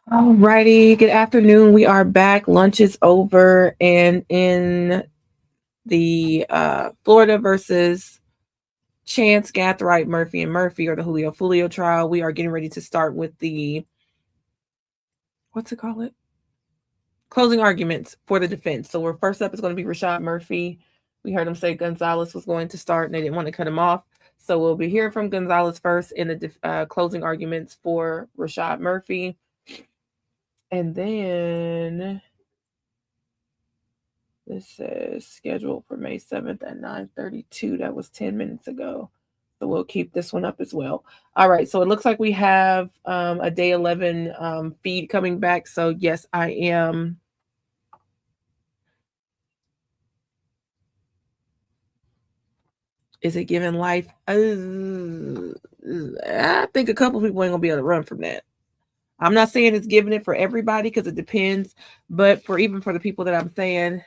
Alrighty, good afternoon. We are back. Lunch is over, and in the Florida versus Chance, Gathright, Murphy, and Murphy, or the Julio Foolio trial, we are getting ready to start with the closing arguments for the defense. So we're first up is going to be Rashad Murphy. We heard him say Gonzalez was going to start, and they didn't want to cut him off. So we'll be hearing from Gonzalez first in the closing arguments for Rashad Murphy. And then this says scheduled for May 7th at 9:32. That was 10 minutes ago. So we'll keep this one up as well. All right. So it looks like we have a day 11 feed coming back. So yes, I am. Is it giving life? I think a couple people ain't gonna be able to run from that. I'm not saying it's giving it for everybody because it depends, but for the people that I'm saying,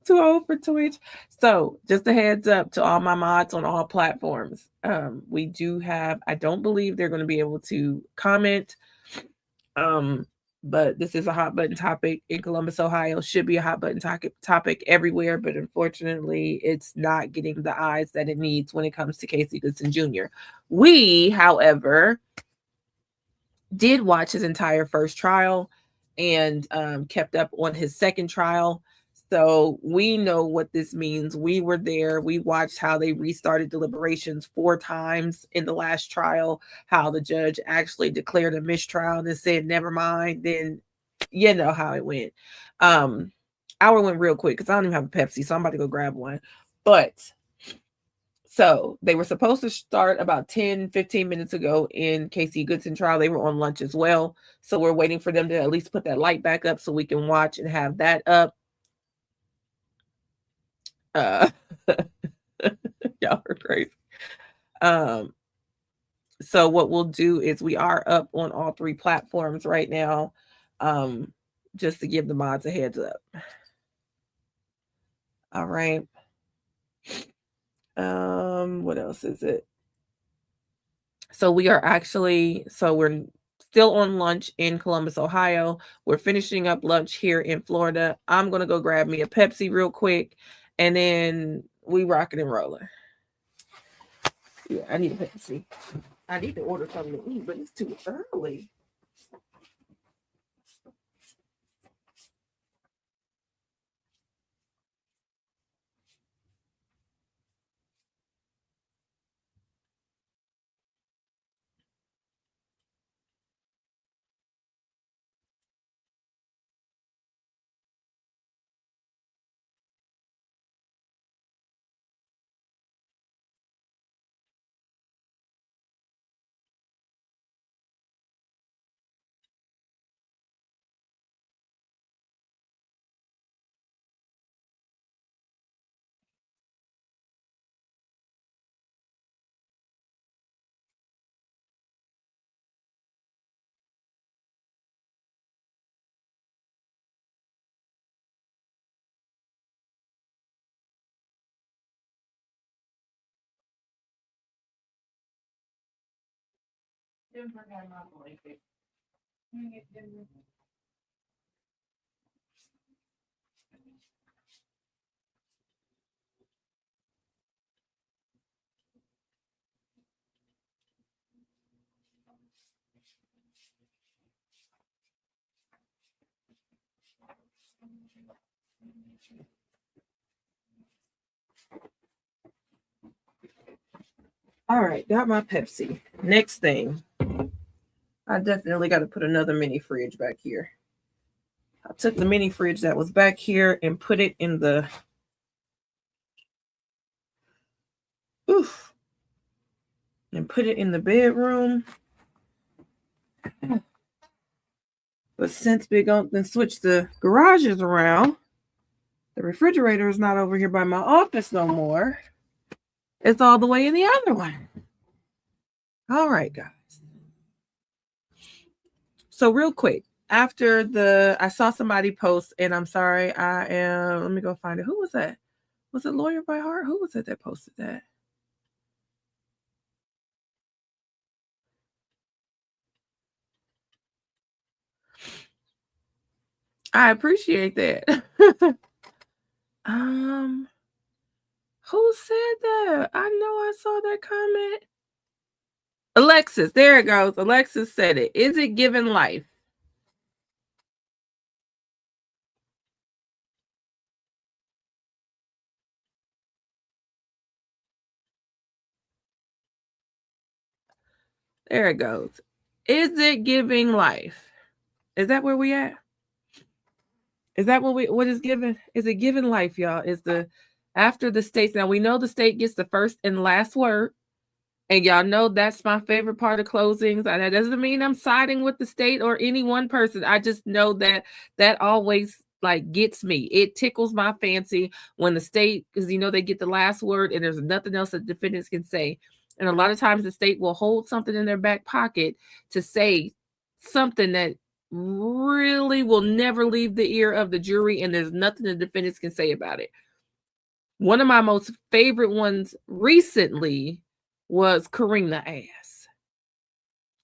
too old for Twitch. So just a heads up to all my mods on all platforms. We do have, I don't believe they're going to be able to comment. But this is a hot button topic in Columbus, Ohio. Should be a hot button topic everywhere, but unfortunately, it's not getting the eyes that it needs when it comes to Casey Goodson Jr. We, however, did watch his entire first trial and kept up on his second trial. So we know what this means. We were there. We watched how they restarted deliberations 4 times in the last trial, how the judge actually declared a mistrial and said, never mind. Then you know how it went. Hour went real quick because I don't even have a Pepsi, so I'm about to go grab one. But so they were supposed to start about 10-15 minutes ago in Casey Goodson trial. They were on lunch as well. So we're waiting for them to at least put that light back up so we can watch and have that up. Y'all are crazy. So what we'll do is we are up on all 3 platforms right now, just to give the mods a heads up. All right. What else is it? So we're still on lunch in Columbus, Ohio. We're finishing up lunch here in Florida. I'm gonna go grab me a Pepsi real quick, and then we rocking and rolling. Yeah, I need a Pepsi. I need to order something to eat, but it's too early. All right, got my Pepsi. Next thing, I definitely got to put another mini fridge back here. I took the mini fridge that was back here and put it in the bedroom. But since Big Unc then switched the garages around, the refrigerator is not over here by my office no more. It's all the way in the other one. All right, guys. So real quick, after I saw somebody post, and I'm sorry, let me go find it. Who was that? Was it Lawyer by Heart? Who was it that posted that? I appreciate that. Who said that? I know I saw that comment. Alexis, there it goes. Alexis said it. Is it given life? There it goes. Is it giving life? Is that where we at? Is that what is given? Is it given life, y'all? Is the after the states, now we know the state gets the first and last word. And y'all know that's my favorite part of closings. And that doesn't mean I'm siding with the state or any one person. I just know that always like gets me. It tickles my fancy when the state, because you know they get the last word and there's nothing else that defendants can say. And a lot of times the state will hold something in their back pocket to say something that really will never leave the ear of the jury, and there's nothing the defendants can say about it. One of my most favorite ones recently was Karina ass.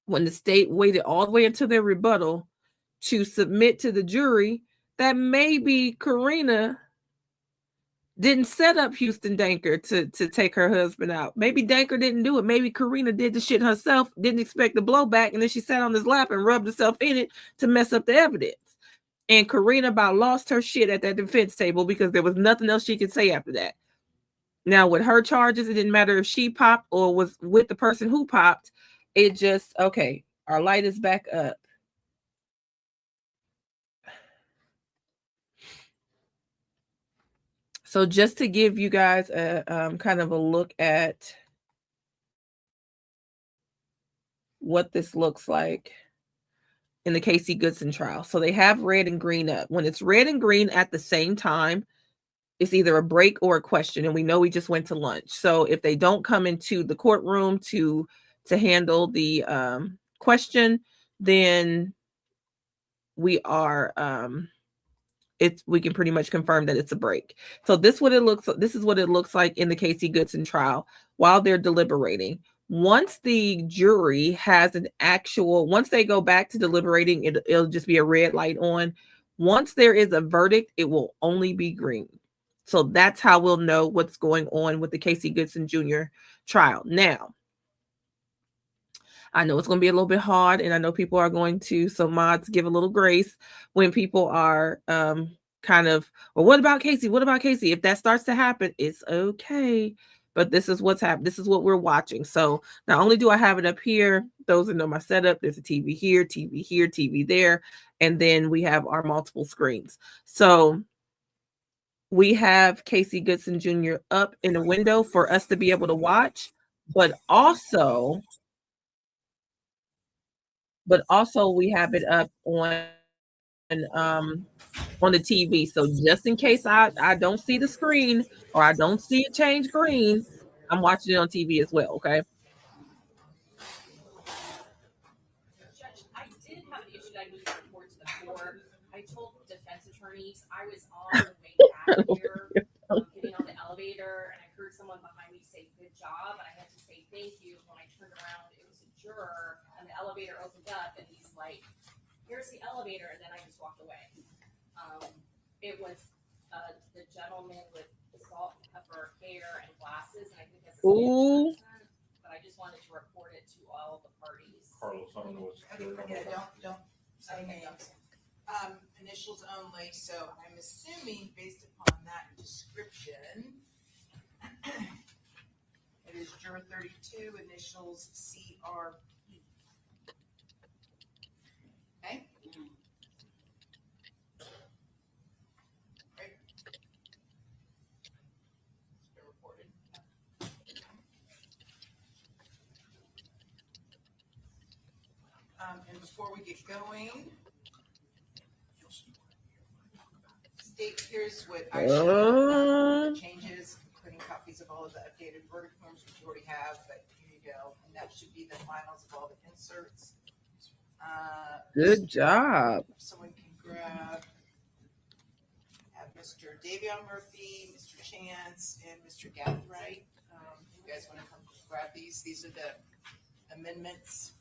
When the state waited all the way until their rebuttal to submit to the jury that maybe Karina didn't set up Houston Danker to take her husband out. Maybe Danker didn't do it. Maybe Karina did the shit herself, didn't expect the blowback, and then she sat on his lap and rubbed herself in it to mess up the evidence. And Karina about lost her shit at that defense table because there was nothing else she could say after that. Now, with her charges, it didn't matter if she popped or was with the person who popped. It just, okay, our light is back up. So just to give you guys a kind of a look at what this looks like in the Casey Goodson trial. So they have red and green up. When it's red and green at the same time, it's either a break or a question. And we know we just went to lunch. So if they don't come into the courtroom to handle the question, then we are we can pretty much confirm that it's a break. So this is what it looks like in the Casey Goodson trial while they're deliberating. Once the jury has once they go back to deliberating, it'll just be a red light on. Once there is a verdict, it will only be green. So that's how we'll know what's going on with the Casey Goodson Jr. trial. Now, I know it's going to be a little bit hard, and I know people are going to, so mods, give a little grace when people are kind of, well, what about Casey? What about Casey? If that starts to happen, it's okay. But this is what's happening. This is what we're watching. So not only do I have it up here, those that know my setup, there's a TV here, TV there, and then we have our multiple screens. So we have Casey Goodson Jr. up in the window for us to be able to watch, but also we have it up on the TV. So just in case I don't see the screen or I don't see it change green, I'm watching it on TV as well. Okay. Judge, I did have an issue that I need to report to the court. I told defense attorneys I was on the way back here, getting on the elevator, and I heard someone behind me say "good job," and I had to say thank you. When I turned around, it was a juror, and the elevator opened up, and he's like, "Here's the elevator," and then I just walked away. It was the gentleman with the salt and pepper hair and glasses, and I think that's a Spanish accent, but I just wanted to report it to all the parties. Carlos, I don't know what's don't say names. Initials only, so I'm assuming based upon that description, it is juror 32, initials CRP. Okay? Right. It's been reported. And before we get going, state, here's what I showed, changes, including copies of all of the updated verdict forms, which you already have, but here you go. And that should be the finals of all the inserts. Good job. If someone can grab, have Mr. Davion Murphy, Mr. Chance, and Mr. Gathright. You guys want to come grab these? These are the amendments.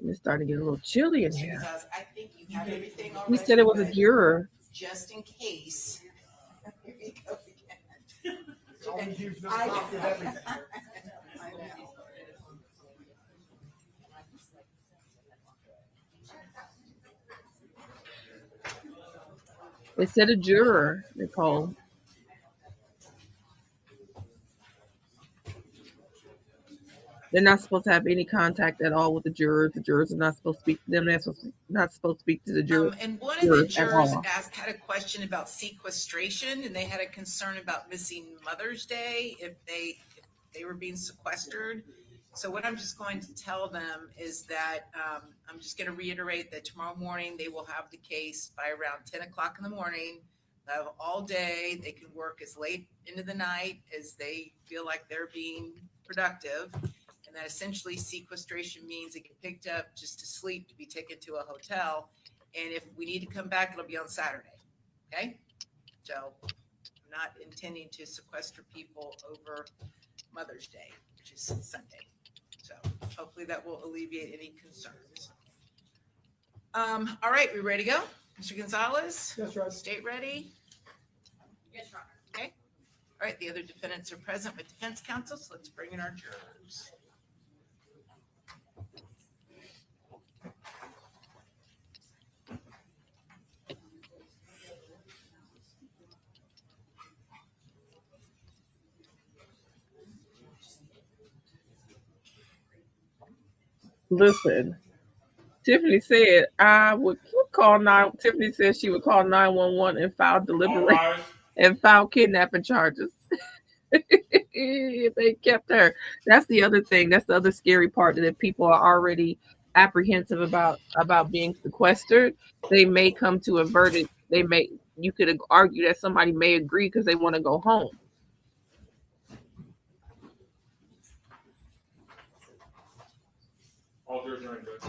It's starting to get a little chilly in Mr. here. Gonzalez, I think you have everything already. We said it was a but juror. just in case. Here we go again. Always use no copy of everything. I know. They said a juror, Nicole. They're not supposed to have any contact at all with the jurors. The jurors are not supposed to speak to them. They're not supposed to speak to the jurors. And one of the jurors all. had a question about sequestration, and they had a concern about missing Mother's Day if they were being sequestered. So what I'm just going to tell them is that I'm just going to reiterate that tomorrow morning they will have the case by around 10 o'clock in the morning. They'll have all day. They can work as late into the night as they feel like they're being productive. And that essentially sequestration means they get picked up just to sleep, to be taken to a hotel. And if we need to come back, it'll be on Saturday. Okay? So I'm not intending to sequester people over Mother's Day, which is Sunday. So hopefully that will alleviate any concerns. All right, we ready to go? Mr. Gonzalez? Yes, right. State ready? Yes, Your Honor. Okay. All right, the other defendants are present with defense counsel, so let's bring in our jurors. Listen, Tiffany said I would call Tiffany said she would call 911 and file deliberation and file kidnapping charges. If they kept her. That's the other thing. That's the other scary part, that if people are already apprehensive about being sequestered, they may come to a verdict. You could argue that somebody may agree because they want to go home.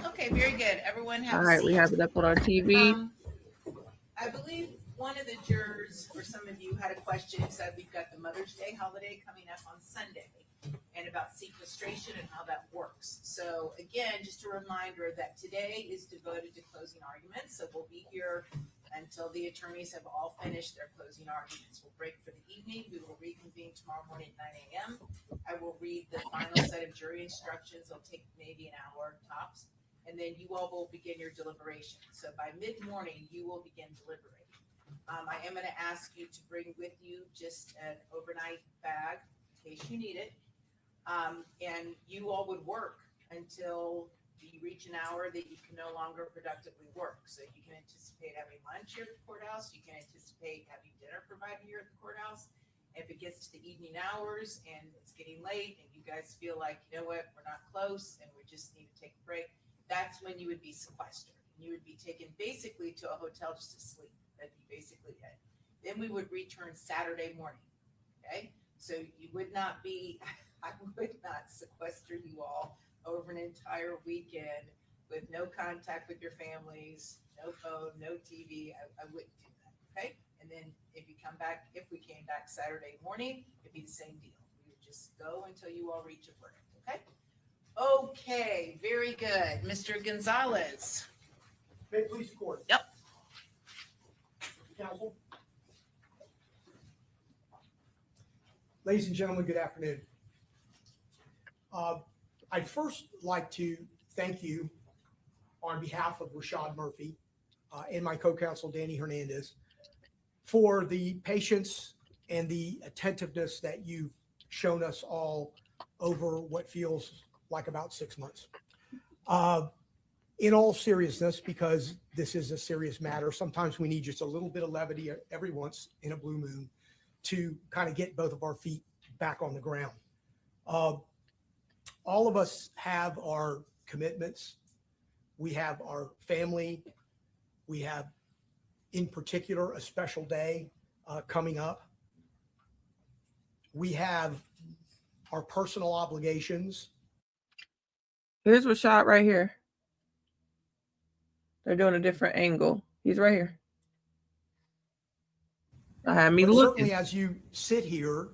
Okay, very good. Everyone have All a right, seat. we have it up on our TV. I believe one of the jurors, or some of you, had a question. Said we've got the Mother's Day holiday coming up on Sunday, and about sequestration and how that works. So again, just a reminder that today is devoted to closing arguments. So we'll be here until the attorneys have all finished their closing arguments. We'll break for the evening. We will reconvene tomorrow morning at 9 a.m. I will read the final set of jury instructions. It'll take maybe an hour tops. And then you all will begin your deliberation. So by mid-morning, you will begin deliberating. I am going to ask you to bring with you just an overnight bag in case you need it. And you all would work until you reach an hour that you can no longer productively work. So you can anticipate having lunch here at the courthouse. You can anticipate having dinner provided here at the courthouse. If it gets to the evening hours and it's getting late and you guys feel like, you know what, we're not close and we just need to take a break, that's when you would be sequestered. You would be taken basically to a hotel just to sleep. That'd be basically it. Then we would return Saturday morning. Okay? So you would not be, I would not sequester you all over an entire weekend with no contact with your families, no phone, no TV. I wouldn't do that. Okay? And then if we came back Saturday morning, it'd be the same deal. We would just go until you all reach a verdict. Okay? Okay, very good. Mr. Gonzalez. May it please the court. Yep. Counsel. Ladies and gentlemen, good afternoon. I'd first like to thank you on behalf of Rashad Murphy and my co-counsel, Danny Hernandez, for the patience and the attentiveness that you've shown us all over what feels like about 6 months. In all seriousness, because this is a serious matter, sometimes we need just a little bit of levity every once in a blue moon to kind of get both of our feet back on the ground. All of us have our commitments. We have our family. We have, in particular, a special day coming up. We have our personal obligations. Here's Rashad right here. They're doing a different angle. He's right here. I had me But looking. certainly as you sit here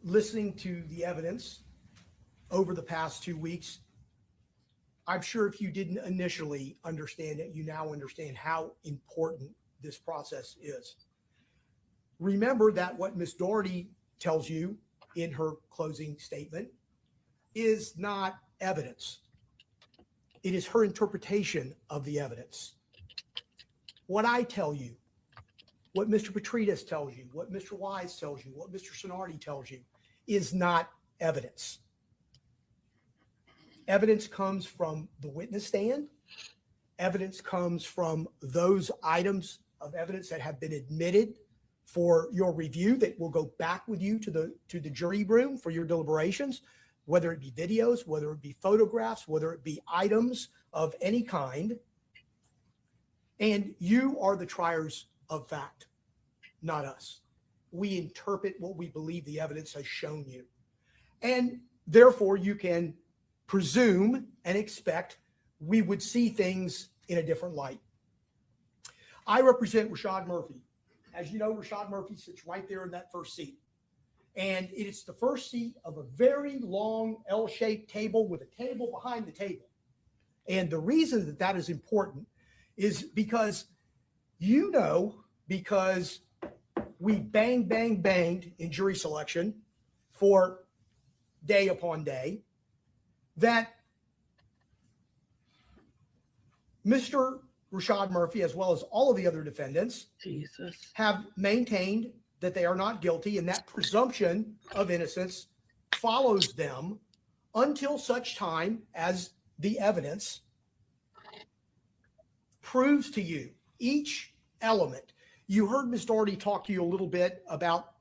listening to the evidence over the past 2 weeks, I'm sure if you didn't initially understand it, you now understand how important this process is. Remember that what Ms. Doherty tells you in her closing statement is not evidence. It is her interpretation of the evidence. What I tell you, what Mr. Petrides tells you, what Mr. Wise tells you, what Mr. Sonardi tells you is not evidence. Evidence comes from the witness stand. Evidence comes from those items of evidence that have been admitted for your review that will go back with you to the jury room for your deliberations, whether it be videos, whether it be photographs, whether it be items of any kind. And you are the triers of fact, not us. We interpret what we believe the evidence has shown you. And therefore, you can presume and expect we would see things in a different light. I represent Rashad Murphy. As you know, Rashad Murphy sits right there in that first seat. And it is the first seat of a very long L-shaped table with a table behind the table. And the reason that that is important is because because we banged in jury selection for day upon day, that Mr. Rashad Murphy, as well as all of the other defendants, have maintained that they are not guilty, and that presumption of innocence follows them until such time as the evidence proves to you each element. You heard Ms. Doherty talk to you a little bit about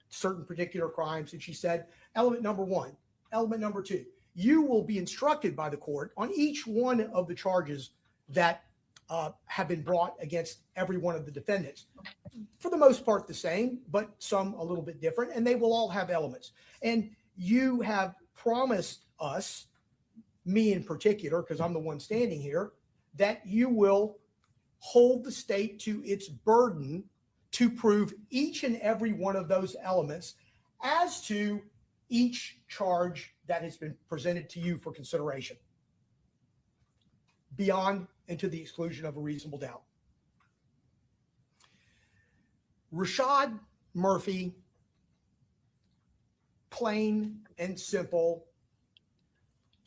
certain particular crimes, and she said, element number 1, element number 2. You will be instructed by the court on each one of the charges that have been brought against every one of the defendants. For the most part the same, but some a little bit different, and they will all have elements. And you have promised us, me in particular, because I'm the one standing here, that you will hold the state to its burden to prove each and every one of those elements as to each charge that has been presented to you for consideration, beyond and to the exclusion of a reasonable doubt. Rashad Murphy, plain and simple,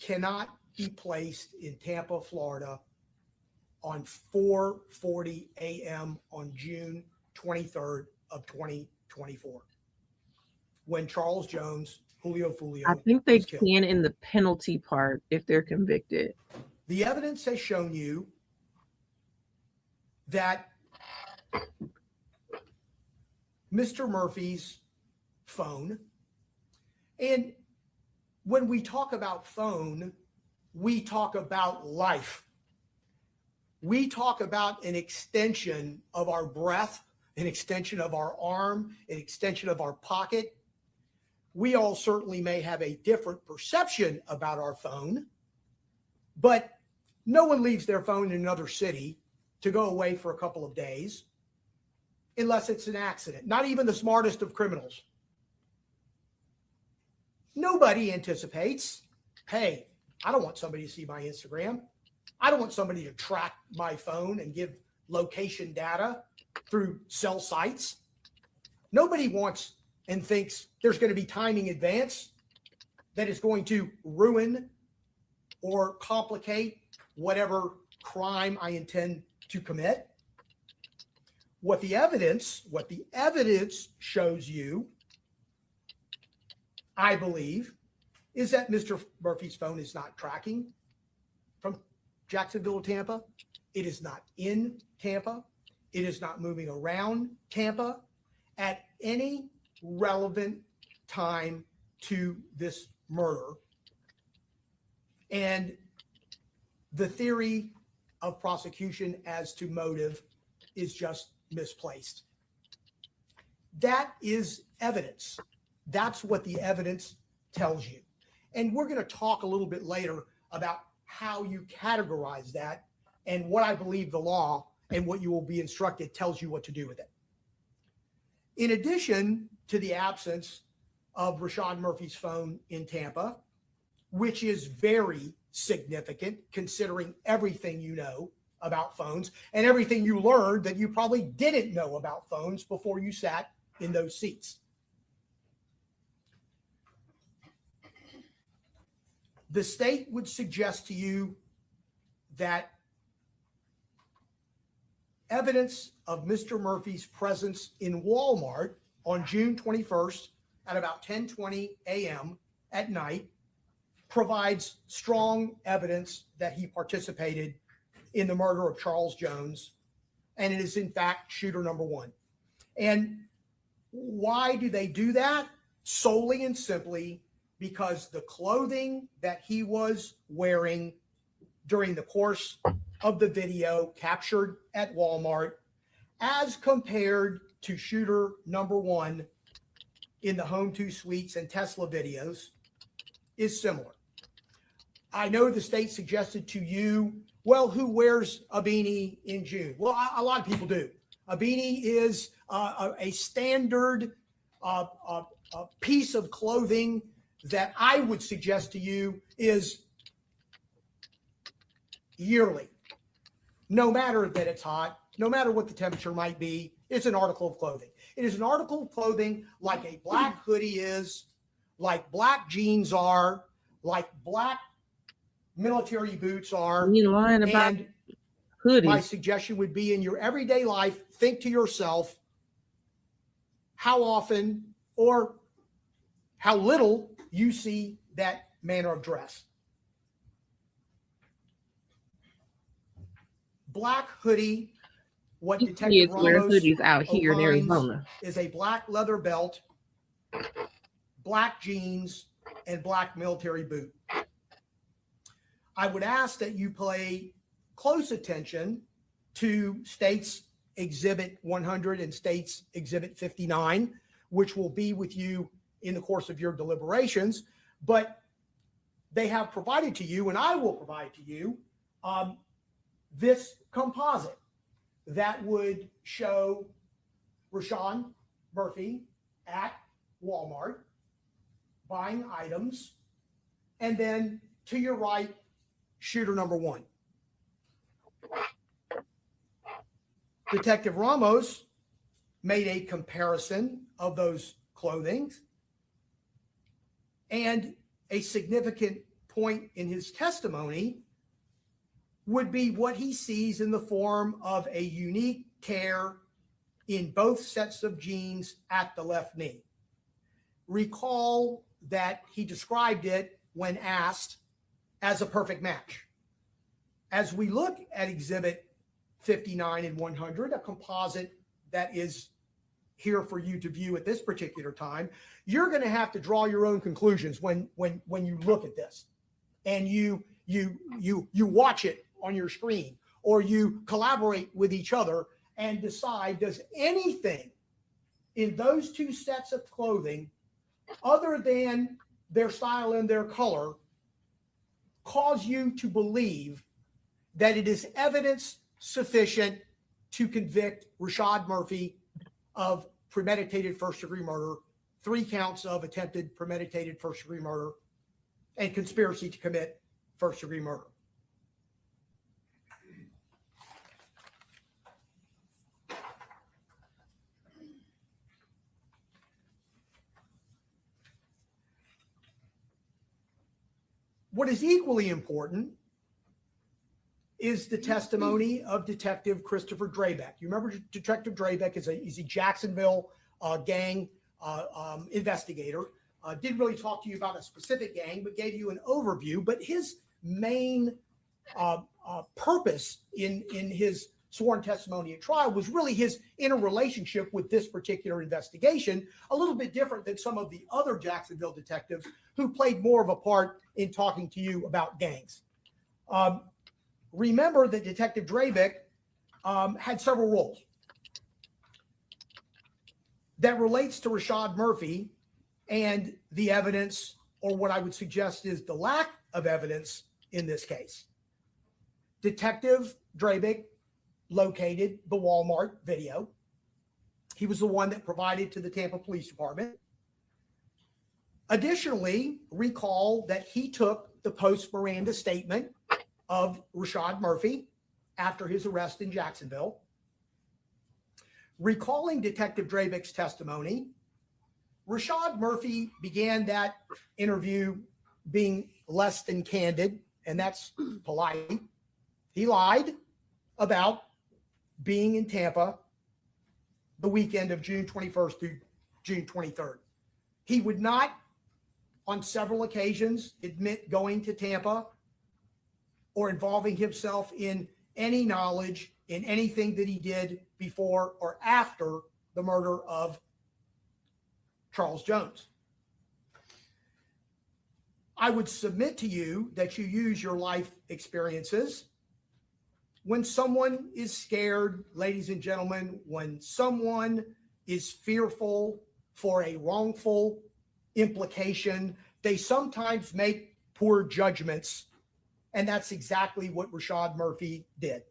cannot be placed in Tampa, Florida on 4:40 a.m. on June 23rd of 2024, when Charles Jones, Julio Foolio, I think they was killed. can in the penalty part if they're convicted. The evidence has shown you that Mr. Murphy's phone, and when we talk about phone, we talk about life. We talk about an extension of our breath, an extension of our arm, an extension of our pocket. We all certainly may have a different perception about our phone, but no one leaves their phone in another city to go away for a couple of days unless it's an accident. Not even the smartest of criminals. Nobody anticipates, hey, I don't want somebody to see my Instagram. I don't want somebody to track my phone and give location data through cell sites. Nobody wants and thinks there's going to be timing advance that is going to ruin or complicate whatever crime I intend to commit. What the evidence shows you, I believe, is that Mr. Murphy's phone is not tracking from Jacksonville to Tampa. It is not in Tampa. It is not moving around Tampa at any relevant time to this murder. And the theory of prosecution as to motive is just misplaced. That is evidence. That's what the evidence tells you. And we're going to talk a little bit later about how you categorize that and what I believe the law and what you will be instructed tells you what to do with it. In addition to the absence of Rashad Murphy's phone in Tampa, which is very significant considering everything you know about phones and everything you learned that you probably didn't know about phones before you sat in those seats. The state would suggest to you that evidence of Mr. Murphy's presence in Walmart on June 21st at about 10:20 a.m. at night provides strong evidence that he participated in the murder of Charles Jones, and it is in fact shooter number one. And why do they do that? Solely and simply because the clothing that he was wearing during the course of the video captured at Walmart, as compared to shooter number one in the Home 2 Suites and Tesla videos, is similar. I know the state suggested to you, well, who wears a beanie in June? Well, a lot of people do. A beanie is a standard piece of clothing that I would suggest to you is yearly. No matter that it's hot, no matter what the temperature might be, it's an article of clothing. It is an article of clothing like a black hoodie is, like black jeans are, like black military boots are. You lying about And hoodies? my suggestion would be in your everyday life, think to yourself how often or how little you see that manner of dress. Black hoodie, what These Detective kids wear Ramos hoodies out here in opines Arizona. is a black leather belt, black jeans, and black military boot. I would ask that you pay close attention to State's Exhibit 100 and State's Exhibit 59, which will be with you in the course of your deliberations. But they have provided to you, and I will provide to you, this composite that would show Rashad Murphy at Walmart buying items, and then to your right, shooter number one. Detective Ramos made a comparison of those clothing, and a significant point in his testimony would be what he sees in the form of a unique tear in both sets of jeans at the left knee. Recall that he described it when asked as a perfect match. As we look at Exhibit 59 and 100, a composite that is here for you to view at this particular time, you're going to have to draw your own conclusions when you look at this, and you watch it on your screen, or you collaborate with each other and decide, does anything in those two sets of clothing, other than their style and their color, cause you to believe that it is evidence sufficient to convict Rashad Murphy of premeditated first-degree murder, 3 counts of attempted premeditated first-degree murder, and conspiracy to commit first-degree murder? What is equally important is the testimony of Detective Christopher Drabeck. You remember Detective Drabeck is a Jacksonville gang investigator. Didn't really talk to you about a specific gang, but gave you an overview. But his main purpose in his sworn testimony at trial was really his interrelationship with this particular investigation, a little bit different than some of the other Jacksonville detectives who played more of a part in talking to you about gangs. Remember that Detective Drabeck had several roles. That relates to Rashad Murphy and the evidence, or what I would suggest is the lack of evidence in this case. Detective Drabick located the Walmart video. He was the one that provided to the Tampa Police Department. Additionally, recall that he took the post-Miranda statement of Rashad Murphy after his arrest in Jacksonville. Recalling Detective Drabick's testimony, Rashad Murphy began that interview being less than candid, and that's polite. He lied about being in Tampa the weekend of June 21st through June 23rd. He would not, on several occasions, admit going to Tampa or involving himself in any knowledge in anything that he did before or after the murder of Charles Jones. I would submit to you that you use your life experiences. When someone is scared, ladies and gentlemen, when someone is fearful for a wrongful implication, they sometimes make poor judgments. And that's exactly what Rashad Murphy did.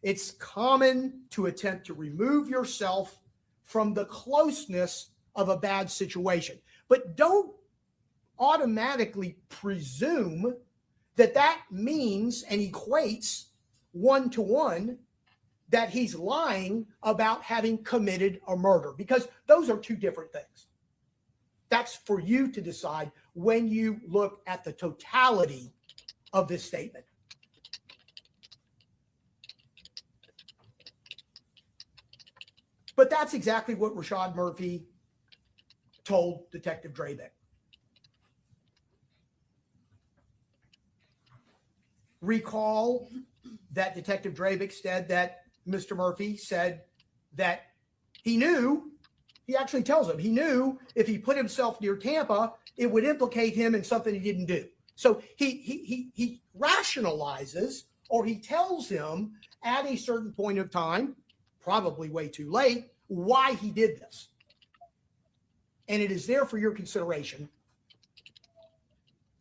It's common to attempt to remove yourself from the closeness of a bad situation, but don't automatically presume that that means and equates one-to-one that he's lying about having committed a murder, because those are two different things. That's for you to decide when you look at the totality of this statement. But that's exactly what Rashad Murphy told Detective Drabick. Recall that Detective Drabick said that Mr. Murphy said that he knew, he actually tells him, he knew if he put himself near Tampa, it would implicate him in something he didn't do. So he rationalizes, or he tells him at a certain point of time, probably way too late, why he did this. And it is there for your consideration.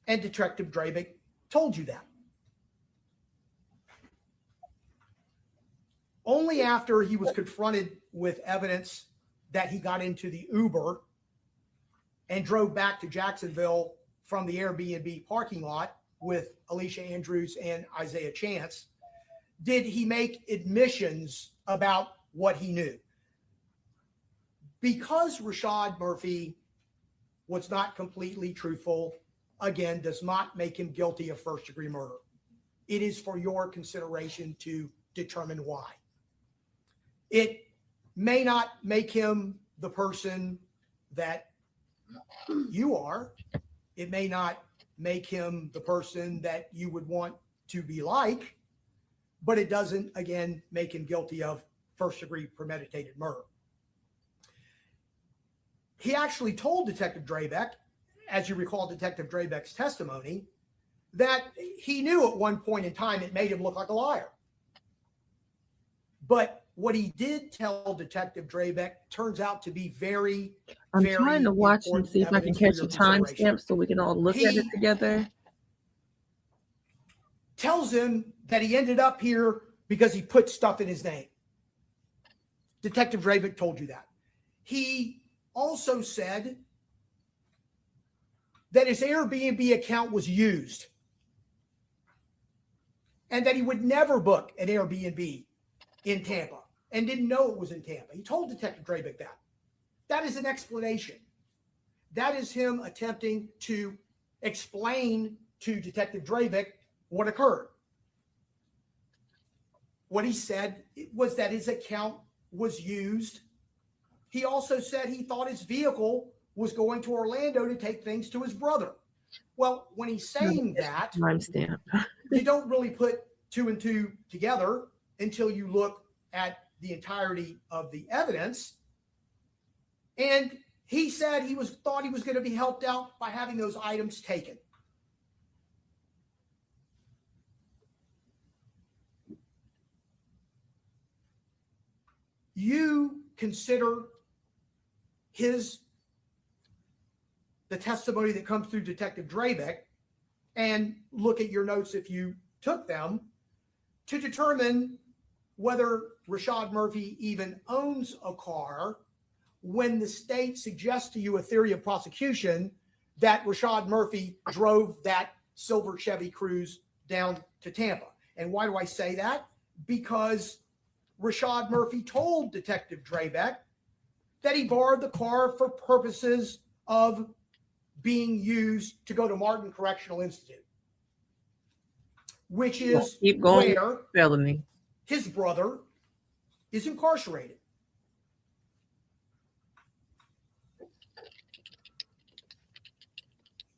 And Detective Drabick told you that. Only after he was confronted with evidence that he got into the Uber and drove back to Jacksonville from the Airbnb parking lot with Alicia Andrews and Isaiah Chance did he make admissions about what he knew. Because Rashad Murphy was not completely truthful, again, does not make him guilty of first-degree murder. It is for your consideration to determine why. It may not make him the person that you are. It may not make him the person that you would want to be like, but it doesn't, again, make him guilty of first-degree premeditated murder. He actually told Detective Drabick, as you recall Detective Drabick's testimony, that he knew at one point in time it made him look like a liar. But what he did tell Detective Drabick turns out to be very, I'm very trying to watch and important see if I can evidence for catch your a consideration. timestamp so we can all look at it together. Tells him that he ended up here because he put stuff in his name. Detective Drabick told you that. He also said that his Airbnb account was used and that he would never book an Airbnb in Tampa and didn't know it was in Tampa. He told Detective Drabick that. That is an explanation. That is him attempting to explain to Detective Drabick what occurred. What he said was that his account was used. He also said he thought his vehicle was going to Orlando to take things to his brother. Well, when he's saying that, Timestamp. you don't really put two and two together until you look at the entirety of the evidence. And he said he thought he was going to be helped out by having those items taken. You consider his the testimony that comes through Detective Drabeck and look at your notes if you took them to determine whether Rashad Murphy even owns a car when the state suggests to you a theory of prosecution that Rashad Murphy drove that silver Chevy Cruze down to Tampa. And why do I say that? Because Rashad Murphy told Detective Drabeck that he borrowed the car for purposes of being used to go to Martin Correctional Institute, which is where felony. His brother is incarcerated.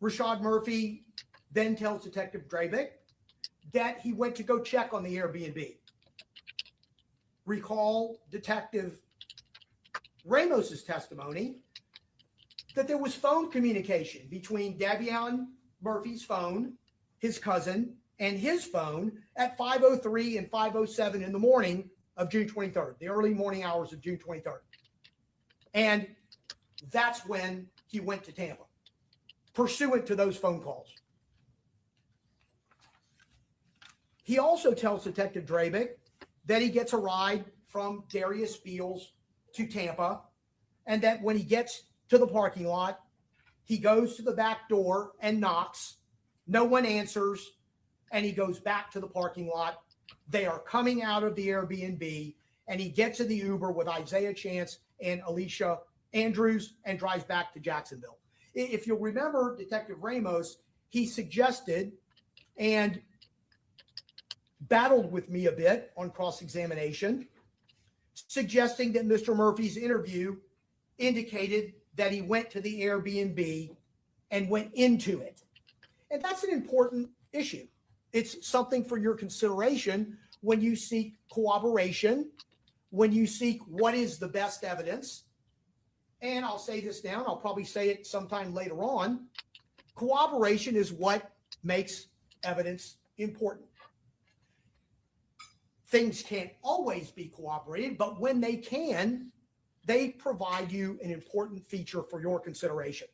Rashad Murphy then tells Detective Drabeck that he went to go check on the Airbnb. Recall Detective Ramos's testimony that there was phone communication between Davion Murphy's phone, his cousin, and his phone at 5:03 and 5:07 in the morning of June 23rd, the early morning hours of June 23rd. And that's when he went to Tampa, pursuant to those phone calls. He also tells Detective Drabeck that he gets a ride from Darius Beals to Tampa, and that when he gets to the parking lot, he goes to the back door and knocks. No one answers, and he goes back to the parking lot. They are coming out of the Airbnb, and he gets in the Uber with Isaiah Chance and Alicia Andrews and drives back to Jacksonville. If you'll remember Detective Ramos, he suggested and battled with me a bit on cross-examination, suggesting that Mr. Murphy's interview indicated that he went to the Airbnb and went into it. And that's an important issue. It's something for your consideration when you seek corroboration, when you seek what is the best evidence. And I'll say this now, and I'll probably say it sometime later on. Corroboration is what makes evidence important. Things can't always be corroborated, but when they can, they provide you an important feature for your consideration.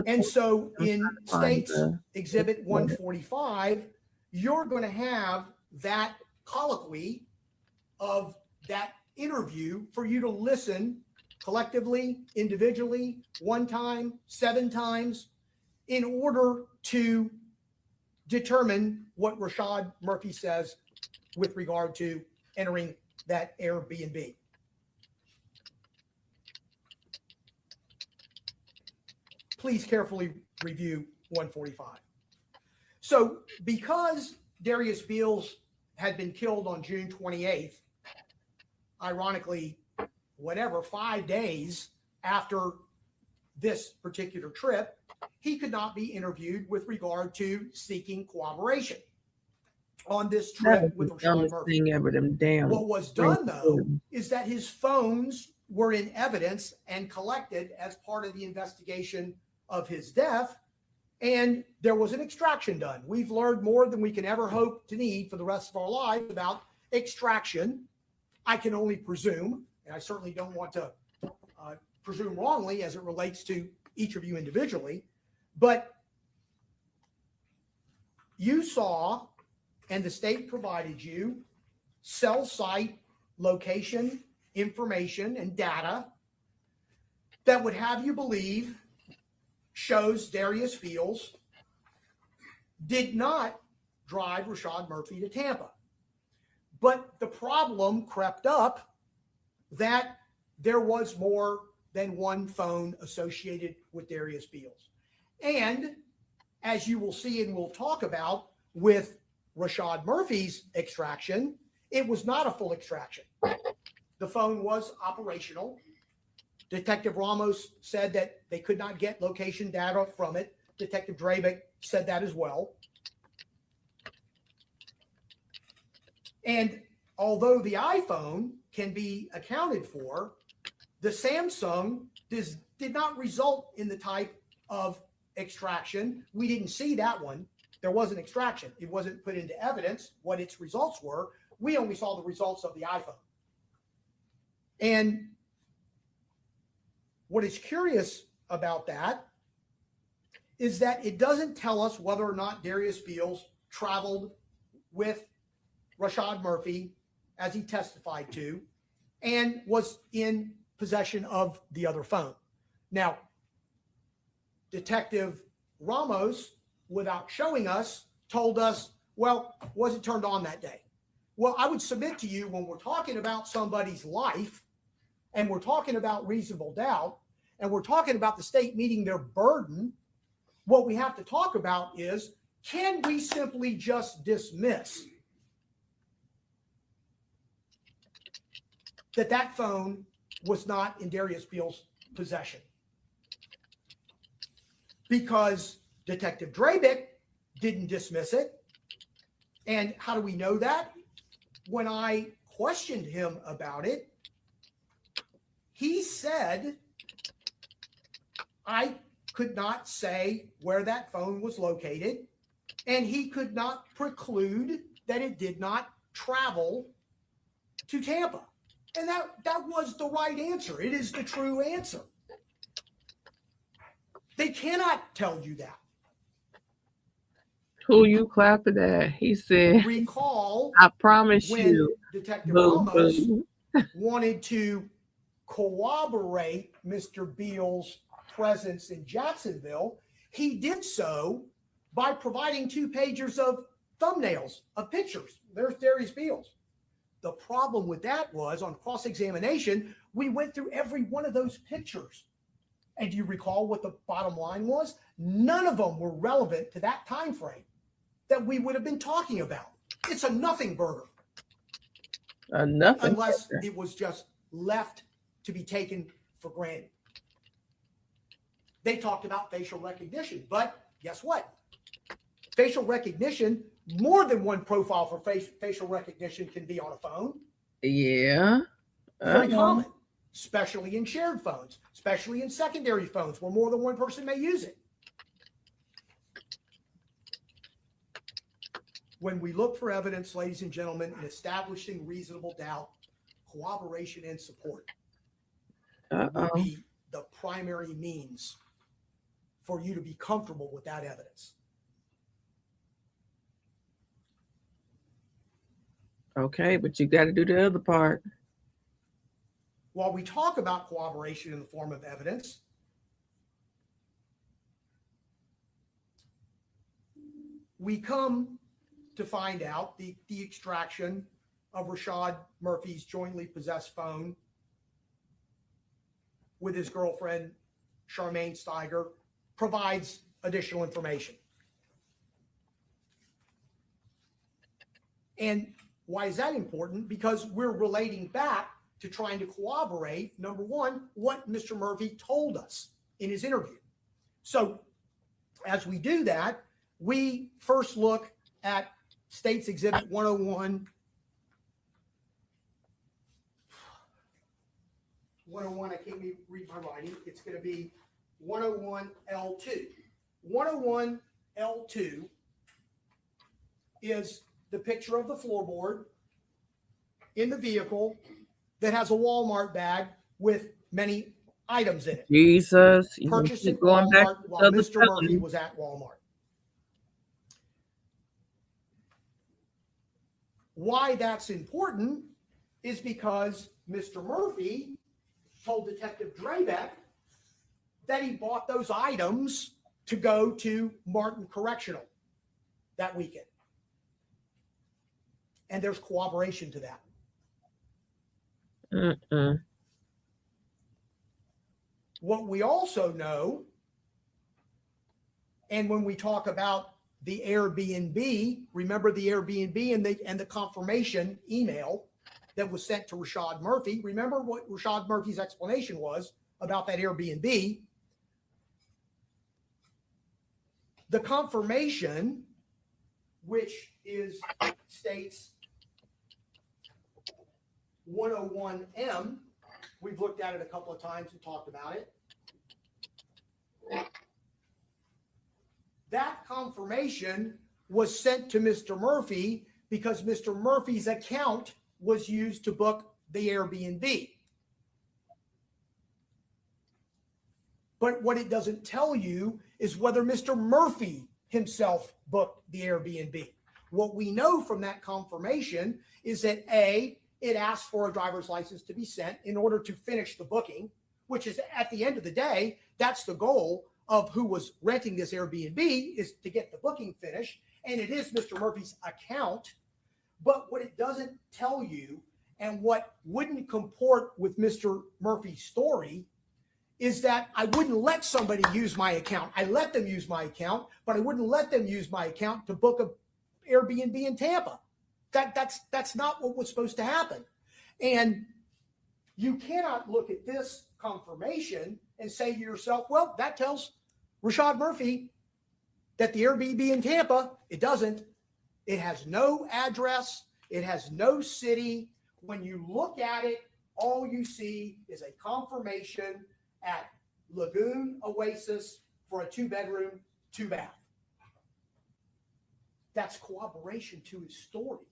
And so in State's Exhibit 145, you're going to have that colloquy of that interview for you to listen collectively, individually, one time, 7 times, in order to determine what Rashad Murphy says with regard to entering that Airbnb. Please carefully review 145. So because Darius Beals had been killed on June 28th, ironically, 5 days after this particular trip, he could not be interviewed with regard to seeking corroboration on this trip with Rashad Murphy. What was done, though, is that his phones were in evidence and collected as part of the investigation of his death, and there was an extraction done. We've learned more than we can ever hope to need for the rest of our lives about extraction. I can only presume, and I certainly don't want to presume wrongly as it relates to each of you individually, but you saw, and the state provided you, cell site location information and data that would have you believe shows Darius Beals did not drive Rashad Murphy to Tampa. But the problem crept up that there was more than one phone associated with Darius Beals. And as you will see and we'll talk about with Rashad Murphy's extraction, it was not a full extraction. The phone was operational. Detective Ramos said that they could not get location data from it. Detective Drabeck said that as well. And although the iPhone can be accounted for, the Samsung did not result in the type of extraction. We didn't see that one. There was an extraction. It wasn't put into evidence what its results were. We only saw the results of the iPhone. And what is curious about that is that it doesn't tell us whether or not Darius Beals traveled with Rashad Murphy, as he testified to, and was in possession of the other phone. Now, Detective Ramos, without showing us, told us, well, was it turned on that day? Well, I would submit to you, when we're talking about somebody's life and we're talking about reasonable doubt and we're talking about the state meeting their burden, what we have to talk about is, can we simply just dismiss that phone was not in Darius Beals' possession? Because Detective Drabick didn't dismiss it. And how do we know that? When I questioned him about it, he said, I could not say where that phone was located, and he could not preclude that it did not travel to Tampa. And that was the right answer. It is the true answer. They cannot tell you that. Who you clapping at? He said, Recall, I promise when you. Detective Boom, Ramos boom. wanted to corroborate Mr. Beals' presence in Jacksonville, he did so by providing 2 pages of thumbnails of pictures. There's Darius Beals. The problem with that was, on cross-examination, we went through every one of those pictures. And do you recall what the bottom line was? None of them were relevant to that time frame that we would have been talking about. It's a nothing burger. Unless it was just left to be taken for granted. They talked about facial recognition, but guess what? Facial recognition, more than one profile for facial recognition can be on a phone. Yeah. Very common, especially in shared phones, especially in secondary phones where more than one person may use it. When we look for evidence, ladies and gentlemen, in establishing reasonable doubt, cooperation and support will be the primary means for you to be comfortable with that evidence. Okay, but you got to do the other part. While we talk about cooperation in the form of evidence, we come to find out the extraction of Rashad Murphy's jointly possessed phone with his girlfriend, Charmaine Steiger, provides additional information. And why is that important? Because we're relating back to trying to corroborate, number one, what Mr. Murphy told us in his interview. So as we do that, we first look at State's Exhibit 101. 101, I can't read my writing. It's going to be 101L2. 101L2 is the picture of the floorboard in the vehicle that has a Walmart bag with many items in it. Jesus. Purchased at Walmart while Mr. Murphy was at Walmart. Why that's important is because Mr. Murphy told Detective Drabeck that he bought those items to go to Martin Correctional that weekend. And there's corroboration to that. What we also know, and when we talk about the Airbnb, remember the Airbnb and the confirmation email that was sent to Rashad Murphy. Remember what Rashad Murphy's explanation was about that Airbnb. The confirmation, which is State's 101M, we've looked at it a couple of times and talked about it. That confirmation was sent to Mr. Murphy because Mr. Murphy's account was used to book the Airbnb. But what it doesn't tell you is whether Mr. Murphy himself booked the Airbnb. What we know from that confirmation is that A, it asked for a driver's license to be sent in order to finish the booking, which is at the end of the day, that's the goal of who was renting this Airbnb, is to get the booking finished. And it is Mr. Murphy's account. But what it doesn't tell you, and what wouldn't comport with Mr. Murphy's story, is that I wouldn't let somebody use my account. I let them use my account, but I wouldn't let them use my account to book a Airbnb in Tampa. That's not what was supposed to happen. And you cannot look at this confirmation and say to yourself, well, that tells Rashad Murphy that the Airbnb in Tampa. It doesn't. It has no address. It has no city. When you look at it, all you see is a confirmation at Lagoon Oasis for a 2-bedroom, 2-bath. That's corroboration to his story,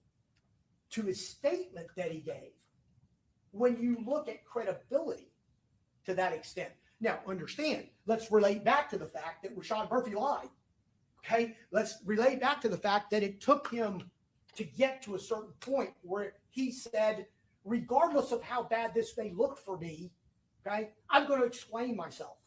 to his statement that he gave. When you look at credibility to that extent. Now, understand, let's relate back to the fact that Rashad Murphy lied. Okay, let's relate back to the fact that it took him to get to a certain point where he said, regardless of how bad this may look for me, okay, I'm going to explain myself.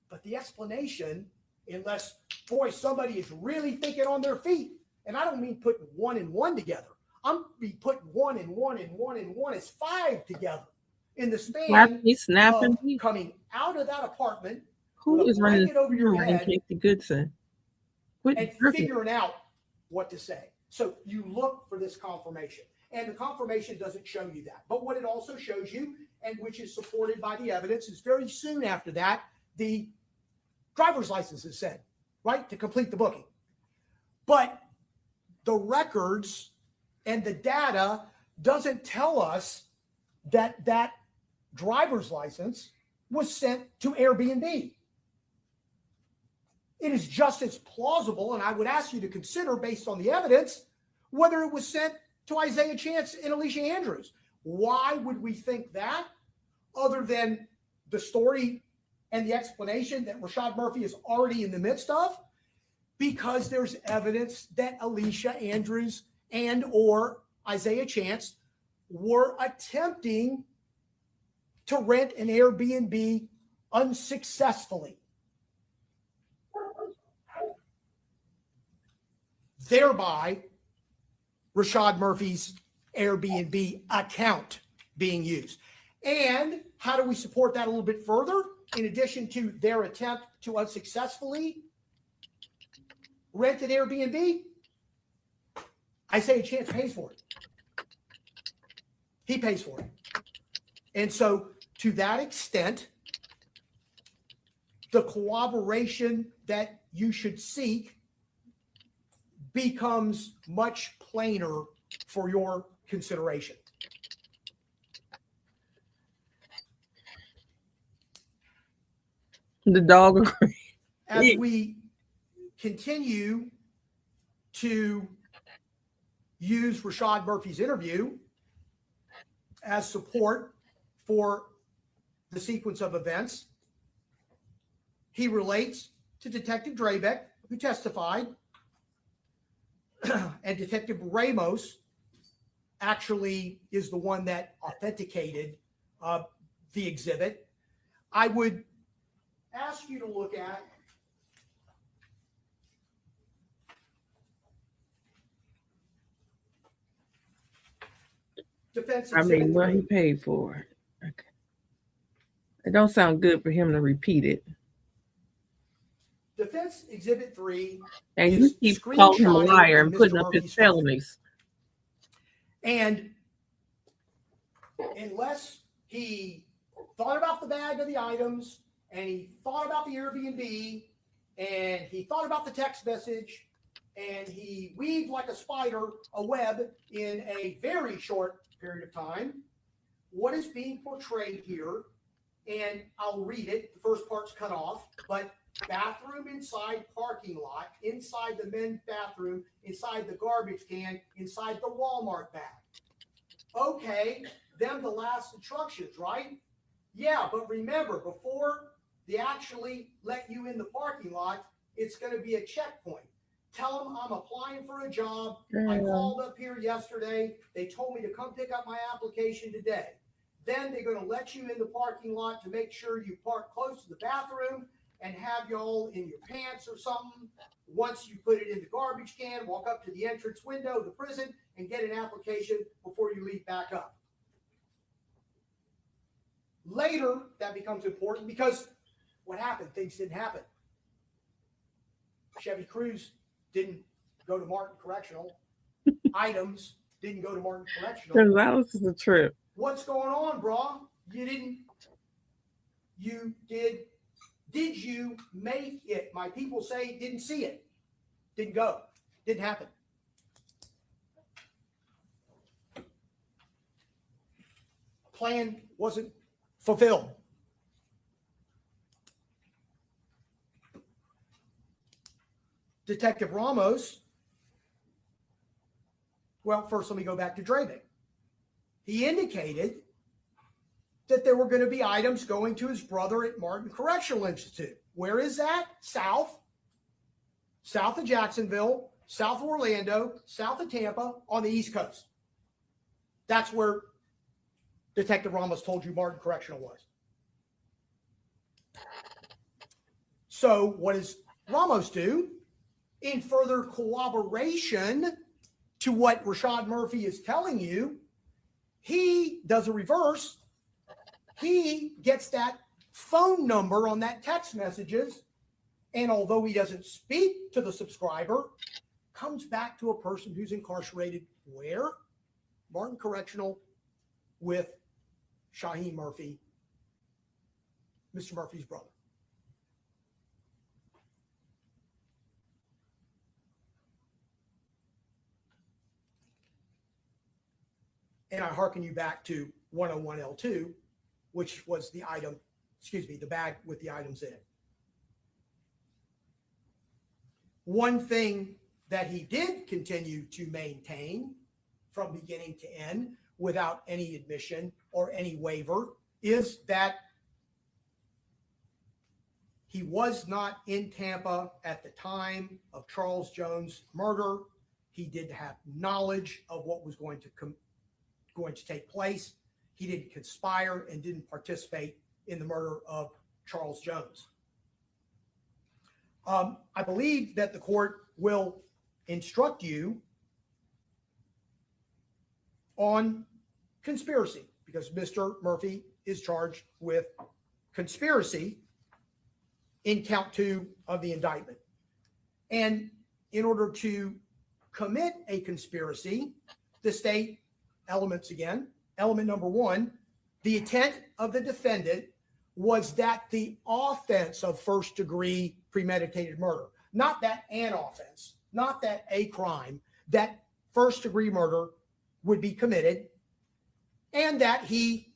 But the explanation, unless, boy, somebody is really thinking on their feet, and I don't mean putting 1 and 1 together. I'm be putting 1 and 1 and 1 and 1 is 5 together in the span snapping of coming out of that apartment. Who is running it over your head? Casey Goodson. And figuring out what to say. So you look for this confirmation. And the confirmation doesn't show you that. But what it also shows you, and which is supported by the evidence, is very soon after that, the driver's license is sent, right, to complete the booking. But the records and the data doesn't tell us that that driver's license was sent to Airbnb. It is just as plausible, and I would ask you to consider, based on the evidence, whether it was sent to Isaiah Chance and Alicia Andrews. Why would we think that, other than the story and the explanation that Rashad Murphy is already in the midst of? Because there's evidence that Alicia Andrews and or Isaiah Chance were attempting to rent an Airbnb unsuccessfully, thereby Rashad Murphy's Airbnb account being used. And how do we support that a little bit further? In addition to their attempt to unsuccessfully rent an Airbnb, Isaiah Chance pays for it. He pays for it. And so to that extent, the corroboration that you should seek becomes much plainer for your consideration. The dog agrees. As we continue to use Rashad Murphy's interview as support for the sequence of events, he relates to Detective Drabeck, who testified, and Detective Ramos actually is the one that authenticated the exhibit. I would ask you to look at defense exhibit what he paid for. Okay. It don't sound good for him to repeat it. Defense Exhibit 3. And you keep calling him a liar and putting up his felonies. And unless he thought about the bag of the items, and he thought about the Airbnb, and he thought about the text message, and he weaved like a spider a web in a very short period of time, what is being portrayed here, and I'll read it, the first part's cut off, but bathroom inside parking lot, inside the men's bathroom, inside the garbage can, inside the Walmart bag. Okay, them the last instructions, right? Yeah, but remember, before they actually let you in the parking lot, it's going to be a checkpoint. Tell them I'm applying for a job. I called up here yesterday. They told me to come pick up my application today. Then they're going to let you in the parking lot to make sure you park close to the bathroom and have y'all in your pants or something. Once you put it in the garbage can, walk up to the entrance window of the prison and get an application before you leave back up. Later, that becomes important because what happened? Things didn't happen. Chevy Cruise didn't go to Martin Correctional. Items didn't go to Martin Correctional. That was just a trip. What's going on, bro? Did you make it? My people say didn't see it. Didn't go. Didn't happen. Plan wasn't fulfilled. Detective Ramos, well, first let me go back to Draven. He indicated that there were going to be items going to his brother at Martin Correctional Institute. Where is that? South of Jacksonville, south of Orlando, south of Tampa, on the East Coast. That's where Detective Ramos told you Martin Correctional was. So what does Ramos do? In further corroboration to what Rashad Murphy is telling you, he does a reverse. He gets that phone number on that text messages, and although he doesn't speak to the subscriber, comes back to a person who's incarcerated where? Martin Correctional with Shaheem Murphy, Mr. Murphy's brother. And I hearken you back to 101L2, which was the item, the bag with the items in it. One thing that he did continue to maintain from beginning to end without any admission or any waiver is that he was not in Tampa at the time of Charles Jones' murder. He did have knowledge of what was going to take place. He didn't conspire and didn't participate in the murder of Charles Jones. I believe that the court will instruct you on conspiracy because Mr. Murphy is charged with conspiracy in count 2 of the indictment. And in order to commit a conspiracy, the state elements again. Element number 1, the intent of the defendant was that the offense of first degree premeditated murder, not that an offense, not that a crime, that first degree murder would be committed, and that he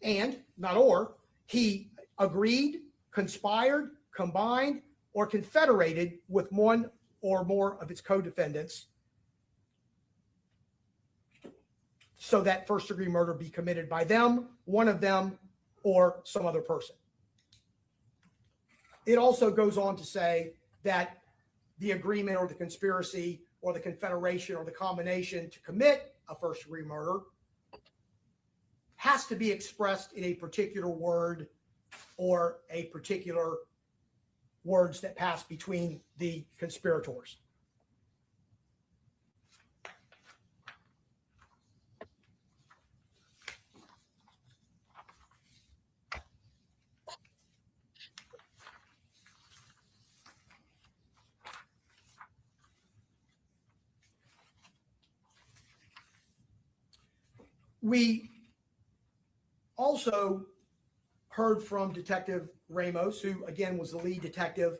agreed, conspired, combined, or confederated with one or more of its co-defendants so that first degree murder be committed by them, one of them, or some other person. It also goes on to say that the agreement or the conspiracy or the confederation or the combination to commit a first degree murder has to be expressed in a particular word or a particular words that pass between the conspirators. We also heard from Detective Ramos, who again was the lead detective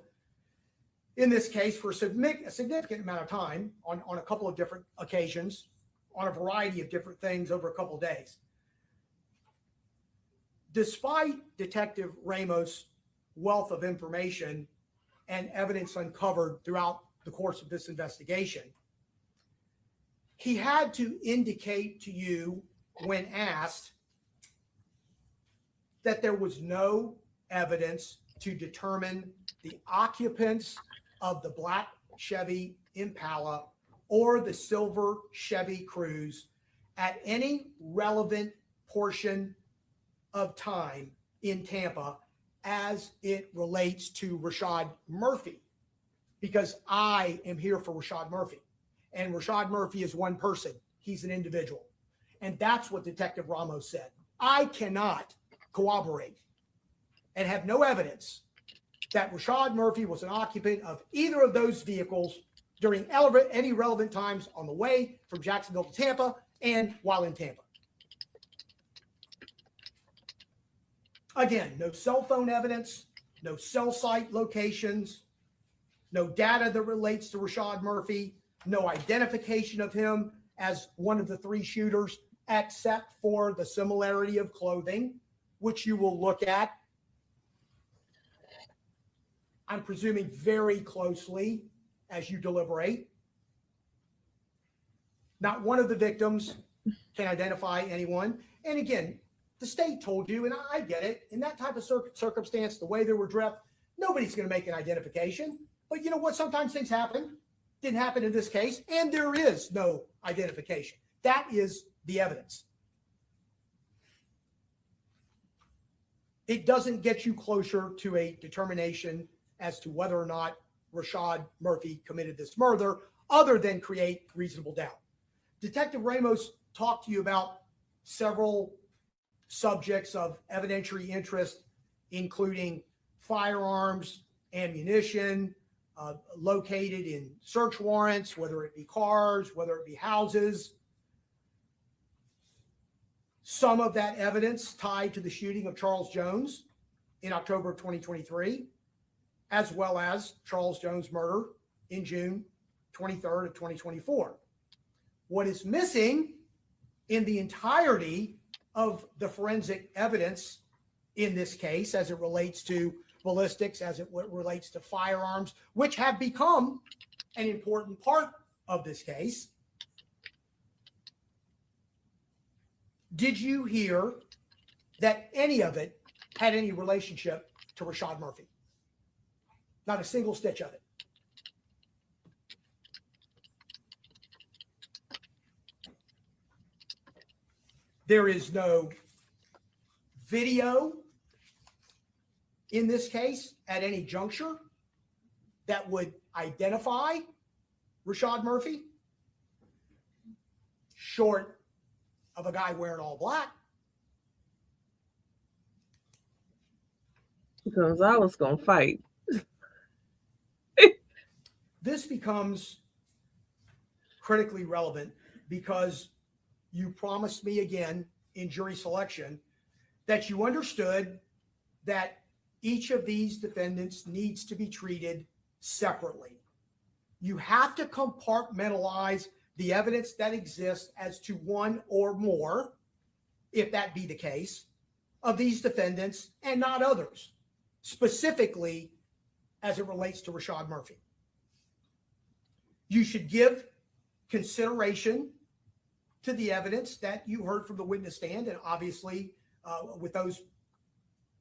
in this case for a significant amount of time on a couple of different occasions, on a variety of different things over a couple of days. Despite Detective Ramos' wealth of information and evidence uncovered throughout the course of this investigation, he had to indicate to you when asked that there was no evidence to determine the occupants of the black Chevy Impala or the silver Chevy Cruze at any relevant portion of time in Tampa as it relates to Rashad Murphy, because I am here for Rashad Murphy. And Rashad Murphy is one person. He's an individual. And that's what Detective Ramos said. I cannot corroborate and have no evidence that Rashad Murphy was an occupant of either of those vehicles during any relevant times on the way from Jacksonville to Tampa and while in Tampa. Again, no cell phone evidence, no cell site locations, no data that relates to Rashad Murphy, no identification of him as one of the three shooters, except for the similarity of clothing, which you will look at, I'm presuming, very closely as you deliberate. Not one of the victims can identify anyone. And again, the state told you, and I get it, in that type of circumstance, the way they were dressed, nobody's going to make an identification. But you know what? Sometimes things happen. Didn't happen in this case, and there is no identification. That is the evidence. It doesn't get you closer to a determination as to whether or not Rashad Murphy committed this murder, other than create reasonable doubt. Detective Ramos talked to you about several subjects of evidentiary interest, including firearms, ammunition, located in search warrants, whether it be cars, whether it be houses. Some of that evidence tied to the shooting of Charles Jones in October of 2023, as well as Charles Jones' murder in June 23rd of 2024. What is missing in the entirety of the forensic evidence in this case, as it relates to ballistics, as it relates to firearms, which have become an important part of this case. Did you hear that any of it had any relationship to Rashad Murphy? Not a single stitch of it. There is no video in this case at any juncture that would identify Rashad Murphy, short of a guy wearing all black. Gonzalez gonna fight. This becomes critically relevant because you promised me again in jury selection that you understood that each of these defendants needs to be treated separately. You have to compartmentalize the evidence that exists as to one or more, if that be the case, of these defendants and not others, specifically as it relates to Rashad Murphy. You should give consideration to the evidence that you heard from the witness stand, and obviously with those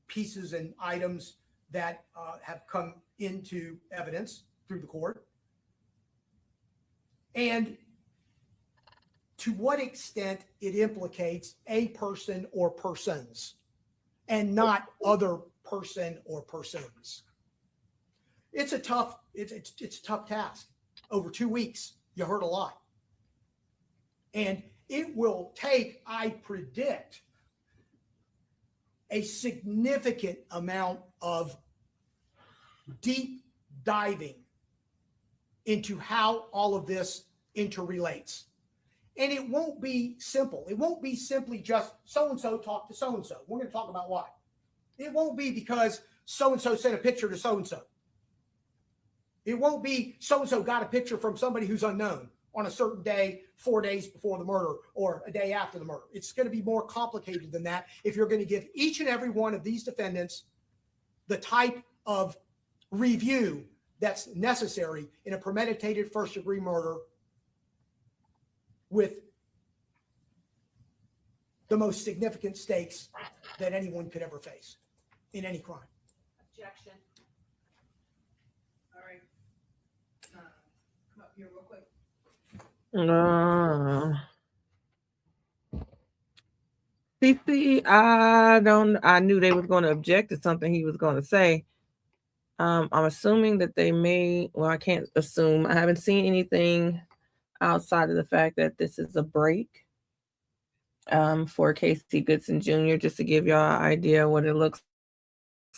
pieces and items that have come into evidence through the court. And to what extent it implicates a person or persons and not other person or persons. It's a tough task. Over 2 weeks, you heard a lot. And it will take, I predict, a significant amount of deep diving into how all of this interrelates. And it won't be simple. It won't be simply just so-and-so talked to so-and-so. We're going to talk about why. It won't be because so-and-so sent a picture to so-and-so. It won't be so-and-so got a picture from somebody who's unknown on a certain day, 4 days before the murder or a day after the murder. It's going to be more complicated than that if you're going to give each and every one of these defendants the type of review that's necessary in a premeditated first-degree murder with the most significant stakes that anyone could ever face in any crime. Objection. All right. Come up here real quick. CC, I knew they was going to object to something he was going to say. I'm assuming that they may, well, I can't assume. I haven't seen anything outside of the fact that this is a break for Casey Goodson Jr., just to give y'all an idea what it looks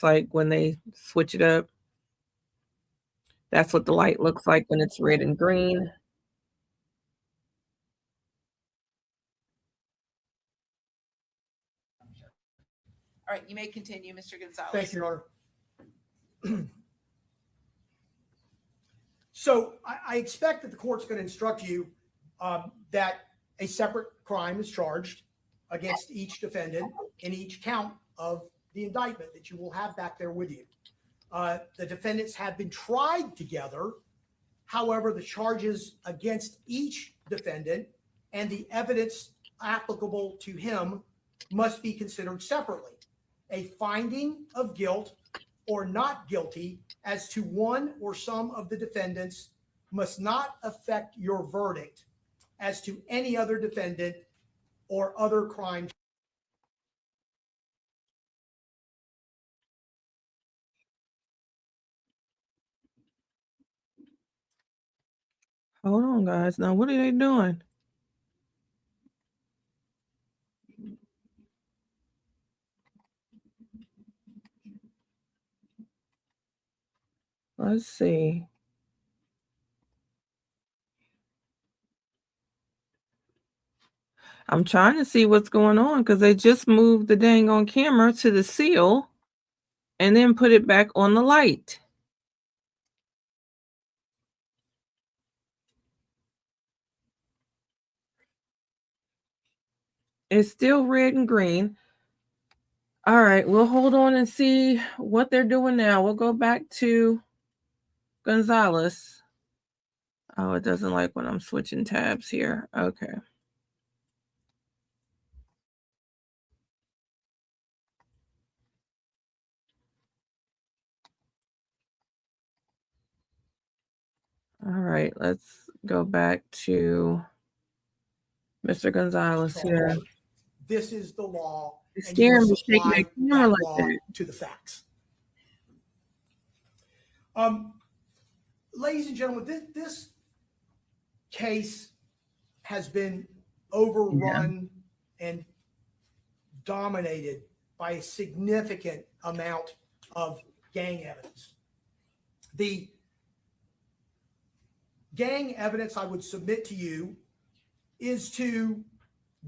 like when they switch it up. That's what the light looks like when it's red and green. All right, you may continue, Mr. Gonzalez. Thank you, Your Honor. So I expect that the court's going to instruct you that a separate crime is charged against each defendant in each count of the indictment that you will have back there with you. The defendants have been tried together. However, the charges against each defendant and the evidence applicable to him must be considered separately. A finding of guilt or not guilty as to one or some of the defendants must not affect your verdict as to any other defendant or other crime. Hold on, guys. Now, what are they doing? Let's see. I'm trying to see what's going on because they just moved the dang on camera to the seal and then put it back on the light. It's still red and green. All right, we'll hold on and see what they're doing now. We'll go back to Gonzalez. Oh, it doesn't like when I'm switching tabs here. Okay. All right, let's go back to Mr. Gonzalez here. This is the law. It's and you scaring me must shaking apply that camera like law that. to the facts. Ladies and gentlemen, this case has been overrun and dominated by a significant amount of gang evidence. The gang evidence I would submit to you is to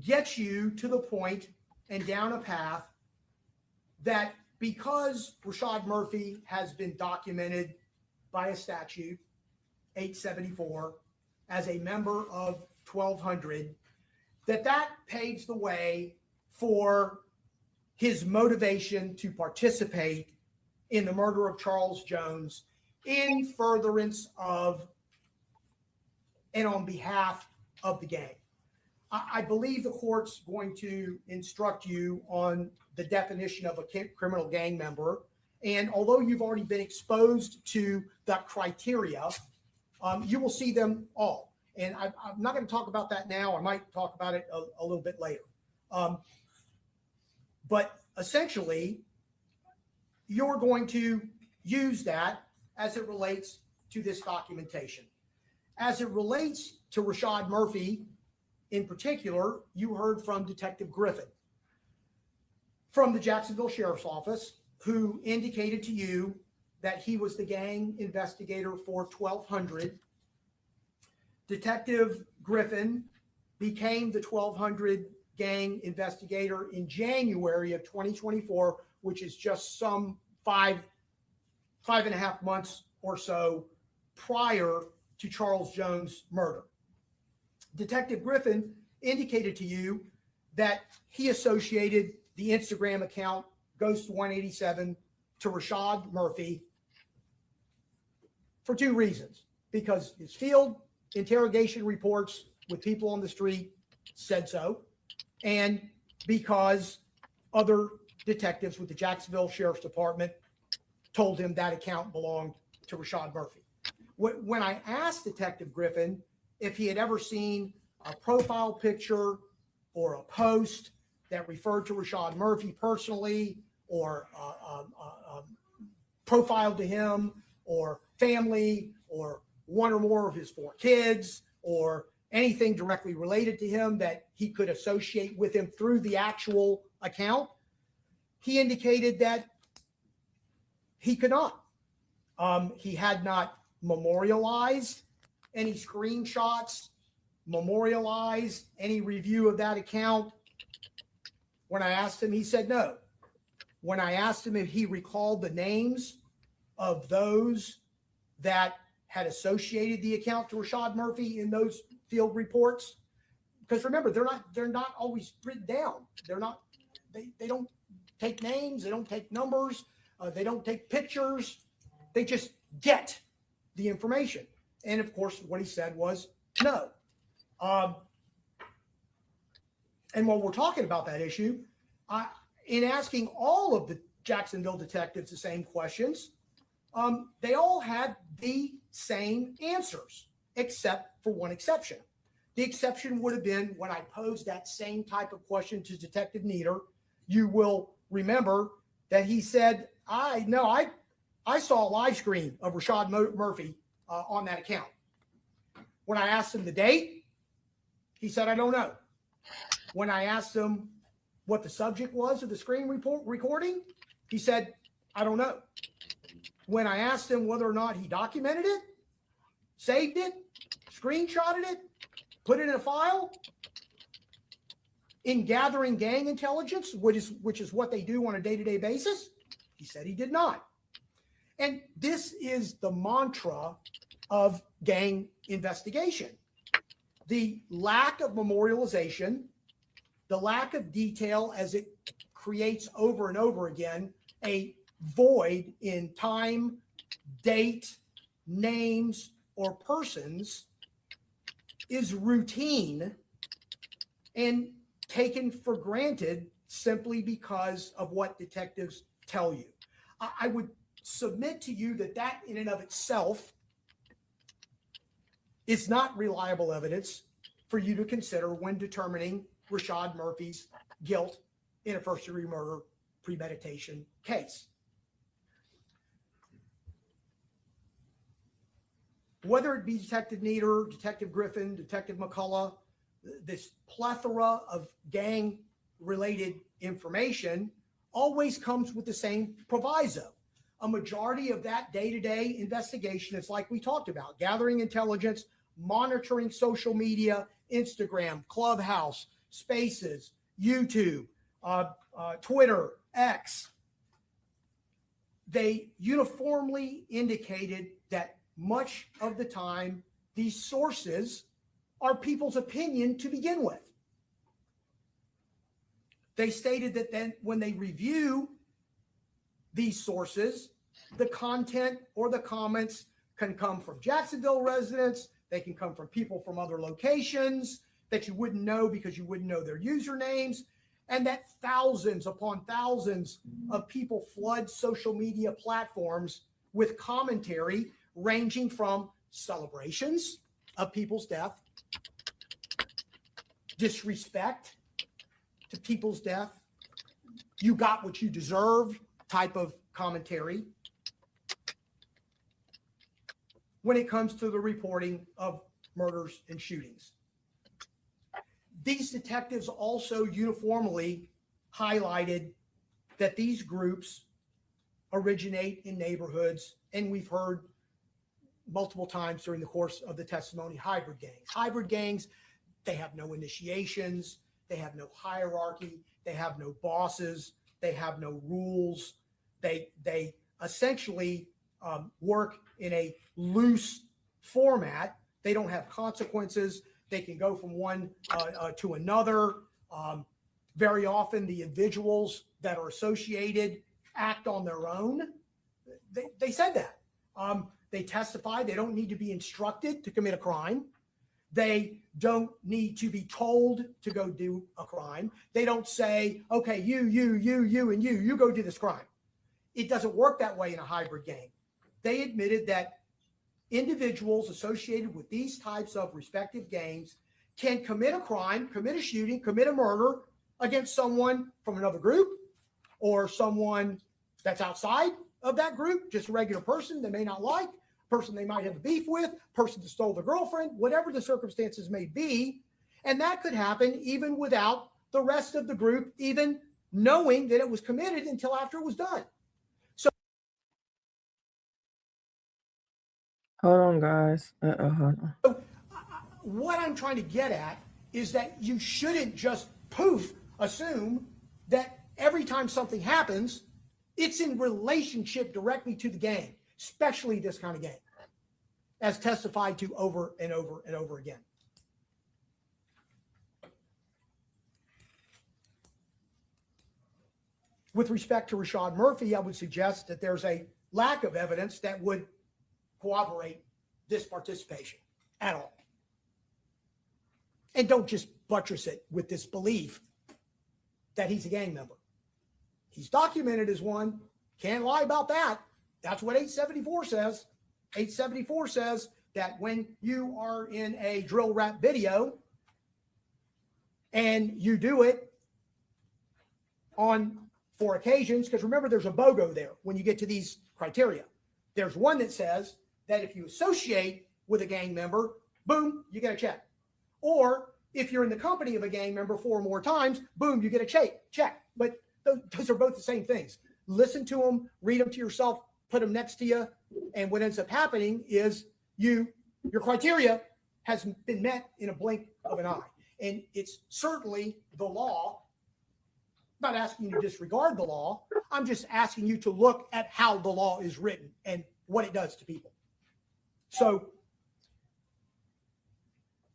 get you to the point and down a path that because Rashad Murphy has been documented by a statute, 874, as a member of 1200, that paves the way for his motivation to participate in the murder of Charles Jones in furtherance of and on behalf of the gang. I believe the court's going to instruct you on the definition of a criminal gang member. And although you've already been exposed to that criteria, you will see them all. And I'm not going to talk about that now. I might talk about it a little bit later. But essentially, you're going to use that as it relates to this documentation. As it relates to Rashad Murphy, in particular, you heard from Detective Griffin from the Jacksonville Sheriff's Office, who indicated to you that he was the gang investigator for 1200. Detective Griffin became the 1200 gang investigator in January of 2024, which is just some five and a half months or so prior to Charles Jones' murder. Detective Griffin indicated to you that he associated the Instagram account Ghost187 to Rashad Murphy for two reasons. Because his field interrogation reports with people on the street said so, and because other detectives with the Jacksonville Sheriff's Department told him that account belonged to Rashad Murphy. When I asked Detective Griffin if he had ever seen a profile picture or a post that referred to Rashad Murphy personally, or profiled to him, or family, or one or more of his 4 kids, or anything directly related to him that he could associate with him through the actual account, he indicated that he could not. He had not memorialized any screenshots, memorialized any review of that account. When I asked him, he said no. When I asked him if he recalled the names of those that had associated the account to Rashad Murphy in those field reports, because remember, they're not always written down. They don't take names, they don't take numbers, they don't take pictures. They just get the information. And of course, what he said was no. And while we're talking about that issue, in asking all of the Jacksonville detectives the same questions, they all had the same answers, except for one exception. The exception would have been when I posed that same type of question to Detective Nieder. You will remember that he said, I saw a live screen of Rashad Murphy on that account. When I asked him the date, he said, I don't know. When I asked him what the subject was of the screen recording, he said, I don't know. When I asked him whether or not he documented it, saved it, screenshotted it, put it in a file, in gathering gang intelligence, which is what they do on a day-to-day basis, he said he did not. And this is the mantra of gang investigation. The lack of memorialization, the lack of detail, as it creates over and over again a void in time, date, names, or persons, is routine and taken for granted simply because of what detectives tell you. I would submit to you that in and of itself is not reliable evidence for you to consider when determining Rashad Murphy's guilt in a first-degree murder premeditation case. Whether it be Detective Nieder, Detective Griffin, Detective McCullough, this plethora of gang-related information always comes with the same proviso. A majority of that day-to-day investigation is like we talked about, gathering intelligence, monitoring social media, Instagram, Clubhouse, Spaces, YouTube, Twitter, X. They uniformly indicated that much of the time, these sources are people's opinion to begin with. They stated that then when they review these sources, the content or the comments can come from Jacksonville residents, they can come from people from other locations that you wouldn't know because you wouldn't know their usernames, and that thousands upon thousands of people flood social media platforms with commentary ranging from celebrations of people's death, disrespect to people's death, you got what you deserved type of commentary, when it comes to the reporting of murders and shootings. These detectives also uniformly highlighted that these groups originate in neighborhoods, and we've heard multiple times during the course of the testimony, hybrid gangs. Hybrid gangs, they have no initiations, they have no hierarchy, they have no bosses, they have no rules. They essentially work in a loose format. They don't have consequences. They can go from one to another. Very often the individuals that are associated act on their own. They said that. They testify. They don't need to be instructed to commit a crime. They don't need to be told to go do a crime. They don't say, okay, you, and you go do this crime. it doesn't work that way in a hybrid gang. They admitted that individuals associated with these types of respective gangs can commit a crime, commit a shooting, commit a murder against someone from another group or someone that's outside of that group, just a regular person they may not like, person they might have a beef with, person that stole their girlfriend, whatever the circumstances may be. And that could happen even without the rest of the group even knowing that it was committed until after it was done. Hold on, guys. Hold on. So what I'm trying to get at is that you shouldn't just assume that every time something happens, it's in relationship directly to the gang, especially this kind of gang, as testified to over and over and over again. With respect to Rashad Murphy, I would suggest that there's a lack of evidence that would corroborate this participation at all. And don't just buttress it with this belief that he's a gang member. He's documented as one. Can't lie about that. That's what 874 says. 874 says that when you are in a drill rap video and you do it on 4 occasions, because remember, there's a BOGO there when you get to these criteria. There's one that says that if you associate with a gang member, boom, you get a check. Or if you're in the company of a gang member 4 more times, boom, you get a check. But those are both the same things. Listen to them, read them to yourself, put them next to you. And what ends up happening is your criteria has been met in a blink of an eye. And it's certainly the law. I'm not asking you to disregard the law. I'm just asking you to look at how the law is written and what it does to people. So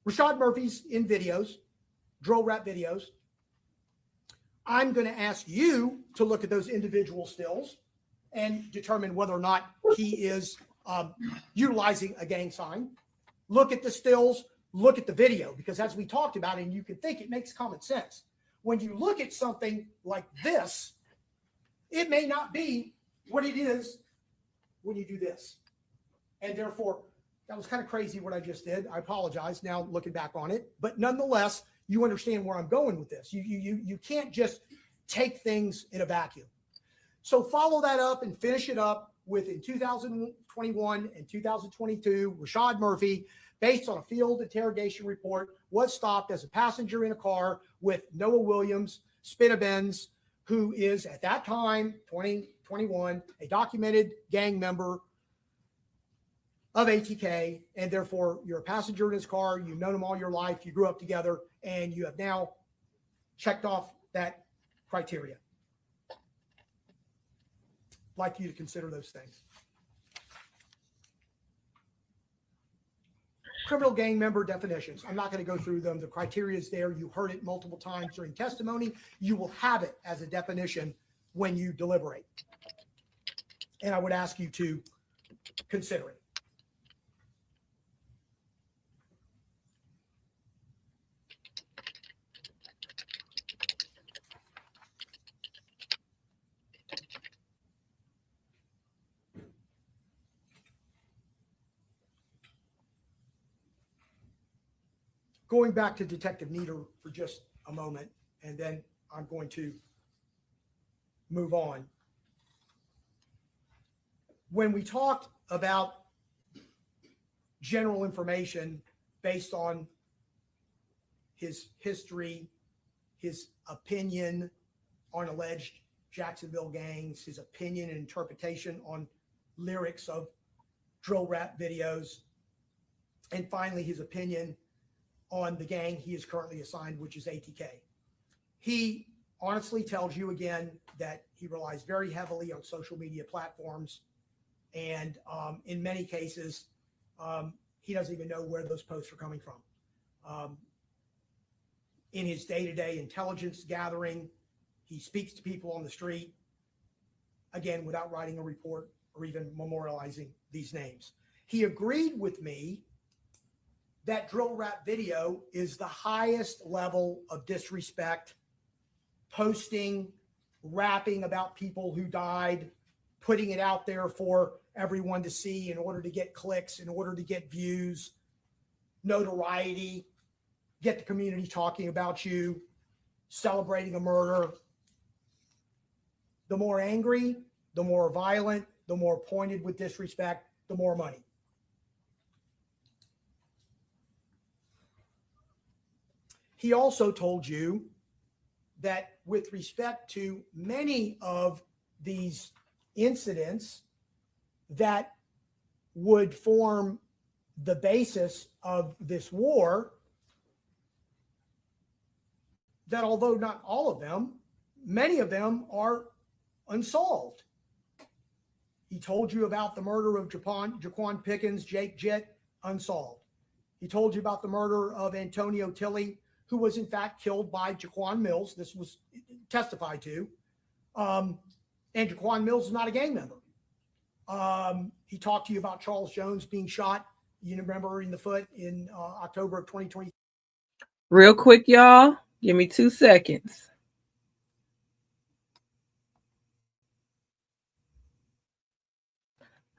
Rashad Murphy's in videos, drill rap videos. I'm going to ask you to look at those individual stills and determine whether or not he is utilizing a gang sign. Look at the stills, look at the video, because as we talked about, and you can think it makes common sense. When you look at something like this, it may not be what it is when you do this. And therefore, that was kind of crazy what I just did. I apologize now looking back on it. But nonetheless, you understand where I'm going with this. You can't just take things in a vacuum. So follow that up and finish it up with, in 2021 and 2022, Rashad Murphy, based on a field interrogation report, was stopped as a passenger in a car with Noah Williams, Spinabenz, who is at that time, 2021, a documented gang member of ATK, and therefore you're a passenger in his car, you've known him all your life, you grew up together, and you have now checked off that criteria. I'd like you to consider those things. Criminal gang member definitions. I'm not going to go through them. The criteria is there. You heard it multiple times during testimony. You will have it as a definition when you deliberate. And I would ask you to consider it. Going back to Detective Nieder for just a moment, and then I'm going to move on. When we talked about general information based on his history, his opinion on alleged Jacksonville gangs, his opinion and interpretation on lyrics of drill rap videos, and finally his opinion on the gang he is currently assigned, which is ATK. He honestly tells you again that he relies very heavily on social media platforms. And in many cases, he doesn't even know where those posts are coming from. In his day-to-day intelligence gathering, he speaks to people on the street, again, without writing a report or even memorializing these names. He agreed with me that drill rap video is the highest level of disrespect, posting, rapping about people who died, putting it out there for everyone to see in order to get clicks, in order to get views, notoriety, get the community talking about you, celebrating a murder. The more angry, the more violent, the more pointed with disrespect, the more money. He also told you that with respect to many of these incidents that would form the basis of this war, that although not all of them, many of them are unsolved. He told you about the murder of Jaquan Pickens, Jake Jett, unsolved. He told you about the murder of Antonio Tilley, who was in fact killed by Jaquan Mills. This was testified to. And Jaquan Mills is not a gang member. He talked to you about Charles Jones being shot, you remember, in the foot in October of 2020. Real quick, y'all. Give me 2 seconds.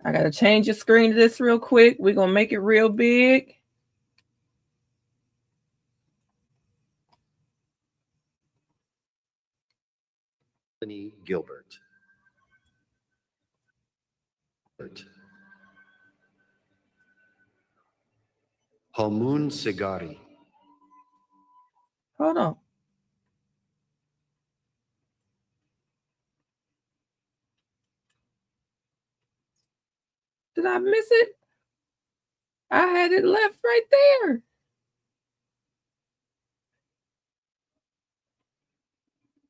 I got to change the screen to this real quick. We're going to make it real big. Gilbert. Halmoon Sigari. Hold on. Did I miss it? I had it left right there.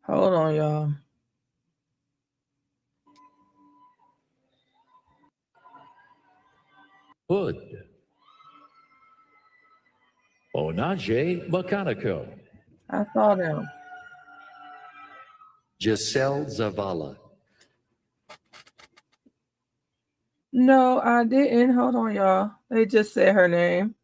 Hold on, y'all. Hood. Onaje Makanako. I saw them. Giselle Zavala. No, I didn't. Hold on, y'all. They just said her name.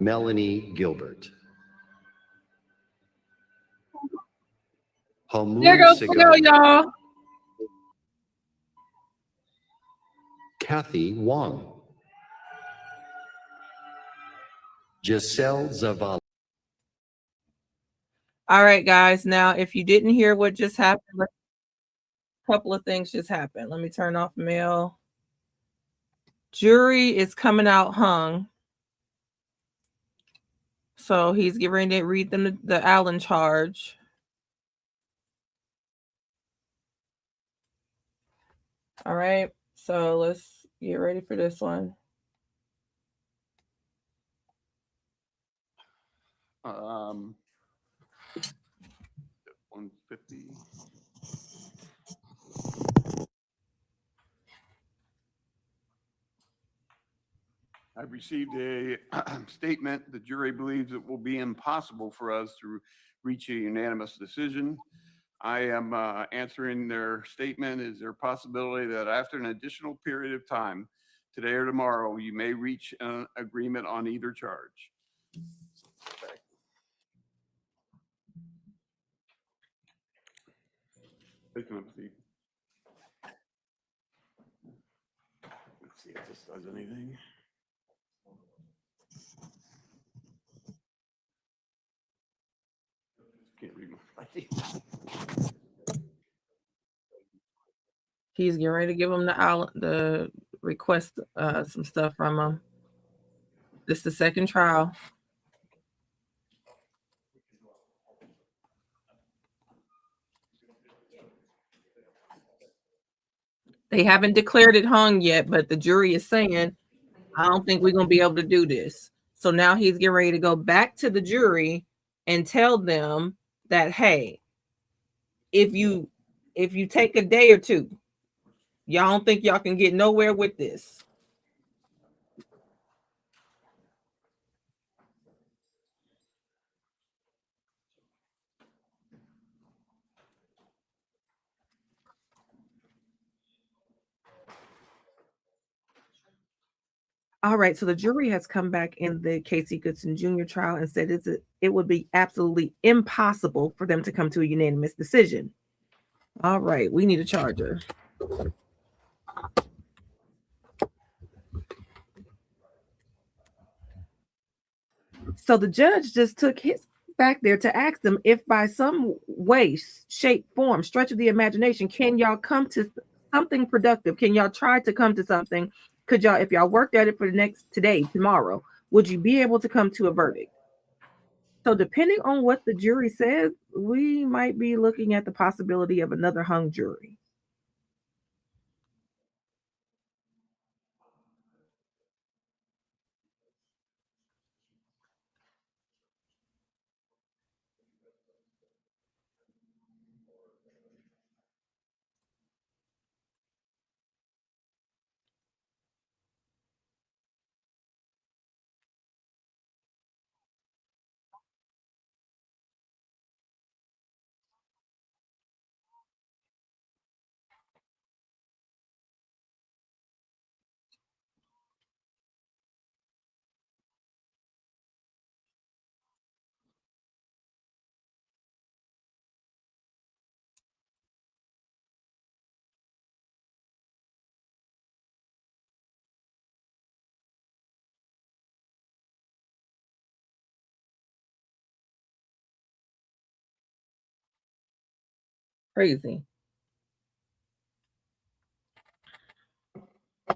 Melanie Gilbert. There Halmoon goes the girl, Sigari. y'all. Kathy Wong. Giselle Zavala. All right, guys. Now, if you didn't hear what just happened, a couple of things just happened. Let me turn off mail. Jury is coming out hung. So he's getting ready to read them the Allen charge. All right. So let's get ready for this one. 150. I've received a statement. The jury believes it will be impossible for us to reach a unanimous decision. I am answering their statement. Is there a possibility that after an additional period of time, today or tomorrow, you may reach an agreement on either charge? Okay. Let's see if this does anything. Can't read my writing. He's getting ready to give him the request some stuff from him. This is the second trial. They haven't declared it hung yet, but the jury is saying, I don't think we're going to be able to do this. So now he's getting ready to go back to the jury and tell them that, hey, if you take a day or two, y'all don't think y'all can get nowhere with this. All right, so the jury has come back in the Casey Goodson Jr. trial and said it would be absolutely impossible for them to come to a unanimous decision. All right, we need a charger. So the judge just took his back there to ask them if by some way, shape, form, stretch of the imagination, can y'all come to something productive? Can y'all try to come to something? Could y'all, if y'all worked at it for the next today, tomorrow, would you be able to come to a verdict? So depending on what the jury says, we might be looking at the possibility of another hung jury. Crazy.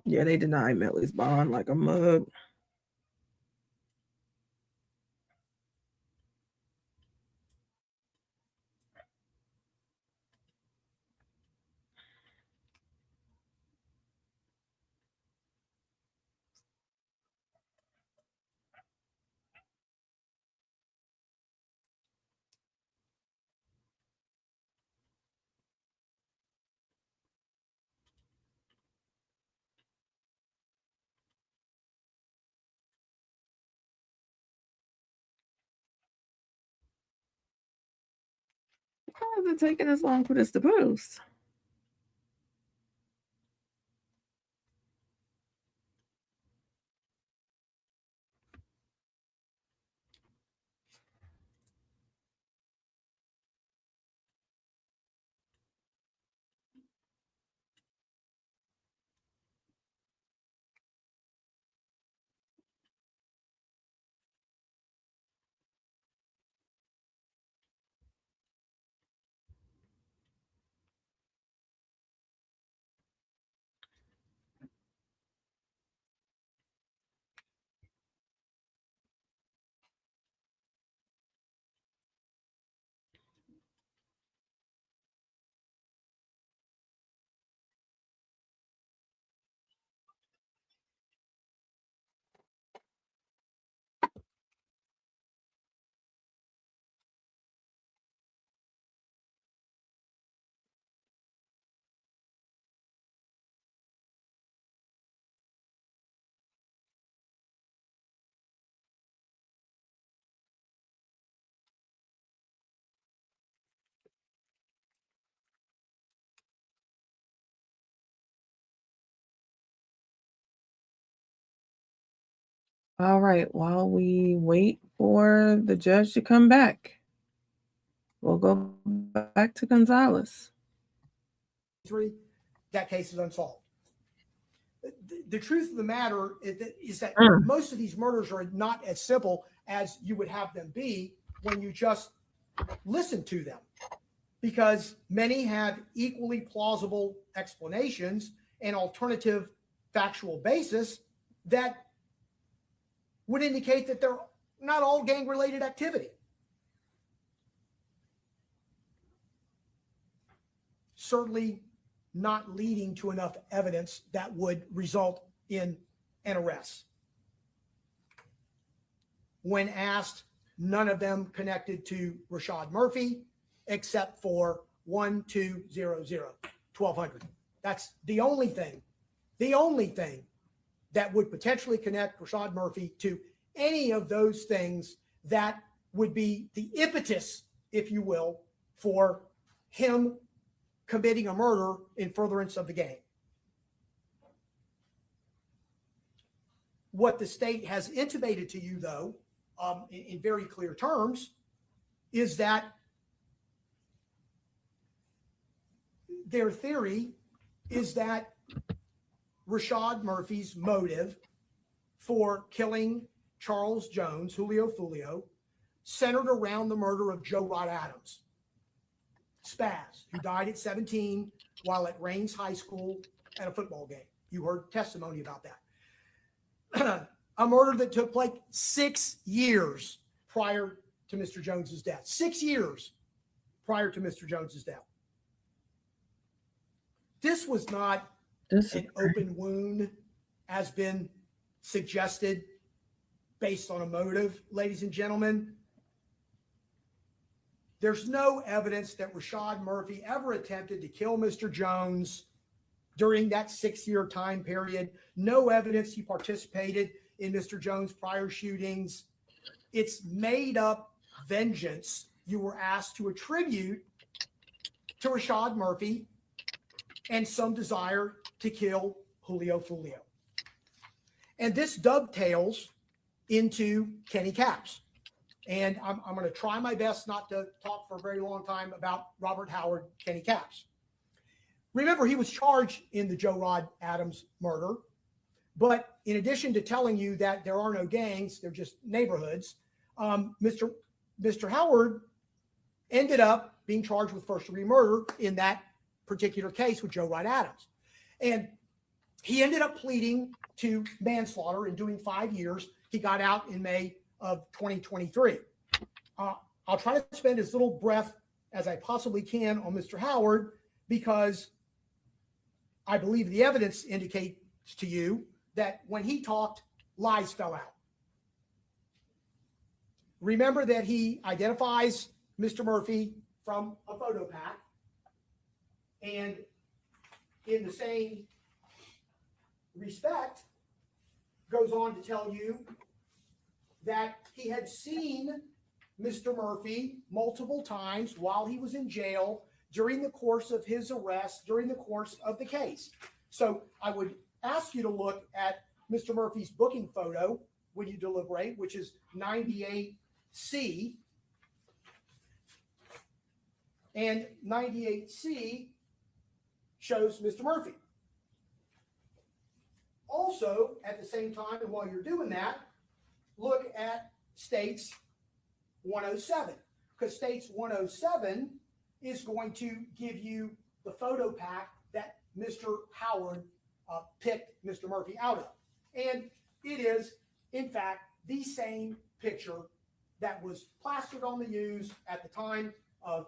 Yeah, they denied Mellie's bond like a mug. How is it taking this long for this to post? All right, while we wait for the judge to come back, we'll go back to Gonzalez. That case is unsolved. The truth of the matter is that most of these murders are not as simple as you would have them be when you just listen to them, because many have equally plausible explanations and alternative factual basis that would indicate that they're not all gang-related activity. Certainly not leading to enough evidence that would result in an arrest. When asked, none of them connected to Rashad Murphy, except for 1200. 1200. That's the only thing that would potentially connect Rashad Murphy to any of those things that would be the impetus, if you will, for him committing a murder in furtherance of the gang. What the state has intimated to you, though, in very clear terms, is that their theory is that Rashad Murphy's motive for killing Charles Jones, Julio Foolio, centered around the murder of Joe Rod Adams, Spaz, who died at 17 while at Raines High School at a football game. You heard testimony about that. A murder that took place 6 years prior to Mr. Jones's death. 6 years prior to Mr. Jones's death. This was not an open wound, as been suggested, based on a motive, ladies and gentlemen. There's no evidence that Rashad Murphy ever attempted to kill Mr. Jones during that 6-year time period. No evidence he participated in Mr. Jones' prior shootings. It's made up vengeance you were asked to attribute to Rashad Murphy and some desire to kill Julio Foolio. And this dovetails into Kenny Capps. And I'm going to try my best not to talk for a very long time about Robert Howard, Kenny Capps. Remember, he was charged in the Joe Rod Adams murder. But in addition to telling you that there are no gangs, they're just neighborhoods, Mr. Howard ended up being charged with first-degree murder in that particular case with Joe Rod Adams. And he ended up pleading to manslaughter and doing 5 years. He got out in May of 2023. I'll try to spend as little breath as I possibly can on Mr. Howard, because I believe the evidence indicates to you that when he talked, lies fell out. Remember that he identifies Mr. Murphy from a photo pack, and in the same respect goes on to tell you that he had seen Mr. Murphy multiple times while he was in jail during the course of his arrest, during the course of the case. So I would ask you to look at Mr. Murphy's booking photo when you deliberate, which is 98C. And 98C shows Mr. Murphy. Also, at the same time, and while you're doing that, look at States 107, because States 107 is going to give you the photo pack that Mr. Howard picked Mr. Murphy out of. And it is, in fact, the same picture that was plastered on the news at the time of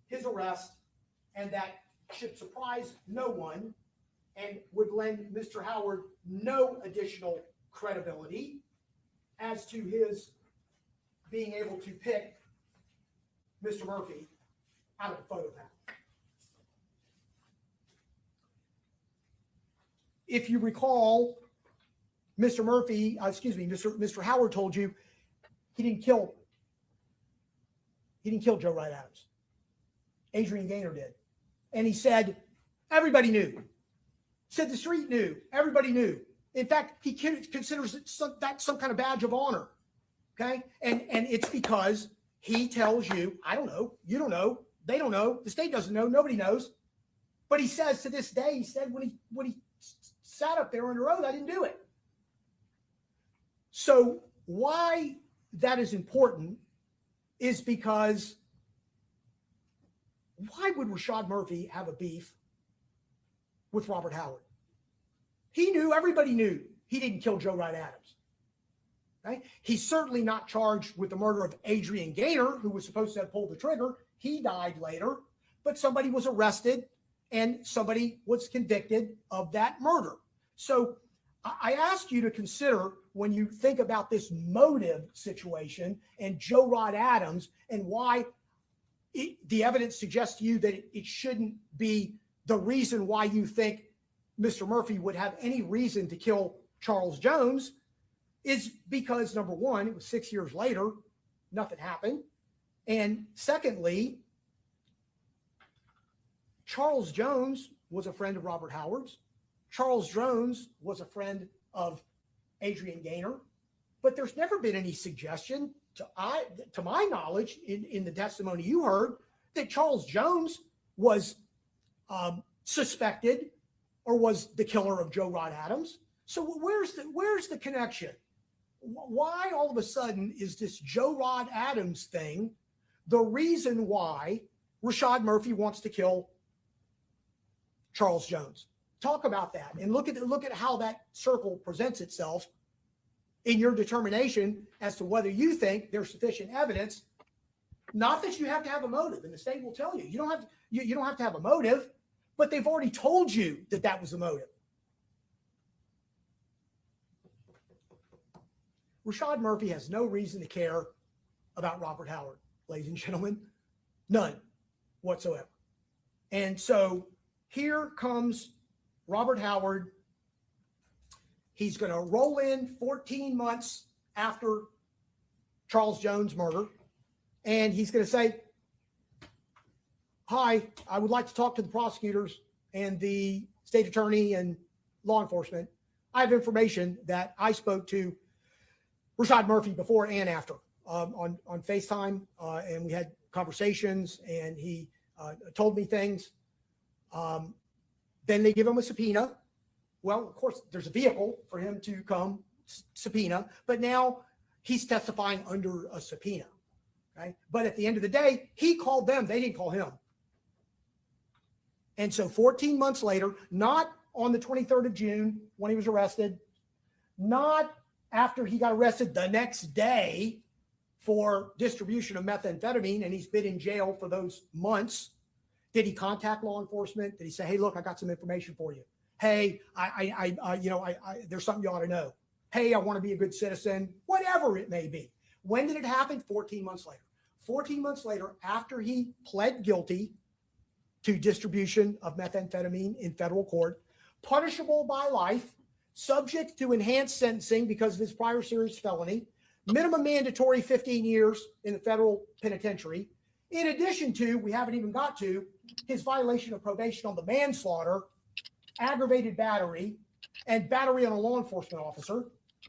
his arrest, and that should surprise no one and would lend Mr. Howard no additional credibility as to his being able to pick Mr. Murphy out of the photo pack. If you recall, Mr. Howard told you he didn't kill Joe Rod Adams. Adrian Gaynor did. And he said, everybody knew. Said the street knew. Everybody knew. In fact, he considers it some kind of badge of honor. Okay? And it's because he tells you, I don't know, you don't know, they don't know, the state doesn't know, nobody knows. But he says to this day, he said when he sat up there under oath, I didn't do it. So why that is important is because why would Rashad Murphy have a beef with Robert Howard? He knew, everybody knew he didn't kill Joe Rod Adams. Okay? He's certainly not charged with the murder of Adrian Gaynor, who was supposed to have pulled the trigger. He died later, but somebody was arrested and somebody was convicted of that murder. So I ask you to consider, when you think about this motive situation and Joe Rod Adams and why the evidence suggests to you that it shouldn't be the reason why you think Mr. Murphy would have any reason to kill Charles Jones is because, number one, it was 6 years later, nothing happened. And secondly, Charles Jones was a friend of Robert Howard's. Charles Jones was a friend of Adrian Gaynor. But there's never been any suggestion, to my knowledge, in the testimony you heard, that Charles Jones was suspected or was the killer of Joe Rod Adams. So where's the connection? Why all of a sudden is this Joe Rod Adams thing the reason why Rashad Murphy wants to kill Charles Jones? Talk about that and look at how that circle presents itself in your determination as to whether you think there's sufficient evidence. Not that you have to have a motive, and the state will tell you you don't have to have a motive, but they've already told you that that was the motive. Rashad Murphy has no reason to care about Robert Howard, ladies and gentlemen, none whatsoever. And so here comes Robert Howard. He's going to roll in 14 months after Charles Jones' murder, and he's going to say, hi, I would like to talk to the prosecutors and the state attorney and law enforcement. I have information that I spoke to Rashad Murphy before and after on FaceTime, and we had conversations, and he told me things. Then they give him a subpoena. Well, of course, there's a vehicle for him to come subpoena, but now he's testifying under a subpoena. Okay? But at the end of the day, he called them. They didn't call him. And so 14 months later, not on the 23rd of June when he was arrested, not after he got arrested the next day for distribution of methamphetamine, and he's been in jail for those months, did he contact law enforcement? Did he say, hey, look, I got some information for you? Hey, there's something you ought to know. Hey, I want to be a good citizen, whatever it may be. When did it happen? 14 months later. 14 months later, after he pled guilty to distribution of methamphetamine in federal court, punishable by life, subject to enhanced sentencing because of his prior serious felony, minimum mandatory 15 years in the federal penitentiary. In addition to, we haven't even got to, his violation of probation on the manslaughter, aggravated battery, and battery on a law enforcement officer,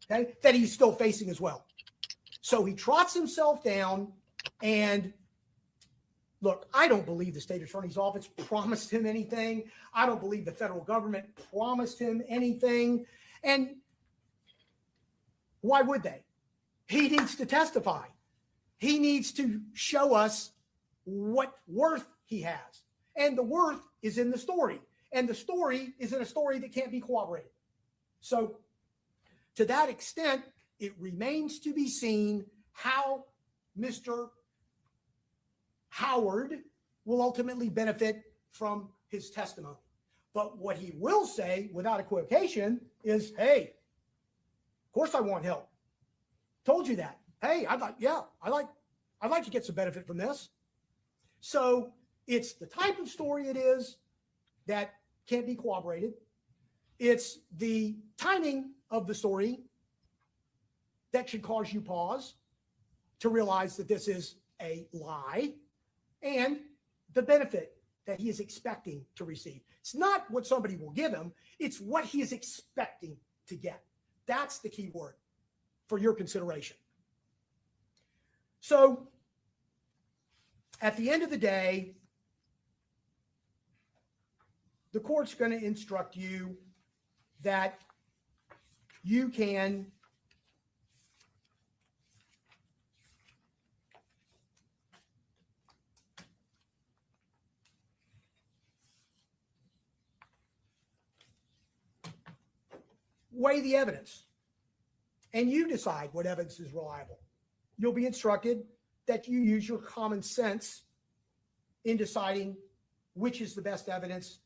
okay, that he's still facing as well. So he trots himself down, and look, I don't believe the state attorney's office promised him anything. I don't believe the federal government promised him anything. And why would they? He needs to testify. He needs to show us what worth he has. And the worth is in the story. And the story is in a story that can't be corroborated. So to that extent, it remains to be seen how Mr. Howard will ultimately benefit from his testimony. But what he will say without equivocation is, hey, of course I want help. Told you that. Hey, I'd like to get some benefit from this. So it's the type of story it is that can't be corroborated. It's the timing of the story that should cause you pause to realize that this is a lie, and the benefit that he is expecting to receive. It's not what somebody will give him, it's what he is expecting to get. That's the key word for your consideration. So at the end of the day, the court's going to instruct you that you can weigh the evidence, and you decide what evidence is reliable. You'll be instructed that you use your common sense in deciding which is the best evidence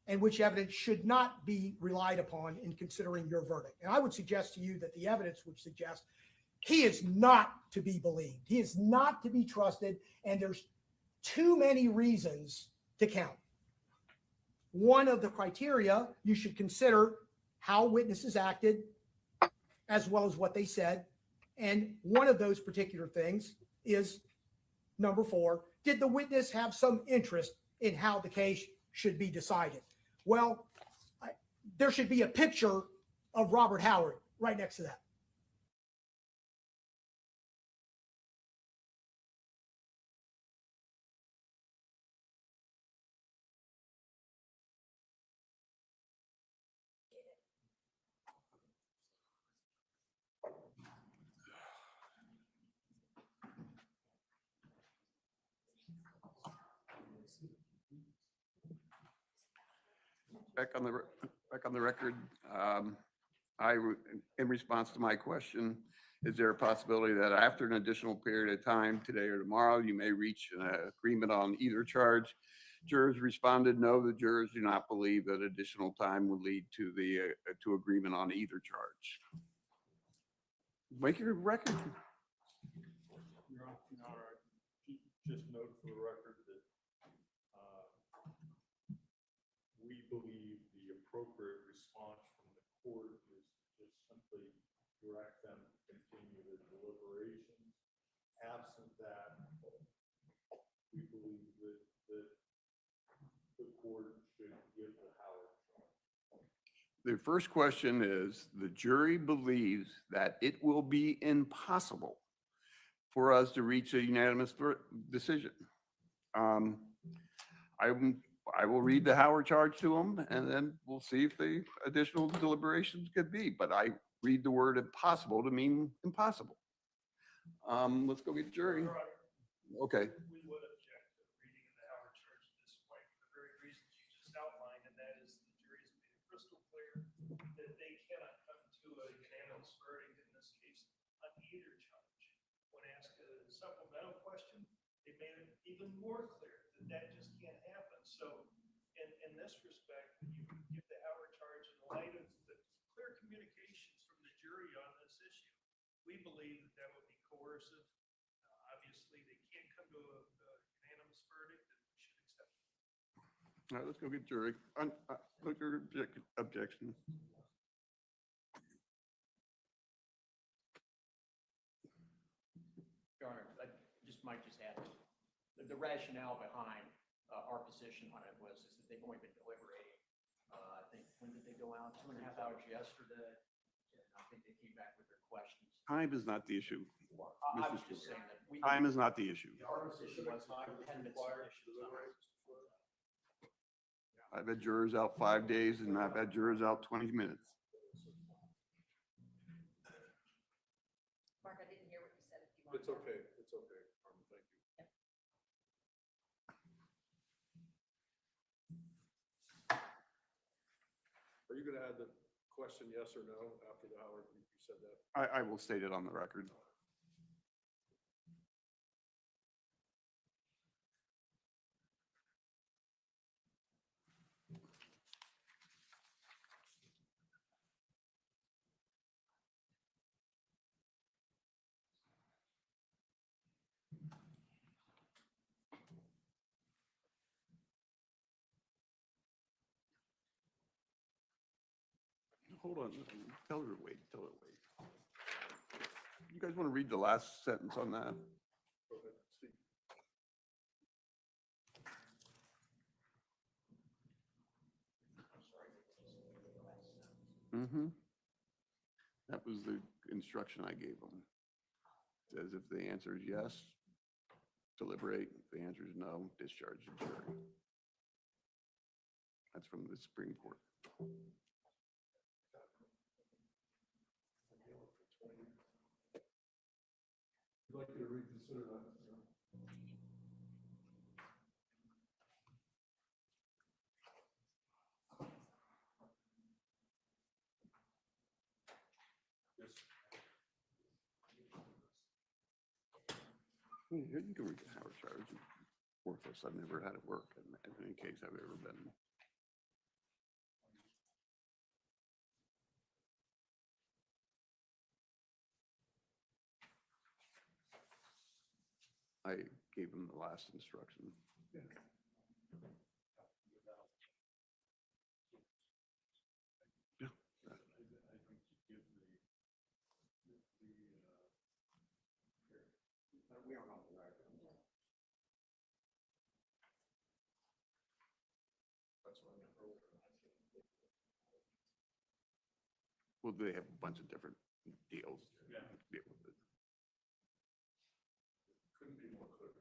and which evidence should not be relied upon in considering your verdict. And I would suggest to you that the evidence would suggest he is not to be believed. He is not to be trusted, and there's too many reasons to count. One of the criteria you should consider how witnesses acted as well as what they said. And one of those particular things is number 4, did the witness have some interest in how the case should be decided? Well, there should be a picture of Robert Howard right next to that. Back on the record, in response to my question, is there a possibility that after an additional period of time, today or tomorrow, you may reach an agreement on either charge? Jurors responded, no, the jurors do not believe that additional time would lead to to agreement on either charge. Make your record. Your Honor, just note for the record that we believe the appropriate response from the court is just simply direct them to continue the deliberations. Absent that, we believe that the court should give the Howard charge. The first question is, the jury believes that it will be impossible for us to reach a unanimous decision. I will read the Howard charge to them, and then we'll see if the additional deliberations could be. But I read the word impossible to mean impossible. Let's go get the jury. Okay. We would object to reading of the Howard charge at this point for the very reasons you just outlined, and that is the jury has made it crystal clear that they cannot come to a unanimous verdict in this case on either charge. When asked a supplemental question, they made it even more clear that that just can't happen. So in this respect, when you give the Howard charge in light of the clear communications from the jury on this issue, we believe that that would be coercive. Obviously, they can't come to a unanimous verdict, and we should accept it. All right, let's go get jury. Look your objection. Your Honor, I might just add the rationale behind our position on it was is that they've only been deliberating. I think when did they go out? 2.5 hours yesterday. And I think they came back with their questions. Time is not the issue. I was just saying that time is not the issue. Our position was 10 minutes. I've had jurors out 5 days, and I've had jurors out 20 minutes. Mark, I didn't hear what you said. If you want It's okay. It's okay. Thank you. Are you going to add the question yes or no after the Howard? You said that. I will state it on the record. Hold on, tell her to wait, tell her to wait. You guys want to read the last sentence on that? Go ahead, Steve. Mm-hmm. That was the instruction I gave them. Says if the answer is yes, deliberate. If the answer is no, discharge the jury. That's from the Supreme Court. I'd like you to reconsider that. You can read the Howard charge. Worthless. I've never had it work in any case I've ever been in. I gave him the last instruction. We are not the record. That's what I meant earlier. Well, they have a bunch of different deals. Yeah. Deal with it. Couldn't be more clear.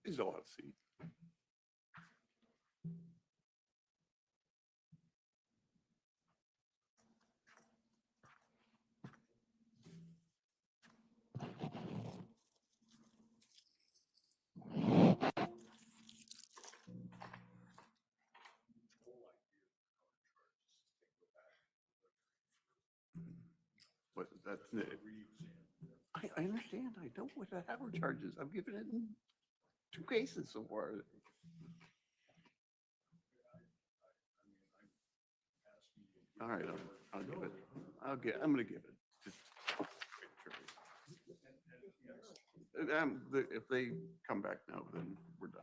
These all have seats. But that's it. I understand. I know what the Howard charges. I've given it in 2 cases so far. All right, I'll give it. I'm gonna give it. If they come back now, then we're done.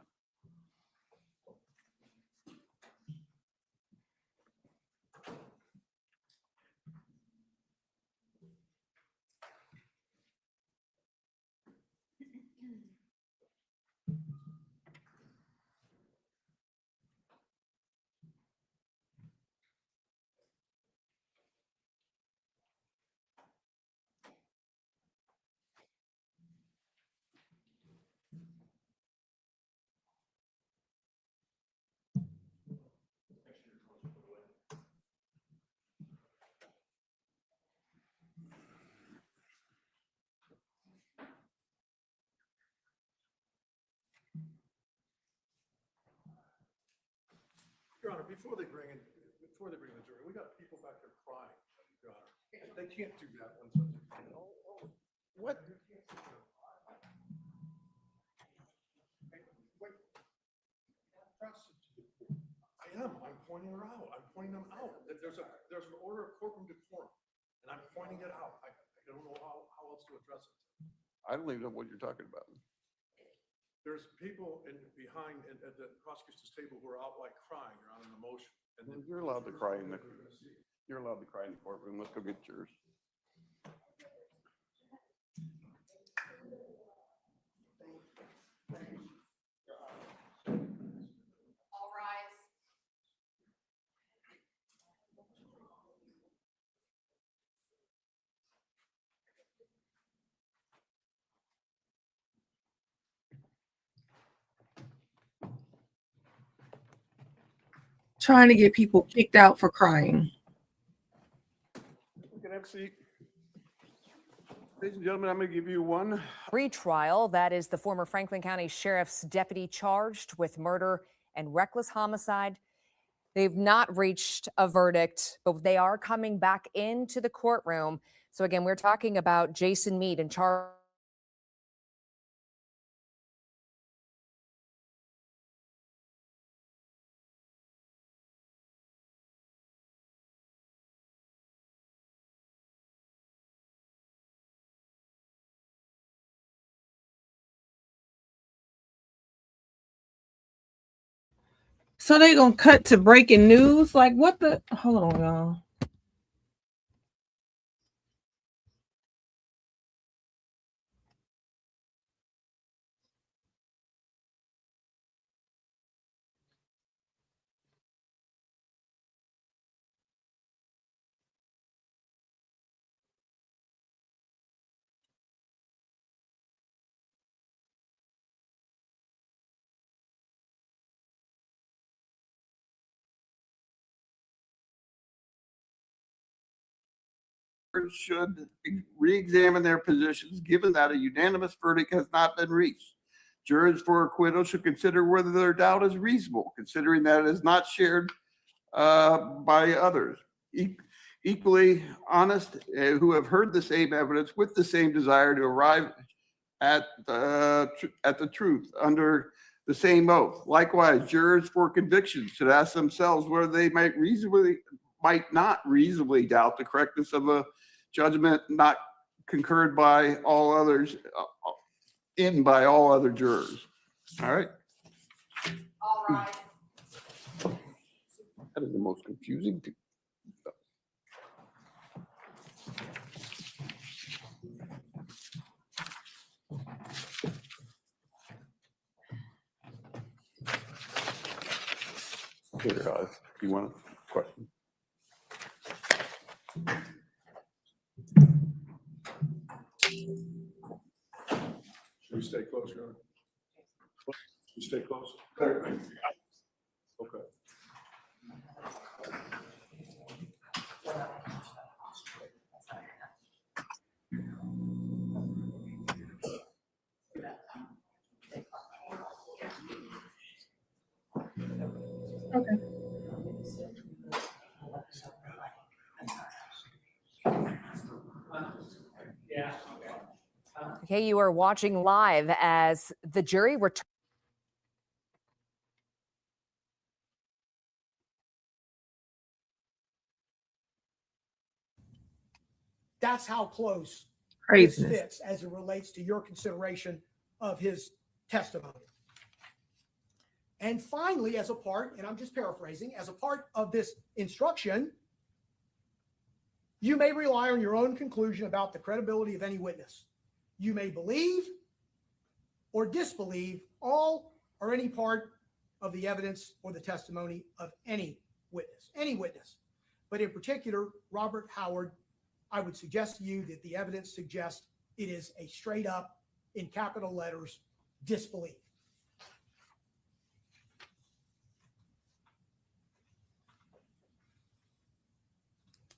Your Honor, before they bring the jury, we got people back there crying, Your Honor. They can't do that when such a. What? I am, I'm pointing her out, I'm pointing them out, that there's an order of courtroom decorum, and I'm pointing it out, I don't know how else to address it. I don't even know what you're talking about. There's people behind at the prosecutor's table who are out like crying or on an emotion. And then You're allowed to cry in the courtroom. Let's go get yours. All rise. Trying to get people kicked out for crying. You can have a seat. Ladies and gentlemen, I'm going to give you one. Retrial, that is the former Franklin County Sheriff's deputy charged with murder and reckless homicide. They've not reached a verdict, but they are coming back into the courtroom. So again, we're talking about Jason Mead in charge. So they gonna cut to breaking news? Like what the? Hold on, y'all. Should re-examine their positions, given that a unanimous verdict has not been reached. Jurors for acquittal should consider whether their doubt is reasonable, considering that it is not shared by others. Equally honest, who have heard the same evidence with the same desire to arrive at the truth under the same oath. Likewise, jurors for conviction should ask themselves whether they might reasonably might not reasonably doubt the correctness of a judgment not concurred by all others, by all other jurors. All right. All right. That is the most confusing thing. Here, you want a question? Should we stay close, Your Honor? Should we stay close? Okay. Okay, you are watching live as the jury returns. That's how close this Craziness. fits as it relates to your consideration of his testimony. And finally, as a part, and I'm just paraphrasing, as a part of this instruction, you may rely on your own conclusion about the credibility of any witness. You may believe or disbelieve all or any part of the evidence or the testimony of any witness. But in particular, Robert Howard, I would suggest to you that the evidence suggests it is a straight up, in capital letters, disbelief.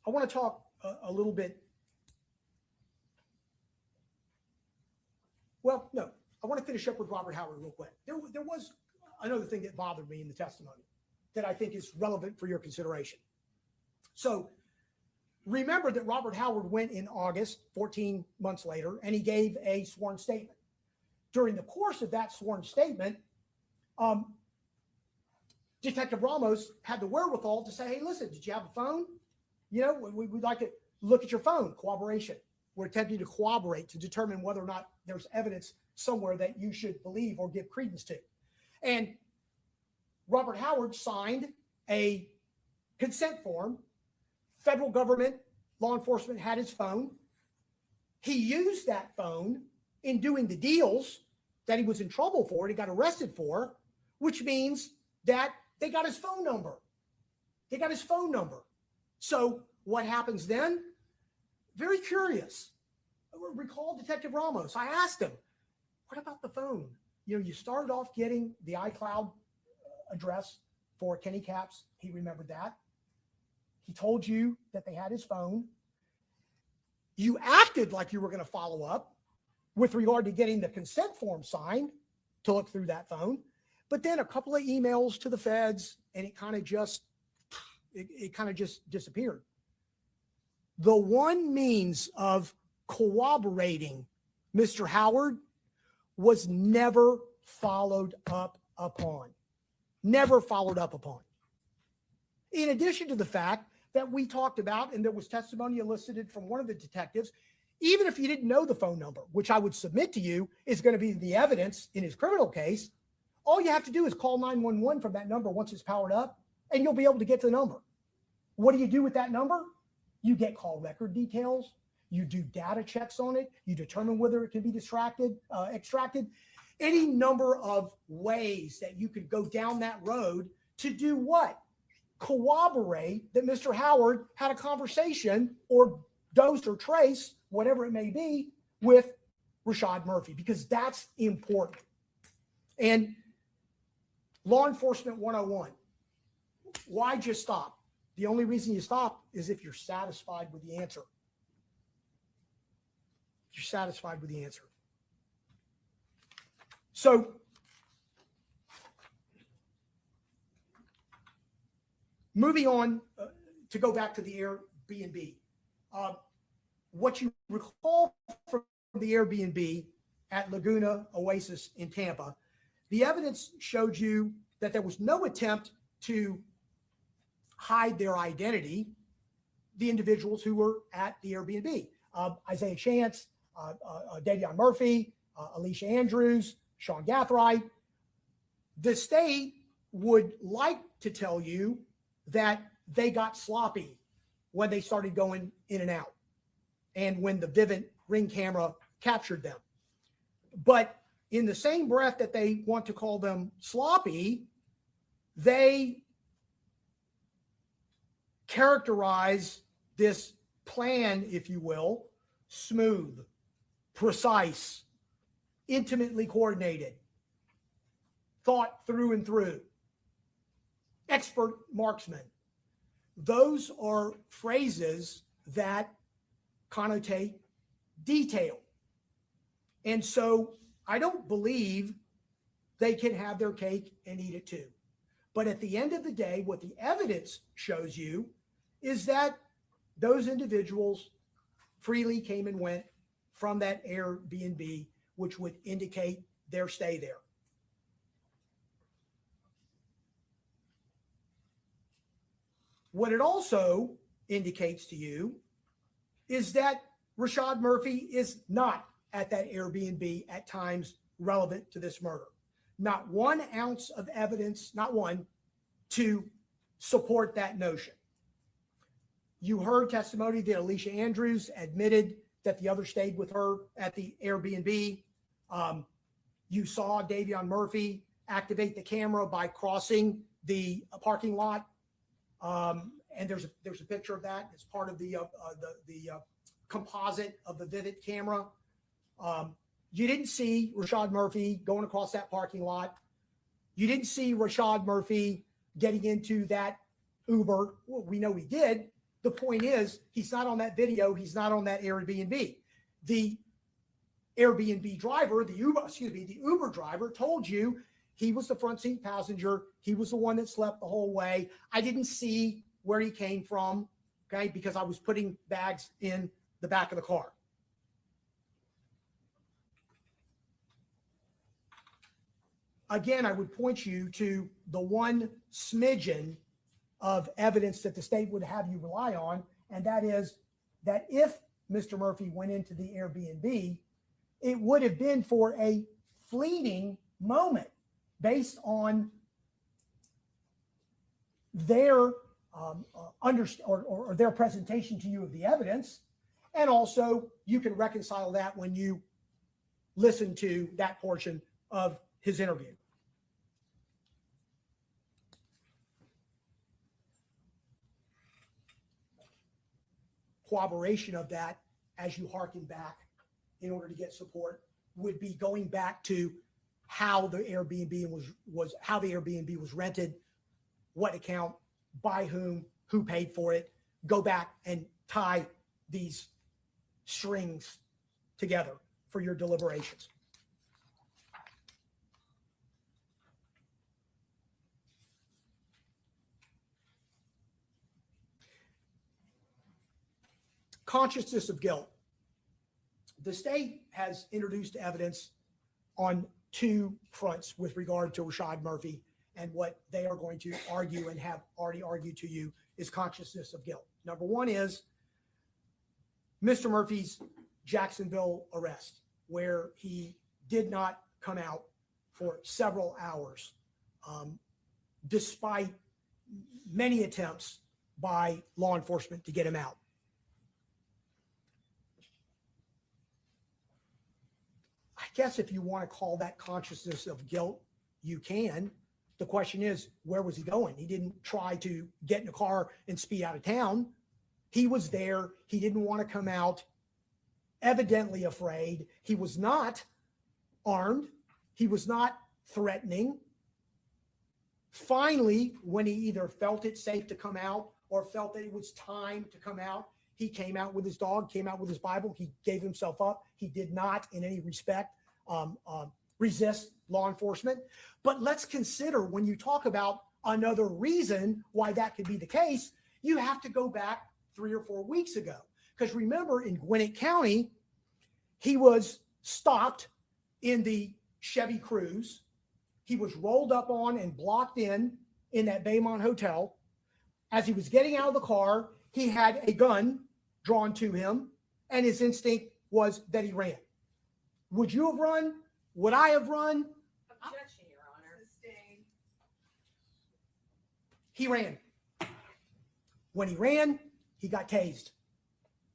I want to talk a little bit. Well, no, I want to finish up with Robert Howard real quick. There was another thing that bothered me in the testimony that I think is relevant for your consideration. So remember that Robert Howard went in August, 14 months later, and he gave a sworn statement. During the course of that sworn statement, Detective Ramos had the wherewithal to say, hey, listen, did you have a phone? You know, we'd like to look at your phone, corroboration. We're attempting to corroborate to determine whether or not there's evidence somewhere that you should believe or give credence to. And Robert Howard signed a consent form. Federal government, law enforcement had his phone. He used that phone in doing the deals that he was in trouble for and he got arrested for, which means that they got his phone number. So what happens then? Very curious. Recall Detective Ramos. I asked him, what about the phone? You know, you started off getting the iCloud address for Kenny Capps. He remembered that. He told you that they had his phone. You acted like you were going to follow up with regard to getting the consent form signed to look through that phone. But then a couple of emails to the feds and it kind of just disappeared. The one means of corroborating Mr. Howard was never followed up upon. In addition to the fact that we talked about, and there was testimony elicited from one of the detectives, even if you didn't know the phone number, which I would submit to you is going to be the evidence in his criminal case, all you have to do is call 911 from that number once it's powered up, and you'll be able to get to the number. What do you do with that number? You get call record details. You do data checks on it. You determine whether it can be extracted. Any number of ways that you could go down that road to do what? Corroborate that Mr. Howard had a conversation or dose or trace, whatever it may be, with Rashad Murphy, because that's important. And law enforcement 101, why just stop? The only reason you stop is if you're satisfied with the answer. So moving on to go back to the Airbnb. What you recall from the Airbnb at Laguna Oasis in Tampa, the evidence showed you that there was no attempt to hide their identity, the individuals who were at the Airbnb. Isaiah Chance, Davion Murphy, Alicia Andrews, Sean Gathright. The state would like to tell you that they got sloppy when they started going in and out and when the Vivint Ring camera captured them. But in the same breath that they want to call them sloppy, they characterize this plan, if you will, smooth, precise, intimately coordinated, thought through and through, expert marksman. Those are phrases that connotate detail. And so I don't believe they can have their cake and eat it too. But at the end of the day, what the evidence shows you is that those individuals freely came and went from that Airbnb, which would indicate their stay there. What it also indicates to you is that Rashad Murphy is not at that Airbnb at times relevant to this murder. Not 1 ounce of evidence, not one, to support that notion. You heard testimony that Alicia Andrews admitted that the other stayed with her at the Airbnb. You saw Davion Murphy activate the camera by crossing the parking lot. And there's a picture of that. It's part of the composite of the Vivint camera. You didn't see Rashad Murphy going across that parking lot. You didn't see Rashad Murphy getting into that Uber. Well, we know he did. The point is, he's not on that video. He's not on that Airbnb. The Airbnb driver, the Uber driver told you he was the front seat passenger. He was the one that slept the whole way. I didn't see where he came from, okay, because I was putting bags in the back of the car. Again, I would point you to the one smidgen of evidence that the state would have you rely on, and that is that if Mr. Murphy went into the Airbnb, it would have been for a fleeting moment based on their their presentation to you of the evidence. And also you can reconcile that when you listen to that portion of his interview. Corroboration of that, as you hearken back in order to get support, would be going back to how the Airbnb was rented, what account, by whom, who paid for it. Go back and tie these strings together for your deliberations. Consciousness of guilt. The state has introduced evidence on 2 fronts with regard to Rashad Murphy, and what they are going to argue and have already argued to you is consciousness of guilt. Number 1 is Mr. Murphy's Jacksonville arrest, where he did not come out for several hours, despite many attempts by law enforcement to get him out. I guess if you want to call that consciousness of guilt, you can. The question is, where was he going? He didn't try to get in a car and speed out of town. He was there. He didn't want to come out, evidently afraid. He was not armed. He was not threatening. Finally, when he either felt it safe to come out or felt that it was time to come out, he came out with his dog, came out with his Bible. He gave himself up. He did not, in any respect, resist law enforcement. But let's consider, when you talk about another reason why that could be the case, you have to go back 3 or 4 weeks ago. Because remember, in Gwinnett County, he was stopped in the Chevy Cruze. He was rolled up on and blocked in that Baymont Hotel. As he was getting out of the car, he had a gun drawn to him, and his instinct was that he ran. Would you have run? Would I have run? Objection, Your Honor. Sustained. He ran. When he ran, he got tased.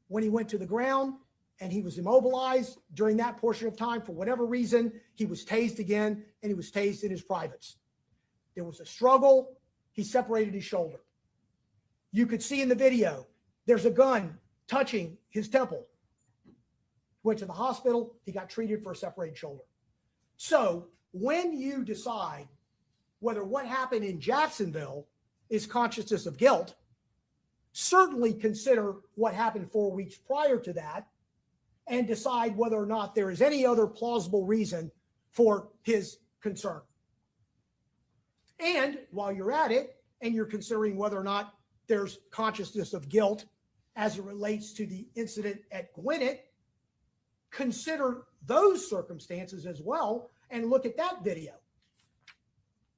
When he went to the ground and he was immobilized during that portion of time, for whatever reason, he was tased again, and he was tased in his privates. There was a struggle. He separated his shoulder. You could see in the video, there's a gun touching his temple. Went to the hospital. He got treated for a separated shoulder. So when you decide whether what happened in Jacksonville is consciousness of guilt, certainly consider what happened 4 weeks prior to that and decide whether or not there is any other plausible reason for his concern. And while you're at it and you're considering whether or not there's consciousness of guilt as it relates to the incident at Gwinnett, consider those circumstances as well and look at that video.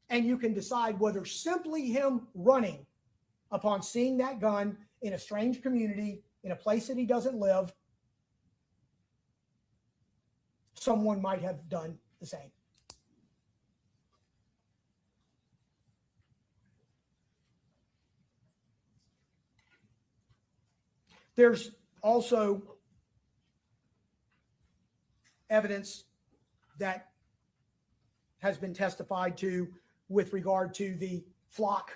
And you can decide whether simply him running upon seeing that gun in a strange community, in a place that he doesn't live, someone might have done the same. There's also evidence that has been testified to with regard to the flock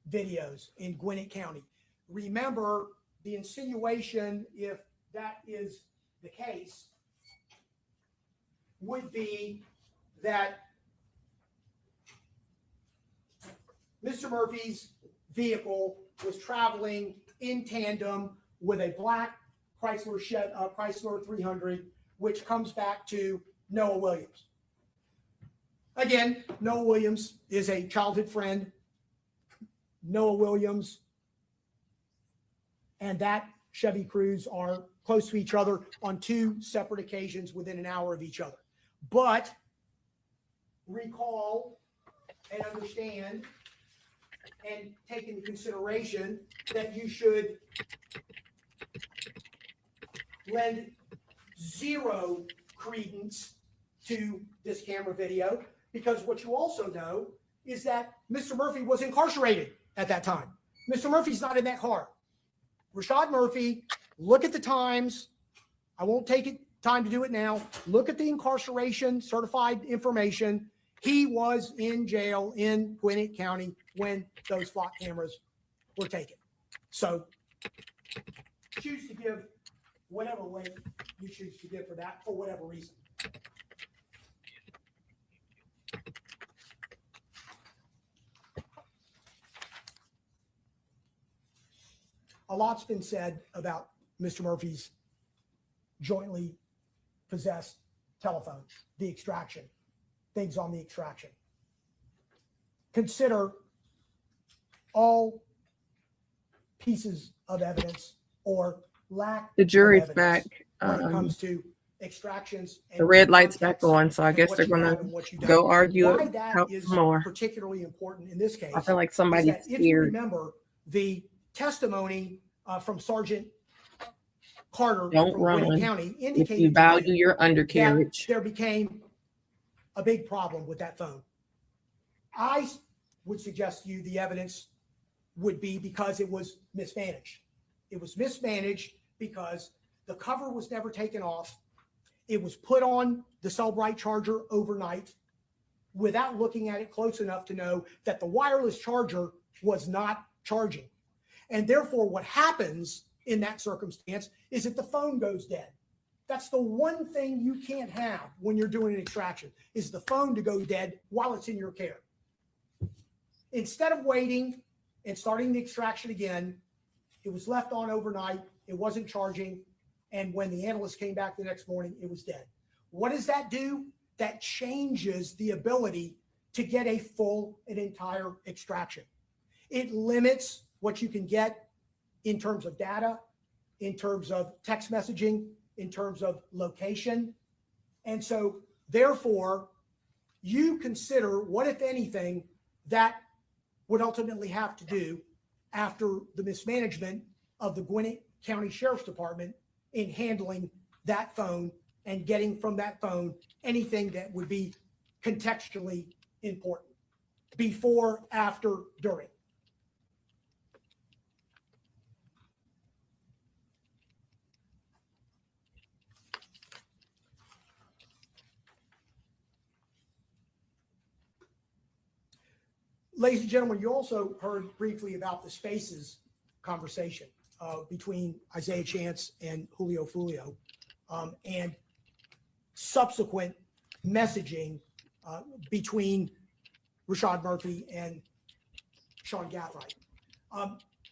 videos in Gwinnett County. Remember, the insinuation, if that is the case, would be that Mr. Murphy's vehicle was traveling in tandem with a black Chrysler 300, which comes back to Noah Williams. Again, Noah Williams is a childhood friend. Noah Williams and that Chevy Cruze are close to each other on 2 separate occasions within an hour of each other. But recall and understand and take into consideration that you should lend zero credence to this camera video, because what you also know is that Mr. Murphy was incarcerated at that time. Mr. Murphy's not in that car. Rashad Murphy, look at the times. I won't take it time to do it now. Look at the incarceration certified information. He was in jail in Gwinnett County when those flock cameras were taken. So choose to give whatever way you choose to give for that, for whatever reason. A lot's been said about Mr. Murphy's jointly possessed telephone, the extraction, things on the extraction. Consider all pieces of evidence or lack The jury's of back. evidence when it comes to extractions. And The red light's back context on, so I and guess what they're you have gonna and what you don't. go argue Why it that out is more. particularly important in this case. I feel like is somebody's that if you scared. remember the testimony from Sergeant Carter Don't from run Gwinnett County if indicated you to value him your that undercarriage. there became a big problem with that phone. I would suggest to you the evidence would be because it was mismanaged. It was mismanaged because the cover was never taken off. It was put on the Cellbrite charger overnight without looking at it close enough to know that the wireless charger was not charging. And therefore, what happens in that circumstance is that the phone goes dead. That's the one thing you can't have when you're doing an extraction, is the phone to go dead while it's in your care. Instead of waiting and starting the extraction again, it was left on overnight. It wasn't charging. And when the analyst came back the next morning, it was dead. What does that do? That changes the ability to get a full and entire extraction. It limits what you can get in terms of data, in terms of text messaging, in terms of location. And so therefore, you consider what, if anything, that would ultimately have to do after the mismanagement of the Gwinnett County Sheriff's Department in handling that phone and getting from that phone anything that would be contextually important before, after, during. Ladies and gentlemen, you also heard briefly about the Spaces conversation between Isaiah Chance and Julio Foolio, and subsequent messaging between Rashad Murphy and Sean Gathright.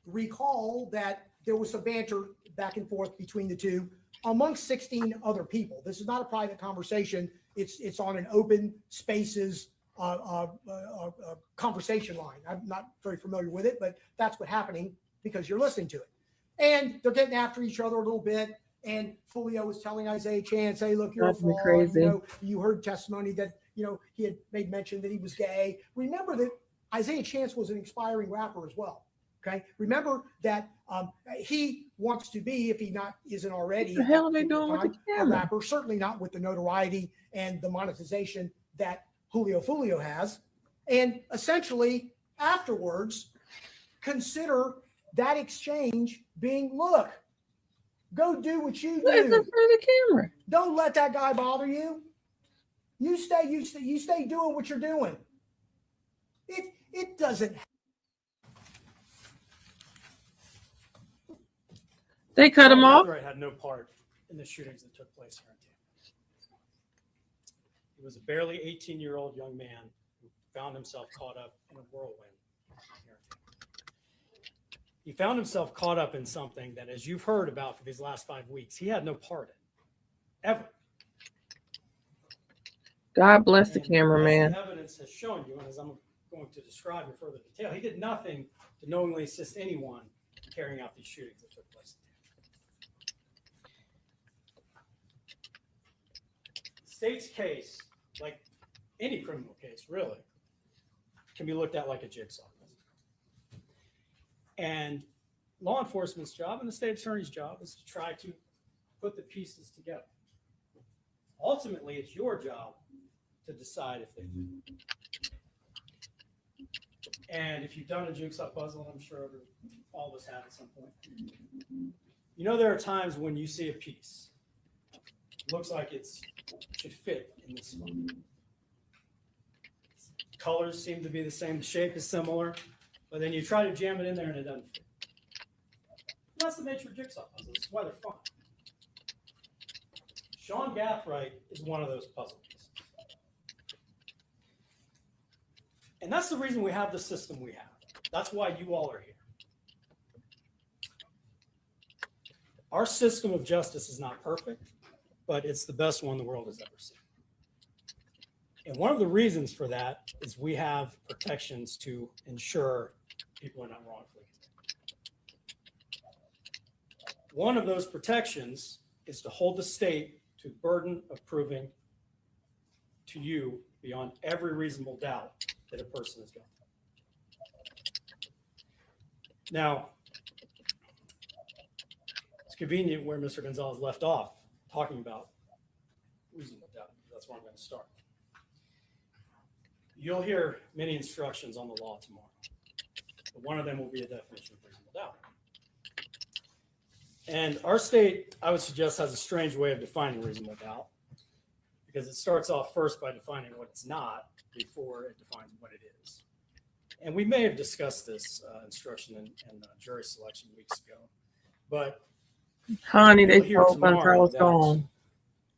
Recall that there was some banter back and forth between the two amongst 16 other people. This is not a private conversation. It's on an open Spaces conversation line. I'm not very familiar with it, but that's what's happening because you're listening to it. And they're getting after each other a little bit. And Foolio was telling Isaiah Chance, "Hey, look, you're a fraud. Crazy. You know, you heard testimony that, you know, he had made mention that he was gay." Remember that Isaiah Chance was an aspiring rapper as well. Okay. Remember that he wants to be, if he isn't already, What the hell are they doing with the a camera? rapper, certainly not with the notoriety and the monetization that Julio Foolio has. And essentially afterwards, consider that exchange being, look, go do what you What is do. this for the camera? Don't let that guy bother you. You stay doing what you're doing. It doesn't. They cut him off. Gathright had no part in the shootings that took place here in Tampa. He was a barely 18-year-old young man who found himself caught up in a whirlwind here in Tampa. He found himself caught up in something that, as you've heard about for these last 5 weeks, he had no part in, ever. God bless the And cameraman. as the evidence has shown you, and as I'm going to describe in further detail, he did nothing to knowingly assist anyone in carrying out these shootings that took place in Tampa. The state's case, like any criminal case, really, can be looked at like a jigsaw puzzle. And law enforcement's job and the state attorney's job is to try to put the pieces together. Ultimately, it's your job to decide if they fit. And if you've done a jigsaw puzzle, I'm sure all of us have at some point, you know there are times when you see a piece, it looks like it should fit in this spot. Colors seem to be the same, the shape is similar, but then you try to jam it in there and it doesn't fit. And that's the nature of jigsaw puzzles. That's why they're fun. Sean Gathright is one of those puzzle pieces. And that's the reason we have the system we have. That's why you all are here. Our system of justice is not perfect, but it's the best one the world has ever seen. And one of the reasons for that is we have protections to ensure people are not wrongfully convicted. One of those protections is to hold the state to the burden of proving to you beyond every reasonable doubt that a person is guilty. Now, it's convenient where Mr. Gonzalez left off talking about reasonable doubt. That's where I'm going to start. You'll hear many instructions on the law tomorrow, but one of them will be a definition of reasonable doubt. And our state, I would suggest, has a strange way of defining reasonable doubt because it starts off first by defining what it's not before it defines what it is. And we may have discussed this instruction in jury selection weeks ago, but Honey, they you'll hear told tomorrow us gone.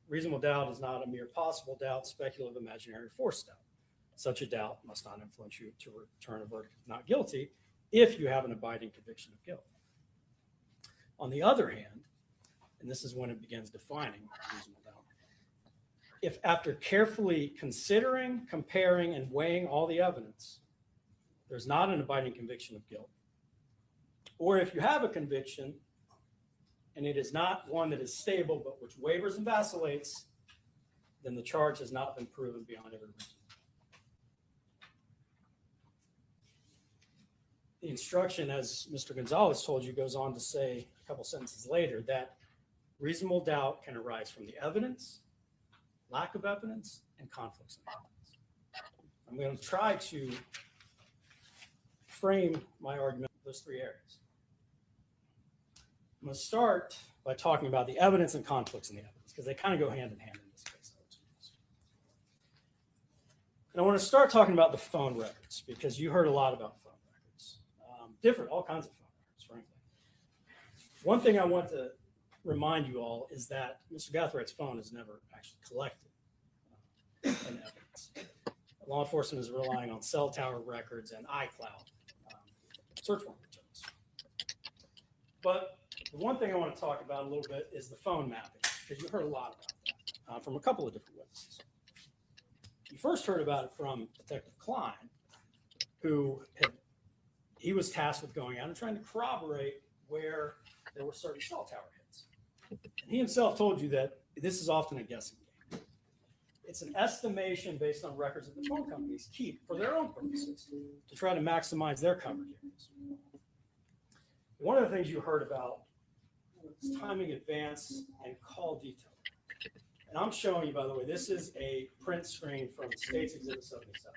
reasonable doubt is not a mere possible doubt, speculative, imaginary, forced doubt. Such a doubt must not influence you to return a verdict of not guilty if you have an abiding conviction of guilt. On the other hand, and this is when it begins defining reasonable doubt, if after carefully considering, comparing, and weighing all the evidence, there's not an abiding conviction of guilt, or if you have a conviction and it is not one that is stable but which wavers and vacillates, then the charge has not been proven beyond every reason. the instruction, as Mr. Gonzalez told you, goes on to say a couple sentences later that reasonable doubt can arise from the evidence, lack of evidence, and conflicts in evidence. I'm going to try to frame my argument in those three areas. I'm going to start by talking about the evidence and conflicts in the evidence, because they kind of go hand in hand in this case. And I want to start talking about the phone records, because you heard a lot about phone records, all kinds of phone records, frankly. One thing I want to remind you all is that Mr. Gathwright's phone is never actually collected in evidence. Law enforcement is relying on cell tower records and iCloud search warrant returns. But the one thing I want to talk about a little bit is the phone mapping, because you heard a lot about that from a couple of different witnesses. You first heard about it from Detective Klein, he was tasked with going out and trying to corroborate where there were certain cell tower hits. And he himself told you that this is often a guessing game. It's an estimation based on records that the phone companies keep for their own purposes to try to maximize their coverage areas. One of the things you heard about was timing advance and call detail. And I'm showing you, by the way, this is a print screen from State's Exhibit 77.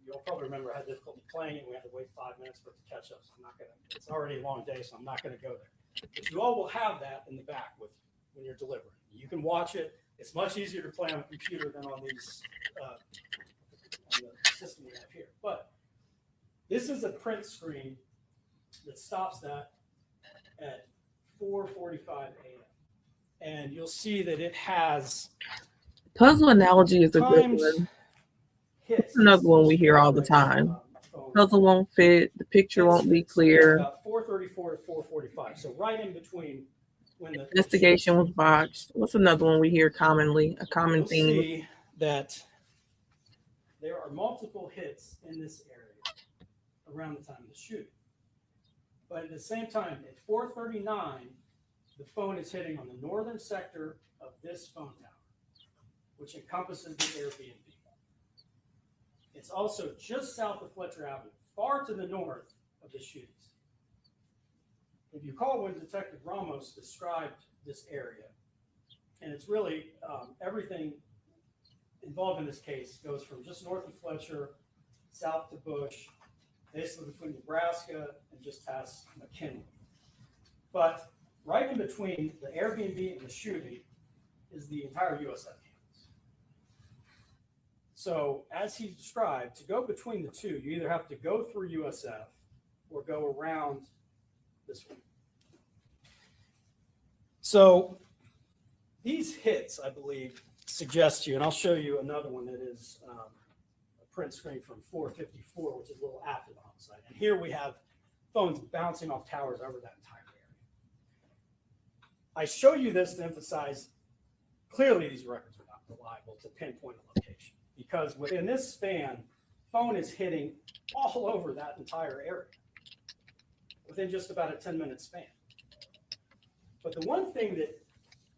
You'll probably remember I had difficulty playing it. We had to wait 5 minutes for it to catch up. So I'm not going to, it's already a long day, so I'm not going to go there. But you all will have that in the back with you when you're delivering. You can watch it. It's much easier to play on a computer than on these, on the system we have here. But this is a print screen that stops that at 4:45 a.m. And you'll see that it has Puzzle analogy is a good one. It's another one we hear all the time. Puzzle won't fit, the picture won't be clear. About 4:34 to 4:45. So right in between when the Investigation was botched. What's another one we hear commonly? A common you'll theme. see that there are multiple hits in this area around the time of the shooting. But at the same time, at 4:39, the phone is hitting on the northern sector of this phone tower, which encompasses the Airbnb. It's also just south of Fletcher Avenue, far to the north of the shootings. If you recall when Detective Ramos described this area, and it's really everything involved in this case goes from just north of Fletcher, south to Bush, basically between Nebraska and just past McKinley. But right in between the Airbnb and the shooting is the entire USF campus. So as he described, to go between the two, you either have to go through USF or go around this way. So these hits, I believe, suggest to you, and I'll show you another one that is a print screen from 4:54, which is a little after the homicide. And here we have phones bouncing off towers over that entire area. I show you this to emphasize clearly these records are not reliable to pinpoint a location, because within this span, phone is hitting all over that entire area within just about a 10-minute span. But the one thing that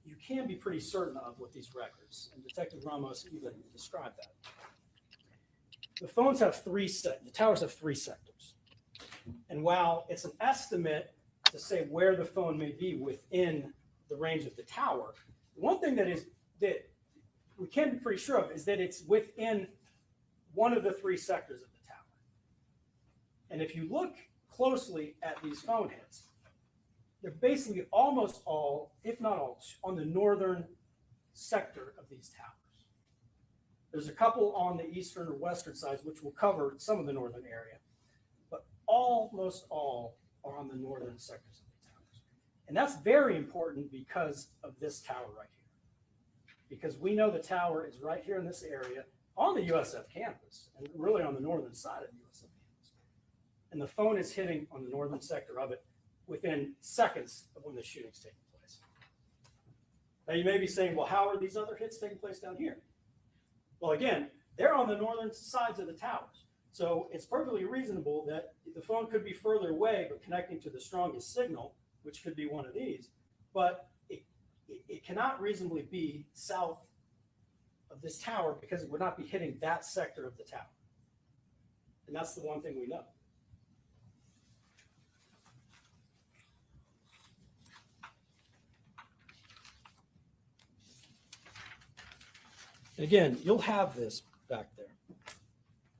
you can be pretty certain of with these records, and Detective Ramos even described that, the phones have the towers have 3 sectors. And while it's an estimate to say where the phone may be within the range of the tower, one thing that we can be pretty sure of is that it's within one of the 3 sectors of the tower. And if you look closely at these phone hits, they're basically almost all, if not all, on the northern sector of these towers. There's a couple on the eastern or western sides, which will cover some of the northern area, but almost all are on the northern sectors of the towers. And that's very important because of this tower right here. Because we know the tower is right here in this area on the USF campus, and really on the northern side of the USF campus. And the phone is hitting on the northern sector of it within seconds of when the shooting's taking place. Now you may be saying, well, how are these other hits taking place down here? Well, again, they're on the northern sides of the towers. So it's perfectly reasonable that the phone could be further away, but connecting to the strongest signal, which could be one of these, but it cannot reasonably be south of this tower because it would not be hitting that sector of the tower. And that's the one thing we know. Again, you'll have this back there.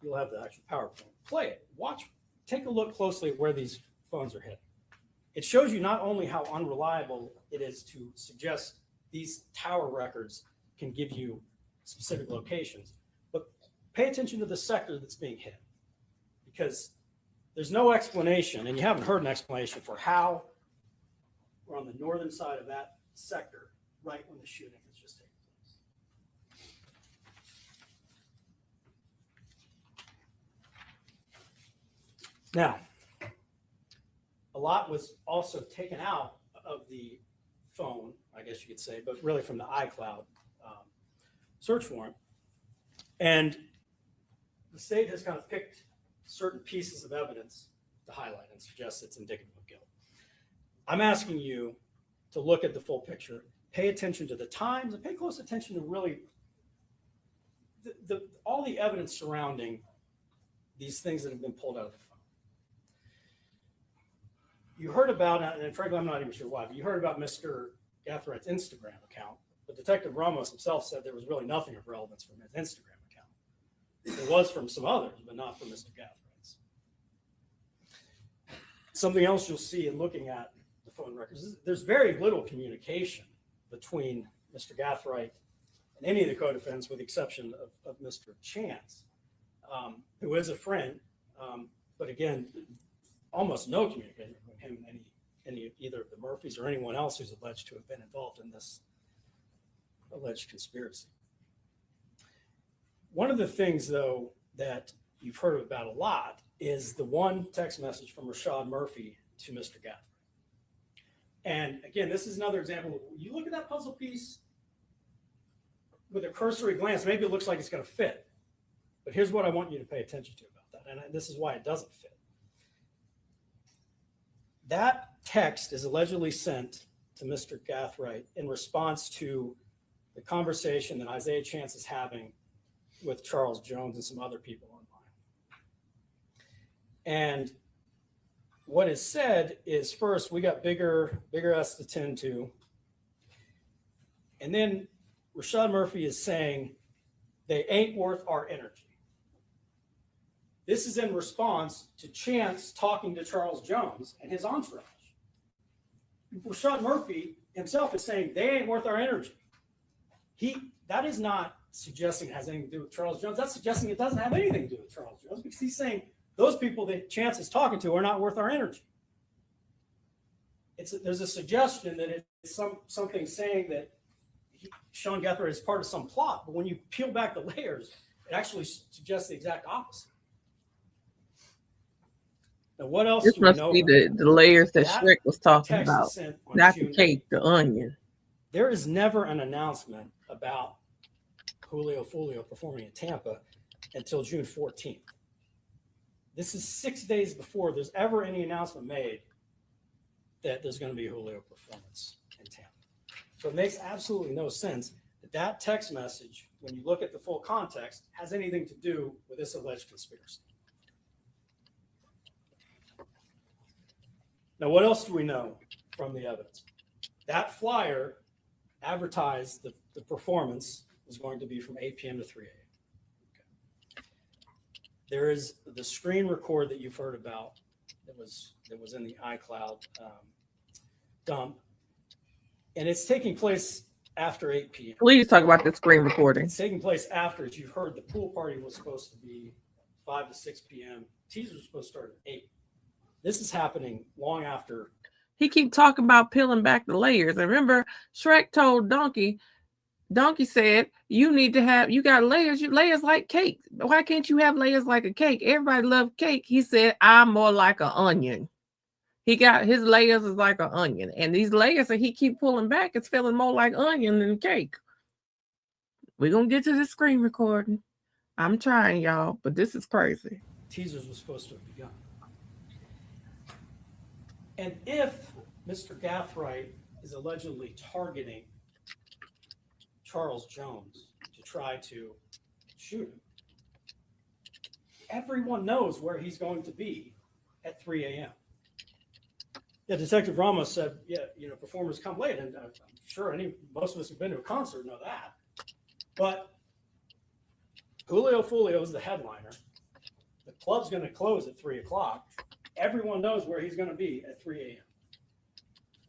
You'll have the actual PowerPoint. Play it. Watch. Take a look closely at where these phones are hitting. It shows you not only how unreliable it is to suggest these tower records can give you specific locations, but pay attention to the sector that's being hit, because there's no explanation, and you haven't heard an explanation for how we're on the northern side of that sector right when the shooting has just taken place. Now, a lot was also taken out of the phone, I guess you could say, but really from the iCloud search warrant. And the state has kind of picked certain pieces of evidence to highlight and suggest it's indicative of guilt. I'm asking you to look at the full picture, pay attention to the times, and pay close attention to really all the evidence surrounding these things that have been pulled out of the phone. You heard about, and frankly, I'm not even sure why, but you heard about Mr. Gathrigh's Instagram account, but Detective Ramos himself said there was really nothing of relevance from his Instagram account. It was from some others, but not from Mr. Gathrigh's. Something else you'll see in looking at the phone records is there's very little communication between Mr. Gathright and any of the co-defendants, with the exception of Mr. Chance, who is a friend, but again, almost no communication between him and any either of the Murphys or anyone else who's alleged to have been involved in this alleged conspiracy. One of the things, though, that you've heard about a lot is the one text message from Rashad Murphy to Mr. Gathright. And again, this is another example. You look at that puzzle piece with a cursory glance, maybe it looks like it's going to fit. But here's what I want you to pay attention to about that. And this is why it doesn't fit. That text is allegedly sent to Mr. Gathright in response to the conversation that Isaiah Chance is having with Charles Jones and some other people online. And what is said is, first, we got bigger S to tend to. And then Rashad Murphy is saying, they ain't worth our energy. This is in response to Chance talking to Charles Jones and his entourage. Rashad Murphy himself is saying, they ain't worth our energy. That is not suggesting it has anything to do with Charles Jones. That's suggesting it doesn't have anything to do with Charles Jones, because he's saying those people that Chance is talking to are not worth our energy. There's a suggestion that it's something saying that Sean Gathright is part of some plot, but when you peel back the layers, it actually suggests the exact opposite. Now, what else This do we must know be about the layers that that Shrek was talking text about, is sent on not June the cake, 8th. the onion. There is never an announcement about Julio Foolio performing in Tampa until June 14th. This is 6 days before there's ever any announcement made that there's going to be a Julio performance in Tampa. So it makes absolutely no sense that that text message, when you look at the full context, has anything to do with this alleged conspiracy. Now, what else do we know from the evidence? That flyer advertised the performance was going to be from 8 p.m. to 3 a.m. Okay. There is the screen record that you've heard about that was in the iCloud dump, and it's taking place after 8 p.m. Please talk about the screen recording. It's taking place after, as you've heard, the pool party was supposed to be 5 to 6 p.m. Teasers was supposed to start at 8. This is happening long after. He keep talking about peeling back the layers. And remember, Shrek told Donkey said, you got layers, layers like cake. Why can't you have layers like a cake? Everybody loves cake. He said, I'm more like an onion. He got his layers is like an onion. And these layers that he keep pulling back, it's feeling more like onion than cake. We're going to get to the screen recording. I'm trying, y'all, but this is crazy. Teasers was supposed to have begun. And if Mr. Gathright is allegedly targeting Charles Jones to try to shoot him, everyone knows where he's going to be at 3 a.m. Yeah, Detective Ramos said, performers come late, and I'm sure most of us who've been to a concert know that. But Julio Foolio is the headliner. The club's going to close at 3 o'clock. Everyone knows where he's going to be at 3 a.m.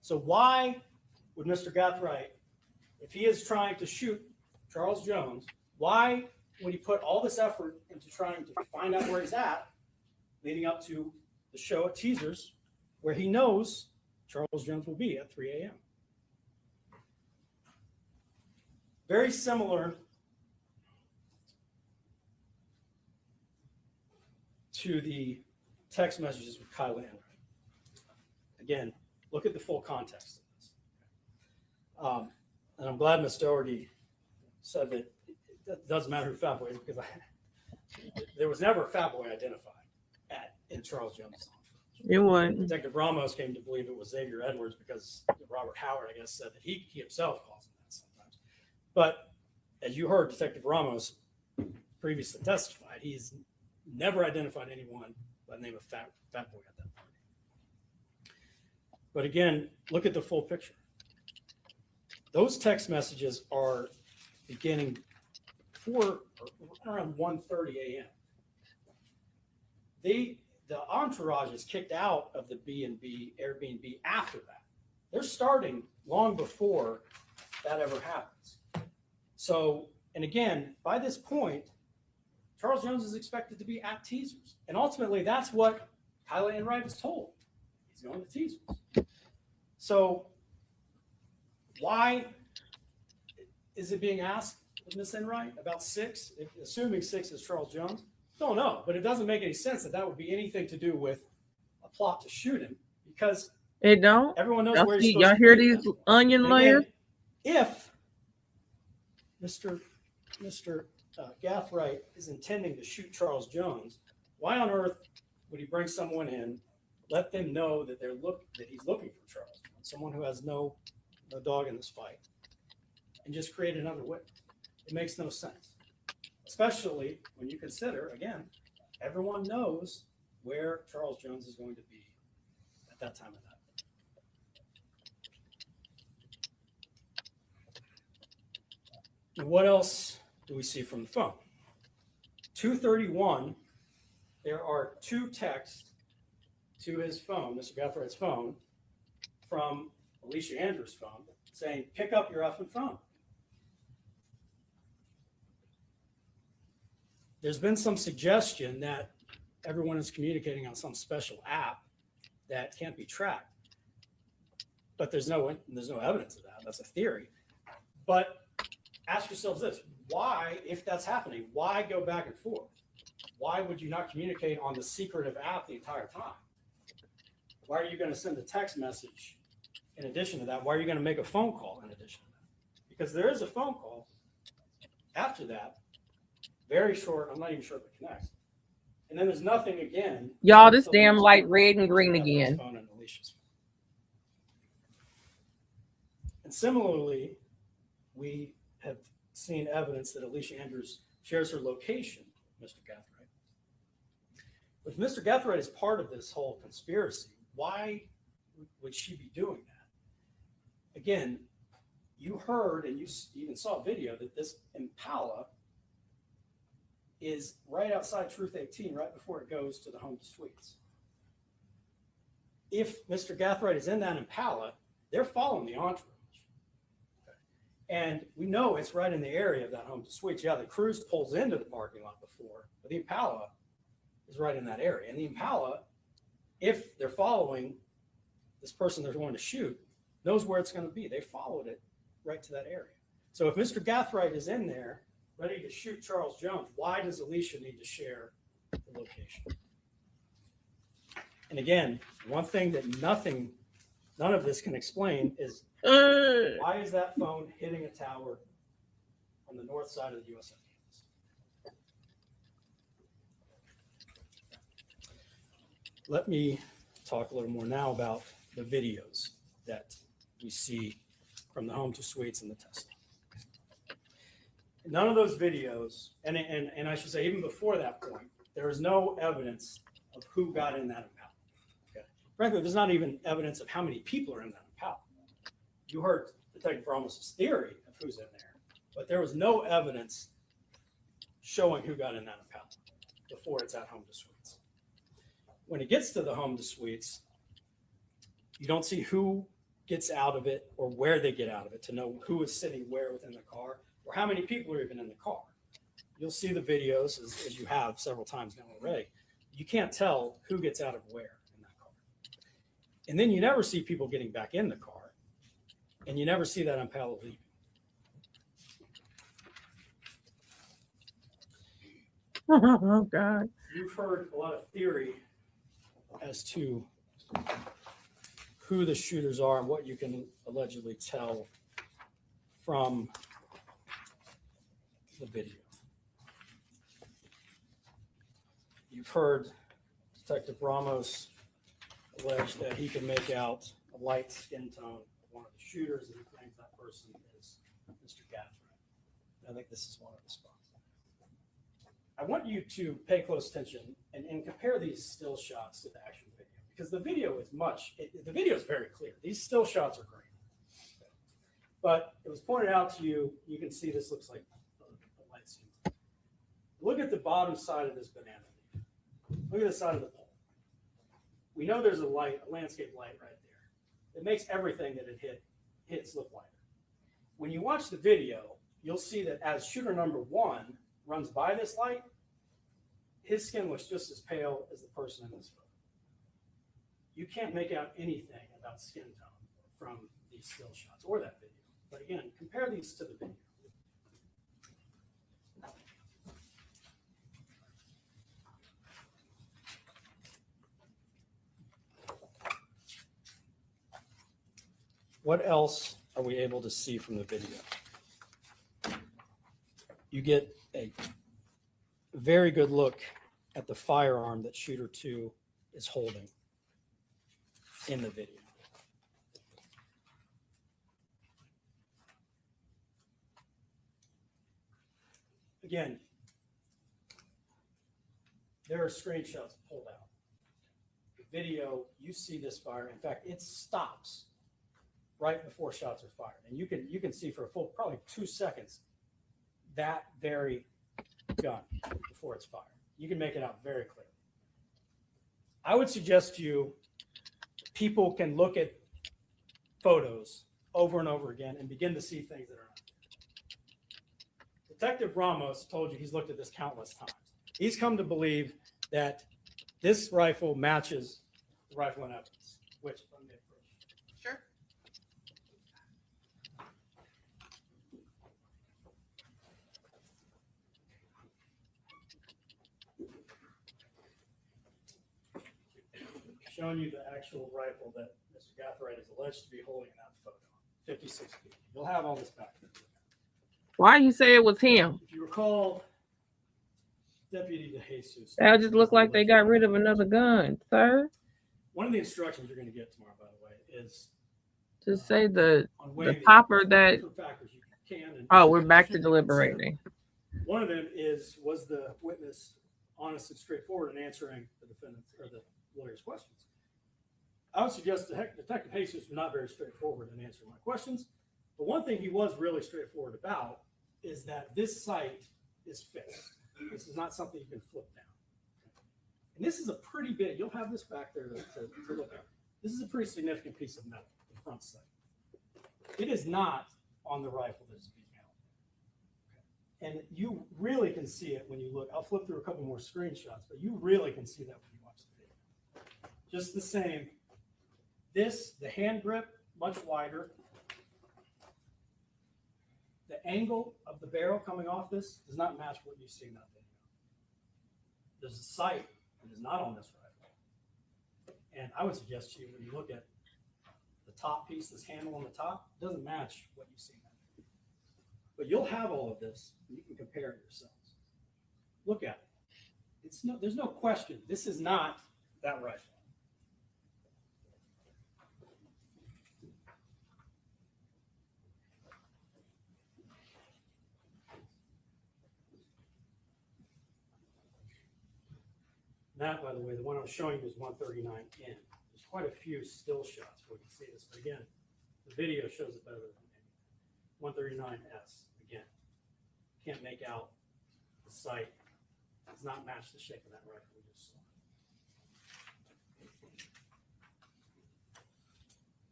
So why would Mr. Gathright, if he is trying to shoot Charles Jones, why would he put all this effort into trying to find out where he's at, leading up to the show at Teasers, where he knows Charles Jones will be at 3 a.m.? Very similar to the text messages with Kyla Enright. Again, look at the full context of this. And I'm glad Ms. Doherty said that it doesn't matter who Fat Boy is, because there was never a Fat Boy identified in Charles Jones' entourage. It wasn't. Detective Ramos came to believe it was Xavier Edwards because Robert Howard, I guess, said that he himself calls him that sometimes. But as you heard, Detective Ramos previously testified, he's never identified anyone by the name of Fat Boy at that party. But again, look at the full picture. Those text messages are beginning around 1:30 a.m. The entourage is kicked out of the B&B Airbnb after that. They're starting long before that ever happens. So, and again, by this point, Charles Jones is expected to be at Teasers. And ultimately, that's what Kyla Enright was told. He's going to Teasers. So why is it being asked of Ms. Enright about 6? Assuming 6 is Charles Jones? Don't know, but it doesn't make any sense that would be anything to do with a plot to shoot him, because it don't. Everyone knows where he's supposed y'all to hear be. these onion layers? If Mr. Gathright is intending to shoot Charles Jones, why on earth would he bring someone in, let them know that that he's looking for Charles Jones, someone who has no dog in this fight, and just create another witness? It makes no sense, especially when you consider, again, everyone knows where Charles Jones is going to be at that time of night. And what else do we see from the phone? 2:31, there are 2 texts to his phone, Mr. Gauthright's phone, from Alicia Andrews' phone, saying, pick up your effing phone. There's been some suggestion that everyone is communicating on some special app that can't be tracked. But there's no evidence of that. That's a theory. But ask yourselves this: why, if that's happening, why go back and forth? Why would you not communicate on the secretive app the entire time? Why are you going to send a text message in addition to that? Why are you going to make a phone call in addition to that? Because there is a phone call after that, very short. I'm not even sure if it connects. And then there's nothing again. Y'all, this damn light red and green again. Phone and Alicia's phone. And similarly, we have seen evidence that Alicia Andrews shares her location, Mr. Gathright. But if Mr. Gathright is part of this whole conspiracy, why would she be doing that? Again, you heard and you even saw a video that this Impala is right outside Truth 18, right before it goes to the home to suites. If Mr. Gathright is in that Impala, they're following the entourage. And we know it's right in the area of that home to suites. Yeah, the cruise pulls into the parking lot before, but the Impala is right in that area. And the Impala, if they're following this person they're going to shoot, knows where it's going to be. They followed it right to that area. So if Mr. Gathright is in there ready to shoot Charles Jones, why does Alicia need to share the location? And again, one thing that none of this can explain is why is that phone hitting a tower on the north side of the USF campus? Let me talk a little more now about the videos that we see from the home to suites and the Tesla. None of those videos, and I should say even before that point, there is no evidence of who got in that Impala. Okay. Frankly, there's not even evidence of how many people are in that Impala. You heard Detective Ramos' theory of who's in there, but there was no evidence showing who got in that Impala before it's at home to suites. When it gets to the home to suites, you don't see who gets out of it or where they get out of it to know who is sitting where within the car or how many people are even in the car. You'll see the videos as you have several times now already. You can't tell who gets out of where in that car. And then you never see people getting back in the car, and you never see that Impala leaving. Oh, God. You've heard a lot of theory as to who the shooters are and what you can allegedly tell from the video. You've heard Detective Ramos allege that he can make out a light skin tone of one of the shooters, and he claims that person is Mr. Gathrin. I think this is one of the spots. I want you to pay close attention and compare these still shots to the actual video, because the video is the video is very clear. These still shots are great. But it was pointed out to you, you can see this looks like a light skin tone. Look at the bottom side of this banana leaf. Look at the side of the pole. We know there's a landscape light right there. It makes everything that it hits look lighter. When you watch the video, you'll see that as shooter number 1 runs by this light, his skin looks just as pale as the person in this photo. You can't make out anything about skin tone from these still shots or that video. But again, compare these to the video. What else are we able to see from the video? You get a very good look at the firearm that shooter 2 is holding in the video. Again, there are screenshots pulled out. The video, you see this fire. In fact, it stops right before shots are fired. And you can see for a full probably 2 seconds that very gun before it's fired. You can make it out very clearly. I would suggest to you people can look at photos over and over again and begin to see things that are not there. Detective Ramos told you he's looked at this countless times. He's come to believe that this rifle matches the rifle in evidence, which let me approach. Sure. Showing you the actual rifle that Mr. Gathright is alleged to be holding in that photo, 56 feet. You'll have all this back there. Why you say it was him? If you recall, Deputy DeJesus. That just looked like they got rid of another gun, sir. One of the instructions you're going to get tomorrow, by the way, is Just say the weighing popper that. different factors you can. And Oh, we're back to deliberating. one of them was the witness honest and straightforward in answering the defendant's or the lawyer's questions. I would suggest Detective Jesus was not very straightforward in answering my questions, but one thing he was really straightforward about is that this sight is fixed. This is not something you can flip down. And this is a pretty big, you'll have this back there to look at. This is a pretty significant piece of metal, the front sight. It is not on the rifle that is being held. And you really can see it when you look. I'll flip through a couple more screenshots, but you really can see that when you watch the video. Just the same. The hand grip, much wider. The angle of the barrel coming off this does not match what you see in that video. There's a sight that is not on this rifle. And I would suggest to you, when you look at the top piece, this handle on the top, it doesn't match what you see in that video. But you'll have all of this, and you can compare it yourselves. Look at it. There's no question. This is not that rifle. That, by the way, the one I was showing you is 139 in. There's quite a few still shots where you can see this, but again, the video shows it better than anything. 139S, again, can't make out the sight does not match the shape of that rifle we just saw.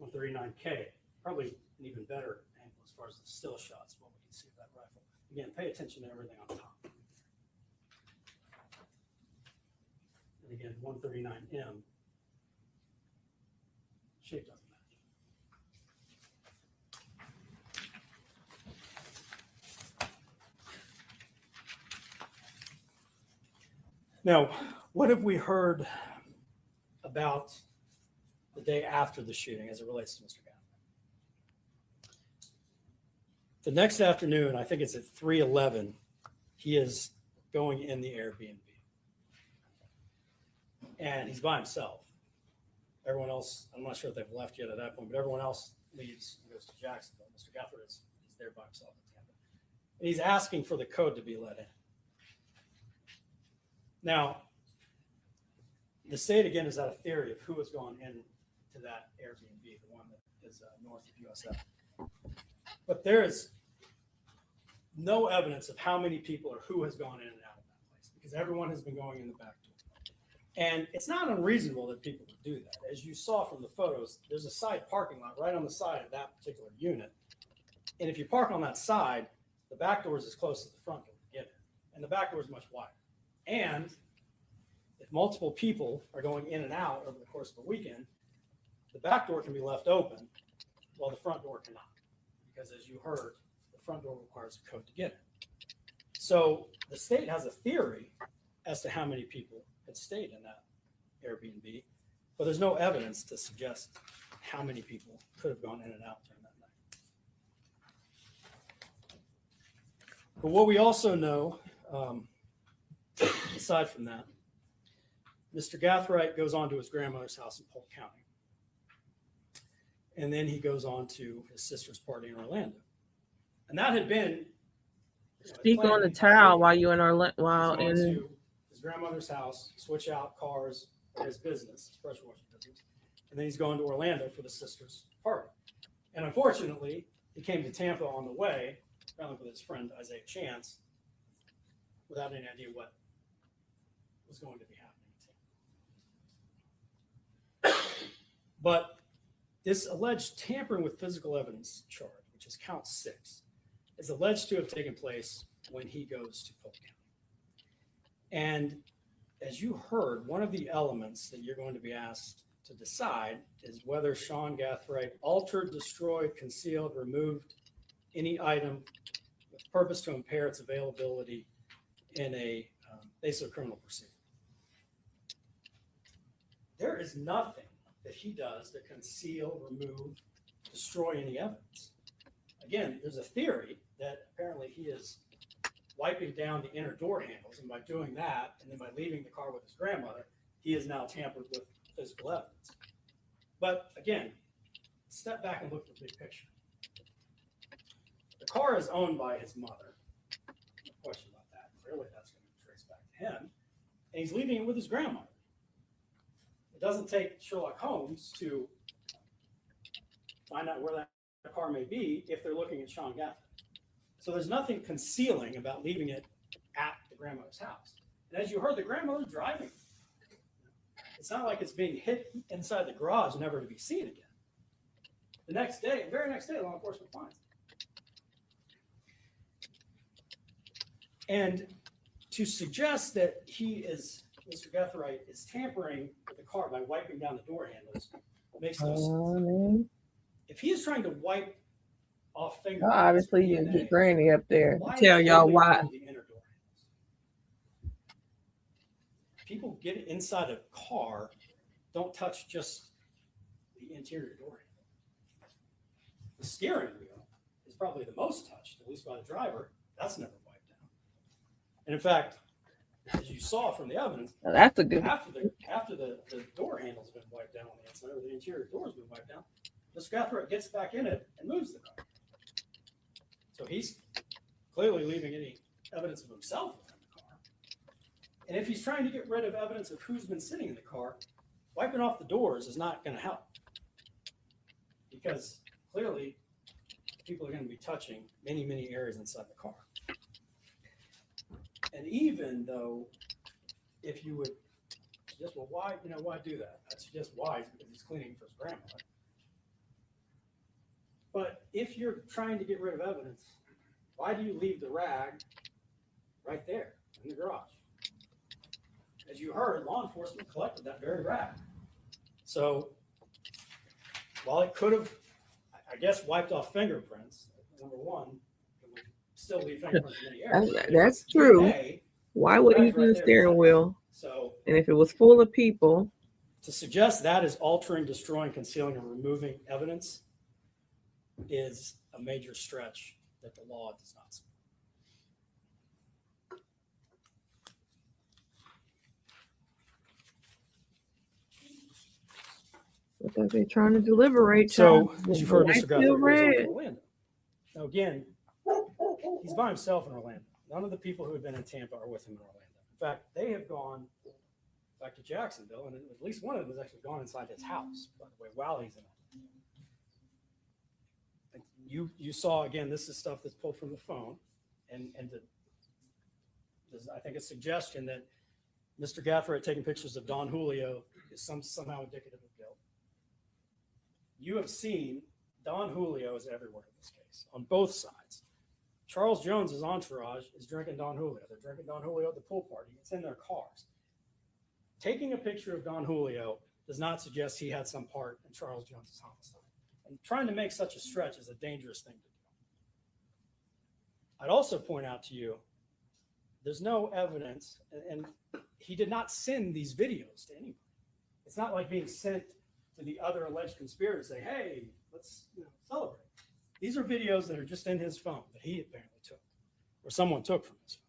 139K, probably an even better angle as far as the still shots, what we can see of that rifle. Again, pay attention to everything on top. And again, 139M, shape doesn't match. Now, what have we heard about the day after the shooting as it relates to Mr. Gaffney? The next afternoon, I think it's at 3:11, he is going in the Airbnb. And he's by himself. Everyone else, I'm not sure if they've left yet at that point, but everyone else leaves and goes to Jacksonville. Mr. Gaffney is there by himself in Tampa. And he's asking for the code to be let in. Now, the state, again, has had a theory of who has gone into that Airbnb, the one that is north of USF. But there is no evidence of how many people or who has gone in and out of that place, because everyone has been going in the back door. And it's not unreasonable that people would do that. As you saw from the photos, there's a side parking lot right on the side of that particular unit. And if you park on that side, the back door is as close as the front door to get in. And the back door is much wider. And if multiple people are going in and out over the course of a weekend, the back door can be left open while the front door cannot. Because as you heard, the front door requires a code to get in. So the state has a theory as to how many people had stayed in that Airbnb, but there's no evidence to suggest how many people could have gone in and out during that night. But what we also know, aside from that, Mr. Gathright goes on to his grandmother's house in Polk County. And then he goes on to his sister's party in Orlando. And that had been... Speak on the towel while you're in Orlando. While in his grandmother's house, switch out cars for his business, his pressure washing business. And then he's going to Orlando for the sister's party. And unfortunately, he came to Tampa on the way, apparently with his friend Isaiah Chance, without any idea what was going to be happening in Tampa. But this alleged tampering with physical evidence charge, which is count 6, is alleged to have taken place when he goes to Polk County. And as you heard, one of the elements that you're going to be asked to decide is whether Sean Gathright altered, destroyed, concealed, removed any item with purpose to impair its availability in a basic criminal proceeding. There is nothing that he does to conceal, remove, destroy any evidence. Again, there's a theory that apparently he is wiping down the inner door handles, and by doing that, and then by leaving the car with his grandmother, he has now tampered with physical evidence. But again, step back and look at the big picture. The car is owned by his mother. No question about that. Clearly, that's going to be traced back to him. And he's leaving it with his grandmother. It doesn't take Sherlock Holmes to find out where that car may be if they're looking at Sean Gathright. So there's nothing concealing about leaving it at the grandmother's house. And as you heard, the grandmother driving. It's not like it's being hit inside the garage, never to be seen again. The next day, very next day, law enforcement finds it. And to suggest that Mr. Gathright is tampering with the car by wiping down the door handles makes no sense. If he is trying to wipe off fingerprints, obviously you get Granny up there to why tell y'all why. the inner door handles? People get inside a car, don't touch just the interior door handle. The steering wheel is probably the most touched, at least by the driver. That's never wiped down. And in fact, as you saw from the evidence, that's a good. After the door handle's been wiped down on the inside, or the interior door's been wiped down, Mr. Gathright gets back in it and moves the car. So he's clearly leaving any evidence of himself within the car. And if he's trying to get rid of evidence of who's been sitting in the car, wiping off the doors is not going to help. Because clearly, people are going to be touching many, many areas inside the car. And even though, if you would suggest, well, why do that? I'd suggest why, because he's cleaning for his grandmother. But if you're trying to get rid of evidence, why do you leave the rag right there in the garage? As you heard, law enforcement collected that very rag. So while it could have, I guess, wiped off fingerprints, number one, it would still leave fingerprints in many areas. That's true. DNA, why would he do the steering wheel? So, and if it was full of people, to suggest that is altering, destroying, concealing, or removing evidence is a major stretch that the law does not support. because they're trying to deliberate. So, child. as you've heard, Light Mr. Guthrie still goes on red. to Orlando. Now, again, he's by himself in Orlando. None of the people who have been in Tampa are with him in Orlando. In fact, they have gone back to Jacksonville, and at least one of them has actually gone inside his house, by the way, while he's in Orlando. You saw, again, this is stuff that's pulled from the phone, and there's, I think, a suggestion that Mr. Gathright taking pictures of Don Julio is somehow indicative of guilt. You have seen Don Julio is everywhere in this case, on both sides. Charles Jones's entourage is drinking Don Julio. They're drinking Don Julio at the pool party. It's in their cars. Taking a picture of Don Julio does not suggest he had some part in Charles Jones's homicide. And trying to make such a stretch is a dangerous thing to do. I'd also point out to you, there's no evidence, and he did not send these videos to anybody. It's not like being sent to the other alleged conspirator to say, hey, let's celebrate. These are videos that are just in his phone that he apparently took, or someone took from his phone.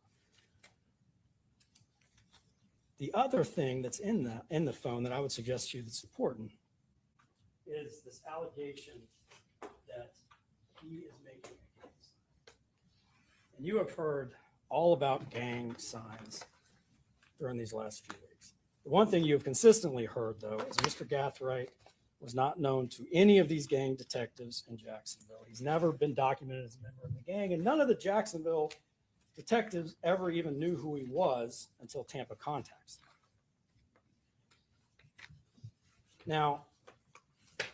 The other thing that's in the phone that I would suggest to you that's important is this allegation that he is making a gang sign. And you have heard all about gang signs during these last few weeks. The one thing you have consistently heard, though, is Mr. Gathright was not known to any of these gang detectives in Jacksonville. He's never been documented as a member of the gang, and none of the Jacksonville detectives ever even knew who he was until Tampa contacts them. Now,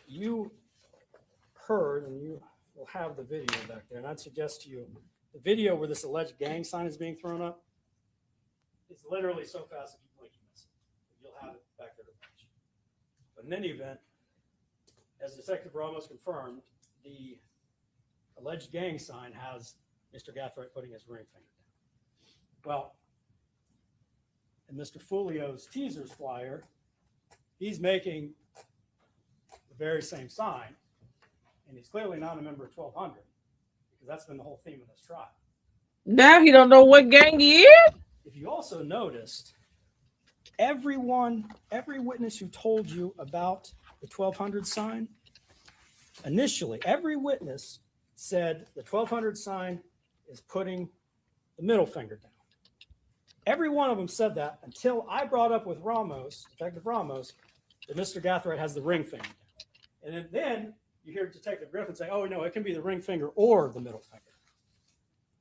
you heard, and you will have the video back there, and I'd suggest to you, the video where this alleged gang sign is being thrown up is literally so fast that you blink, you miss it. You'll have it back there to watch. But in any event, as Detective Ramos confirmed, the alleged gang sign has Mr. Gathright putting his ring finger down. Well, in Mr. Foolio's teasers flyer, he's making the very same sign, and he's clearly not a member of 1200, because that's been the whole theme of this trial. Now he don't know what gang he is. If you also noticed, every witness who told you about the 1200 sign, initially, every witness said the 1200 sign is putting the middle finger down. Every one of them said that until I brought up with Ramos, Detective Ramos, that Mr. Gathright has the ring finger down. And then you hear Detective Griffin say, oh, no, it can be the ring finger or the middle finger.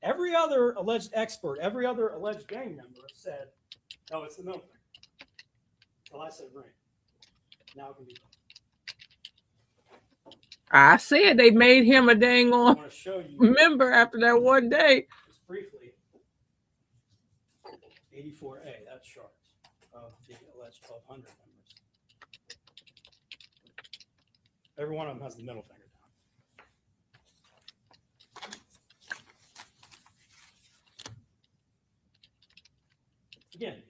Every other alleged expert, every other alleged gang member said, no, it's the middle finger. Well, I said ring. Now it can be both. I said they made him a dang I on want to show you member after that one day. just briefly 84A, that chart of the alleged 1200 members. Every one of them has the middle finger down. Again,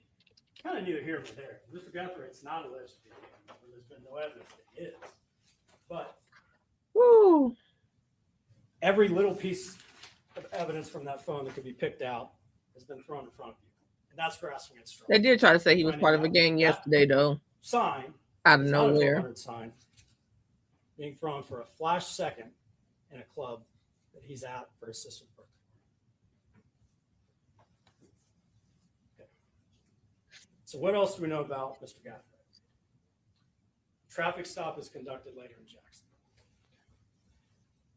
kind of neither here nor there. Mr. Guthrie's not alleged to be a gang member. There's been no evidence that he is. But Woo. every little piece of evidence from that phone that could be picked out has been thrown in front of you. And that's grasping at straws. They did try to say he was part of a gang yesterday, though. Sign, Out of it's not a nowhere. 1200 sign, being thrown for a flash second in a club that he's at for his sister's birthday. Okay. So what else do we know about Mr. Gathright? Traffic stop is conducted later in Jackson.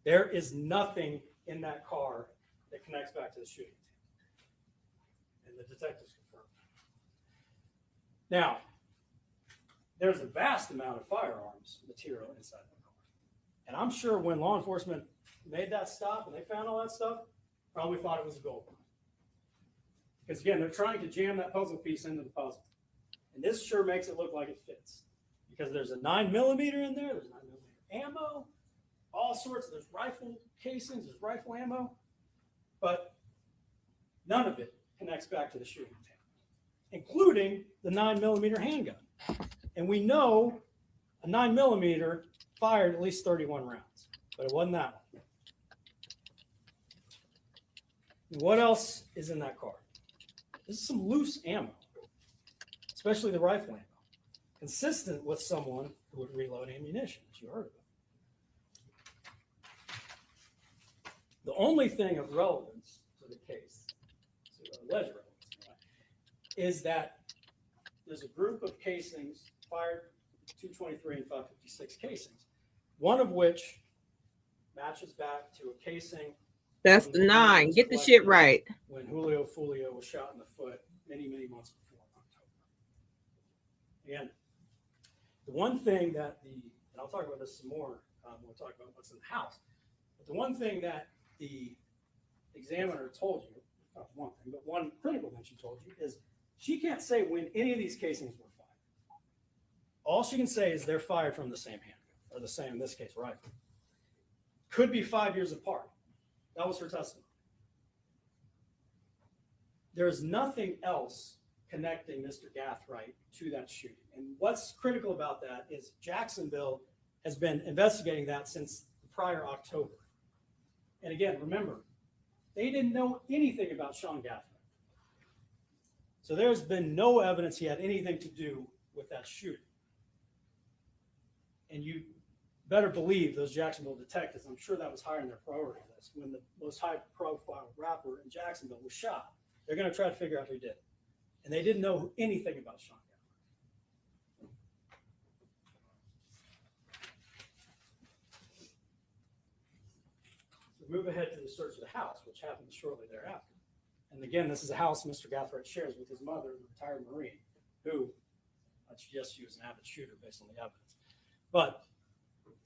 There is nothing in that car that connects back to the shooting. And the detectives confirmed that. Now, there's a vast amount of firearms material inside the car. And I'm sure when law enforcement made that stop and they found all that stuff, probably thought it was a gold mine. Because again, they're trying to jam that puzzle piece into the puzzle. And this sure makes it look like it fits. Because there's a 9mm in there, there's 9mm ammo, all sorts. There's rifle casings, there's rifle ammo. But none of it connects back to the shooting attempt, including the 9mm handgun. And we know a 9mm fired at least 31 rounds, but it wasn't that one. And what else is in that car? This is some loose ammo, especially the rifle ammo, consistent with someone who would reload ammunition, as you heard of. The only thing of relevance to the case, alleged relevance, is that there's a group of casings fired, 223 and 556 casings, one of which matches back to a casing. That's the 9. Get the shit right. When Julio Foolio was shot in the foot many, many months before in October. Again, the one thing that and I'll talk about this some more when we talk about what's in the house, but the one thing that the examiner told you, not one thing, but one critical thing she told you is she can't say when any of these casings were fired. All she can say is they're fired from the same handgun, or the same, in this case, rifle. Could be 5 years apart. That was her testimony. There's nothing else connecting Mr. Gathright to that shooting. And what's critical about that is Jacksonville has been investigating that since the prior October. And again, remember, they didn't know anything about Sean Gathright. So there's been no evidence he had anything to do with that shooting. And you better believe those Jacksonville detectives, I'm sure that was higher on their priority list. When the most high-profile rapper in Jacksonville was shot, they're going to try to figure out who did it. And they didn't know anything about Sean Gathright. We move ahead to the search of the house, which happened shortly thereafter. And again, this is a house Mr. Gathright shares with his mother, the retired Marine, who I suggest she was an avid shooter based on the evidence. But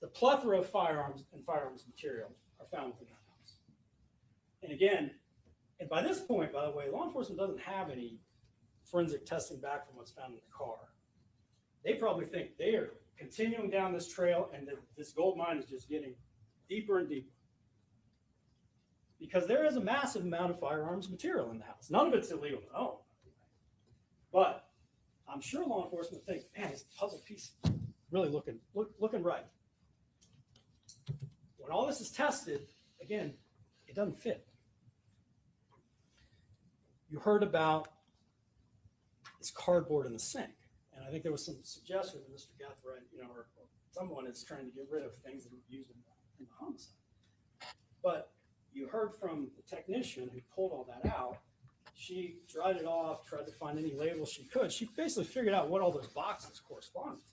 the plethora of firearms and firearms material are found within that house. And again, and by this point, by the way, law enforcement doesn't have any forensic testing back from what's found in the car. They probably think they are continuing down this trail and that this gold mine is just getting deeper and deeper. Because there is a massive amount of firearms material in the house. None of it's illegal to own. But I'm sure law enforcement thinks, man, this puzzle piece really looking right. When all this is tested, again, it doesn't fit. You heard about this cardboard in the sink. And I think there was some suggestion that Mr. Gathright, or someone is trying to get rid of things that were used in the homicide. But you heard from the technician who pulled all that out. She dried it off, tried to find any labels she could. She basically figured out what all those boxes correspond to.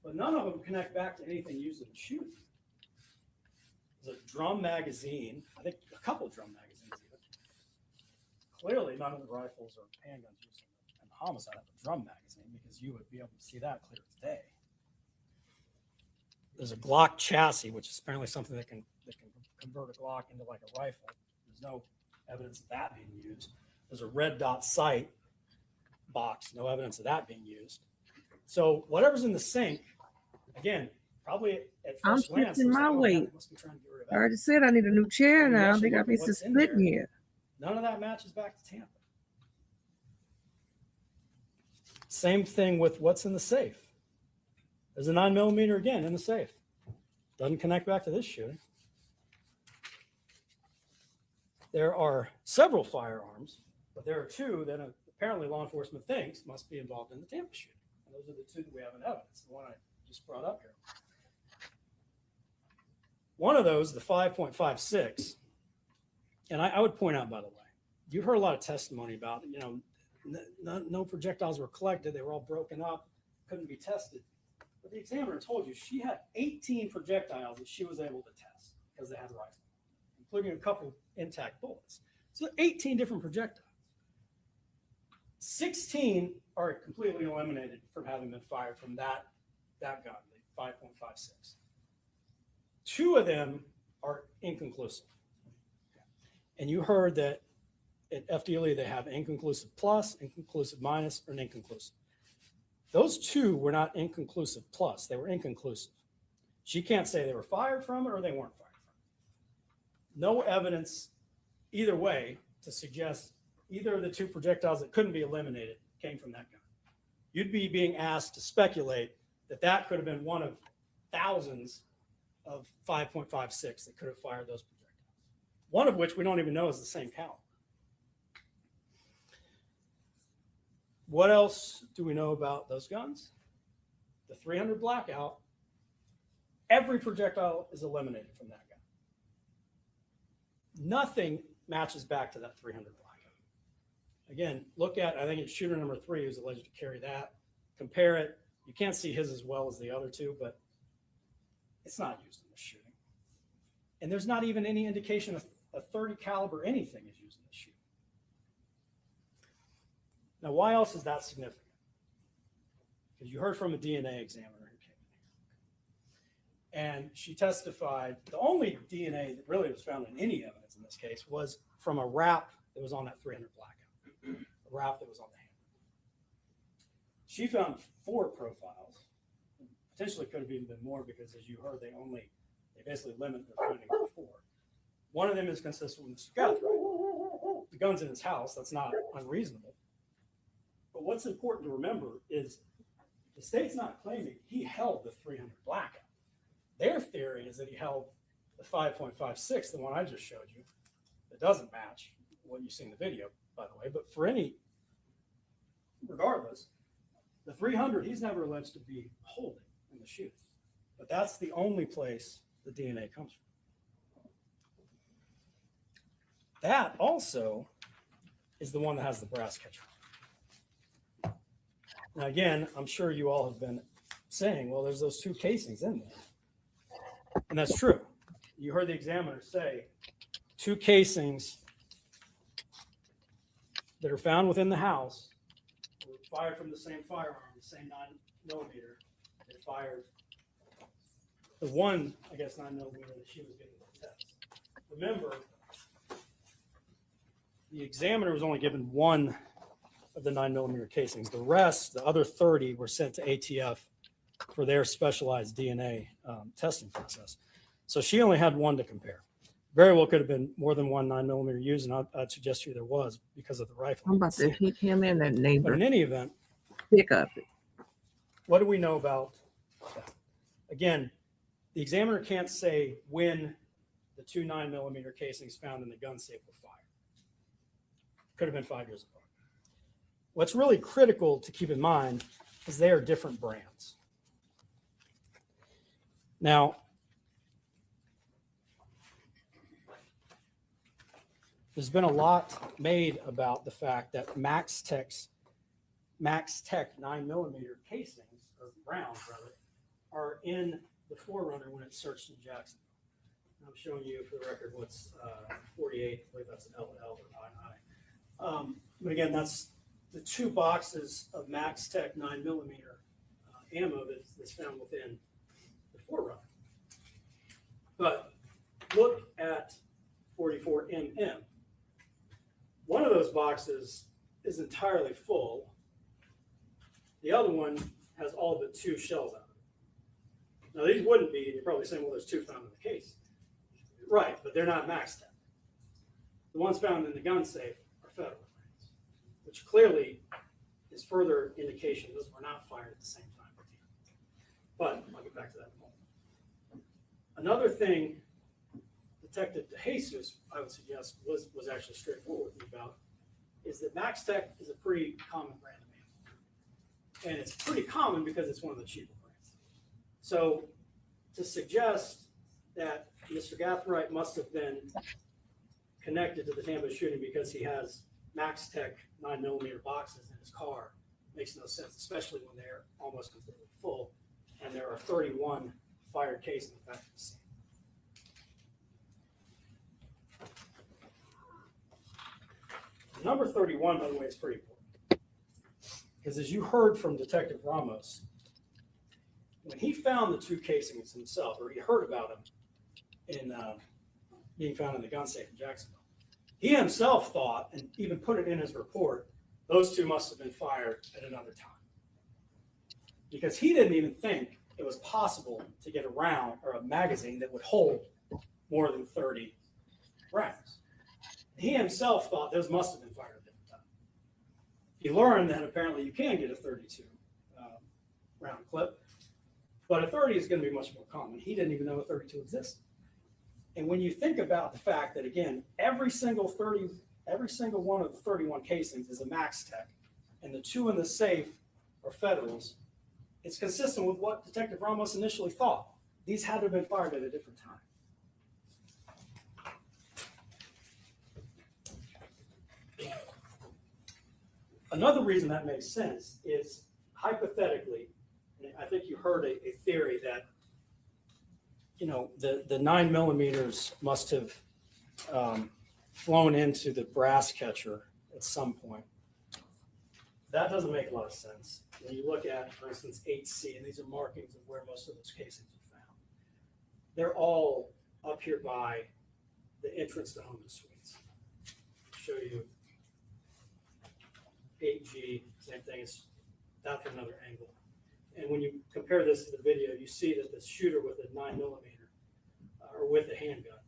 But none of them connect back to anything used in the shooting. There's a drum magazine, I think a couple of drum magazines even. Clearly, none of the rifles or handguns used in the homicide have a drum magazine because you would be able to see that clear as day. There's a Glock chassis, which is apparently something that can convert a Glock into like a rifle. There's no evidence of that being used. There's a red dot sight box, no evidence of that being used. So whatever's in the sink, again, probably at first glance, I'm my weight. I already said I need a new chair now. They got me splitting here. None of that matches back to Tampa. Same thing with what's in the safe. There's a 9mm again in the safe. Doesn't connect back to this shooting. There are several firearms, but there are two that apparently law enforcement thinks must be involved in the Tampa shooting. And those are the two that we have in evidence, the one I just brought up here. One of those, the 5.56, and I would point out, by the way, you heard a lot of testimony about, no projectiles were collected. They were all broken up, couldn't be tested. But the examiner told you she had 18 projectiles that she was able to test because they had rifle, including a couple intact bullets. So 18 different projectiles. 16 are completely eliminated from having been fired from that gun, the 5.56. 2 of them are inconclusive. And you heard that at FDLE they have inconclusive plus, inconclusive minus, or an inconclusive. Those 2 were not inconclusive plus, they were inconclusive. She can't say they were fired from it or they weren't fired from it. No evidence either way to suggest either of the 2 projectiles that couldn't be eliminated came from that gun. You'd be being asked to speculate that that could have been one of thousands of 5.56 that could have fired those projectiles, one of which we don't even know is the same caliber. What else do we know about those guns? The 300 blackout, every projectile is eliminated from that gun. Nothing matches back to that 300 blackout. Again, look at, I think it's shooter number 3 who's alleged to carry that. Compare it. You can't see his as well as the other 2, but it's not used in the shooting. And there's not even any indication of a 30 caliber anything is used in the shooting. Now, why else is that significant? Because you heard from a DNA examiner who came in here. And she testified, the only DNA that really was found in any evidence in this case was from a wrap that was on that 300 blackout, a wrap that was on the hand. She found 4 profiles. Potentially could have even been more because, as you heard, they basically limit their finding to 4. One of them is consistent with Mr. Gathright. The gun's in his house. That's not unreasonable. But what's important to remember is the state's not claiming he held the 300 blackout. Their theory is that he held the 5.56, the one I just showed you. It doesn't match what you see in the video, by the way. But regardless, the 300 he's never alleged to be holding in the shooting. But that's the only place the DNA comes from. That also is the one that has the brass catcher. Now, again, I'm sure you all have been saying, well, there's those 2 casings in there. And that's true. You heard the examiner say 2 casings that are found within the house were fired from the same firearm, the same 9mm. They fired the one, I guess, 9mm that she was getting the test. Remember, the examiner was only given 1 of the 9mm casings. The rest, the other 30, were sent to ATF for their specialized DNA testing process. So she only had 1 to compare. Very well could have been more than 1 9mm used, and I'd suggest to you there was because of the rifle. I'm about to hit him in that neighbor. But in any event, pick up. What do we know about that? Again, the examiner can't say when the 2 9mm casings found in the gun safe were fired. Could have been 5 years apart. What's really critical to keep in mind is they are different brands. Now, there's been a lot made about the fact that Max Tech 9mm casings, or rounds rather, are in the Forerunner when it's searched in Jacksonville. I'm showing you for the record what's 48, I believe that's an LL or II. But again, that's the 2 boxes of Max Tech 9mm ammo that's found within the Forerunner. But look at 44mm. One of those boxes is entirely full. The other one has all but 2 shells out of it. Now, these wouldn't be, and you're probably saying, well, there's 2 found in the case. Right, but they're not Max Tech. The ones found in the gun safe are federal rounds, which clearly is further indication those were not fired at the same time. But I'll get back to that in a moment. Another thing Detective DeJesus, I would suggest, was actually straightforward with me about is that Max Tech is a pretty common brand of ammo. And it's pretty common because it's one of the cheaper brands. So to suggest that Mr. Gathright must have been connected to the Tampa shooting because he has Max Tech 9mm boxes in his car makes no sense, especially when they're almost completely full and there are 31 fired casings back at the scene. Number 31, by the way, is pretty important. Because as you heard from Detective Ramos, when he found the 2 casings himself, or he heard about them in being found in the gun safe in Jacksonville, he himself thought, and even put it in his report, those 2 must have been fired at another time. Because he didn't even think it was possible to get a round or a magazine that would hold more than 30 rounds. He himself thought those must have been fired at a different time. He learned that apparently you can get a 32 round clip, but a 30 is going to be much more common. He didn't even know a 32 existed. And when you think about the fact that, again, every single one of the 31 casings is a Max Tech, and the 2 in the safe are Federals, it's consistent with what Detective Ramos initially thought. These had to have been fired at a different time. Another reason that makes sense is, hypothetically, and I think you heard a theory that, you know, the 9 millimeters must have flown into the brass catcher at some point. That doesn't make a lot of sense. When you look at, for instance, 8C, and these are markings of where most of those casings are found, they're all up here by the entrance to home and suites. I'll show you 8G, same thing, it's that from another angle. And when you compare this to the video, you see that the shooter with a 9 millimeter or with a handgun,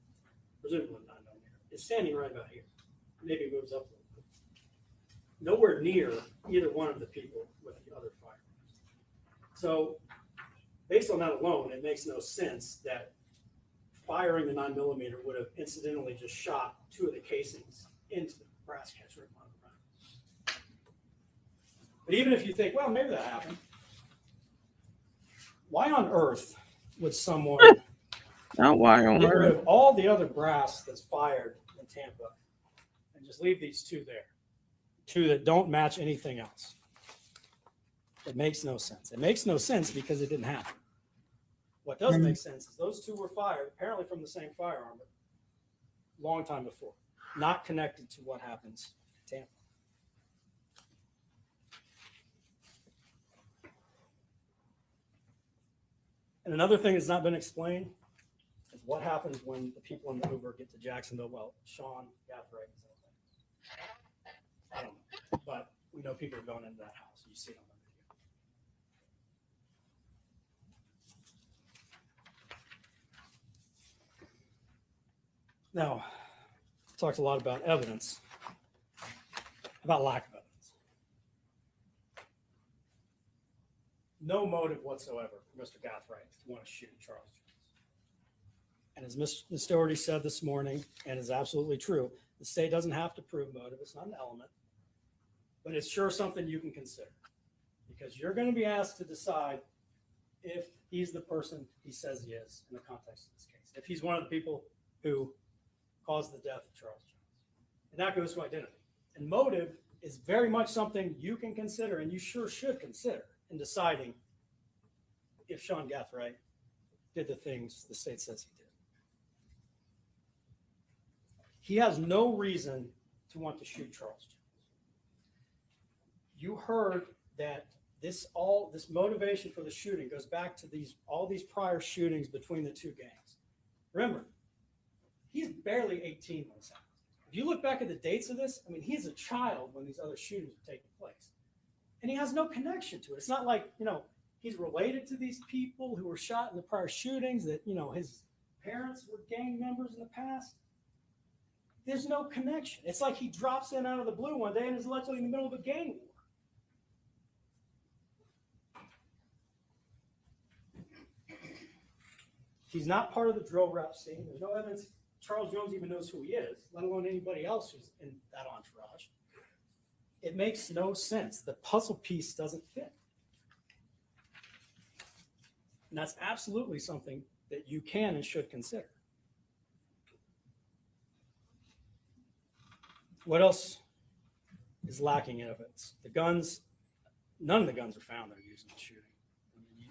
presumably 9 millimeter, is standing right about here. Maybe moves up a little bit. Nowhere near either one of the people with the other firearms. So based on that alone, it makes no sense that firing the 9 millimeter would have incidentally just shot 2 of the casings into the brass catcher at one of the rounds. But even if you think, well, maybe that happened, why on earth would someone Not why on get rid earth. of all the other brass that's fired in Tampa and just leave these 2 there? 2 that don't match anything else. It makes no sense. It makes no sense because it didn't happen. What does make sense is those 2 were fired, apparently from the same firearm, but a long time before, not connected to what happens in Tampa. And another thing that's not been explained is what happens when the people in the Uber get to Jacksonville. Well, Sean Gathright is in there. I don't know, but we know people are going into that house. You see it on the video. Now, talked a lot about evidence, about lack of evidence. No motive whatsoever for Mr. Gathright to want to shoot Charles Jones. And as Ms. Doherty said this morning, and is absolutely true, the state doesn't have to prove motive. It's not an element, but it's sure something you can consider, because you're going to be asked to decide if he's the person he says he is in the context of this case, if he's one of the people who caused the death of Charles Jones. And that goes to identity. And motive is very much something you can consider, and you sure should consider in deciding if Sean Gathright did the things the state says he did. He has no reason to want to shoot Charles Jones. You heard that this motivation for the shooting goes back to all these prior shootings between the 2 gangs. Remember, he's barely 18 when this happened. If you look back at the dates of this, I mean, he's a child when these other shootings were taking place. And he has no connection to it. It's not like, he's related to these people who were shot in the prior shootings, that, his parents were gang members in the past. There's no connection. It's like he drops in out of the blue one day and is literally in the middle of a gang war. He's not part of the drill rep scene. There's no evidence Charles Jones even knows who he is, let alone anybody else who's in that entourage. It makes no sense. The puzzle piece doesn't fit. And that's absolutely something that you can and should consider. What else is lacking in evidence? The guns, none of the guns are found that are used in the shooting.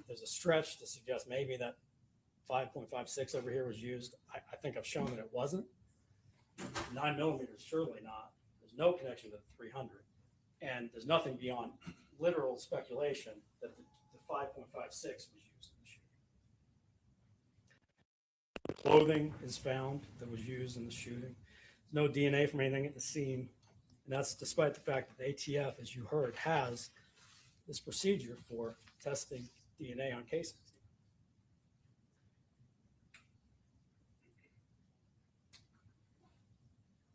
There's a stretch to suggest maybe that 5.56 over here was used. I think I've shown that it wasn't. 9 millimeters, surely not. There's no connection to the 300. And there's nothing beyond literal speculation that the 5.56 was used in the shooting. Clothing is found that was used in the shooting. No DNA from anything at the scene. And that's despite the fact that the ATF, as you heard, has this procedure for testing DNA on cases.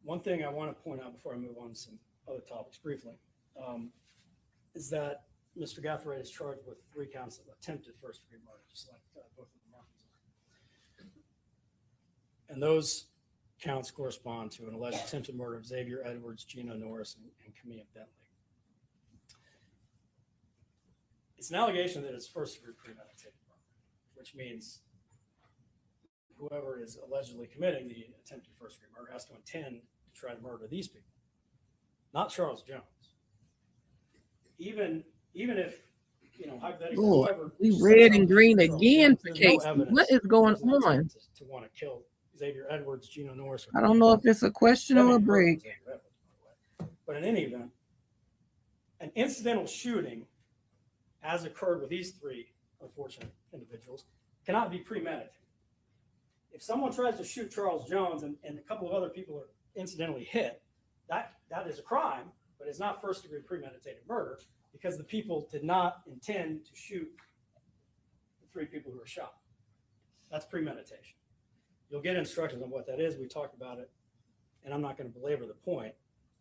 One thing I want to point out before I move on to some other topics briefly is that Mr. Gathright is charged with 3 counts of attempted first-degree murder, just like both of the Murphys are. And those counts correspond to an alleged attempted murder of Xavier Edwards, Gino Norris, and Camille Bentley. It's an allegation that it's first-degree premeditated murder, which means whoever is allegedly committing the attempted first-degree murder has to intend to try to murder these people, not Charles Jones. Even if, hypothetically, whoever we red and green Charles again Jones, for there's no Casey. evidence What is going there's an intent on? to want to kill Xavier Edwards, Gino Norris. I don't know if it's a question or a break. But in any event, an incidental shooting, as occurred with these 3 unfortunate individuals, cannot be premeditated. If someone tries to shoot Charles Jones and a couple of other people are incidentally hit, that is a crime, but it's not first-degree premeditated murder because the people did not intend to shoot the 3 people who were shot. That's premeditation. You'll get instructions on what that is. We talked about it, and I'm not going to belabor the point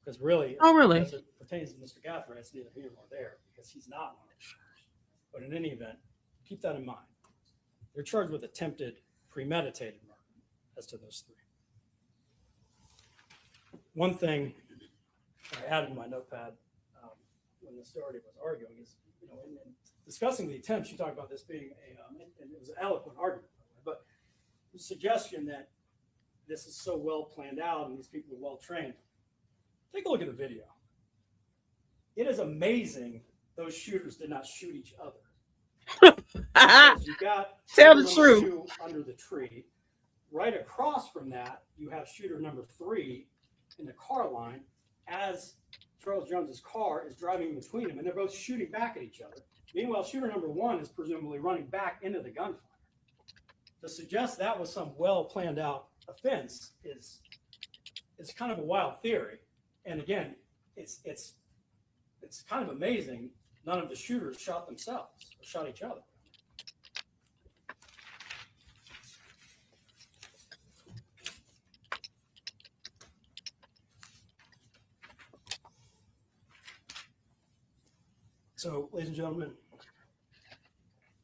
because really, as it pertains to Mr. Gathright, it's neither here nor there because he's not one of the shooters. But in any event, keep that in mind. They're charged with attempted premeditated murder as to those 3. One thing I added in my notepad when Ms. Doherty was arguing is, in discussing the attempt, she talked about this being and it was an eloquent argument, but the suggestion that this is so well planned out and these people are well trained. Take a look at the video. It is amazing those shooters did not shoot each other. You got tell the truth under the tree. Right across from that, you have shooter number 3 in the car line as Charles Jones's car is driving between them, and they're both shooting back at each other. Meanwhile, shooter number 1 is presumably running back into the gunfire. To suggest that was some well planned out offense is kind of a wild theory. And again, it's kind of amazing none of the shooters shot themselves or shot each other. So, ladies and gentlemen,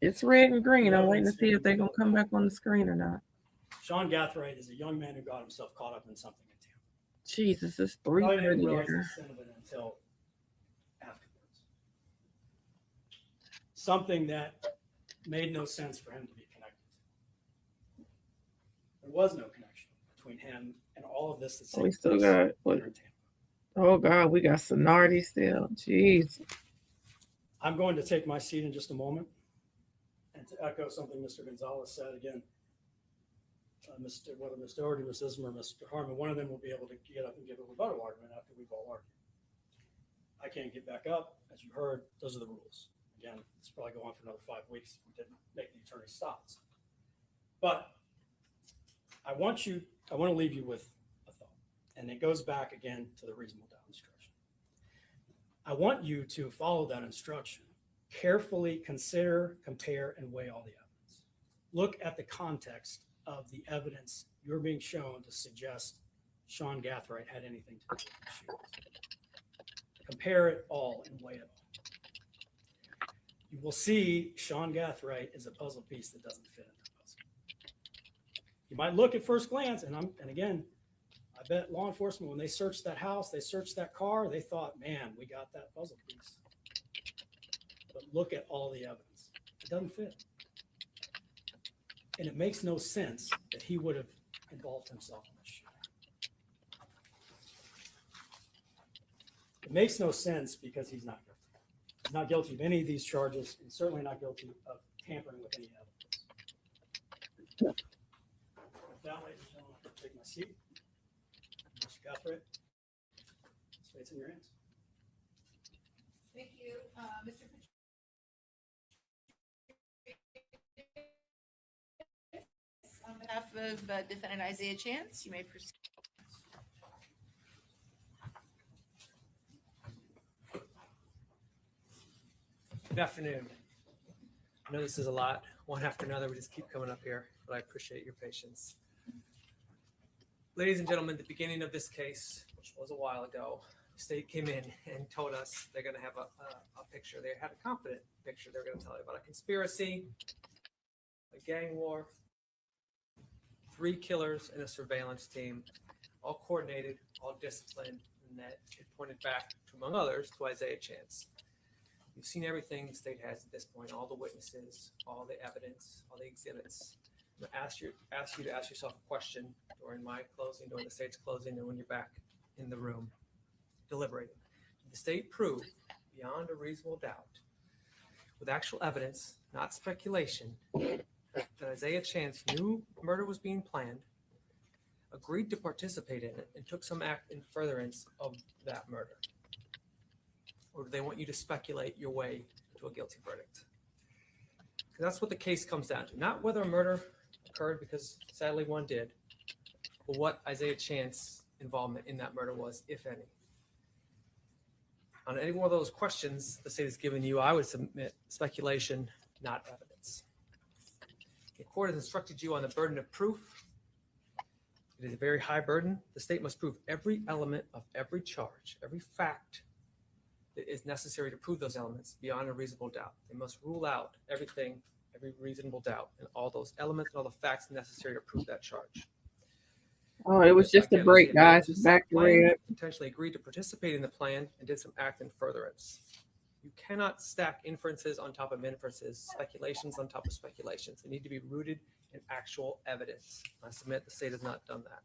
it's red and green. I'm waiting to see if they're going to come back on the screen or not. Sean Gathright is a young man who got himself caught up in something in town. Jesus, it's I didn't realize the extent of it until afterwards. Something that made no sense for him to be connected to. There was no connection between him and all of this. We still got what? Oh God, we got Sonardi still. Jeez. I'm going to take my seat in just a moment, and to echo something Mr. Gonzalez said again. Whether Mr. Doherty, Ms. Ismer, or Mr. Harmon, one of them will be able to get up and give a rebuttal argument after we've all argued. I can't get back up. As you heard, those are the rules. Again, it's probably go on for another 5 weeks if we didn't make the attorney stops. But I want to leave you with a thought, and it goes back again to the reasonable doubt instruction. I want you to follow that instruction. Carefully consider, compare, and weigh all the evidence. Look at the context of the evidence you're being shown to suggest Sean Gathright had anything to do with the shooting. Compare it all and weigh it all. You will see Sean Gathright is a puzzle piece that doesn't fit into the puzzle. You might look at first glance, and again, I bet law enforcement, when they searched that house, they searched that car, they thought, man, we got that puzzle piece. But look at all the evidence. It doesn't fit. And it makes no sense that he would have involved himself in this shooting. It makes no sense because he's not guilty. He's not guilty of any of these charges, and certainly not guilty of tampering with any evidence. With that, ladies and gentlemen, I'll take my seat. Mr. Gathright, it's in your hands. Thank you. Mr. On behalf of defendant Isaiah Chance, you may proceed. Good afternoon. I know this is a lot, one after another. We just keep coming up here, but I appreciate your patience. Ladies and gentlemen, the beginning of this case, which was a while ago, the state came in and told us they're going to have a picture. They had a confident picture. They're going to tell you about a conspiracy, a gang war, 3 killers, and a surveillance team, all coordinated, all disciplined, and that it pointed back, to, among others, to Isaiah Chance. You've seen everything the state has at this point, all the witnesses, all the evidence, all the exhibits. I'm going to ask you to ask yourself a question during my closing, during the state's closing, and when you're back in the room deliberating. Did the state prove beyond a reasonable doubt, with actual evidence, not speculation, that Isaiah Chance knew murder was being planned, agreed to participate in it, and took some act in furtherance of that murder? Or do they want you to speculate your way to a guilty verdict? Because that's what the case comes down to. Not whether a murder occurred, because sadly one did, but what Isaiah Chance's involvement in that murder was, if any. On any one of those questions the state has given you, I would submit speculation, not evidence. The court has instructed you on the burden of proof. It is a very high burden. The state must prove every element of every charge, every fact that is necessary to prove those elements beyond a reasonable doubt. They must rule out everything, every reasonable doubt, and all those elements and all the facts necessary to prove that charge. Oh, it was just a break, guys. It's back to red. Potentially agreed to participate in the plan and did some act in furtherance. You cannot stack inferences on top of inferences, speculations on top of speculations. They need to be rooted in actual evidence. I submit the state has not done that.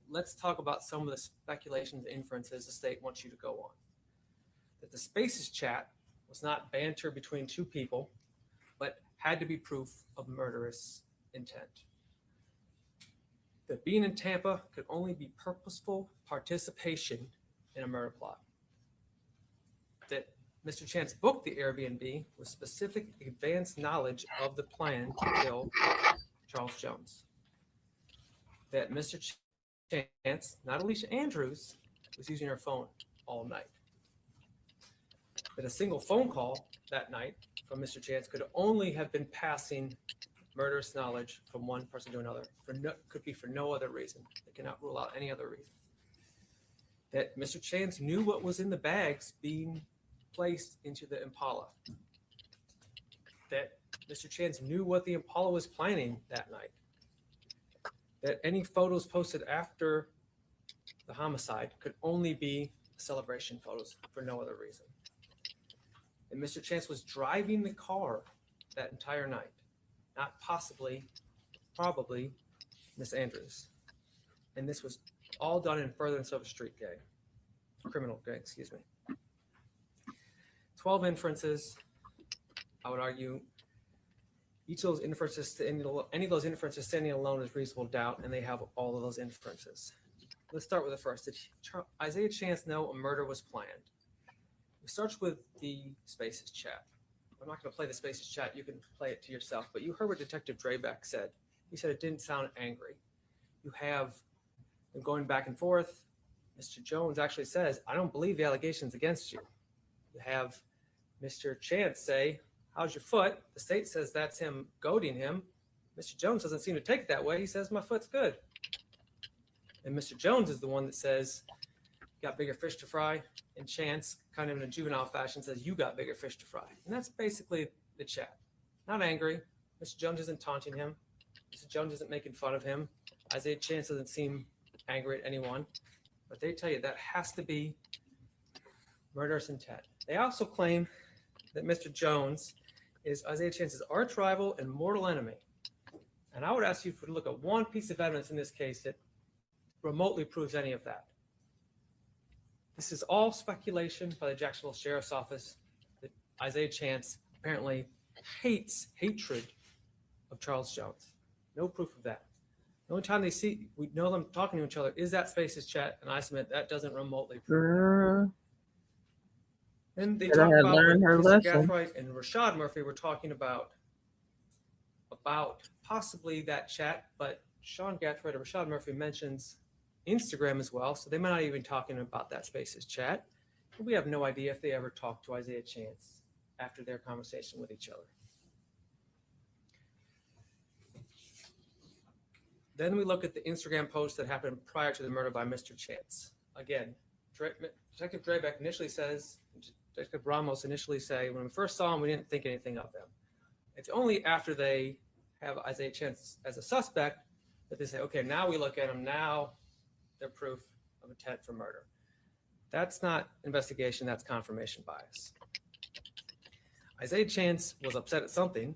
Let's talk about some of the speculations and inferences the state wants you to go on. That the Spaces chat was not banter between 2 people, but had to be proof of murderous intent. That being in Tampa could only be purposeful participation in a murder plot. That Mr. Chance booked the Airbnb with specific advanced knowledge of the plan to kill Charles Jones. That Mr. Chance, not Alicia Andrews, was using her phone all night. That a single phone call that night from Mr. Chance could only have been passing murderous knowledge from one person to another. Could be for no other reason. They cannot rule out any other reason. That Mr. Chance knew what was in the bags being placed into the Impala. That Mr. Chance knew what the Impala was planning that night. That any photos posted after the homicide could only be celebration photos for no other reason. And Mr. Chance was driving the car that entire night, not possibly, probably Miss Andrews. And this was all done in furtherance of a street gang, criminal gang, excuse me. 12 inferences. I would argue each of those inferences, any of those inferences standing alone is reasonable doubt, and they have all of those inferences. Let's start with the first. Did Isaiah Chance know a murder was planned? It starts with the Spaces chat. I'm not going to play the Spaces chat. You can play it to yourself. But you heard what Detective Drabeck said. He said it didn't sound angry. You have them going back and forth. Mr. Jones actually says, I don't believe the allegations against you. You have Mr. Chance say, how's your foot? The state says that's him goading him. Mr. Jones doesn't seem to take it that way. He says, my foot's good. And Mr. Jones is the one that says, got bigger fish to fry. And Chance, kind of in a juvenile fashion, says, you got bigger fish to fry. And that's basically the chat. Not angry. Mr. Jones isn't taunting him. Mr. Jones isn't making fun of him. Isaiah Chance doesn't seem angry at anyone. But they tell you that has to be murderous intent. They also claim that Mr. Jones is Isaiah Chance's arch rival and mortal enemy. And I would ask you to look at one piece of evidence in this case that remotely proves any of that. This is all speculation by the Jacksonville Sheriff's Office that Isaiah Chance apparently hatred of Charles Jones. No proof of that. The only time we know them talking to each other is that Spaces chat, and I submit that doesn't remotely prove that. Then they Should talk have about what learned her Mr. lesson. Gathright and Rashad Murphy were talking about possibly that chat, but Sean Gathright or Rashad Murphy mentions Instagram as well, so they might not even talking about that Spaces chat. We have no idea if they ever talked to Isaiah Chance after their conversation with each other. Then we look at the Instagram post that happened prior to the murder by Mr. Chance. Again, Detective Drebeck initially says, Detective Ramos initially say, when we first saw him, we didn't think anything of him. It's only after they have Isaiah Chance as a suspect that they say, okay, now we look at him, now they're proof of intent for murder. That's not investigation, that's confirmation bias. Isaiah Chance was upset at something.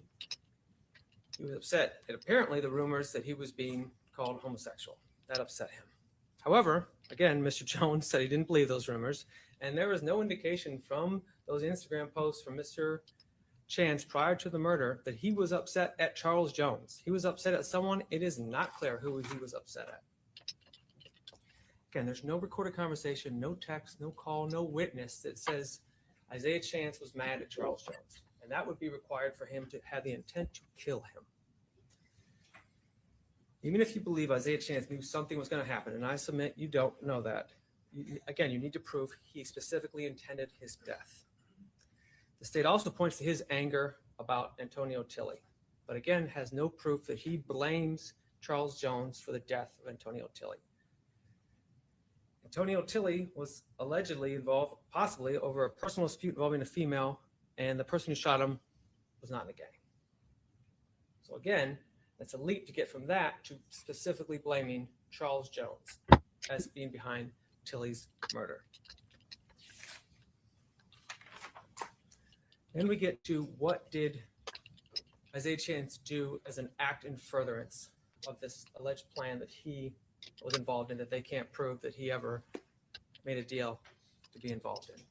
He was upset at apparently the rumors that he was being called homosexual. That upset him. However, again, Mr. Jones said he didn't believe those rumors, and there was no indication from those Instagram posts from Mr. Chance prior to the murder that he was upset at Charles Jones. He was upset at someone. It is not clear who he was upset at. Again, there's no recorded conversation, no text, no call, no witness that says Isaiah Chance was mad at Charles Jones. And that would be required for him to have the intent to kill him. Even if you believe Isaiah Chance knew something was going to happen, and I submit you don't know that, again, you need to prove he specifically intended his death. The state also points to his anger about Antonio Tilley, but again, has no proof that he blames Charles Jones for the death of Antonio Tilley. Antonio Tilley was allegedly involved, possibly, over a personal dispute involving a female, and the person who shot him was not in the gang. So again, that's a leap to get from that to specifically blaming Charles Jones as being behind Tilley's murder. Then we get to what did Isaiah Chance do as an act in furtherance of this alleged plan that he was involved in, that they can't prove that he ever made a deal to be involved in.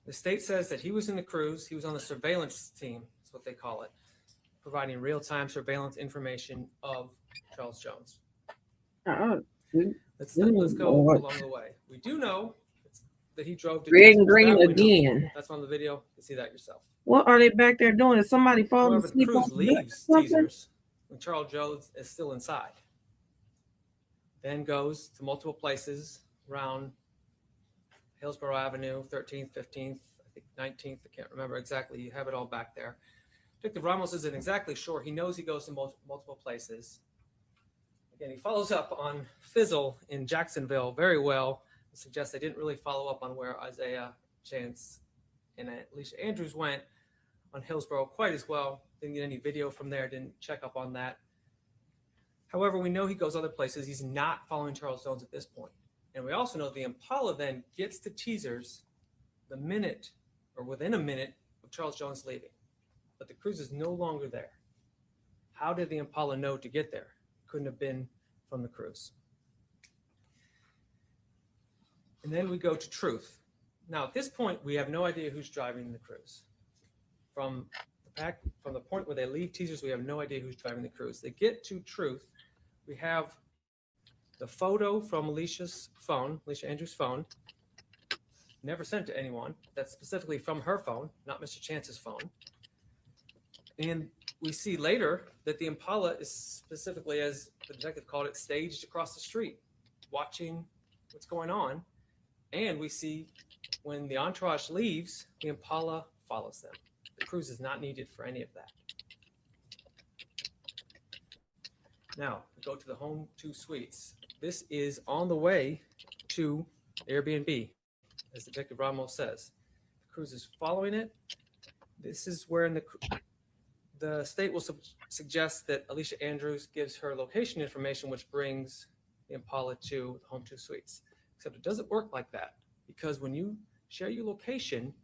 The state says that he was in the cruise, he was on the surveillance team, that's what they call it, providing real-time surveillance information of Charles Jones. Let's go along the way. We do know that he drove to Red and Texas. green That we know. again. That's on the video. You can see that yourself. What are they back there doing? Is somebody falling However, the asleep? cruise leaves Teasers when Charles Jones is still inside. Then goes to multiple places around Hillsborough Avenue, 13th, 15th, I think 19th. I can't remember exactly. You have it all back there. Detective Ramos isn't exactly sure. He knows he goes to multiple places. Again, he follows up on Fizzle in Jacksonville very well. It suggests they didn't really follow up on where Isaiah Chance and Alicia Andrews went on Hillsborough quite as well. Didn't get any video from there, didn't check up on that. However, we know he goes other places. He's not following Charles Jones at this point. And we also know the Impala then gets to Teasers the minute or within a minute of Charles Jones leaving. But the cruise is no longer there. How did the Impala know to get there? Couldn't have been from the cruise. And then we go to Truth. Now, at this point, we have no idea who's driving the cruise. From the point where they leave Teasers, we have no idea who's driving the cruise. They get to Truth. We have the photo from Alicia Andrews' phone, never sent to anyone. That's specifically from her phone, not Mr. Chance's phone. And we see later that the Impala is specifically, as the detective called it, staged across the street, watching what's going on. And we see when the entourage leaves, the Impala follows them. The cruise is not needed for any of that. Now, we go to the Home 2 Suites. This is on the way to Airbnb, as Detective Ramos says. The cruise is following it. This is where the state will suggest that Alicia Andrews gives her location information, which brings the Impala to the Home 2 Suites. Except it doesn't work like that, because when you share your location,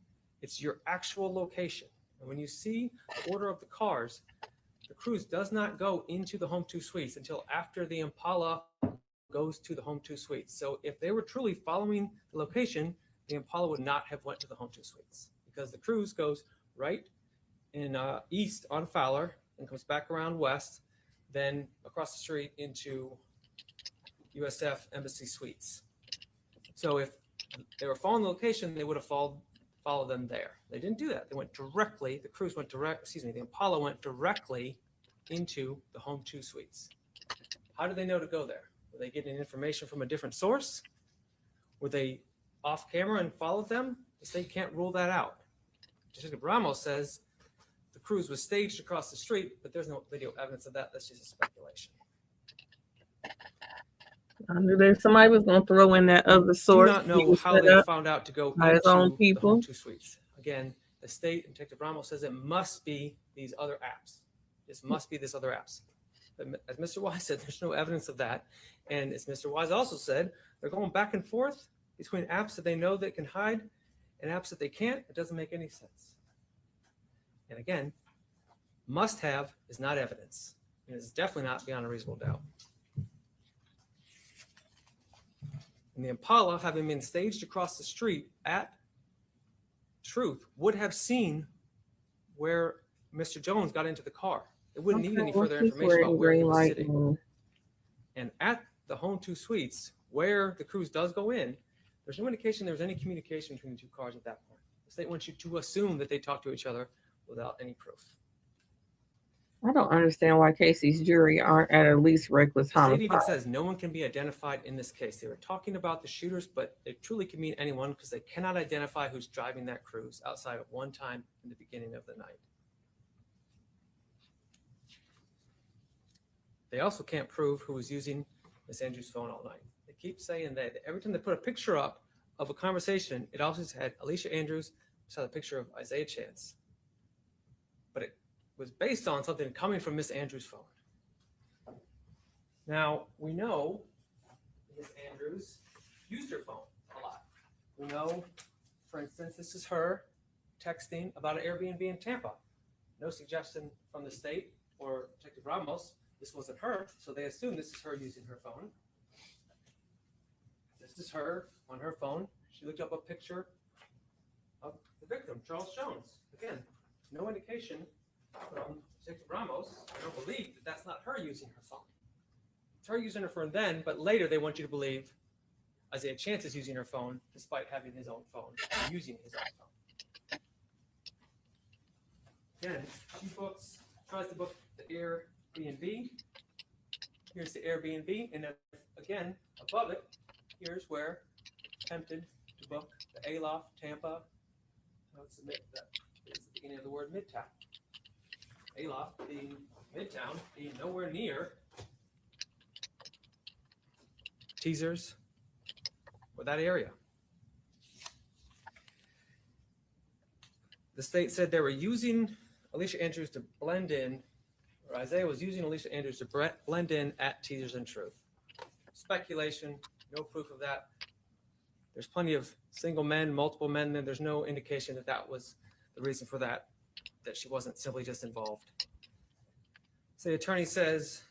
it's your actual location. And when you see the order of the cars, the cruise does not go into the Home 2 Suites until after the Impala goes to the Home 2 Suites. So if they were truly following the location, the Impala would not have went to the Home 2 Suites, because the cruise goes right in east on Fowler and comes back around west, then across the street into USF Embassy Suites. So if they were following the location, they would have followed them there. They didn't do that. They went directly, the Impala went directly into the home 2 suites. How did they know to go there? Were they getting information from a different source? Were they off camera and followed them? The state can't rule that out. Detective Ramos says the cruise was staged across the street, but there's no video evidence of that. That's just a speculation. I knew somebody was going to throw in that other source. Do not know how they found out to go by his own into people. the home 2 suites. Again, the state and Detective Ramos says it must be these other apps. This must be this other apps. But as Mr. Wise said, there's no evidence of that. And as Mr. Wise also said, they're going back and forth between apps that they know they can hide and apps that they can't. It doesn't make any sense. And again, must have is not evidence. And it's definitely not beyond a reasonable doubt. And the Impala, having been staged across the street at Truth, would have seen where Mr. Jones got into the car. It wouldn't need any further information about where he was sitting. And at the home 2 suites, where the cruise does go in, there's no indication there was any communication between the 2 cars at that point. The state wants you to assume that they talked to each other without any proof. I don't understand why Casey's jury aren't at least reckless The state homicide. even says no one can be identified in this case. They were talking about the shooters, but it truly can mean anyone because they cannot identify who's driving that cruise outside of one time in the beginning of the night. They also can't prove who was using Miss Andrews' phone all night. They keep saying that every time they put a picture up of a conversation, it always had Alicia Andrews, saw the picture of Isaiah Chance. But it was based on something coming from Miss Andrews' phone. Now, we know Miss Andrews used her phone a lot. We know, for instance, this is her texting about an Airbnb in Tampa. No suggestion from the state or Detective Ramos. This wasn't her, so they assume this is her using her phone. This is her on her phone. She looked up a picture of the victim, Charles Jones. Again, no indication from Detective Ramos. I don't believe that that's not her using her phone. It's her using her phone then, but later they want you to believe Isaiah Chance is using her phone despite having his own phone, using his own phone. Again, she tries to book the Airbnb. Here's the Airbnb, and again, above it, here's where tempted to book the Aloft, Tampa. Let's admit that is the beginning of the word Midtown. Aloft being Midtown, being nowhere near Teasers or that area. The state said they were using Alicia Andrews to blend in, or Isaiah was using Alicia Andrews to blend in at Teasers and Truth. Speculation, no proof of that. There's plenty of single men, multiple men, and there's no indication that that was the reason for that she wasn't simply just involved. So the attorney says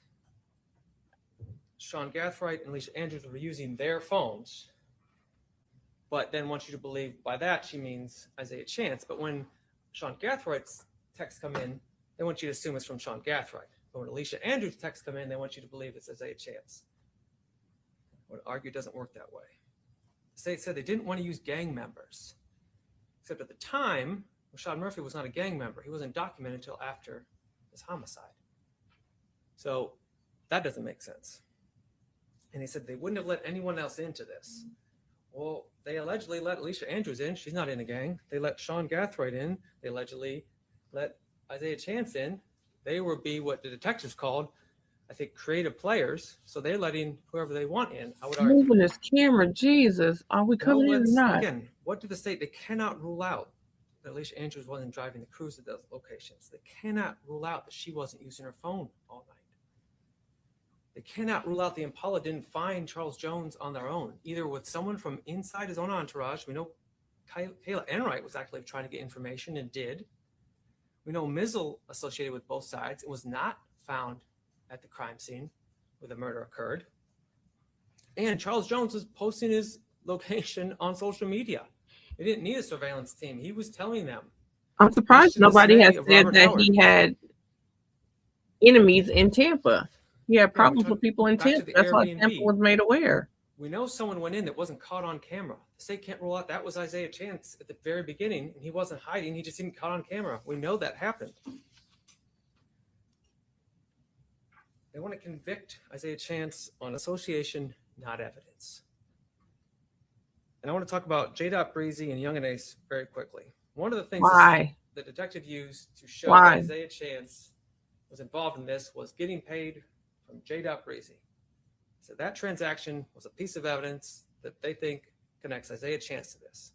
Sean Gathright and Alicia Andrews were using their phones, but then wants you to believe by that she means Isaiah Chance. But when Sean Gathwright's texts come in, they want you to assume it's from Sean Gathright. But when Alicia Andrews' texts come in, they want you to believe it's Isaiah Chance. I would argue it doesn't work that way. The state said they didn't want to use gang members, except at the time, Rashad Murphy was not a gang member. He wasn't documented until after his homicide. So that doesn't make sense. And he said they wouldn't have let anyone else into this. Well, they allegedly let Alicia Andrews in. She's not in a gang. They let Sean Gathright in. They allegedly let Isaiah Chance in. They would be what the detectives called, I think, creative players. So they're letting whoever they want in. I would argue. Moving this camera, Jesus. Are we coming in or not? Again, what do the state? They cannot rule out that Alicia Andrews wasn't driving the cruise at those locations. They cannot rule out that she wasn't using her phone all night. They cannot rule out the Impala didn't find Charles Jones on their own, either with someone from inside his own entourage. We know Kayla Enright was actually trying to get information and did. We know Mizzle associated with both sides and was not found at the crime scene where the murder occurred. And Charles Jones was posting his location on social media. They didn't need a surveillance team. He was telling them. I'm surprised nobody has said that he had enemies in Tampa. He had problems with people in Tampa. That's why Tampa was made aware. We know someone went in that wasn't caught on camera. The state can't rule out that was Isaiah Chance at the very beginning, and he wasn't hiding. He just didn't caught on camera. We know that happened. They want to convict Isaiah Chance on association, not evidence. And I want to talk about J. Breezy and Young and Ace very quickly. One of the things the detective used to show that Isaiah Chance was involved in this was getting paid from J. Breezy. So that transaction was a piece of evidence that they think connects Isaiah Chance to this.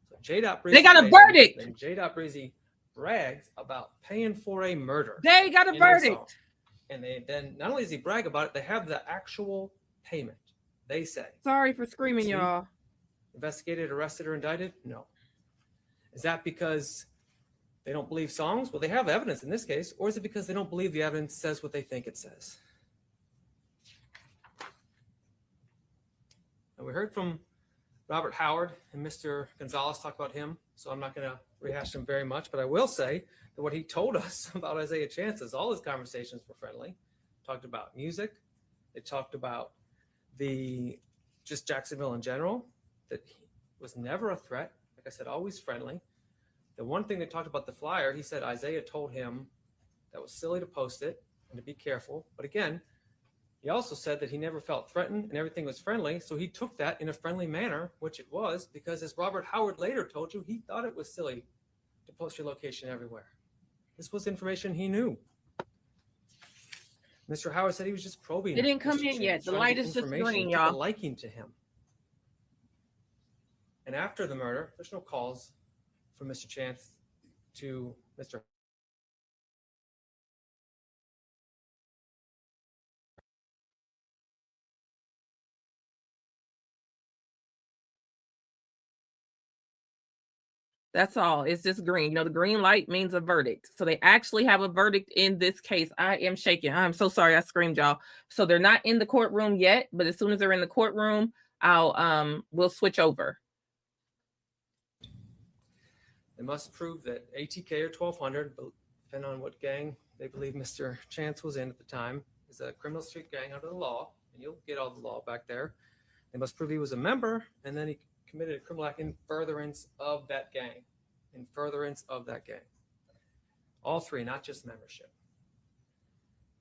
So J. Breezy, they got a verdict. And J. Breezy brags about paying for a murder. They got a verdict. And they then, not only does he brag about it, they have the actual payment. They say. Sorry for screaming, y'all. Investigated, arrested, or indicted? No. Is that because they don't believe songs? Well, they have evidence in this case. Or is it because they don't believe the evidence says what they think it says? And we heard from Robert Howard and Mr. Gonzalez talk about him, so I'm not going to rehash him very much, but I will say that what he told us about Isaiah Chance is all his conversations were friendly. Talked about music. They talked about just Jacksonville in general, that he was never a threat. Like I said, always friendly. The one thing they talked about the flyer, he said Isaiah told him that was silly to post it and to be careful. But again, he also said that he never felt threatened and everything was friendly. So he took that in a friendly manner, which it was, because as Robert Howard later told you, he thought it was silly to post your location everywhere. This was information he knew. Mr. Howard said he was just probing. It didn't come in yet. The light is just green, y'all. A liking to him. And after the murder, there's no calls from Mr. Chance to Mr. That's all. It's just green. You know, the green light means a verdict. So they actually have a verdict in this case. I am shaking. I'm so sorry I screamed, y'all. So they're not in the courtroom yet, but as soon as they're in the courtroom, we'll switch over. They must prove that ATK or 1200, depending on what gang they believe Mr. Chance was in at the time, is a criminal street gang under the law, and you'll get all the law back there. They must prove he was a member, and then he committed a criminal act in furtherance of that gang. In furtherance of that gang. All three, not just membership.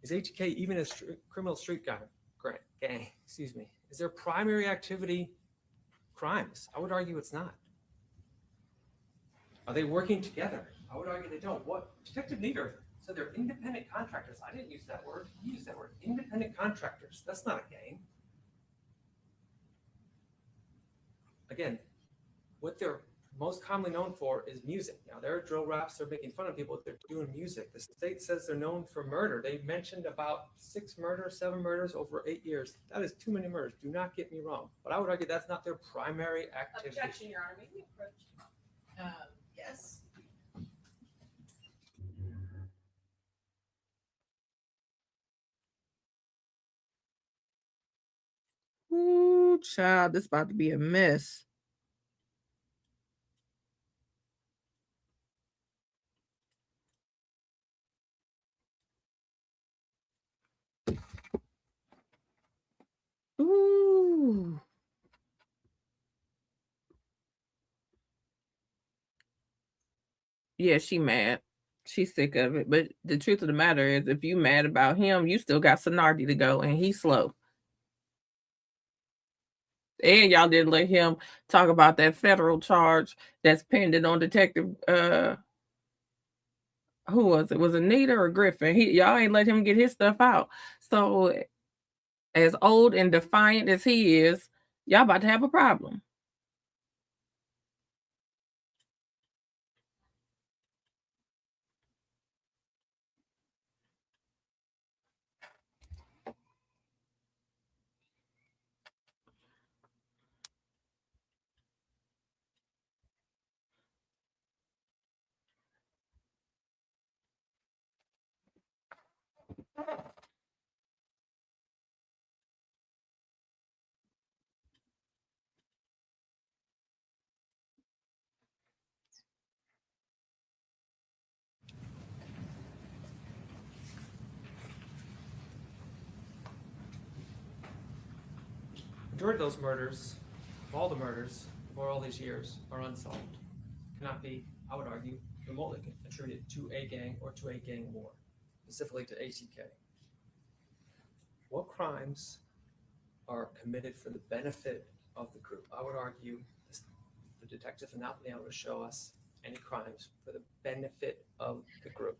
Is ATK even a criminal street gang? Excuse me. Is their primary activity crimes? I would argue it's not. Are they working together? I would argue they don't. What Detective Nieder said they're independent contractors. I didn't use that word. He used that word. Independent contractors. That's not a gang. Again, what they're most commonly known for is music. Now, there are drill raps. They're making fun of people. They're doing music. The state says they're known for murder. They mentioned about 6 murders, 7 murders over 8 years. That is too many murders. Do not get me wrong. But I would argue that's not their primary activity. Objection, Your Honor. May we approach? Yes. Ooh, child, this about to be a mess. Ooh. Yeah, she mad. She's sick of it. But the truth of the matter is, if you mad about him, you still got Sonardi to go, and he's slow. And y'all didn't let him talk about that federal charge that's pending on Detective, who was it? Was it Nita or Griffin? Y'all ain't let him get his stuff out. So as old and defiant as he is, y'all about to have a problem. Majority of those murders, of all the murders for all these years, are unsolved. Cannot be, I would argue, remotely attributed to a gang or to a gang war, specifically to ATK. What crimes are committed for the benefit of the group? I would argue the detectives have not been able to show us any crimes for the benefit of the group.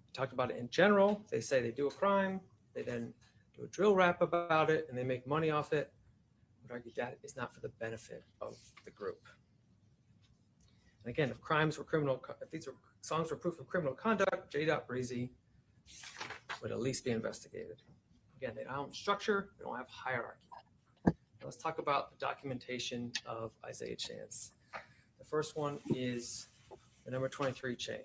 We talked about it in general. They say they do a crime, they then do a drill rap about it, and they make money off it. I would argue that is not for the benefit of the group. And again, if crimes were criminal, if these were songs were proof of criminal conduct, J. Breezy would at least be investigated. Again, they don't have structure, they don't have hierarchy. Now let's talk about the documentation of Isaiah Chance. The first one is the number 23 chain.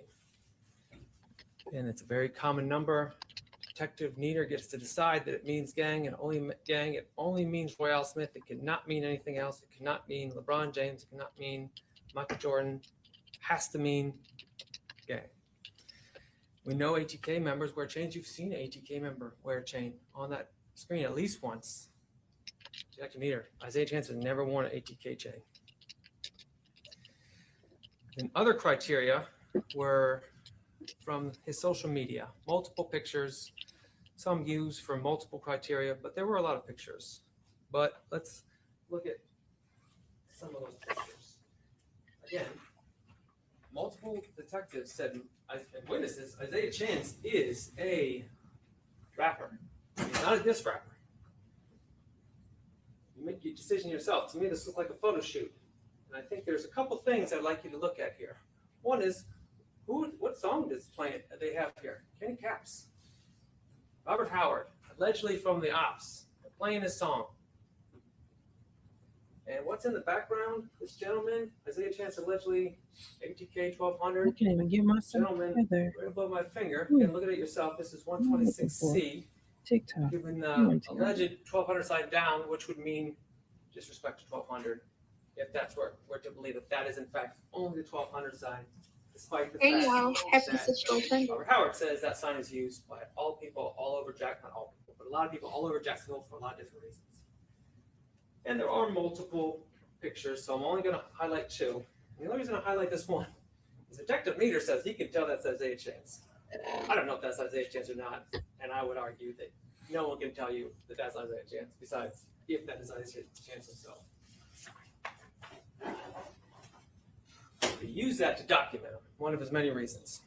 And it's a very common number. Detective Nieder gets to decide that it means gang and only gang. It only means Royale Smith. It cannot mean anything else. It cannot mean LeBron James. It cannot mean Michael Jordan. It has to mean gang. We know ATK members wear chains. You've seen an ATK member wear a chain on that screen at least once. Detective Nieder, Isaiah Chance has never worn an ATK chain. And other criteria were from his social media, multiple pictures, some used for multiple criteria, but there were a lot of pictures. But let's look at some of those pictures. Again, multiple detectives said, and witnesses, Isaiah Chance is a rapper. He's not a diss rapper. You make your decision yourself. To me, this looks like a photo shoot. And I think there's a couple things I'd like you to look at here. One is, what song does they have here? Kenny Caps. Robert Howard, allegedly from the Ops, playing his song. And what's in the background? This gentleman, Isaiah Chance, allegedly ATK 1200. I can't even get my gentleman together. right above my finger. You can look at it yourself. This is 126C. TikTok. Given the alleged 1200 side down, which would mean disrespect to 1200. If that's where we're to believe that that is in fact only the 1200 side, despite the fact that Robert Howard says that sign is used by all people all over Jacksonville, not all people, but a lot of people all over Jacksonville for a lot of different reasons. And there are multiple pictures, so I'm only going to highlight two. And the only reason I highlight this one is Detective Nieder says he can tell that's Isaiah Chance. I don't know if that's Isaiah Chance or not, and I would argue that no one can tell you that that's Isaiah Chance, besides if that is Isaiah Chance himself. He used that to document him, one of his many reasons.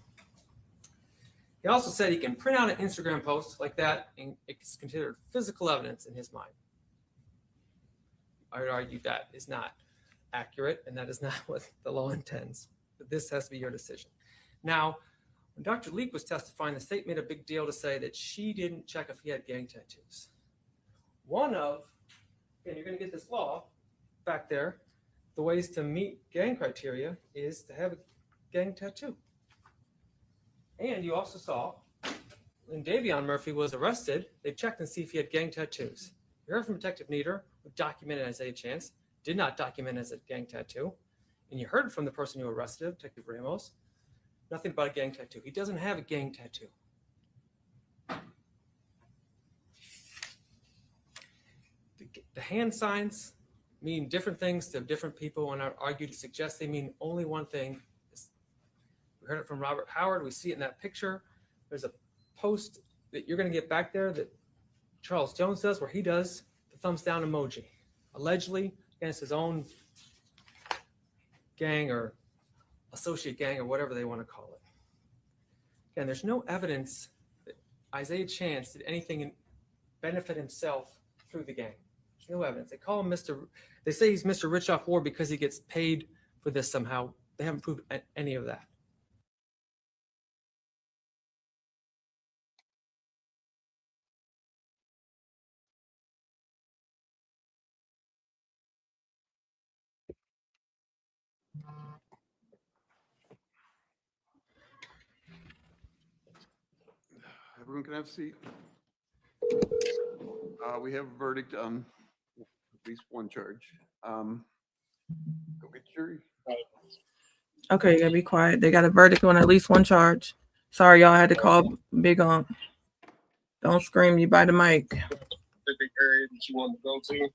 He also said he can print out an Instagram post like that, and it's considered physical evidence in his mind. I would argue that is not accurate, and that is not what the law intends. But this has to be your decision. Now, when Dr. Leek was testifying, the state made a big deal to say that she didn't check if he had gang tattoos. One of, and you're going to get this law back there, the ways to meet gang criteria is to have a gang tattoo. And you also saw when Davion Murphy was arrested, they checked and see if he had gang tattoos. You heard from Detective Nieder, who documented Isaiah Chance, did not document as a gang tattoo. And you heard from the person who arrested him, Detective Ramos, nothing about a gang tattoo. He doesn't have a gang tattoo. The hand signs mean different things to different people, and I argue to suggest they mean only one thing. We heard it from Robert Howard. We see it in that picture. There's a post that you're going to get back there that Charles Jones does, where he does the thumbs down emoji, allegedly against his own gang or associate gang or whatever they want to call it. Again, there's no evidence that Isaiah Chance did anything to benefit himself through the gang. There's no evidence. They call him they say he's Mr. Rich Off War because he gets paid for this somehow. They haven't proved any of that. Everyone can have a seat. We have a verdict on at least one charge. Go get jury. Okay, you gotta be quiet. They got a verdict on at least one charge. Sorry, y'all had to call Big Don't scream, you by the mic. Specific area that you want to go to.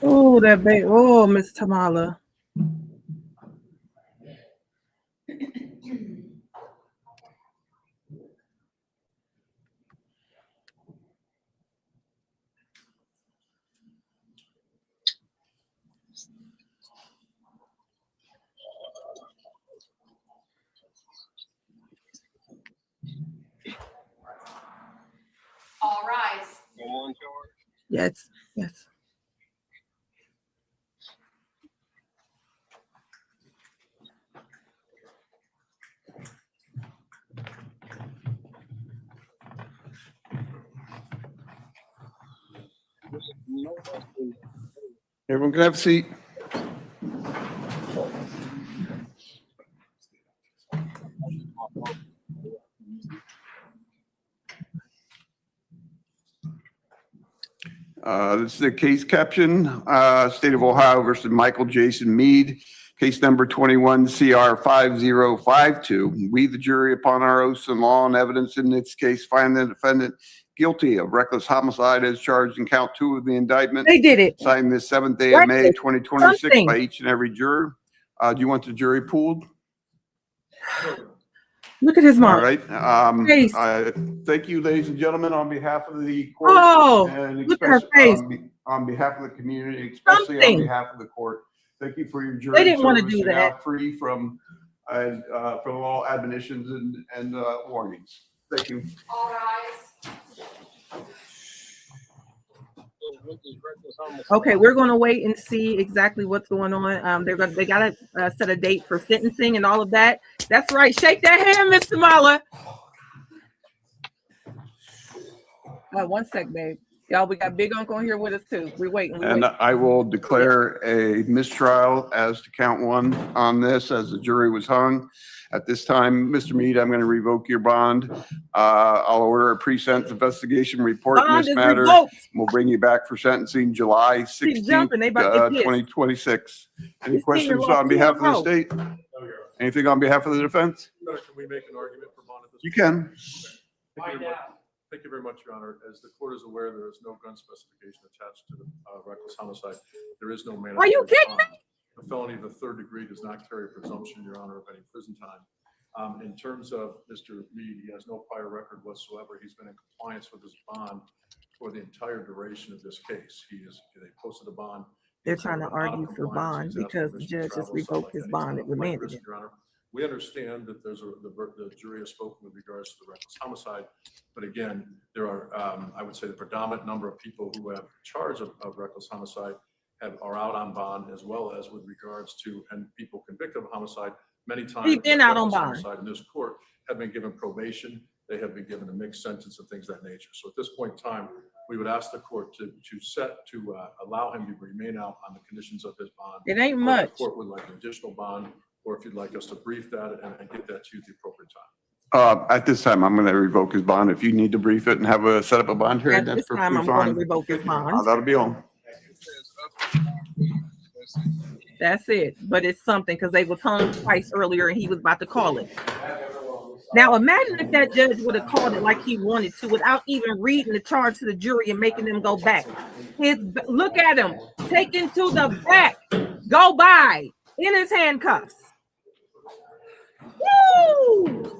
Oh, that baby. Oh, Miss Tamala. All rise. Yes, yes. Everyone can have a seat. This is the case caption, State of Ohio versus Michael Jason Mead, case number 21 CR 5052. We, the jury, upon our oaths and law and evidence in this case, find the defendant guilty of reckless homicide as charged in count 2 of the indictment. They did it. Signed this 7th day of May 2026 Something. by each and every juror. Do you want the jury pooled? Look at his mom. All right. Face. Thank you, ladies and gentlemen, on behalf of the court. Oh, and look at her face. On behalf of the community, especially Something. on behalf of the court. Thank you for your jury. They didn't want to service. do You're that. now free from all admonitions and warnings. Thank you. All rise. Okay, we're going to wait and see exactly what's going on. They got to set a date for sentencing and all of that. That's right. Shake that hand, Miss Tamala. One sec, babe. Y'all, we got Big Uncle here with us too. We're waiting. And I will declare a mistrial as to count 1 on this, as the jury was hung. At this time, Mr. Mead, I'm going to revoke your bond. I'll order a pre-sentence investigation report in Bond this is matter. revoked. We'll bring you back for sentencing July 16th, jumping. They about to get pissed. 2026. Any This questions senior on behalf of the lost state? Anything on behalf of the defense? Can we make an argument for bond at this? You can. Thank you very much, Your Honor. As the court is aware, there is no gun specification attached to the reckless homicide. There is no mandatory. Are you kidding me? The felony of the 3rd degree does not carry a presumption, Your Honor, of any prison time. In terms of Mr. Mead, he has no prior record whatsoever. He's been in compliance with his bond for the entire duration of this case. They posted a bond. They're trying to argue for bond because the judge just revoked his bond and remanded it. Your Honor. We understand that the jury has spoken with regards to the reckless homicide, but again, there are, I would say, the predominant number of people who have charge of reckless homicide are out on bond, as well as with regards to, and people convicted of homicide many times. He's been out on bond. In this court have been given probation. They have been given a mixed sentence and things of that nature. So at this point in time, we would ask the court to allow him to remain out on the conditions of his bond. It ain't Or much. The court would like an additional bond, or if you'd like us to brief that and get that to you at the appropriate time. At this time, I'm going to revoke his bond. If you need to brief it and have a set up a bond hearing, At that's this time, perfectly I'm going to fine. revoke his bond. That'll be all. That's it. But it's something because they was hung twice earlier and he was about to call it. Now imagine if that judge would have called it like he wanted to without even reading the charge to the jury and making them go back. Look at him taken to the back, go by in his handcuffs. Woo!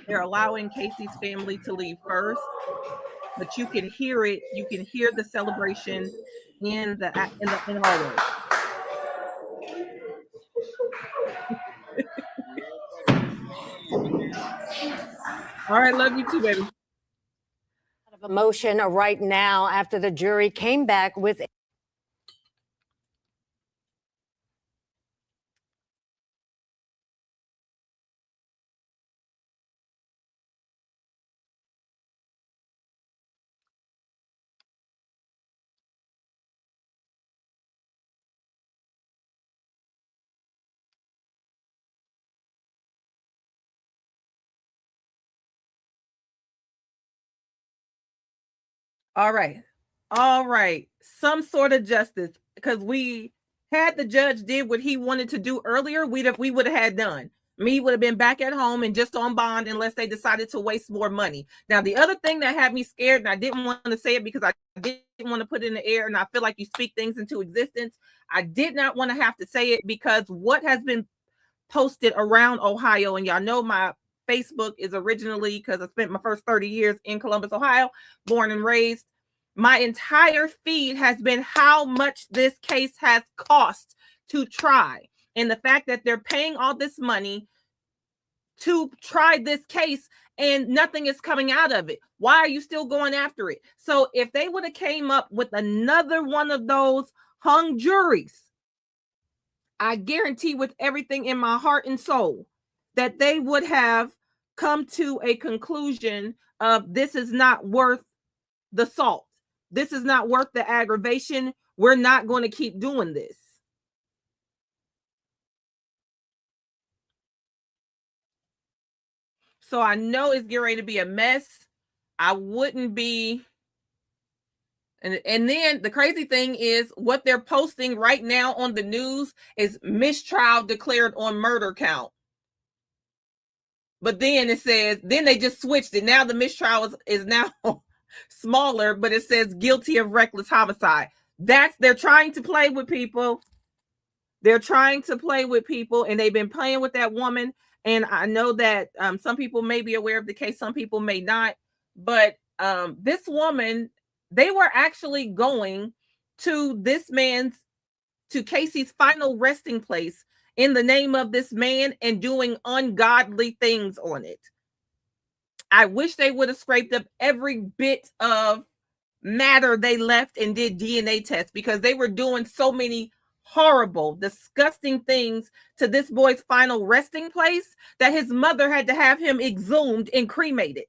They're allowing Casey's family to leave first, but you can hear it. You can hear the celebration in the hallway. All right, love you too, baby. Emotion right now after the jury came back with All right. All right. Some sort of justice, because we had the judge did what he wanted to do earlier, we would have had done. Me would have been back at home and just on bond unless they decided to waste more money. Now, the other thing that had me scared, and I didn't want to say it because I didn't want to put it in the air, and I feel like you speak things into existence. I did not want to have to say it because what has been posted around Ohio, and y'all know my Facebook is originally, because I spent my first 30 years in Columbus, Ohio, born and raised. My entire feed has been how much this case has cost to try. And the fact that they're paying all this money to try this case and nothing is coming out of it. Why are you still going after it? So if they would have came up with another one of those hung juries, I guarantee with everything in my heart and soul that they would have come to a conclusion of this is not worth the salt. This is not worth the aggravation. We're not going to keep doing this. So I know it's getting ready to be a mess. I wouldn't be. And then the crazy thing is what they're posting right now on the news is mistrial declared on murder count. But then it says, then they just switched it. Now the mistrial is now smaller, but it says guilty of reckless homicide. They're trying to play with people. They're trying to play with people, and they've been playing with that woman. And I know that some people may be aware of the case, some people may not. But this woman, they were actually going to Casey's final resting place in the name of this man and doing ungodly things on it. I wish they would have scraped up every bit of matter they left and did DNA tests, because they were doing so many horrible, disgusting things to this boy's final resting place that his mother had to have him exhumed and cremated.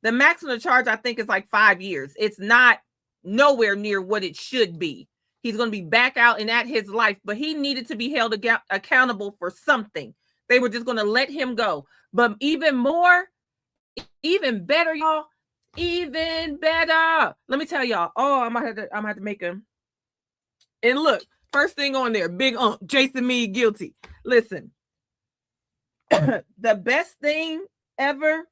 The maximum charge, I think, is like 5 years. It's not nowhere near what it should be. He's going to be back out and at his life, but he needed to be held accountable for something. They were just going to let him go. But even better, y'all, even better. Let me tell y'all. Oh, I'm gonna have to make him. And look, first thing on there, big Jason Meade guilty. Listen, the best thing ever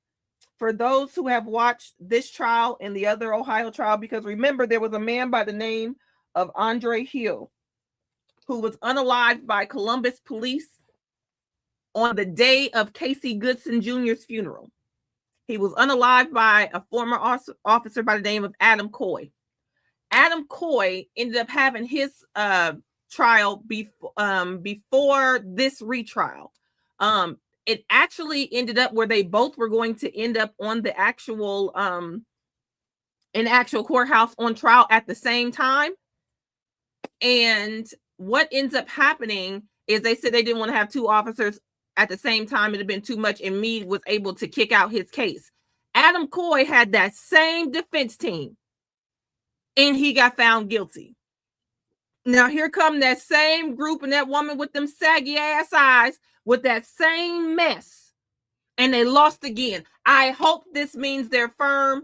for those who have watched this trial and the other Ohio trial, because remember, there was a man by the name of Andre Hill who was unalived by Columbus police on the day of Casey Goodson Jr.'s funeral. He was unalived by a former officer by the name of Adam Coy. Adam Coy ended up having his trial before this retrial. It actually ended up where they both were going to end up on the actual courthouse on trial at the same time. And what ends up happening is they said they didn't want to have two officers at the same time. It had been too much, and Meade was able to kick out his case. Adam Coy had that same defense team, and he got found guilty. Now here come that same group and that woman with them saggy ass eyes with that same mess, and they lost again. I hope this means they're firm.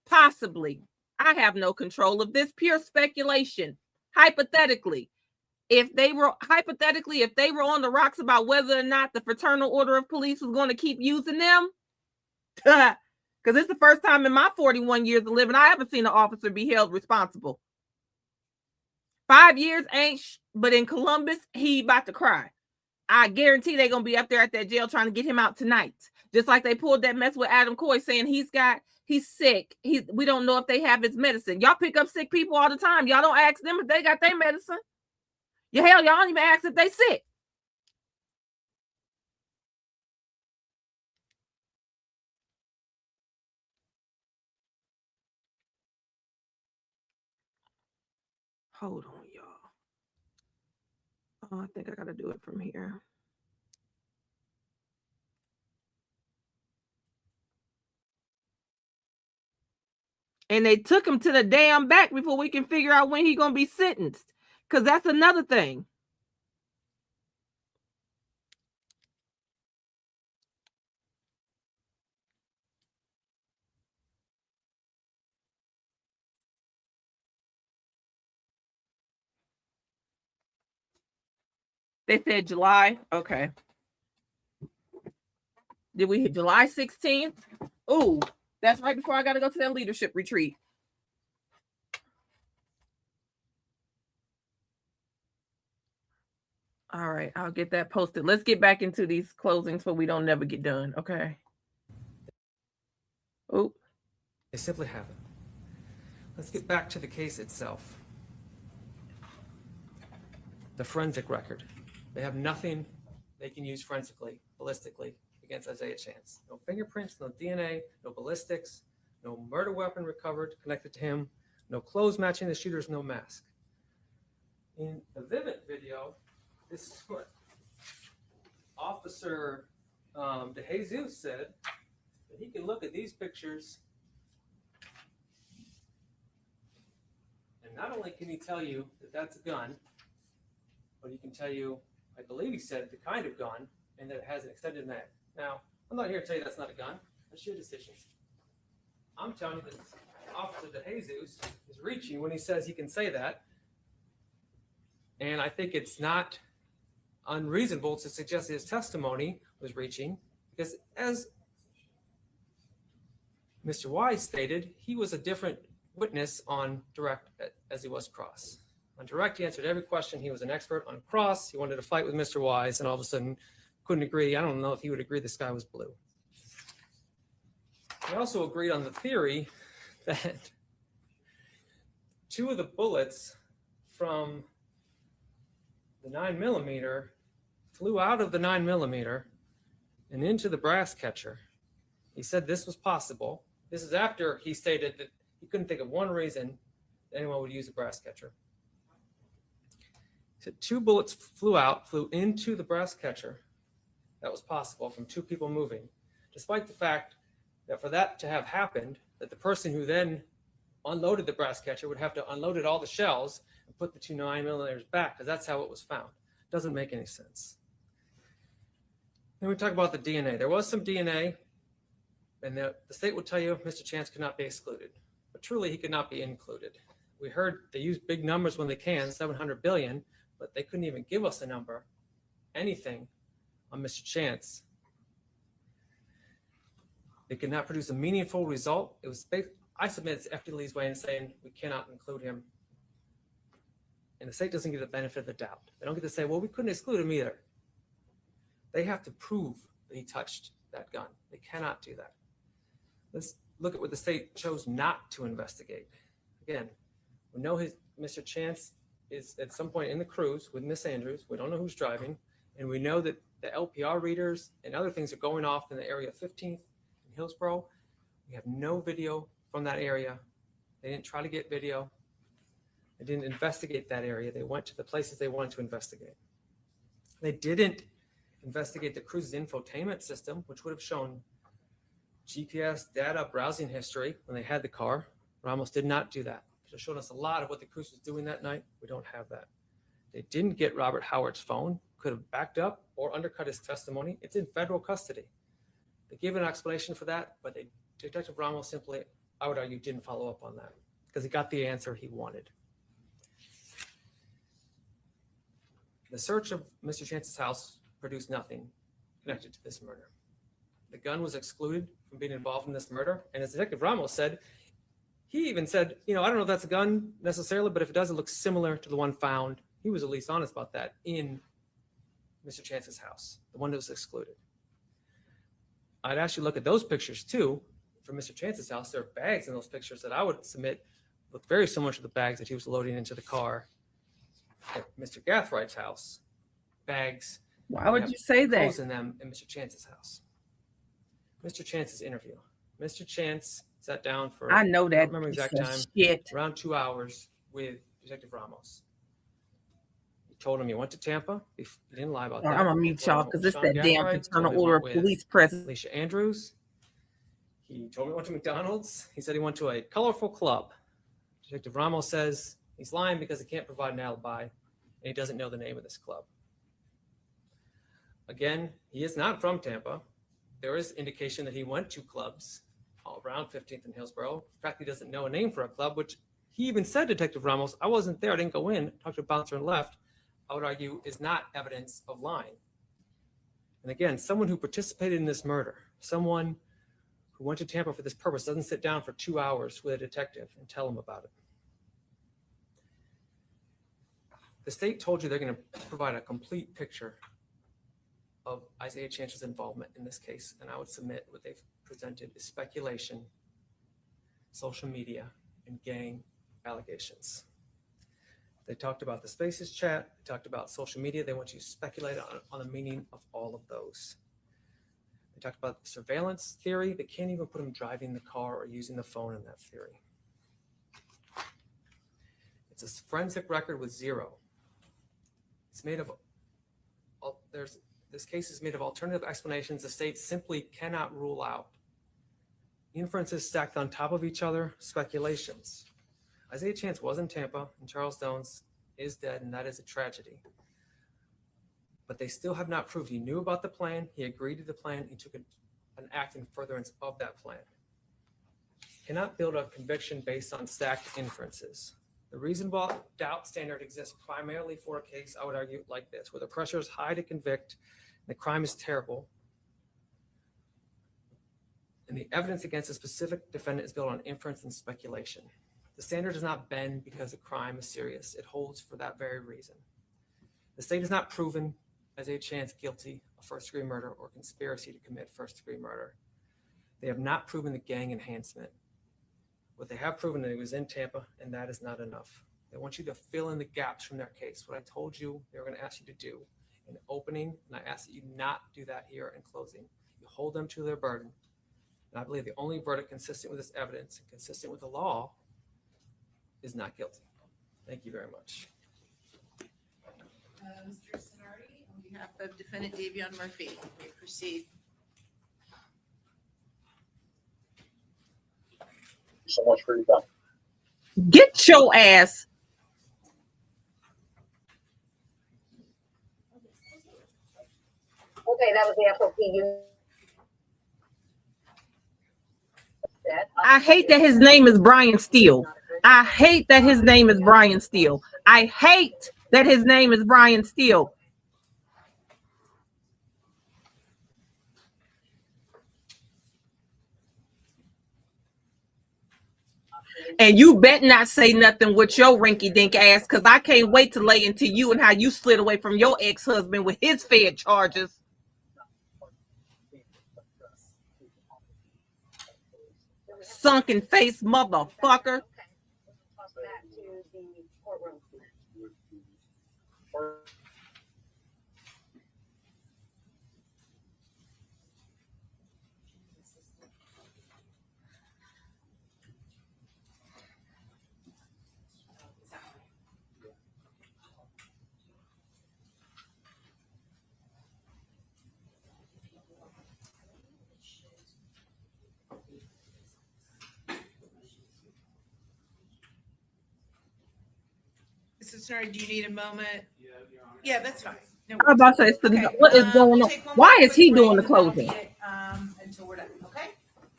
Possibly. I have no control of this. Pure speculation. Hypothetically, if they were on the rocks about whether or not the Fraternal Order of Police was going to keep using them, because it's the first time in my 41 years of living I haven't seen an officer be held responsible. 5 years ain't, but in Columbus, he about to cry. I guarantee they're going to be up there at that jail trying to get him out tonight. Just like they pulled that mess with Adam Coy saying he's sick. We don't know if they have his medicine. Y'all pick up sick people all the time. Y'all don't ask them if they got their medicine. Y'all don't even ask if they sick. Hold on, y'all. Oh, I think I got to do it from here. And they took him to the damn back before we can figure out when he's going to be sentenced. Because that's another thing. They said July. Okay. Did we hit July 16th? Oh, that's right before I got to go to that leadership retreat. All right, I'll get that posted. Let's get back into these closings so we don't never get done. Okay. Oh. They simply haven't. Let's get back to the case itself. The forensic record. They have nothing they can use forensically, ballistically, against Isaiah Chance. No fingerprints, no DNA, no ballistics, no murder weapon recovered connected to him, no clothes matching the shooter's, no mask. In the Vivint video, this is what Officer DeJesus said, that he can look at these pictures and not only can he tell you that that's a gun, but he can tell you, I believe he said, the kind of gun and that it has an extended mag. Now, I'm not here to tell you that's not a gun. That's your decision. I'm telling you that Officer DeJesus is reaching when he says he can say that. And I think it's not unreasonable to suggest his testimony was reaching, because as Mr. Wise stated, he was a different witness on direct as he was cross. On direct, he answered every question. He was an expert. On cross, he wanted to fight with Mr. Wise and all of a sudden couldn't agree. I don't know if he would agree the sky was blue. He also agreed on the theory that two of the bullets from the 9mm flew out of the 9mm and into the brass catcher. He said this was possible. This is after he stated that he couldn't think of one reason that anyone would use a brass catcher. He said two bullets flew into the brass catcher. That was possible from two people moving, despite the fact that for that to have happened, that the person who then unloaded the brass catcher would have to unload all the shells and put the two 9mm back, because that's how it was found. Doesn't make any sense. Then we talk about the DNA. There was some DNA, and the state will tell you Mr. Chance could not be excluded, but truly he could not be included. We heard they use big numbers when they can, 700 billion, but they couldn't even give us a number, anything on Mr. Chance. They could not produce a meaningful result. It was, I submit it's FDLE's way in saying we cannot include him. And the state doesn't get the benefit of the doubt. They don't get to say, well, we couldn't exclude him either. They have to prove that he touched that gun. They cannot do that. Let's look at what the state chose not to investigate. Again, we know Mr. Chance is at some point in the cruise with Miss Andrews. We don't know who's driving. And we know that the LPR readers and other things are going off in the area of 15th and Hillsborough. We have no video from that area. They didn't try to get video. They didn't investigate that area. They went to the places they wanted to investigate. They didn't investigate the cruise's infotainment system, which would have shown GPS data browsing history when they had the car. Ramos did not do that. It showed us a lot of what the cruise was doing that night. We don't have that. They didn't get Robert Howard's phone. Could have backed up or undercut his testimony. It's in federal custody. They gave an explanation for that, but Detective Ramos simply, I would argue, didn't follow up on that because he got the answer he wanted. The search of Mr. Chance's house produced nothing connected to this murder. The gun was excluded from being involved in this murder. And as Detective Ramos said, he even said, I don't know if that's a gun necessarily, but if it does, it looks similar to the one found. He was at least honest about that in Mr. Chance's house, the one that was excluded. I'd actually look at those pictures too. From Mr. Chance's house, there are bags in those pictures that I would submit look very similar to the bags that he was loading into the car at Mr. Gathride's house. Bags. Why would you say that? Clothes in them in Mr. Chance's house. Mr. Chance's interview. Mr. Chance sat down for, I know that. I don't remember exact time, shit. around 2 hours with Detective Ramos. He told him he went to Tampa. He didn't lie about that. I'm going to mute y'all because it's that damn Gathrides paternal order of police presence. Alicia Andrews. He told me he went to McDonald's. He said he went to a colorful club. Detective Ramos says he's lying because he can't provide an alibi and he doesn't know the name of this club. Again, he is not from Tampa. There is indication that he went to clubs all around 15th and Hillsborough. In fact, he doesn't know a name for a club, which he even said, Detective Ramos, I wasn't there. I didn't go in. Talked to a bouncer and left. I would argue, is not evidence of lying. And again, someone who participated in this murder, someone who went to Tampa for this purpose, doesn't sit down for 2 hours with a detective and tell him about it. The state told you they're going to provide a complete picture of Isaiah Chance's involvement in this case, and I would submit what they've presented is speculation, social media, and gang allegations. They talked about the Spaces chat, they talked about social media. They want you to speculate on the meaning of all of those. They talked about the surveillance theory. They can't even put him driving the car or using the phone in that theory. It's a forensic record with zero. It's made of, this case is made of alternative explanations the state simply cannot rule out. Inferences stacked on top of each other, speculations. Isaiah Chance was in Tampa, and Charles Jones is dead, and that is a tragedy. But they still have not proved he knew about the plan, he agreed to the plan, he took an act in furtherance of that plan. Cannot build a conviction based on stacked inferences. The reasonable doubt standard exists primarily for a case, I would argue, like this, where the pressure is high to convict, and the crime is terrible, and the evidence against a specific defendant is built on inference and speculation. The standard does not bend because the crime is serious. It holds for that very reason. The state has not proven Isaiah Chance guilty of first-degree murder or conspiracy to commit first-degree murder. They have not proven the gang enhancement. What they have proven that he was in Tampa, and that is not enough. They want you to fill in the gaps from their case. What I told you they were going to ask you to do in opening, and I ask that you not do that here in closing. You hold them to their burden. And I believe the only verdict consistent with this evidence and consistent with the law is not guilty. Thank you very much. Mr. Sonardi, on behalf of defendant Davion Murphy, you may proceed. Thank you so much for your time. Get your ass. Okay, that was the FOP. I hate that his name is Brian Steele. I hate that his name is Brian Steele. I hate that his name is Brian Steele. And you bet not say nothing with your rinky-dink ass, because I can't wait to lay into you and how you slid away from your ex-husband with his Fed charges. Sunken face motherfucker. Mr. Sonardi, do you need a moment? Yeah, that's fine. No I'm about to say, okay. What is going we'll on? take one Why more is he quick doing the break, and closing? that'll be it, until we're done, okay?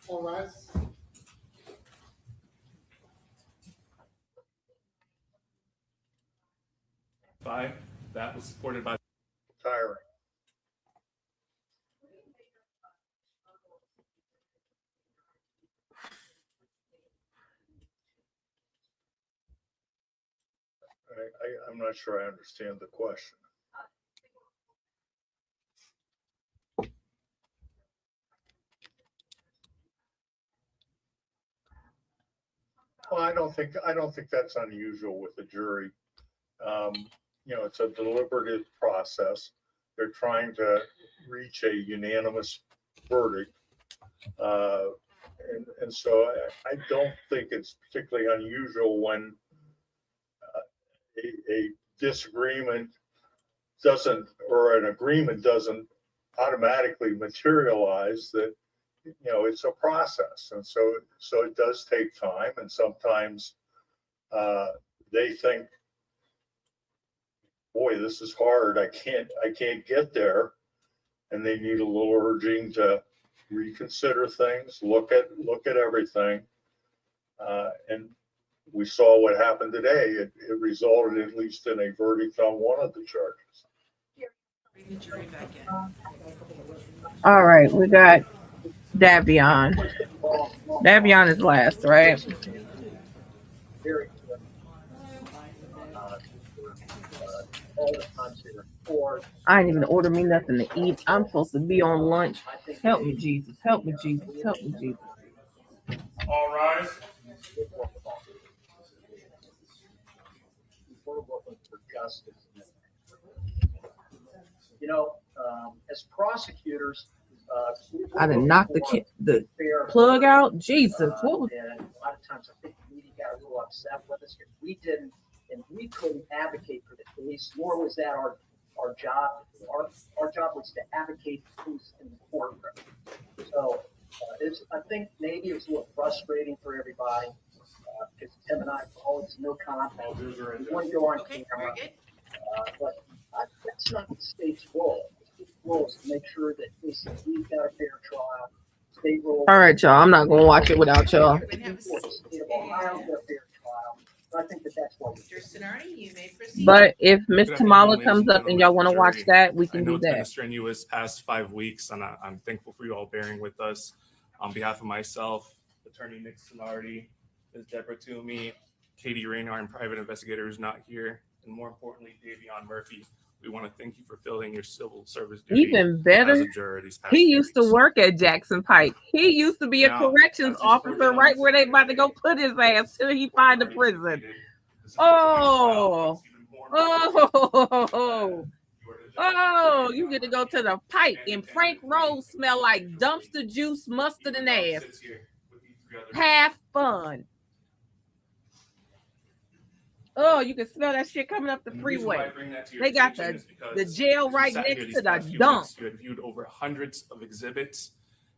All right. That was supported by tiring. I'm not sure I understand the question. Well, I don't think that's unusual with the jury. You know, it's a deliberative process. They're trying to reach a unanimous verdict. And so I don't think it's particularly unusual when a disagreement doesn't, or an agreement doesn't automatically materialize, that, you know, it's a process. And so it does take time. And sometimes they think, boy, this is hard. I can't get there. And they need a little urging to reconsider things, look at everything. we saw what happened today. It resulted at least in a verdict on one of the charges. Bring the jury back in. All right, we got Davion. Davion is last, right? Very good. All the times they were in court. I ain't even order me nothing to eat. I'm supposed to be on lunch. Help me, Jesus. Help me, Jesus. Help me, Jesus. All rise. We're looking for justice. You know, as prosecutors, I done knocked the plug out. Jesus, what was? And a lot of times I think the media got a little upset with us because we didn't, and we couldn't advocate for the case, nor was that our job. Our job was to advocate for the case in the courtroom. So I think maybe it was a little frustrating for everybody because Tim and I always no comment. We want to go on camera, but that's not the state's role. The state's role is to make sure that we've got a fair trial. State role. All right, y'all. I'm not gonna watch it without y'all. State of Ohio get a fair trial. I think that's what Mr. Sonardi, you may proceed. But if Miss Good Kamala afternoon, comes ladies up and and y'all want to gentlemen watch of the jury. that, we I can know do it's been a that. strenuous past 5 weeks, and I'm thankful for you all bearing with us. On behalf of myself, Attorney Nick Sonardi, Ms. Deborah Toomey, Katie Rayner, and private investigator who's not here, and more importantly, Davion Murphy, we want to thank you for filling your civil service duty Even better, as a juror these past he few used to weeks. work at Jackson Pike. He used to be a Now, corrections as you slow officer down right to where they sit about to go today, put his ass till he find a already prison. completed, this is the 20th trial. Oh, It's even more important oh, you are the judge oh! of You get to go to the Pike, and Frank Rose smell like dumpster juice, mustard, and ass. Have fun. Oh, you can smell that shit coming up the And the reason why I freeway. bring that to your They got attention is the because jail as you right sat here next these to the past few dump. weeks, you had viewed over hundreds of exhibits,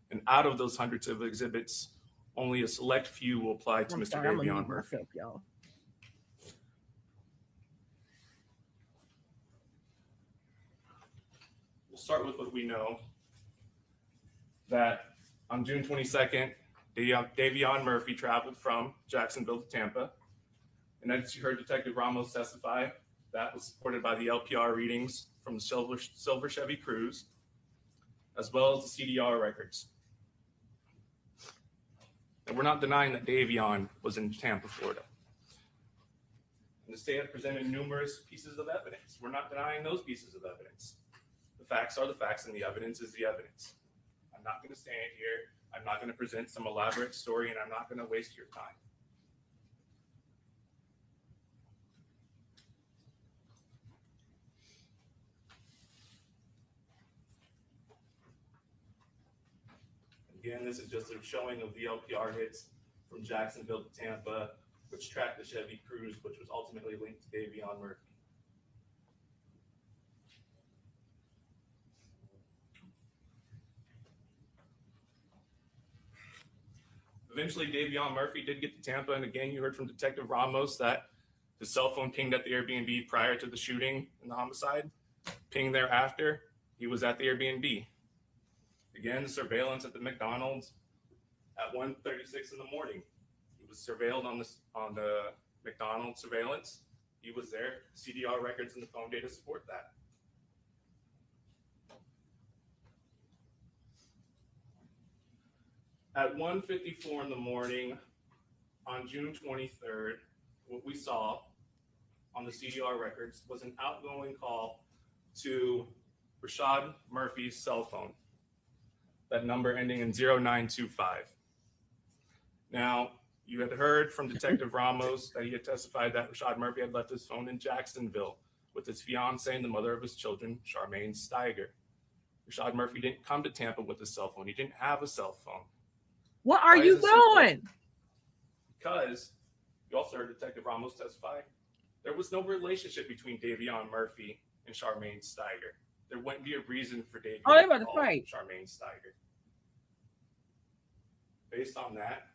and out of those hundreds of exhibits, only a select few will apply to I'm Mr. sorry, I'm gonna Davion mute Murphy. myself, y'all. We'll start with what we know. That on June 22nd, Davion Murphy traveled from Jacksonville to Tampa. And as you heard Detective Ramos testify, that was supported by the LPR readings from the Silver Chevy Cruze, as well as the CDR records. And we're not denying that Davion was in Tampa, Florida. And the state had presented numerous pieces of evidence. We're not denying those pieces of evidence. The facts are the facts, and the evidence is the evidence. I'm not going to stand here. I'm not going to present some elaborate story, and I'm not going to waste your time. Again, this is just a showing of the LPR hits from Jacksonville to Tampa, which tracked the Chevy Cruze, which was ultimately linked to Davion Murphy. Eventually, Davion Murphy did get to Tampa, and again, you heard from Detective Ramos that his cell phone pinged at the Airbnb prior to the shooting and the homicide. Pinged thereafter, he was at the Airbnb. Again, the surveillance at the McDonald's at 1:36 in the morning. He was surveilled on the McDonald's surveillance. He was there. CDR records and the phone data support that. At 1:54 in the morning on June 23rd, what we saw on the CDR records was an outgoing call to Rashad Murphy's cell phone. That number ending in 0925. Now, you had heard from Detective Ramos that he had testified that Rashad Murphy had left his phone in Jacksonville with his fiancee and the mother of his children, Charmaine Steiger. Rashad Murphy didn't come to Tampa with his cell phone. He didn't have a cell phone. What are you doing? Because you also heard Detective Ramos testify, there was no relationship between Davion Murphy and Charmaine Steiger. There wouldn't be a reason for Davion Oh, they about to call fight. Charmaine Steiger. Based on that,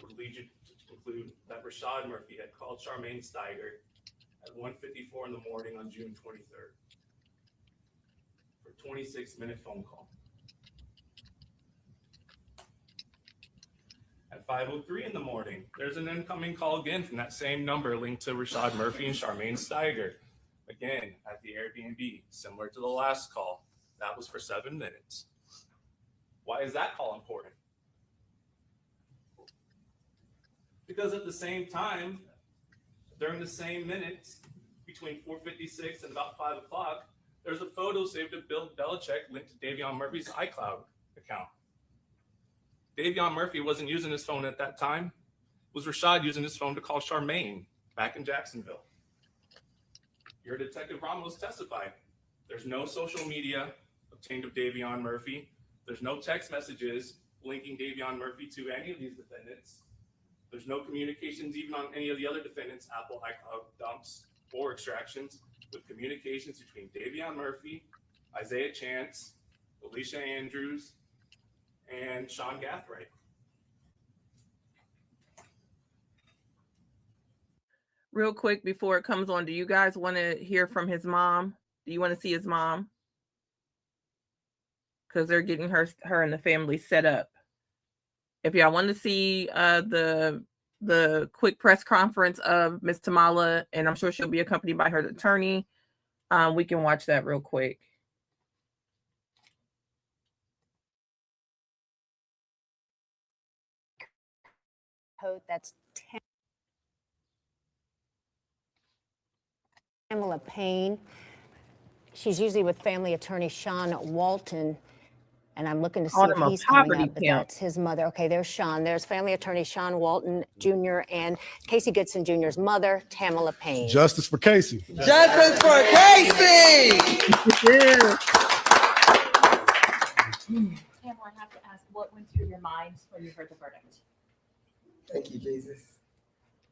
would lead you to conclude that Rashad Murphy had called Charmaine Steiger at 1:54 in the morning on June 23rd for a 26-minute phone call. At 5:03 in the morning, there's an incoming call again from that same number linked to Rashad Murphy and Charmaine Steiger. Again, at the Airbnb, similar to the last call. That was for 7 minutes. Why is that call important? Because at the same time, during the same minutes, between 4:56 and about 5 o'clock, there's a photo saved of Bill Belichick linked to Davion Murphy's iCloud account. Davion Murphy wasn't using his phone at that time. It was Rashad using his phone to call Charmaine back in Jacksonville. Your Detective Ramos testified. There's no social media obtained of Davion Murphy. There's no text messages linking Davion Murphy to any of these defendants. There's no communications even on any of the other defendants' Apple iCloud dumps or extractions with communications between Davion Murphy, Isaiah Chance, Alicia Andrews, and Sean Gathright. Real quick before it comes on, do you guys want to hear from his mom? Do you want to see his mom? Because they're getting her and the family set up. If y'all want to see the quick press conference of Miss Tamala, and I'm sure she'll be accompanied by her attorney, we can watch that real quick. That's Tamala Payne. She's usually with family attorney Sean Walton, and I'm looking to see if he's coming up, but that's his mother. Okay, there's Sean. There's family attorney Sean Walton Jr. and Casey Goodson Jr.'s mother, Tamala Payne. Justice for Casey. Justice for Casey! Tamala, I have to ask, what went through your mind when you heard the verdict? Thank you, Jesus.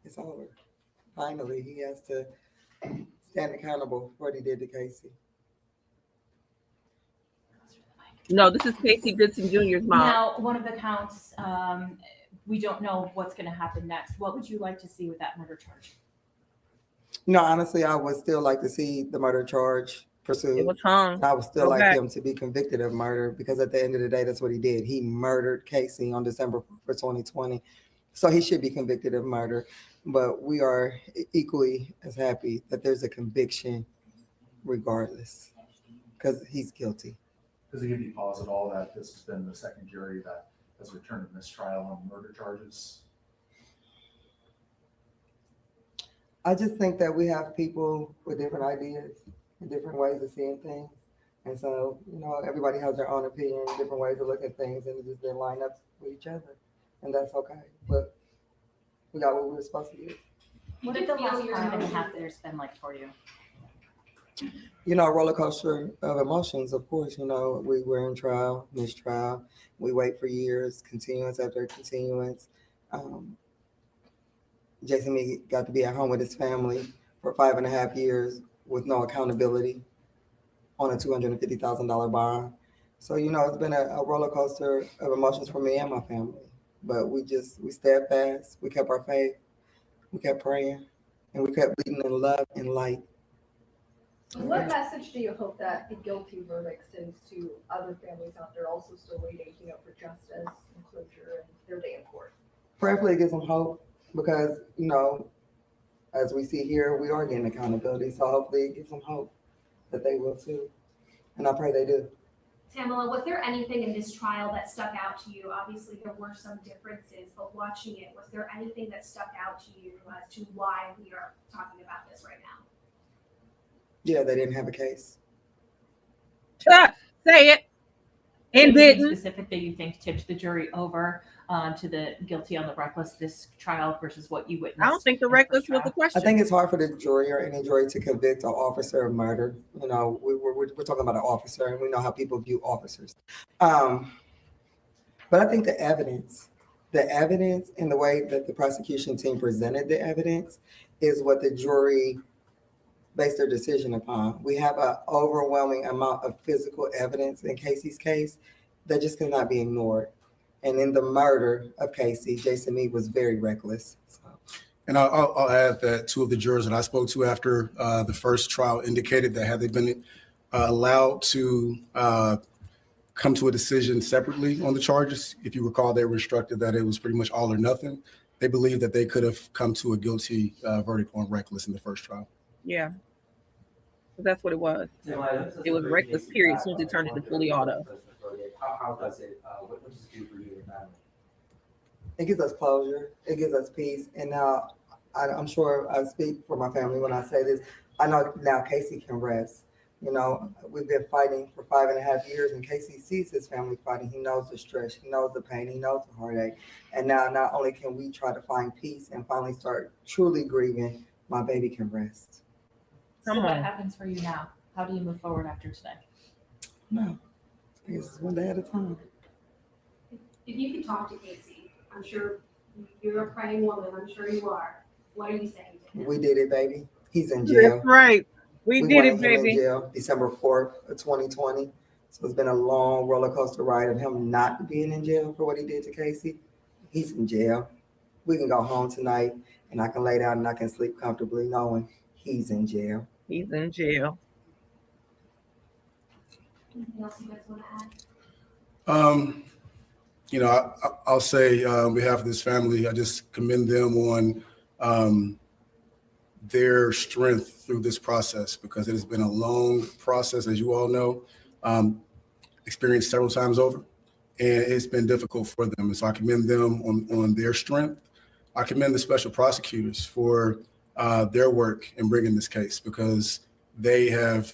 It's over. Finally, he has to stand accountable for what he did to Casey. No, this is Casey Goodson Jr.'s mom. Now, one of the counts, we don't know what's going to happen next. What would you like to see with that murder charge? No, honestly, I would still like to see the murder charge pursued. It was hung. I would still like him to be convicted of murder because at the end of the day, that's what he did. He murdered Casey on December 4th, 2020. So he should be convicted of murder. But we are equally as happy that there's a conviction regardless because he's guilty. Does it give you pause at all that this has been the second jury that has returned a mistrial on murder charges? I just think that we have people with different ideas and different ways of seeing things. And so, everybody has their own opinion, different ways to look at things, and it just didn't line up with each other. And that's okay. But we got what we were supposed to do. What did the last 5.5 years been like for you? A roller coaster of emotions, of course. We were in trial, mistrial. We wait for years, continuance after continuance. Jason Mee got to be at home with his family for 5.5 years with no accountability on a $250,000 bond. So, it's been a roller coaster of emotions for me and my family. But we stepped fast. We kept our faith. We kept praying. And we kept leading in love and light. What message do you hope that the guilty verdict sends to other families out there also still waiting, for justice and closure and their day in court? Prayerfully, it gives them hope because, as we see here, we are getting accountability. So hopefully it gives them hope that they will too. And I pray they do. Tamala, was there anything in this trial that stuck out to you? Obviously, there were some differences, but watching it, was there anything that stuck out to you as to why we are talking about this right now? Yeah, they didn't have a case. Say it. And anything specific that you think tipped the jury over to the guilty on the reckless this trial versus what you witnessed? I don't think the reckless was the question. I think it's hard for the jury or any jury to convict an officer of murder. We're talking about an officer, and we know how people view officers. But I think the evidence and the way that the prosecution team presented the evidence is what the jury based their decision upon. We have an overwhelming amount of physical evidence in Casey's case that just cannot be ignored. And in the murder of Casey, Jason Mee was very reckless. And I'll add that two of the jurors that I spoke to after the first trial indicated that had they been allowed to come to a decision separately on the charges. If you recall, they were instructed that it was pretty much all or nothing. They believed that they could have come to a guilty verdict on reckless in the first trial. Yeah, that's what it was. It was reckless, period, as soon as it turned into fully auto. How does it, what does it do for you and your family? It gives us closure. It gives us peace. And now I'm sure I speak for my family when I say this. I know now Casey can rest. You know, we've been fighting for 5.5 years, and Casey sees his family fighting. He knows the stress, he knows the pain, he knows the heartache. And now not only can we try to find peace and finally start truly grieving, my baby can rest. So what happens for you now? How do you move forward after today? No, it's one day at a time. If you could talk to Casey, I'm sure you're a praying woman. I'm sure you are. What are you saying to him? We did it, baby. He's in jail. That's right. We did wanted it, him baby. in jail December 4th of 2020. So it's been a long roller coaster ride of him not being in jail for what he did to Casey. He's in jail. We can go home tonight and I can lay down and I can sleep comfortably knowing he's in jail. He's in jail. Anything else you guys want to add? You know, I'll say on behalf of this family, I just commend them on their strength through this process, because it has been a long process, as you all know, experienced several times over, and it's been difficult for them. And so I commend them on their strength. I commend the special prosecutors for their work in bringing this case, because they have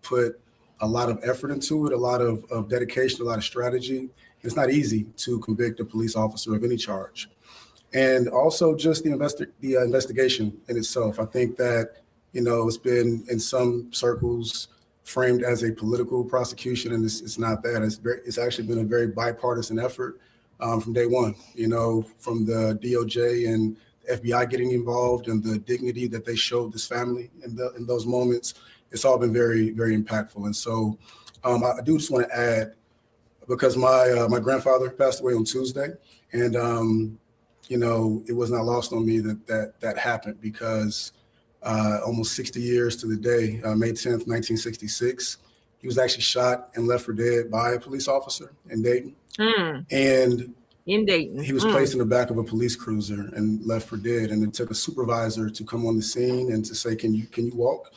put a lot of effort into it, a lot of dedication, a lot of strategy. It's not easy to convict a police officer of any charge. And also just the investigation in itself. I think that, you know, it's been in some circles framed as a political prosecution, and it's not that. It's actually been a very bipartisan effort from day one, you know, from the DOJ and FBI getting involved and the dignity that they showed this family in those moments. It's all been very, very impactful. And so I do just want to add, because my grandfather passed away on Tuesday, and you know, it was not lost on me that happened, because almost 60 years to the day, May 10th, 1966, he was actually shot and left for dead by a police officer in Dayton. And in Dayton, he was placed in the back of a police cruiser and left for dead. And it took a supervisor to come on the scene and to say, can you walk?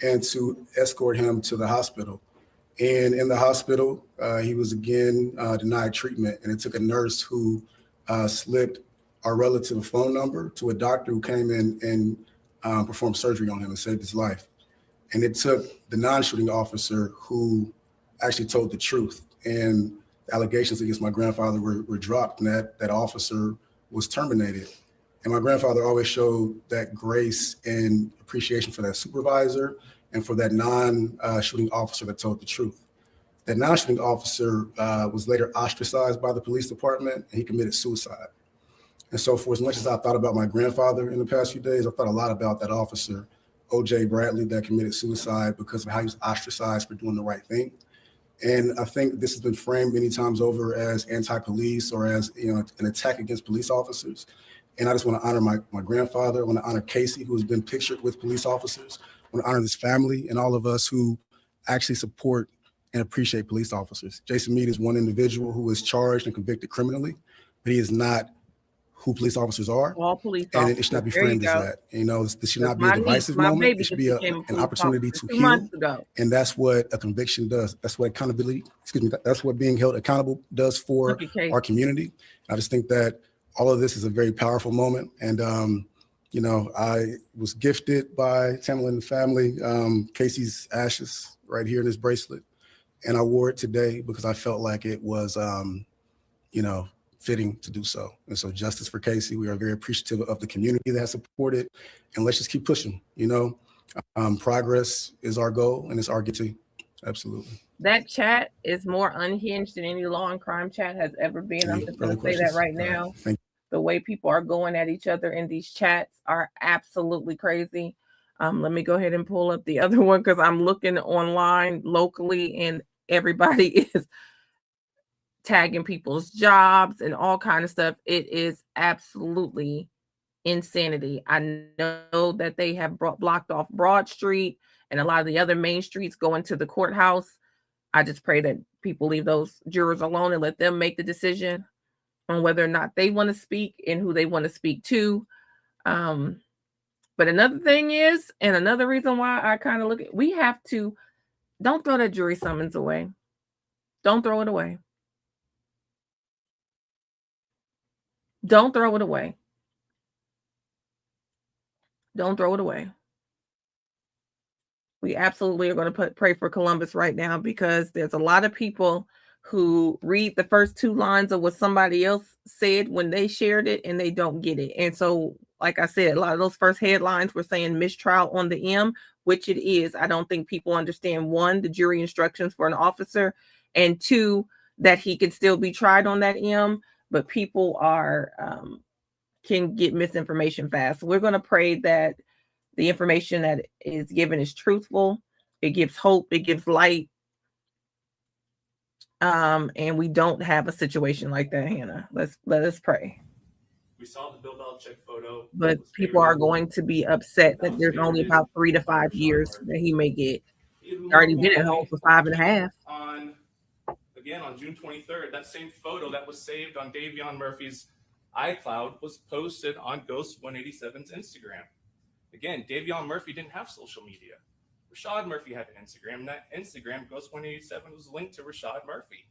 And to escort him to the hospital. And in the hospital, he was again denied treatment. And it took a nurse who slipped our relative phone number to a doctor who came in and performed surgery on him and saved his life. And it took the non-shooting officer who actually told the truth. And the allegations against my grandfather were dropped, and that officer was terminated. And my grandfather always showed that grace and appreciation for that supervisor and for that non-shooting officer that told the truth. That non-shooting officer was later ostracized by the police department, and he committed suicide. And so for as much as I thought about my grandfather in the past few days, I thought a lot about that officer, O.J. Bradley, that committed suicide because of how he was ostracized for doing the right thing. And I think this has been framed many times over as anti-police or as, you know, an attack against police officers. And I just want to honor my grandfather. I want to honor Casey, who has been pictured with police officers. I want to honor this family and all of us who actually support and appreciate police officers. Jason Meade is one individual who is charged and convicted criminally, but he is not who police officers are. All police and officers. it should not be There you framed as go. that. You know, this should not be My a divisive my moment. baby It should just be became a an police opportunity officer to 2 heal. months ago. And that's what a conviction does. That's what accountability, that's what being held accountable does for Look at Casey. our community. I just think that all of this is a very powerful moment. And, you know, I was gifted by Tamela and the family, Casey's ashes right here in this bracelet. And I wore it today because I felt like it was, you know, fitting to do so. And so justice for Casey. We are very appreciative of the community that has supported, and let's just keep pushing, you know. Progress is our goal, and it's our guarantee. Absolutely. That chat is more unhinged than any law and crime chat has ever been. I'm just going to say that right now. Thank The way people are going at each other in these chats are absolutely crazy. Let me go ahead and pull up the other one, because I'm looking online locally and everybody is tagging people's jobs and all kind of stuff. It is absolutely insanity. I know that they have blocked off Broad Street and a lot of the other main streets going to the courthouse. I just pray that people leave those jurors alone and let them make the decision on whether or not they want to speak and who they want to speak to. But another thing is, and another reason why I kind of we have to, don't throw that jury summons away. Don't throw it away. Don't throw it away. Don't throw it away. We absolutely are going to pray for Columbus right now, because there's a lot of people who read the first two lines of what somebody else said when they shared it and they don't get it. And so, like I said, a lot of those first headlines were saying mistrial on the M, which it is. I don't think people understand, one, the jury instructions for an officer, and two, that he can still be tried on that M, but people are can get misinformation fast. So we're going to pray that the information that is given is truthful. It gives hope. It gives light. And we don't have a situation like that, Hannah. Let us pray. We saw the Bill Belichick photo. But people are going to be upset that there's only about 3 to 5 years that he may get. Already been at home for 5.5. Again, on June 23rd, that same photo that was saved on Davion Murphy's iCloud was posted on Ghost 187's Instagram. Again, Davion Murphy didn't have social media. Rashad Murphy had an Instagram, and that Instagram, Ghost 187, was linked to Rashad Murphy.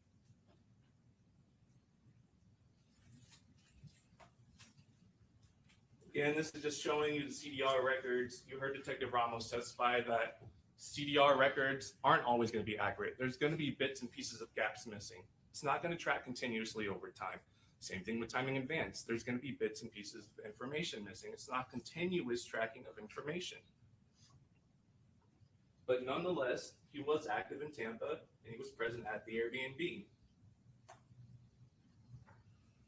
Again, this is just showing you the CDR records. You heard Detective Ramos testify that CDR records aren't always going to be accurate. There's going to be bits and pieces of gaps missing. It's not going to track continuously over time. Same thing with timing advance. There's going to be bits and pieces of information missing. It's not continuous tracking of information. But nonetheless, he was active in Tampa and he was present at the Airbnb.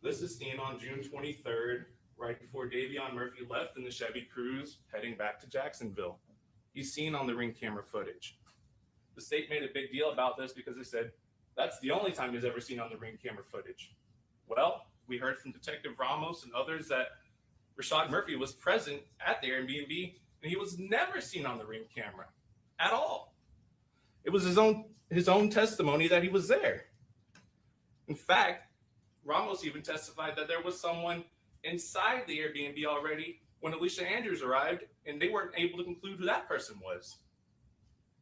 This is seen on June 23rd, right before Davion Murphy left in the Chevy Cruze heading back to Jacksonville. He's seen on the ring camera footage. The state made a big deal about this because they said that's the only time he's ever seen on the ring camera footage. Well, we heard from Detective Ramos and others that Rashad Murphy was present at the Airbnb and he was never seen on the ring camera at all. It was his own testimony that he was there. In fact, Ramos even testified that there was someone inside the Airbnb already when Alicia Andrews arrived, and they weren't able to conclude who that person was.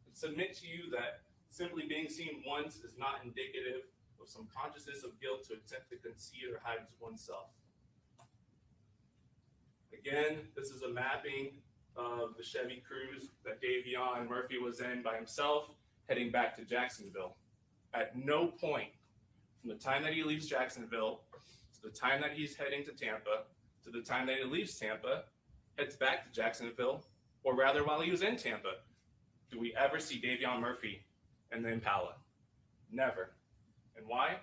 I submit to you that simply being seen once is not indicative of some consciousness of guilt to attempt to conceal or hide oneself. Again, this is a mapping of the Chevy Cruze that Davion Murphy was in by himself, heading back to Jacksonville. At no point from the time that he leaves Jacksonville to the time that he's heading to Tampa, to the time that he leaves Tampa, heads back to Jacksonville, or rather while he was in Tampa, do we ever see Davion Murphy in the Impala? Never. And why?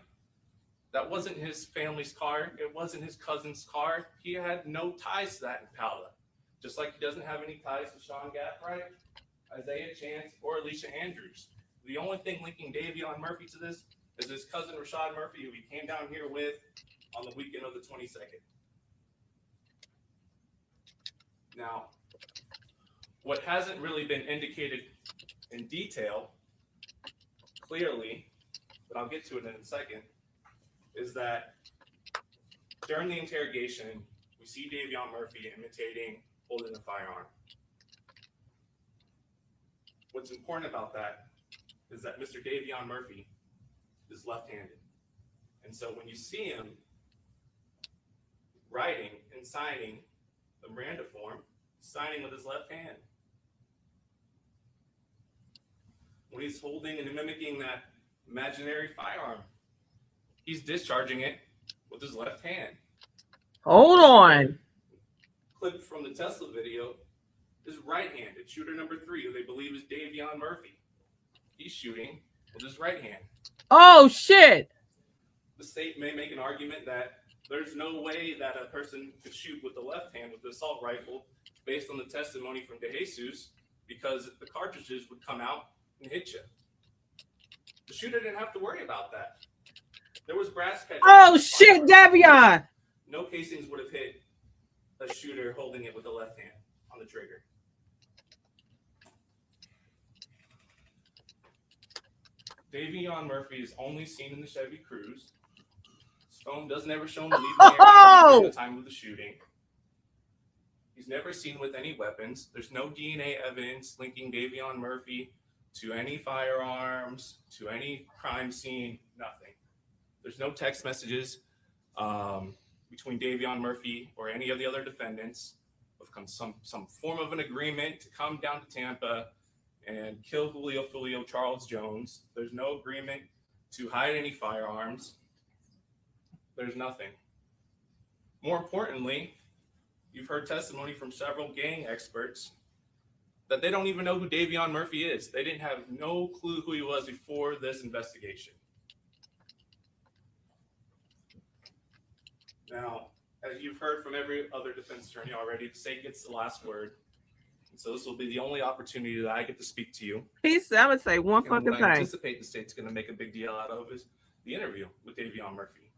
That wasn't his family's car. It wasn't his cousin's car. He had no ties to that Impala. Just like he doesn't have any ties to Sean Gaffright, Isaiah Chance, or Alicia Andrews. The only thing linking Davion Murphy to this is his cousin Rashad Murphy, who he came down here with on the weekend of the 22nd. Now, what hasn't really been indicated in detail, clearly, but I'll get to it in a second, is that during the interrogation, we see Davion Murphy imitating holding a firearm. What's important about that is that Mr. Davion Murphy is left-handed. And so when you see him writing and signing the Miranda form, signing with his left hand. When he's holding and mimicking that imaginary firearm, he's discharging it with his left hand. Hold on. Clip from the Tesla video is right-handed. Shooter number 3, who they believe is Davion Murphy. He's shooting with his right hand. Oh, shit. The state may make an argument that there's no way that a person could shoot with the left hand with the assault rifle based on the testimony from DeJesus, because the cartridges would come out and hit you. The shooter didn't have to worry about that. There was brass catching. Oh, shit, Davion. No casings would have hit a shooter holding it with the left hand on the trigger. Davion Murphy is only seen in the Chevy Cruze. His phone does never show him leaving the area at the time of the shooting. He's never seen with any weapons. There's no DNA evidence linking Davion Murphy to any firearms, to any crime scene, nothing. There's no text messages between Davion Murphy or any of the other defendants of some form of an agreement to come down to Tampa and kill Julio Foolio, Charles Jones. There's no agreement to hide any firearms. There's nothing. More importantly, you've heard testimony from several gang experts that they don't even know who Davion Murphy is. They didn't have no clue who he was before this investigation. Now, as you've heard from every other defense attorney already, the state gets the last word. And so this will be the only opportunity that I get to speak to you. Peace. I would say one And fucking what I thing. anticipate the state's going to make a big deal out of is the interview with Davion Murphy.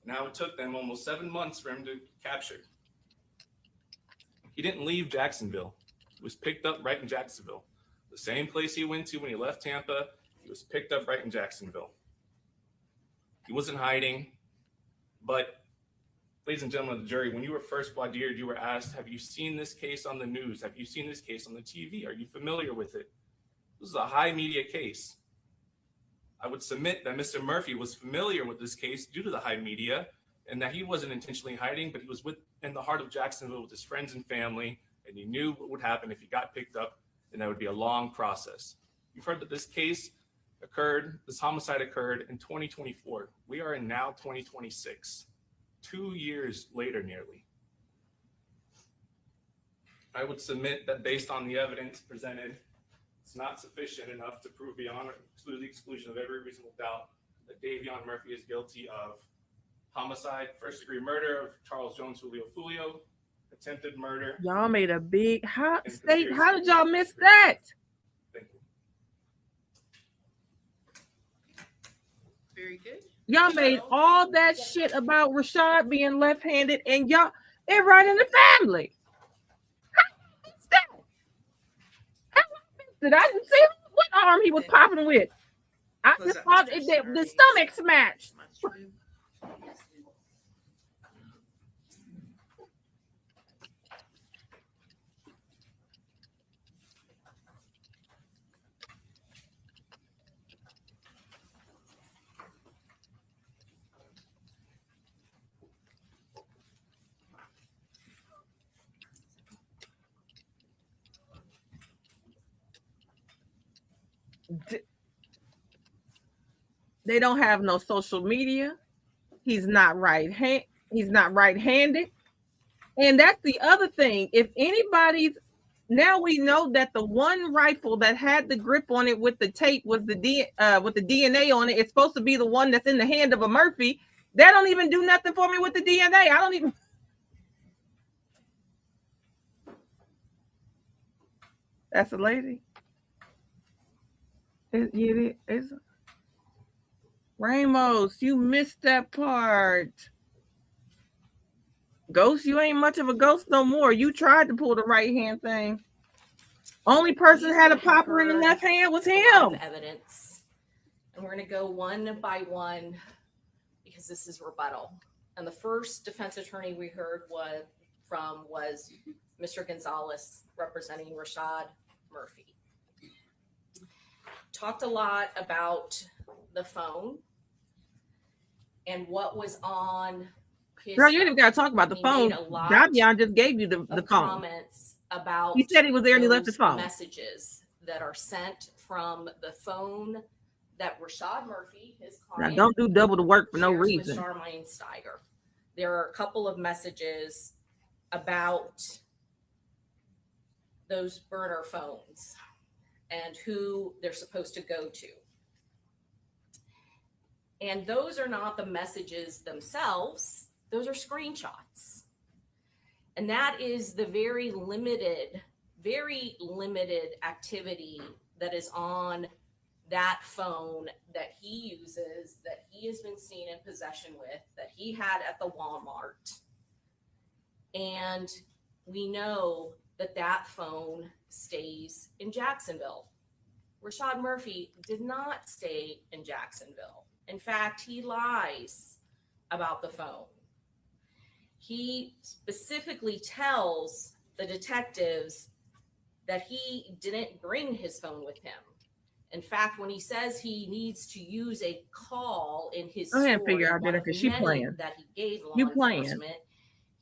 Now, it took them almost 7 months for him to capture. He didn't leave Jacksonville. He was picked up right in Jacksonville. The same place he went to when he left Tampa, he was picked up right in Jacksonville. He wasn't hiding, but ladies and gentlemen of the jury, when you were first voir dire, you were asked, have you seen this case on the news? Have you seen this case on the TV? Are you familiar with it? This is a high media case. I would submit that Mr. Murphy was familiar with this case due to the high media and that he wasn't intentionally hiding, but he was in the heart of Jacksonville with his friends and family, and he knew what would happen if he got picked up, and that would be a long process. You've heard that this homicide occurred in 2024. We are in now 2026. 2 years later, nearly. I would submit that based on the evidence presented, it's not sufficient enough to prove beyond to the exclusion of every reasonable doubt that Davion Murphy is guilty of homicide, first-degree murder of Charles Jones, Julio Foolio, attempted murder. Y'all made a big state. How did y'all miss that? Thank you. Very good. Y'all made all that shit about Rashad being left-handed, and y'all it right in the family. Did I didn't see what arm he was popping with? I just thought the stomach smash. They don't have no social media. He's not right-handed. And that's the other thing. If anybody's now we know that the one rifle that had the grip on it with the tape was with the DNA on it. It's supposed to be the one that's in the hand of a Murphy. That don't even do nothing for me with the DNA. I don't even. That's a lady. It's Ramos, you missed that part. Ghost, you ain't much of a ghost no more. You tried to pull the right hand thing. Only person had a popper in the left hand was him. Evidence, and we're going to go one by one because this is rebuttal. And the first defense attorney we heard was Mr. Gonzalez representing Rashad Murphy. Talked a lot about the phone and what was on his Girl, you didn't got to talk about the phone. Davion just gave you the phone. Comments about he said he was there and he left his phone. Messages that are sent from the phone that Rashad Murphy, his client, now don't do double the work for no reason. With Charmaine Steiger. There are a couple of messages about those burner phones and who they're supposed to go to. And those are not the messages themselves. Those are screenshots. And that is the very limited activity that is on that phone that he uses, that he has been seen in possession with, that he had at the Walmart. And we know that phone stays in Jacksonville. Rashad Murphy did not stay in Jacksonville. In fact, he lies about the phone. He specifically tells the detectives that he didn't bring his phone with him. In fact, when he says he needs to use a call in his Go ahead and story, figure out one that of because she many playing. that he gave law You playing. enforcement,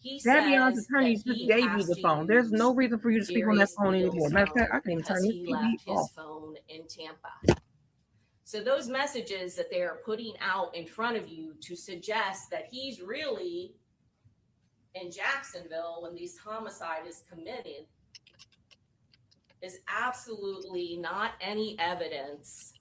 he Davion's says attorney that just he gave you has the to phone. There's no use reason for you to speak on that Darius phone Beal's anymore. Matter of fact, I phone can even because turn this he TV left his off. phone in Tampa. So those messages that they are putting out in front of you to suggest that he's really in Jacksonville when this homicide is committed is absolutely not any evidence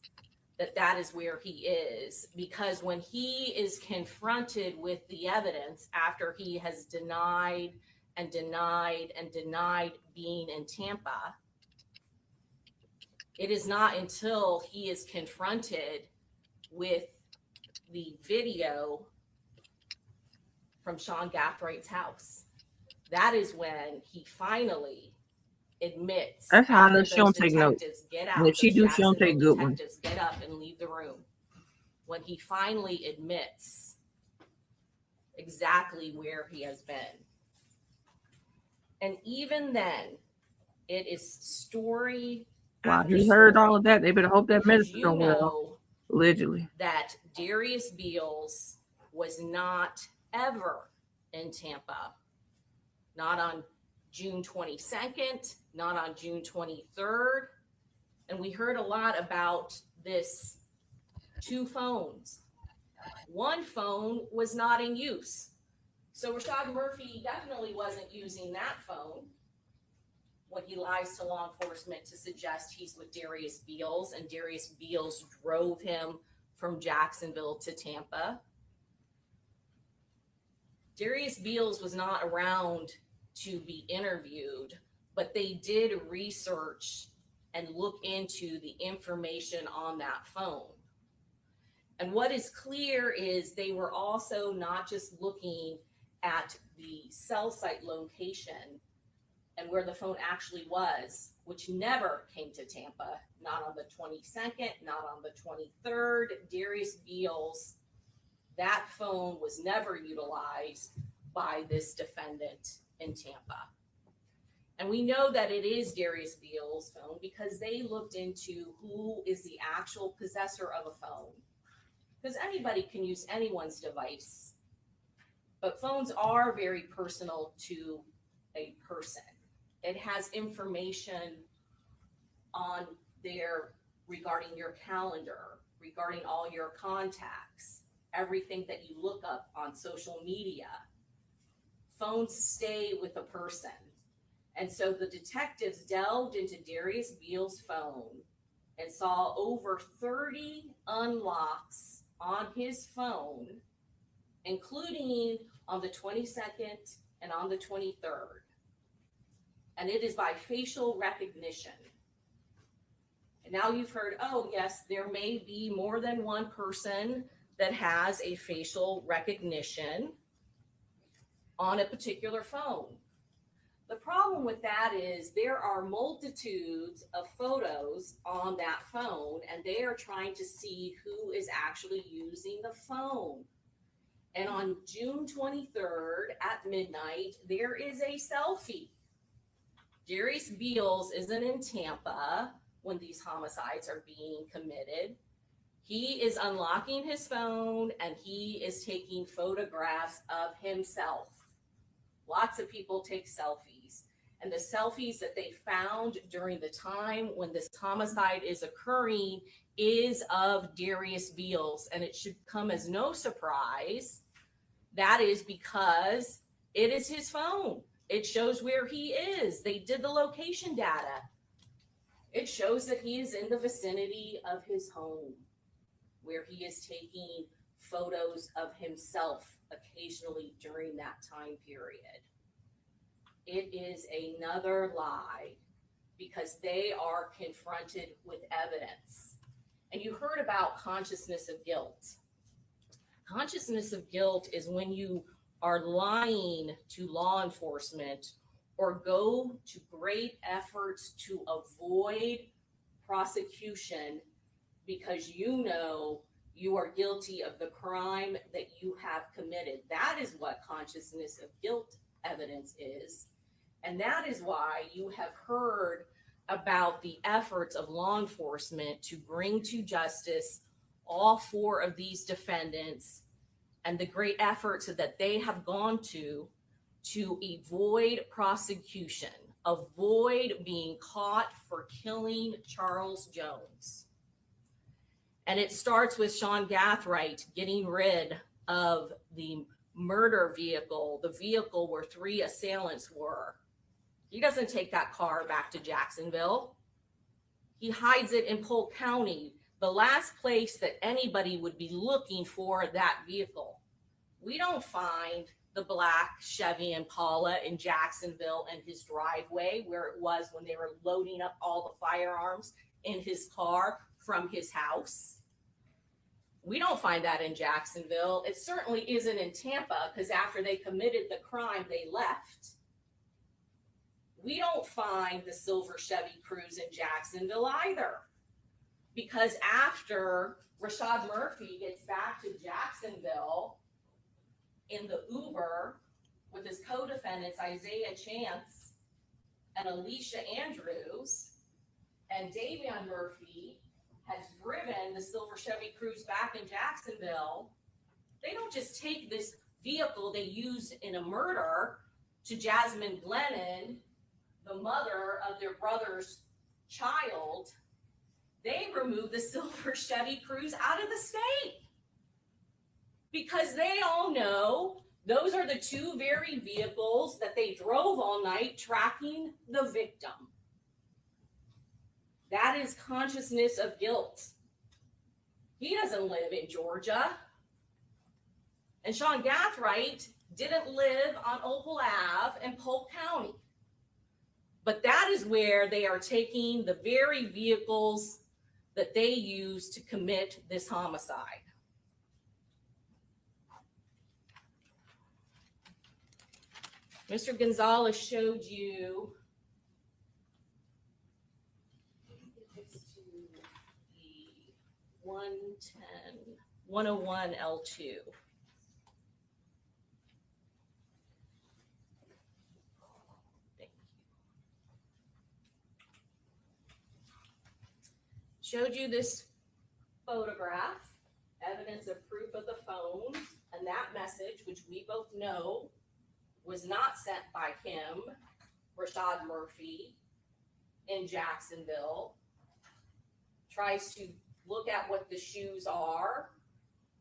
that that is where he is, because when he is confronted with the evidence after he has denied and denied and denied being in Tampa, it is not until he is confronted with the video from Sean Gathwaite's house, that is when he finally admits. That's how I know after she don't those take notes. detectives get And out, if she those do, she don't Jacksonville take good ones. detectives get up and leave the room. When he finally admits exactly where he has been. And even then, it is story Wow, after he heard story. all of that. They better hope that Because minister don't well. Allegedly. that Darius Beals was not ever in Tampa. Not on June 22nd, not on June 23rd. And we heard a lot about this 2 phones. 1 phone was not in use. So Rashad Murphy definitely wasn't using that phone when he lies to law enforcement to suggest he's with Darius Beals, and Darius Beals drove him from Jacksonville to Tampa. Darius Beals was not around to be interviewed, but they did research and look into the information on that phone. And what is clear is they were also not just looking at the cell site location and where the phone actually was, which never came to Tampa, not on the 22nd, not on the 23rd. Darius Beals, that phone was never utilized by this defendant in Tampa. And we know that it is Darius Beals' phone because they looked into who is the actual possessor of a phone. Because anybody can use anyone's device, but phones are very personal to a person. It has information on there regarding your calendar, regarding all your contacts, everything that you look up on social media. Phones stay with a person. And so the detectives delved into Darius Beals' phone and saw over 30 unlocks on his phone, including on the 22nd and on the 23rd. And it is by facial recognition. And now you've heard, oh yes, there may be more than one person that has a facial recognition on a particular phone. The problem with that is there are multitudes of photos on that phone, and they are trying to see who is actually using the phone. And on June 23rd at midnight, there is a selfie. Darius Beals isn't in Tampa when these homicides are being committed. He is unlocking his phone and he is taking photographs of himself. Lots of people take selfies. And the selfies that they found during the time when this homicide is occurring is of Darius Beals. And it should come as no surprise. That is because it is his phone. It shows where he is. They did the location data. It shows that he is in the vicinity of his home, where he is taking photos of himself occasionally during that time period. It is another lie because they are confronted with evidence. And you heard about consciousness of guilt. Consciousness of guilt is when you are lying to law enforcement or go to great efforts to avoid prosecution because you know you are guilty of the crime that you have committed. That is what consciousness of guilt evidence is. And that is why you have heard about the efforts of law enforcement to bring to justice all 4 of these defendants and the great efforts that they have gone to avoid prosecution, avoid being caught for killing Charles Jones. And it starts with Sean Gathright getting rid of the murder vehicle, the vehicle where 3 assailants were. He doesn't take that car back to Jacksonville. He hides it in Polk County, the last place that anybody would be looking for that vehicle. We don't find the black Chevy Impala in Jacksonville in his driveway where it was when they were loading up all the firearms in his car from his house. We don't find that in Jacksonville. It certainly isn't in Tampa because after they committed the crime, they left. We don't find the silver Chevy Cruze in Jacksonville either because after Rashad Murphy gets back to Jacksonville in the Uber with his co-defendants, Isaiah Chance and Alicia Andrews, and Davion Murphy has driven the silver Chevy Cruze back in Jacksonville, they don't just take this vehicle they used in a murder to Jasmine Glennon, the mother of their brother's child. They remove the silver Chevy Cruze out of the state because they all know those are the 2 very vehicles that they drove all night tracking the victim. That is consciousness of guilt. He doesn't live in Georgia. And Sean Gathright didn't live on Opal Ave in Polk County. But that is where they are taking the very vehicles that they use to commit this homicide. Mr. Gonzalez showed you the 101 L2. Showed you this photograph, evidence of proof of the phones, and that message, which we both know was not sent by him, Rashad Murphy, in Jacksonville. Tries to look at what the shoes are,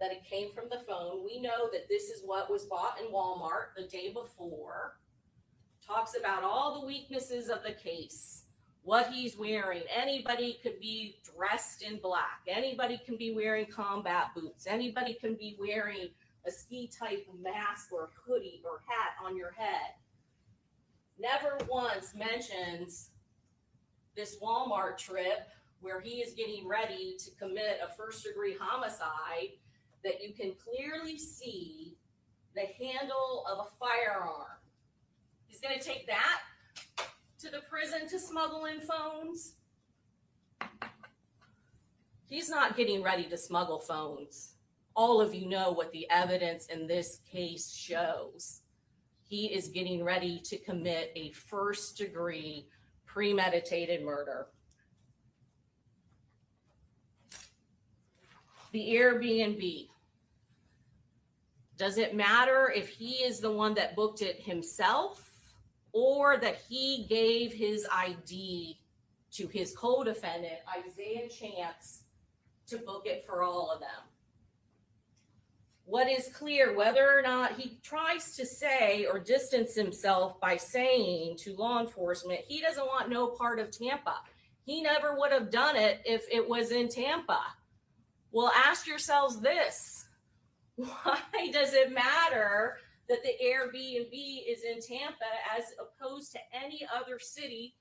that it came from the phone. We know that this is what was bought in Walmart the day before. Talks about all the weaknesses of the case. What he's wearing. Anybody could be dressed in black. Anybody can be wearing combat boots. Anybody can be wearing a ski type mask or hoodie or hat on your head. Never once mentions this Walmart trip where he is getting ready to commit a 1st-degree homicide that you can clearly see the handle of a firearm. He's going to take that to the prison to smuggle in phones. He's not getting ready to smuggle phones. All of you know what the evidence in this case shows. He is getting ready to commit a 1st-degree premeditated murder. The Airbnb. Does it matter if he is the one that booked it himself or that he gave his ID to his co-defendant, Isaiah Chance, to book it for all of them? What is clear, whether or not he tries to say or distance himself by saying to law enforcement, he doesn't want no part of Tampa. He never would have done it if it was in Tampa. Well, ask yourselves this. Why does it matter that the Airbnb is in Tampa as opposed to any other city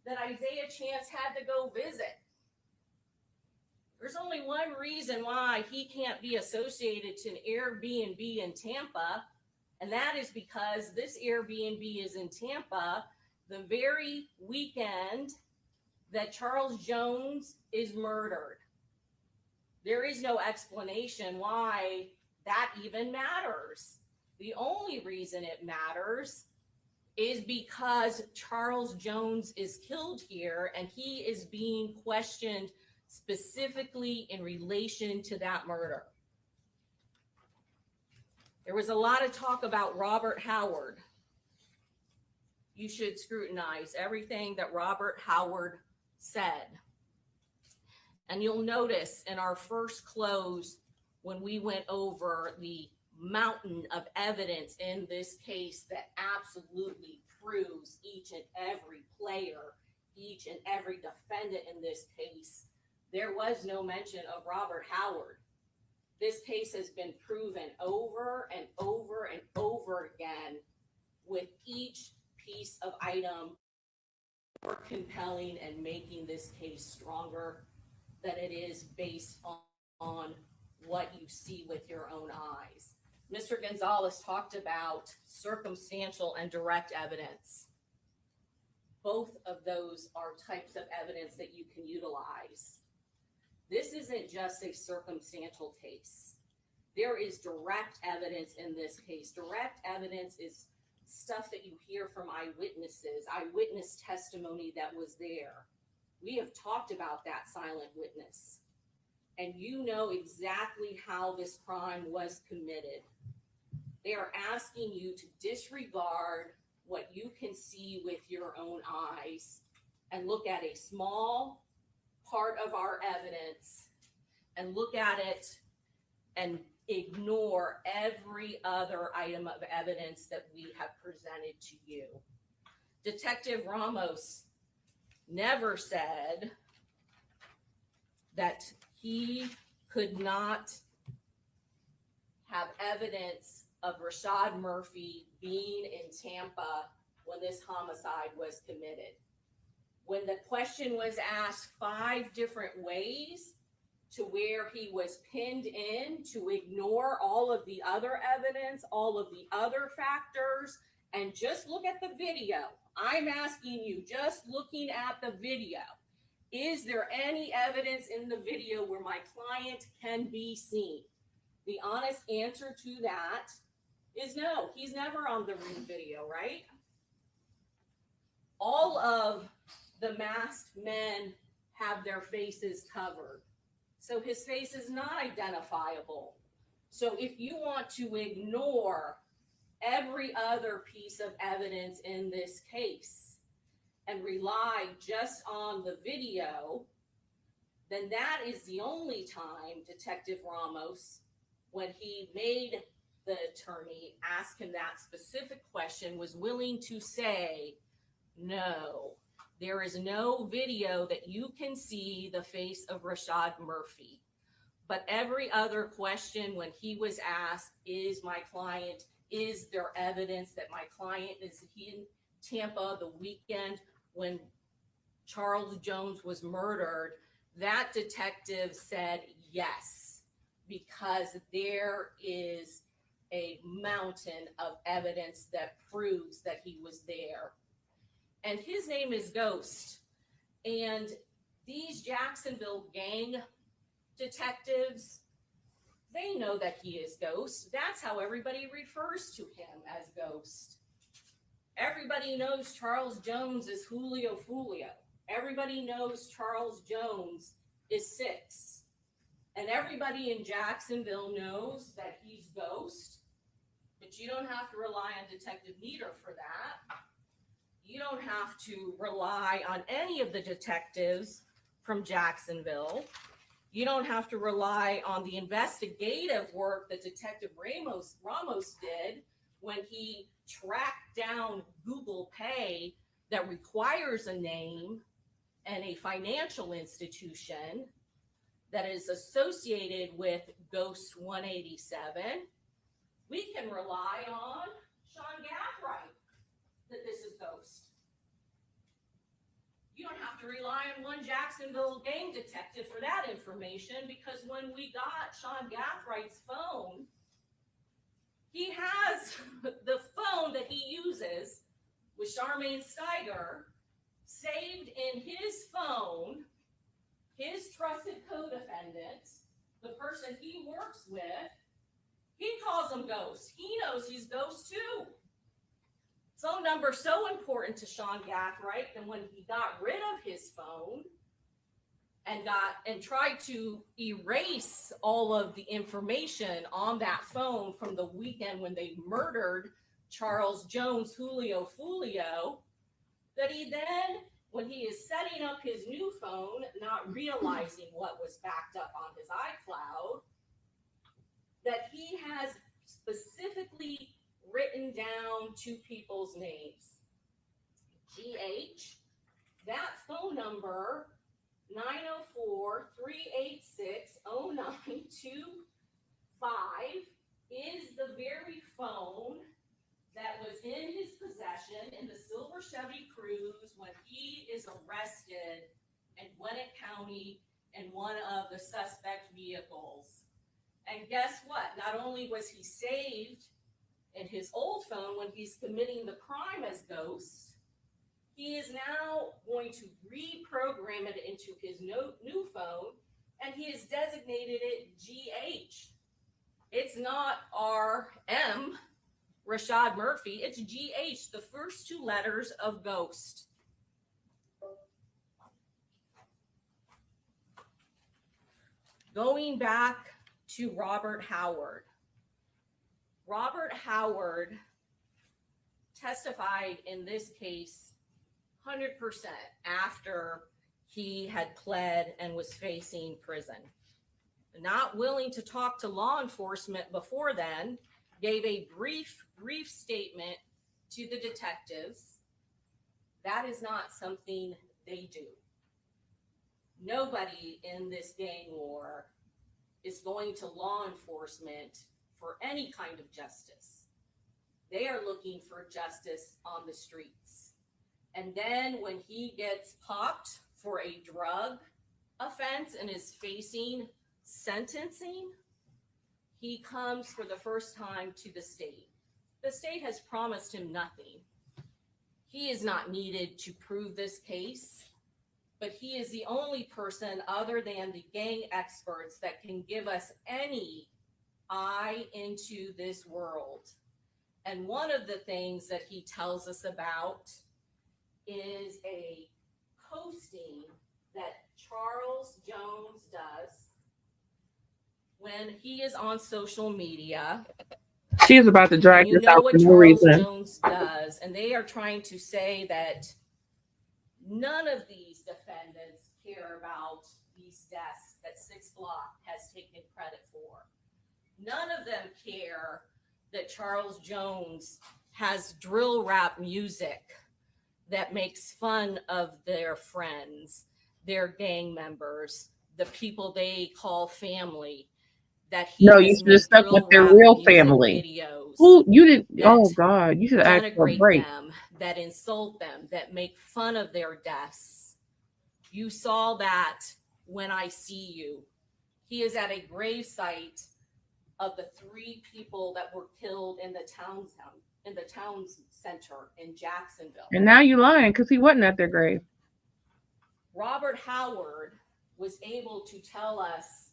that Isaiah Chance had to go visit? There's only one reason why he can't be associated to an Airbnb in Tampa, and that is because this Airbnb is in Tampa the very weekend that Charles Jones is murdered. There is no explanation why that even matters. The only reason it matters is because Charles Jones is killed here and he is being questioned specifically in relation to that murder. There was a lot of talk about Robert Howard. You should scrutinize everything that Robert Howard said. And you'll notice in our first close, when we went over the mountain of evidence in this case that absolutely proves each and every player, each and every defendant in this case, there was no mention of Robert Howard. This case has been proven over and over and over again with each piece of item more compelling and making this case stronger than it is based on what you see with your own eyes. Mr. Gonzalez talked about circumstantial and direct evidence. Both of those are types of evidence that you can utilize. This isn't just a circumstantial case. There is direct evidence in this case. Direct evidence is stuff that you hear from eyewitnesses, eyewitness testimony that was there. We have talked about that silent witness, and you know exactly how this crime was committed. They are asking you to disregard what you can see with your own eyes and look at a small part of our evidence and look at it and ignore every other item of evidence that we have presented to you. Detective Ramos never said that he could not have evidence of Rashad Murphy being in Tampa when this homicide was committed. When the question was asked 5 different ways to where he was pinned in, to ignore all of the other evidence, all of the other factors, and just look at the video. I'm asking you, just looking at the video, is there any evidence in the video where my client can be seen? The honest answer to that is no. He's never on the Ring video, right? All of the masked men have their faces covered, so his face is not identifiable. So if you want to ignore every other piece of evidence in this case and rely just on the video, then that is the only time Detective Ramos, when he made the attorney ask him that specific question, was willing to say, no, there is no video that you can see the face of Rashad Murphy. But every other question when he was asked, is my client, is there evidence that my client is in Tampa the weekend when Charles Jones was murdered, that detective said yes, because there is a mountain of evidence that proves that he was there. And his name is Ghost. And these Jacksonville gang detectives, they know that he is Ghost. That's how everybody refers to him, as Ghost. Everybody knows Charles Jones is Julio Foolio. Everybody knows Charles Jones is 6. And everybody in Jacksonville knows that he's Ghost. But you don't have to rely on Detective Nieder for that. You don't have to rely on any of the detectives from Jacksonville. You don't have to rely on the investigative work that Detective Ramos did when he tracked down Google Pay that requires a name and a financial institution that is associated with Ghost 187. We can rely on Sean Gathright that this is Ghost. You don't have to rely on one Jacksonville gang detective for that information, because when we got SeanGathright's phone, he has the phone that he uses with Charmaine Steiger saved in his phone his trusted co-defendant, the person he works with. He calls him Ghost. He knows he's Ghost too. Phone number so important to Sean Gathright, and when he got rid of his phone and tried to erase all of the information on that phone from the weekend when they murdered Charles Jones, Julio Foolio, that he then, when he is setting up his new phone, not realizing what was backed up on his iCloud, that he has specifically written down two people's names. GH, that phone number, 904-386-0925, is the very phone that was in his possession in the silver Chevy Cruze when he is arrested in Gwinnett County in one of the suspect vehicles. And guess what? Not only was he saved in his old phone when he's committing the crime as Ghost, he is now going to reprogram it into his new phone, and he has designated it GH. It's not RM, Rashad Murphy, it's GH, the first two letters of Ghost. Going back to Robert Howard. Robert Howard testified in this case 100% after he had pled and was facing prison. Not willing to talk to law enforcement before then, gave a brief statement to the detectives. That is not something they do. Nobody in this gang war is going to law enforcement for any kind of justice. They are looking for justice on the streets. And then when he gets popped for a drug offense and is facing sentencing, he comes for the first time to the state. The state has promised him nothing. He is not needed to prove this case, but he is the only person other than the gang experts that can give us any eye into this world. And one of the things that he tells us about is a posting that Charles Jones does when he is on social media. She is about to drag You this know out what for no Charles reason. Jones does, and they are trying to say that none of these defendants care about these deaths that 6 Block has taken credit for. None of them care that Charles Jones has drill rap music that makes fun of their friends, their gang members, the people they call family. That he No, you has should have made stuck with drill their rap real music family. videos Who you didn't? that Oh God, you should have asked for a denigrate break. them, that insult them, that make fun of their deaths. You saw that when I see you. He is at a grave site of the 3 people that were killed in the town center in Jacksonville. And now you lying because he wasn't at their grave. Robert Howard was able to tell us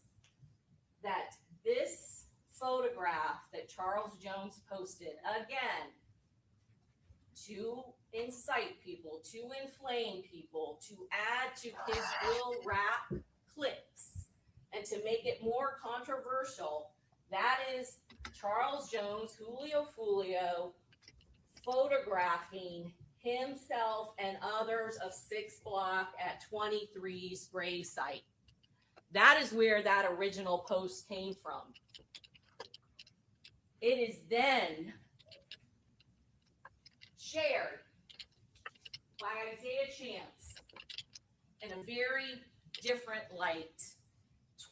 that this photograph that Charles Jones posted, again, to incite people, to inflame people, to add to his drill rap clicks, and to make it more controversial, that is Charles Jones, Julio Foolio, photographing himself and others of 6 Block at 23's gravesite. That is where that original post came from. It is then shared by Isaiah Chance in a very different light.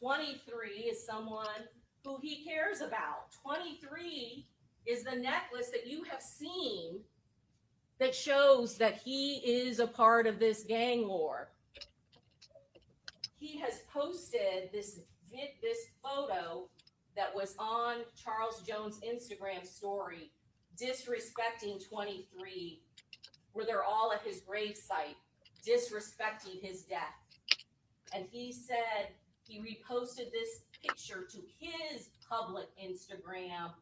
23 is someone who he cares about. 23 is the necklace that you have seen that shows that he is a part of this gang war. He has posted this photo that was on Charles Jones' Instagram story, disrespecting 23, where they're all at his gravesite. disrespecting his death. And he said he reposted this picture to his public Instagram.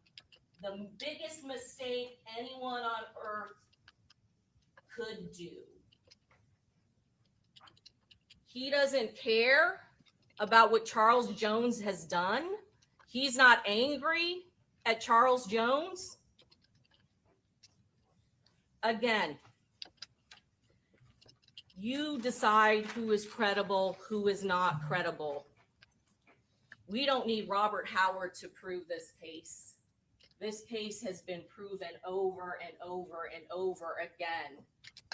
The biggest mistake anyone on earth could do. He doesn't care about what Charles Jones has done. He's not angry at Charles Jones. Again, you decide who is credible, who is not credible. We don't need Robert Howard to prove this case. This case has been proven over and over and over again.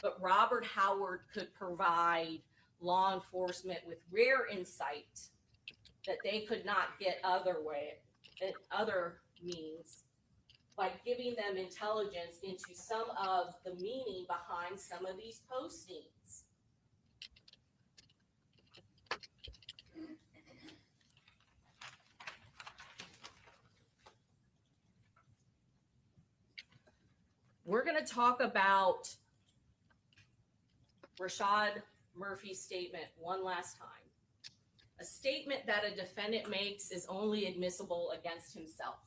But Robert Howard could provide law enforcement with rare insight that they could not get other means, by giving them intelligence into some of the meaning behind some of these postings. We're going to talk about Rashad Murphy's statement one last time. A statement that a defendant makes is only admissible against himself.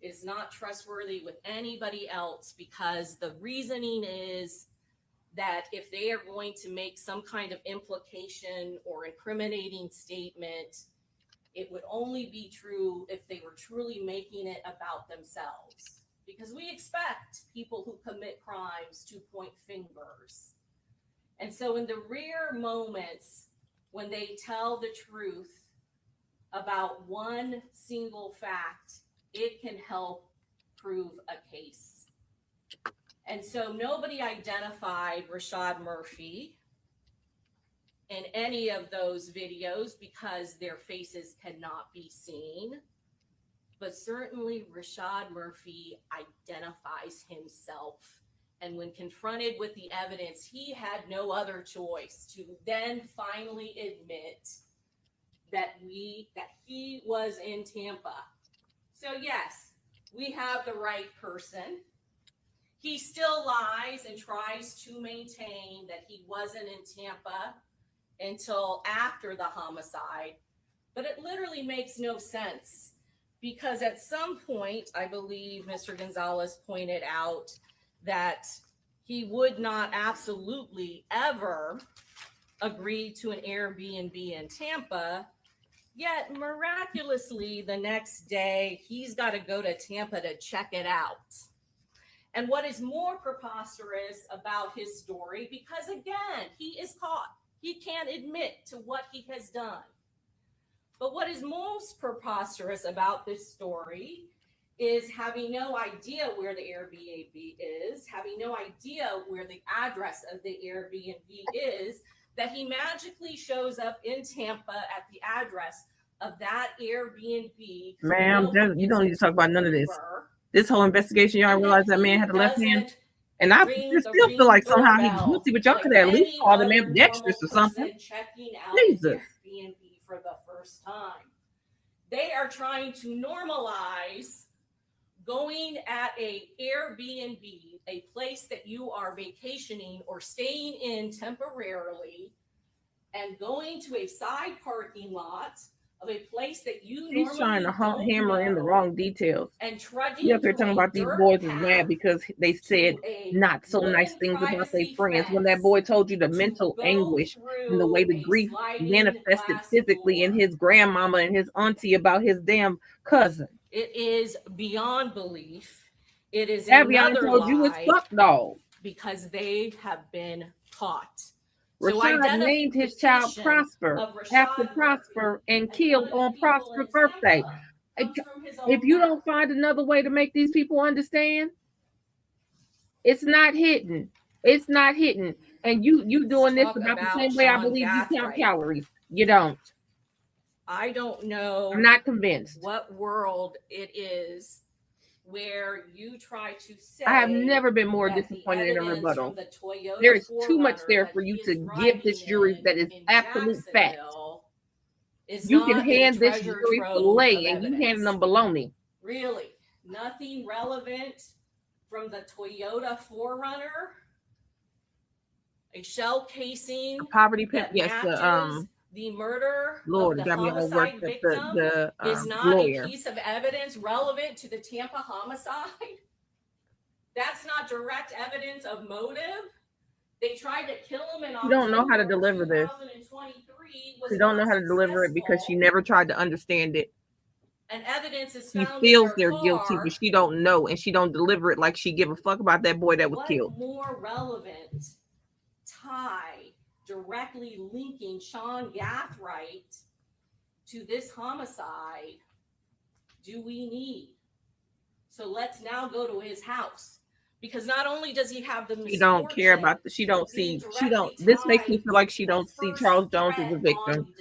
It is not trustworthy with anybody else, because the reasoning is that if they are going to make some kind of implication or incriminating statement, it would only be true if they were truly making it about themselves. Because we expect people who commit crimes to point fingers. And so in the rare moments when they tell the truth about one single fact, it can help prove a case. And so nobody identified Rashad Murphy in any of those videos because their faces cannot be seen. But certainly Rashad Murphy identifies himself. And when confronted with the evidence, he had no other choice to then finally admit that he was in Tampa. So yes, we have the right person. He still lies and tries to maintain that he wasn't in Tampa until after the homicide. But it literally makes no sense, because at some point, I believe Mr. Gonzalez pointed out that he would not absolutely ever agree to an Airbnb in Tampa, yet miraculously the next day he's got to go to Tampa to check it out. And what is more preposterous about his story, because again, he is caught. He can't admit to what he has done. But what is most preposterous about this story is having no idea where the Airbnb is, having no idea where the address of the Airbnb is, that he magically shows up in Tampa at the address of that Airbnb. Ma'am, you don't need to talk about none of this. This whole investigation, y'all realize that man had a left hand? And I still feel like somehow he's guilty, but y'all could have at least called him ambidextrous or something. Checking out Jesus. Airbnb for the first time. They are trying to normalize going at a Airbnb, a place that you are vacationing or staying in temporarily, and going to a side parking lot of a place that you He's trying to hammer in the wrong details. And trudging Yeah, they're talking about these boys is mad because they said not so nice things about their friends. When that boy told you the mental anguish and the way the grief manifested physically in his grandmama and his auntie about his damn cousin. It is beyond belief. It is Avion another told you it's fuck dog. because they have been caught. Rashad named his child Prosper after Prosper and killed on Prosper's birthday. If you don't find another way to make these people understand, it's not hidden. It's not hidden. And you doing this about the same way I believe you count calories. You don't. I don't know. I'm not convinced. What world it is where you try to say I have never been more disappointed in a rebuttal. There is too much there for you to give this jury that is absolute fact. You can hand this jury filet and you hand them bologna. Really, nothing relevant from the Toyota 4Runner. a shell casing The poverty pimp, that yes, matches the murder Lord, of it the got me all homicide worked up. victim The is not lawyer. a piece of evidence relevant to the Tampa homicide. That's not direct evidence of motive. They tried to kill him in She don't know how to October deliver this. 2023. Was She don't know not how to deliver it because she never tried to understand it. and evidence is She found in feels her they're car. guilty, but she don't know, and she don't deliver it like she give a fuck about that boy that was What killed. more relevant tie directly linking Sean Gathright to this homicide do we need? So let's now go to his house, because not only does he have the She don't care about she don't see, she don't, this makes me feel like she don't see Charles Jones as a victim.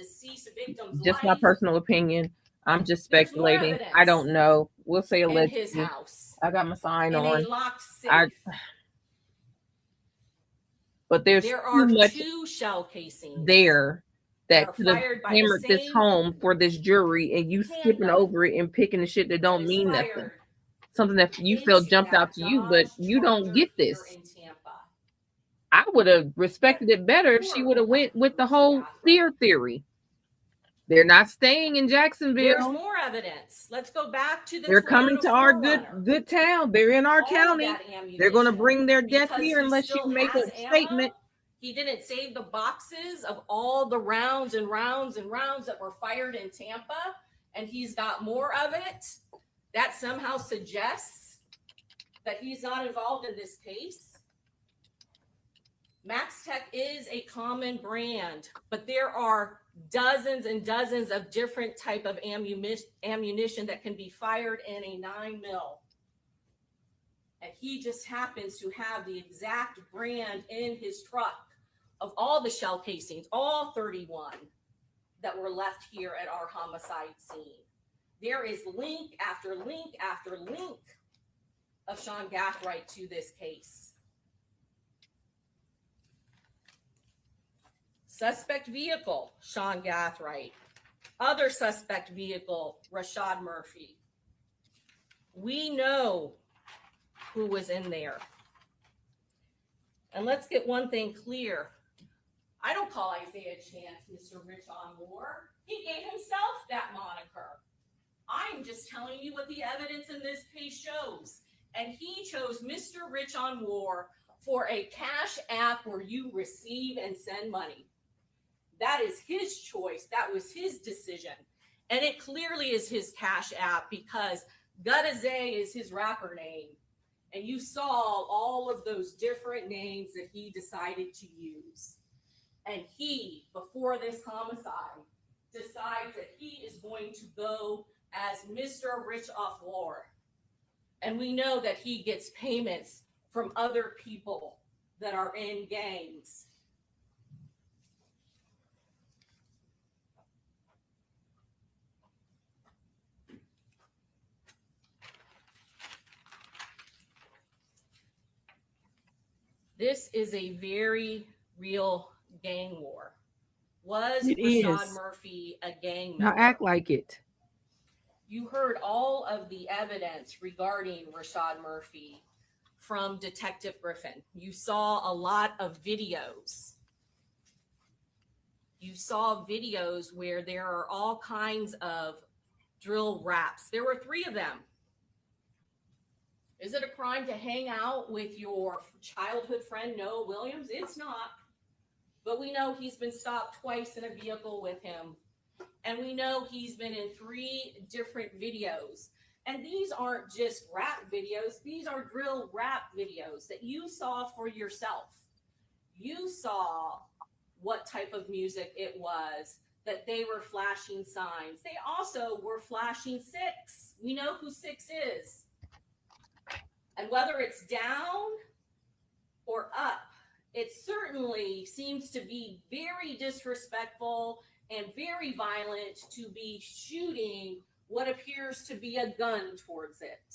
Just my personal opinion. I'm just speculating. I don't know. We'll say in his allegedly. house I got my sign in on. a locked safe. But there's there too are much two shell casings there that could have fired by the hammered this same home for this jury, and you skipping over it and picking the shit that don't mean nothing. Something that you felt jumped out to you, but you don't get this. in Tampa. I would have respected it better if she would have went with the whole fear theory. They're not staying in Jacksonville. There's more evidence. Let's go back to the They're coming Toyota to our 4Runner. good town. They're in our All county. of that ammunition, They're going to bring their death because here he unless you still make has a ammo. statement. He didn't save the boxes of all the rounds and rounds and rounds that were fired in Tampa, and he's got more of it. That somehow suggests that he's not involved in this case. Max Tech is a common brand, but there are dozens and dozens of different type of ammunition that can be fired in a 9mm. And he just happens to have the exact brand in his truck of all the shell casings, all 31 that were left here at our homicide scene. There is link after link after link of Sean Gathright to this case. Suspect vehicle, Sean Gathright. Other suspect vehicle, Rashad Murphy. We know who was in there. And let's get one thing clear. I don't call Isaiah Chance Mr. Rich on War. He gave himself that moniker. I'm just telling you what the evidence in this case shows. And he chose Mr. Rich on War for a cash app where you receive and send money. That is his choice. That was his decision. And it clearly is his cash app because Goodson is his rapper name. And you saw all of those different names that he decided to use. And he, before this homicide, decides that he is going to go as Mr. Rich off War. And we know that he gets payments from other people that are in gangs. This is a very real gang war. Was It Rashad is. Murphy a gang Now member? act like it. You heard all of the evidence regarding Rashad Murphy from Detective Griffin. You saw a lot of videos. You saw videos where there are all kinds of drill raps. There were 3 of them. Is it a crime to hang out with your childhood friend, Noah Williams? It's not. But we know he's been stopped twice in a vehicle with him. And we know he's been in 3 different videos. And these aren't just rap videos. These are drill rap videos that you saw for yourself. You saw what type of music it was, that they were flashing signs. They also were flashing 6. We know who 6 is. And whether it's down or up, it certainly seems to be very disrespectful and very violent to be shooting what appears to be a gun towards it.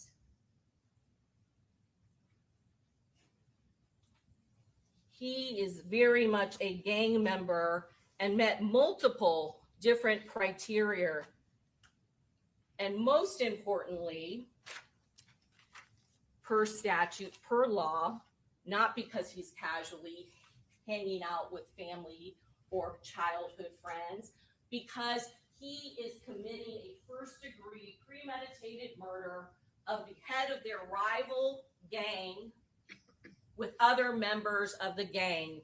He is very much a gang member and met multiple different criteria. And most importantly, per statute, per law, not because he's casually hanging out with family or childhood friends, because he is committing a first-degree premeditated murder of the head of their rival gang with other members of the gang.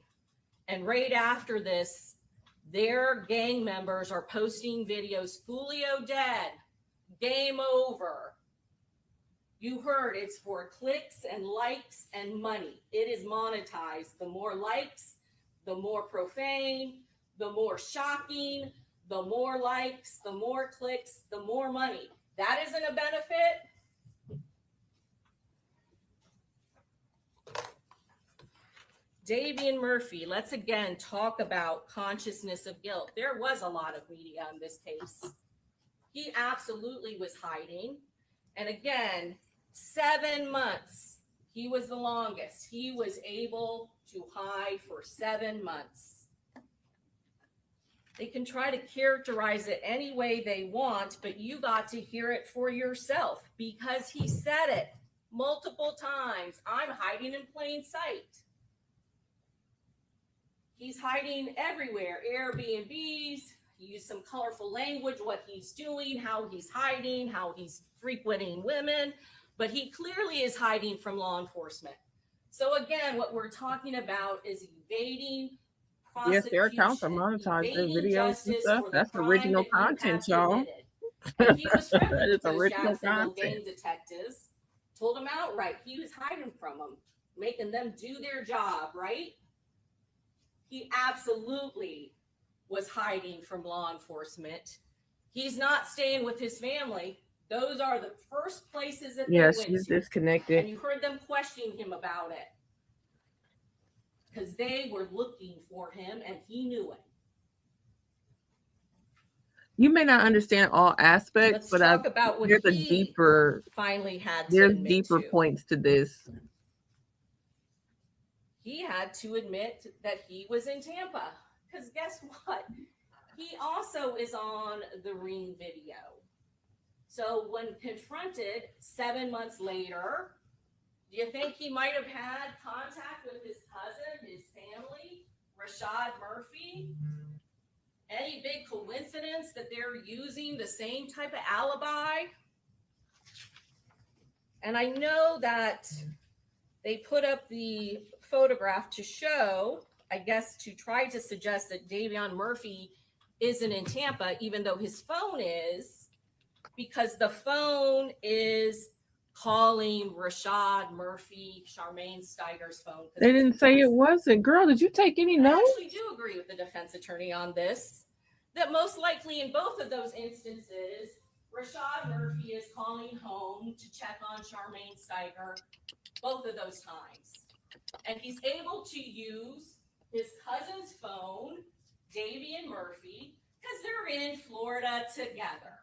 And right after this, their gang members are posting videos, Foolio dead, game over. You heard, it's for clicks and likes and money. It is monetized. The more likes, the more profane, the more shocking, the more likes, the more clicks, the more money. That isn't a benefit. Davian Murphy, let's again talk about consciousness of guilt. There was a lot of media on this case. He absolutely was hiding. And again, 7 months. He was the longest. He was able to hide for 7 months. They can try to characterize it any way they want, but you got to hear it for yourself because he said it multiple times. I'm hiding in plain sight. He's hiding everywhere. Airbnbs, he used some colorful language, what he's doing, how he's hiding, how he's frequenting women, but he clearly is hiding from law enforcement. So again, what we're talking about is evading prosecution. Yes, their accounts are monetized, their videos and stuff. That's original content, y'all. And he was friendly That with is those original Jacksonville content. gang detectives, told them outright he was hiding from them, making them do their job, right? He absolutely was hiding from law enforcement. He's not staying with his family. Those are the first places that Yes, they went she's to. disconnected. And you heard them questioning him about it because they were looking for him and he knew it. You may not understand all aspects, Let's but talk about what there's a he deeper, finally had to there's admit deeper to. points to this. He had to admit that he was in Tampa because guess what? He also is on the ring video. So when confronted 7 months later, do you think he might have had contact with his cousin, his family, Rashad Murphy? Any big coincidence that they're using the same type of alibi? And I know that they put up the photograph to show, I guess, to try to suggest that Davion Murphy isn't in Tampa, even though his phone is, because the phone is calling Rashad Murphy, Charmaine Steiger's phone. They didn't say it wasn't. Girl, did you take any I notes? actually do agree with the defense attorney on this, that most likely in both of those instances, Rashad Murphy is calling home to check on Charmaine Steiger both of those times. And he's able to use his cousin's phone, Davion Murphy, because they're in Florida together.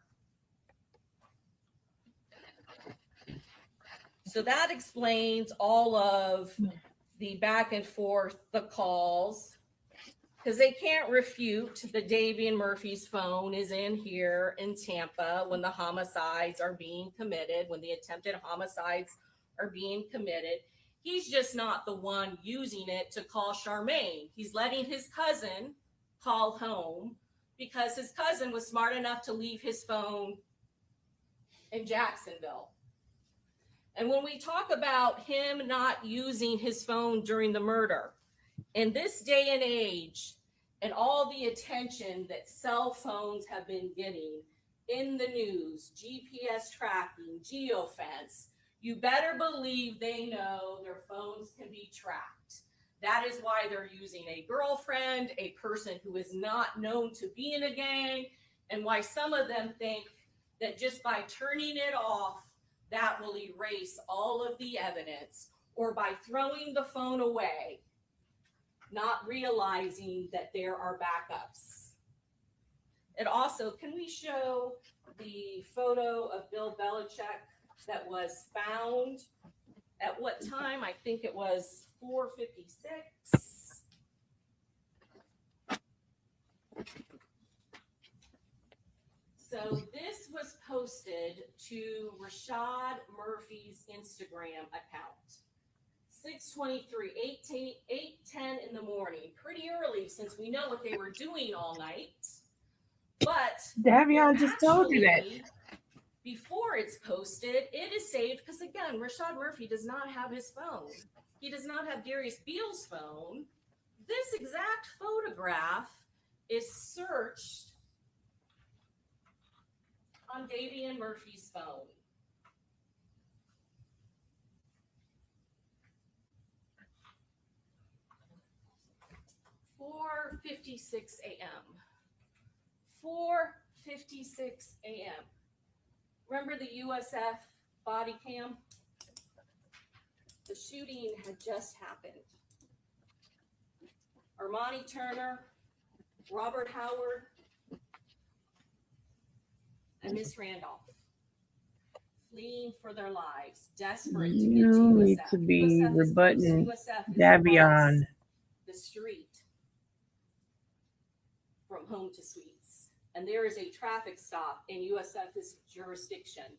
So that explains all of the back and forth, the calls, because they can't refute that Davion Murphy's phone is in here in Tampa when the homicides are being committed, when the attempted homicides are being committed. He's just not the one using it to call Charmaine. He's letting his cousin call home because his cousin was smart enough to leave his phone in Jacksonville. And when we talk about him not using his phone during the murder, in this day and age, and all the attention that cell phones have been getting in the news, GPS tracking, geofence, you better believe they know their phones can be tracked. That is why they're using a girlfriend, a person who is not known to be in a gang, and why some of them think that just by turning it off, that will erase all of the evidence, or by throwing the phone away, not realizing that there are backups. It also, can we show the photo of Bill Belichick that was found at what time? I think it was 4:56. So this was posted to Rashad Murphy's Instagram account. 6:23, 8:10 in the morning. Pretty early since we know what they were doing all night. But Davion just told you that. actually, before it's posted, it is saved because, again, Rashad Murphy does not have his phone. He does not have Darius Beal's phone. This exact photograph is searched on Davion Murphy's phone. "4:56 a.m. 4:56 a.m. Remember the USF body cam? The shooting had just happened. Armani Turner, Robert Howard, and Miss Randolph fleeing for their lives, desperate to get to You need USF. to be USF is close. rebutting USF is Davion. across the street from Home to Suites. And there is a traffic stop in USF's jurisdiction.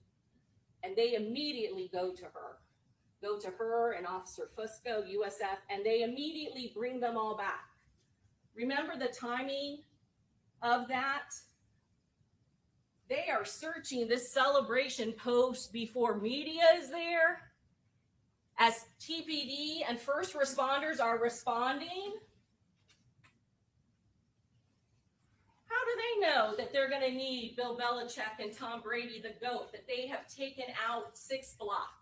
And they immediately go to her and Officer Fusco, USF, and they immediately bring them all back. Remember the timing of that? They are searching this celebration post before media is there, as TPD and first responders are responding. How do they know that they're going to need Bill Belichick and Tom Brady, the GOAT, that they have taken out 6 block?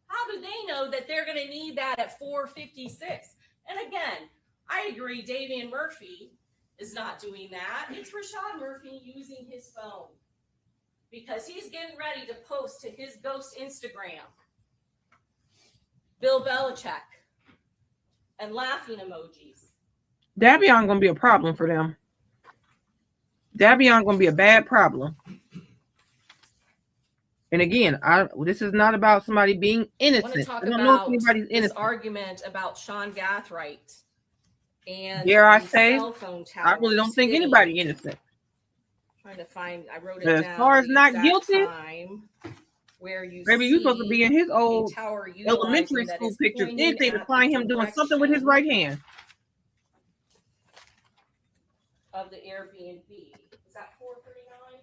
How do they know that they're going to need that at 4:56? And again, I agree, Davion Murphy is not doing that. It's Rashad Murphy using his phone because he's getting ready to post to his ghost Instagram Bill Belichick and laughing emojis. Davion gonna be a problem for them. Davion gonna be a bad problem. And again, this is not about somebody being I want innocent. to talk I don't know if about anybody's this innocent. argument about Sean Gathright and Dare I the say, cell phone I really don't towers think hitting. anybody innocent. Trying to find, I wrote it As down. far as the not exact guilty, time where you maybe you're supposed to be in his old tower elementary utilizing that school is pictures. pointing Anything to at find the him doing something with his direction right hand. of the Airbnb. Is that 4:39?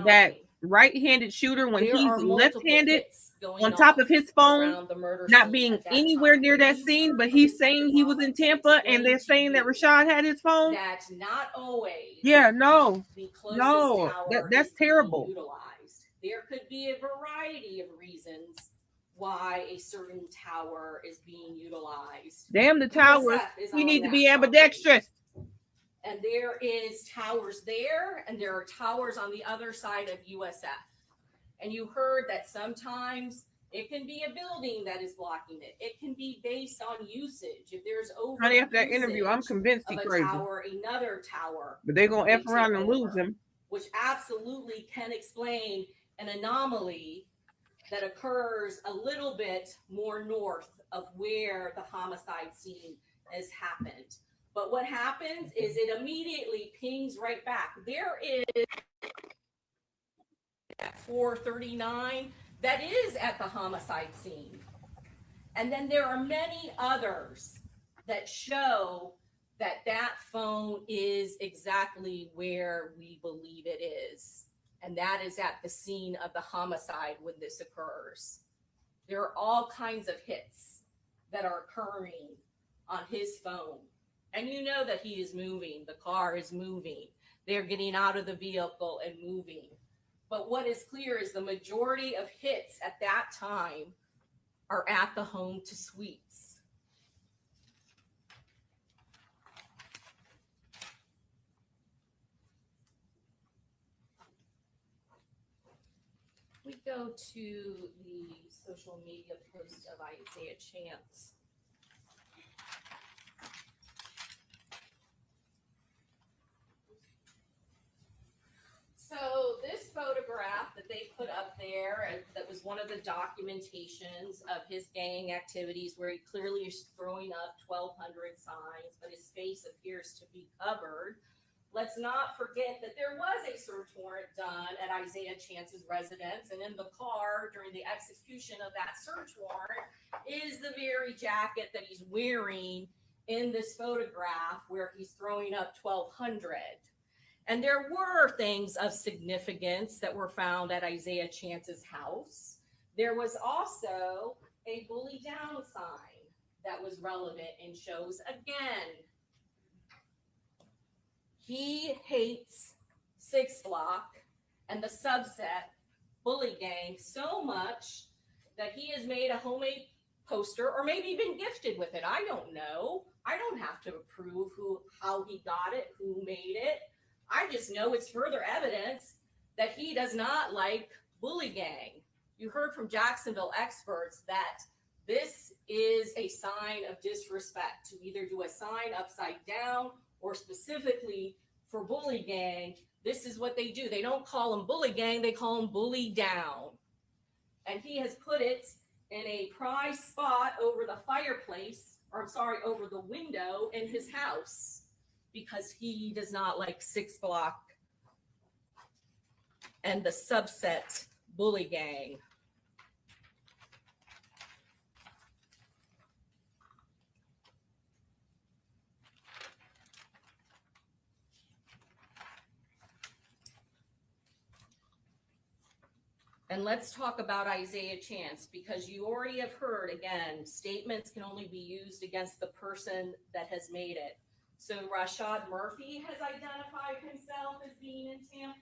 That right-handed shooter when There he's are multiple left-handed hits going on top off of his phone, around the murder not scene being at that anywhere time. near that You scene, heard but from he's Detective saying he was in Rollins to Tampa and they're explain saying to that you Rashad had his phone. that not always Yeah, no, the closest no, tower that's is being terrible. utilized. There could be a variety of reasons why a certain tower is being utilized. Damn the towers. USF is We on need to that be property. ambidextrous. And there is towers there, and there are towers on the other side of USF. And you heard that sometimes it can be a building that is blocking it. It can be based on usage. If there's over Honey, after that interview, I'm convinced of he's a crazy. tower, another tower, But they're gonna F they around take and lose over, him. which absolutely can explain an anomaly that occurs a little bit more north of where the homicide scene has happened. But what happens is it immediately pings right back. There is at 4:39 that is at the homicide scene. And then there are many others that show that that phone is exactly where we believe it is. And that is at the scene of the homicide when this occurs. There are all kinds of hits that are occurring on his phone. And you know that he is moving. The car is moving. They're getting out of the vehicle and moving. But what is clear is the majority of hits at that time are at the Home to Suites. We go to the social media post of Isaiah Chance. So this photograph that they put up there, that was one of the documentations of his gang activities, where he clearly is throwing up 1,200 signs, but his face appears to be covered. let's not forget that there was a search warrant done at Isaiah Chance's residence, and in the car during the execution of that search warrant is the very jacket that he's wearing in this photograph where he's throwing up 1,200. And there were things of significance that were found at Isaiah Chance's house. There was also a bully down sign that was relevant and shows, again, he hates 6 Block and the subset bully gang so much that he has made a homemade poster, or maybe been gifted with it. I don't know. I don't have to approve how he got it, who made it. I just know it's further evidence that he does not like bully gang. You heard from Jacksonville experts that this is a sign of disrespect to either do a sign upside down or specifically for bully gang. This is what they do. They don't call them bully gang, they call them bully down. And he has put it in a prized spot over the fireplace, or I'm sorry, over the window in his house, because he does not like 6 Block and the subset bully gang. And let's talk about Isaiah Chance, because you already have heard, again, statements can only be used against the person that has made it. So Rashad Murphy has identified himself as being in Tampa,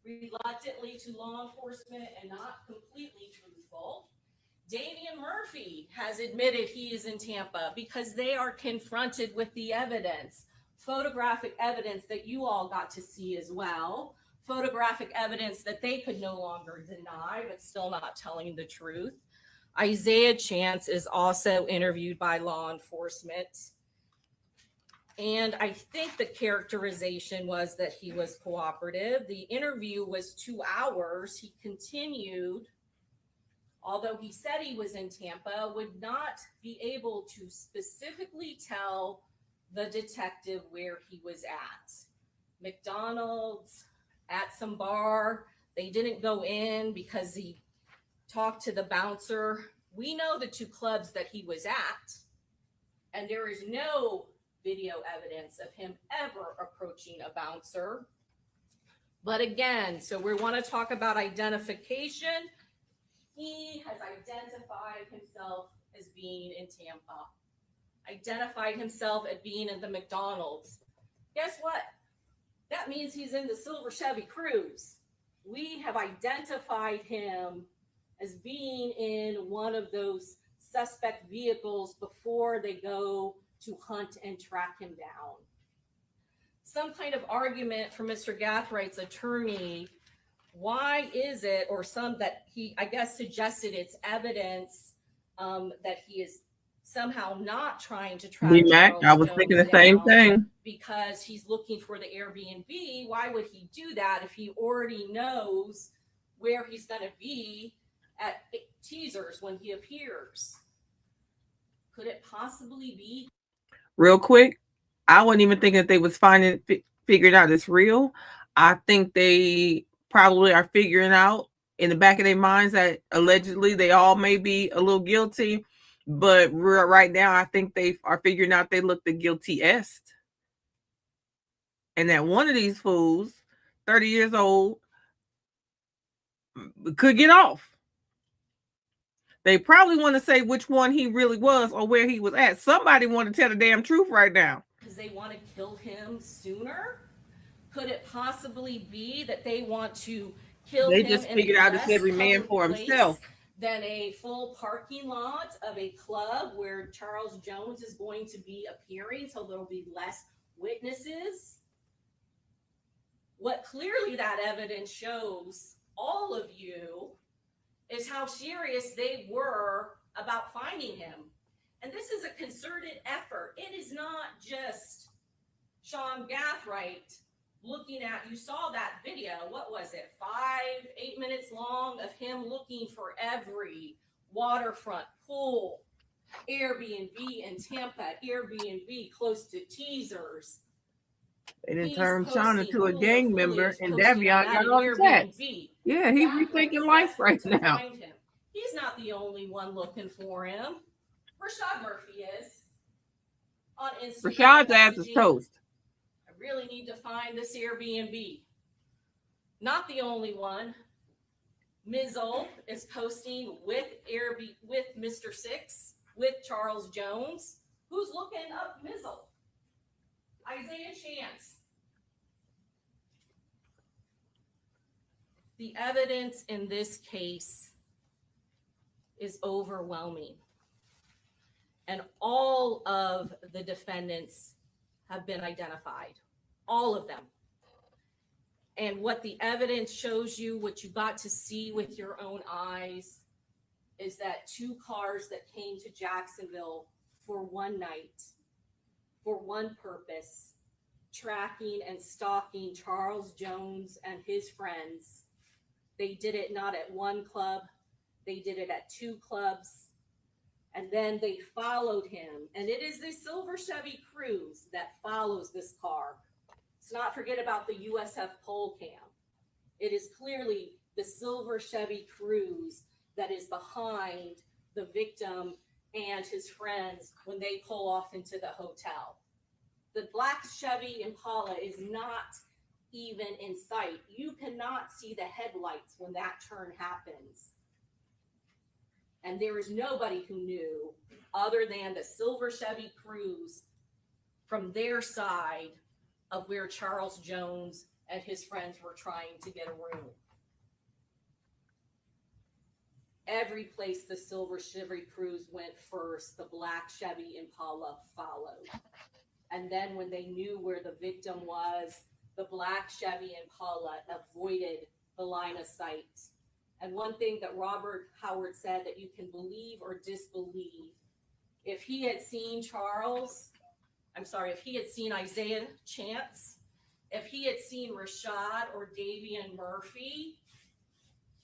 reluctantly to law enforcement and not completely truthful. Damian Murphy has admitted he is in Tampa because they are confronted with the evidence, photographic evidence that you all got to see as well. Photographic evidence that they could no longer deny, but still not telling the truth. Isaiah Chance is also interviewed by law enforcement. And I think the characterization was that he was cooperative. The interview was 2 hours. He continued, although he said he was in Tampa, would not be able to specifically tell the detective where he was at. McDonald's, at some bar. They didn't go in because he talked to the bouncer. We know the 2 clubs that he was at, and there is no video evidence of him ever approaching a bouncer. But again, so we want to talk about identification. He has identified himself as being in Tampa, identified himself as being in the McDonald's. Guess what? That means he's in the silver Chevy Cruze. We have identified him as being in one of those suspect vehicles before they go to hunt and track him down. Some kind of argument from Mr. Gathwright's attorney. Why is it, or some that he, I guess, suggested it's evidence that he is somehow not trying to track Charles I was Jones thinking the same down thing. because he's looking for the Airbnb. Why would he do that if he already knows where he's going to be at teasers when he appears? Could it possibly be? Real quick, I wasn't even thinking that they was figuring out it's real. I think they probably are figuring out in the back of their minds that allegedly they all may be a little guilty. But right now, I think they are figuring out they look the guiltiest. And that one of these fools, 30 years old, could get off. They probably want to say which one he really was or where he was at. Somebody want to tell the damn truth right now. Because they want to kill him sooner? Could it possibly be that they want to kill him? They just figured out it's every man for himself. Than a full parking lot of a club where Charles Jones is going to be appearing, so there will be less witnesses. What clearly that evidence shows all of you is how serious they were about finding him. And this is a concerted effort. It is not just Sean Gathwright looking at, you saw that video, what was it, 5-8 minutes long of him looking for every waterfront pool, Airbnb in Tampa, Airbnb close to teasers. They didn't He's turn Sean posting, into a Julio gang Foolio member, is and posting Davion on got that all the text. Airbnb. Yeah, he's That was rethinking life right desperate to now. find him. He's not the only one looking for him. Rashad Murphy is on Instagram Rashad's ass is messaging, toast. I really need to find this Airbnb. Not the only one. Mizzle is posting with Mr. Six, with Charles Jones. Who's looking up Mizzle? Isaiah Chance. The evidence in this case is overwhelming. And all of the defendants have been identified. All of them. And what the evidence shows you, what you got to see with your own eyes, is that 2 cars that came to Jacksonville for one night, for one purpose, tracking and stalking Charles Jones and his friends. They did it not at one club, they did it at 2 clubs, and then they followed him. And it is the silver Chevy Cruze that follows this car. Let's not forget about the USF pole cam. It is clearly the silver Chevy Cruze that is behind the victim and his friends when they pull off into the hotel. The black Chevy Impala is not even in sight. You cannot see the headlights when that turn happens. And there is nobody who knew other than the silver Chevy Cruze from their side of where Charles Jones and his friends were trying to get a room. Every place the silver Chevy Cruze went first, the black Chevy Impala followed. And then when they knew where the victim was, the black Chevy Impala avoided the line of sight. And one thing that Robert Howard said that you can believe or disbelieve, if he had seen if he had seen Isaiah Chance, if he had seen Rashad or Davion Murphy,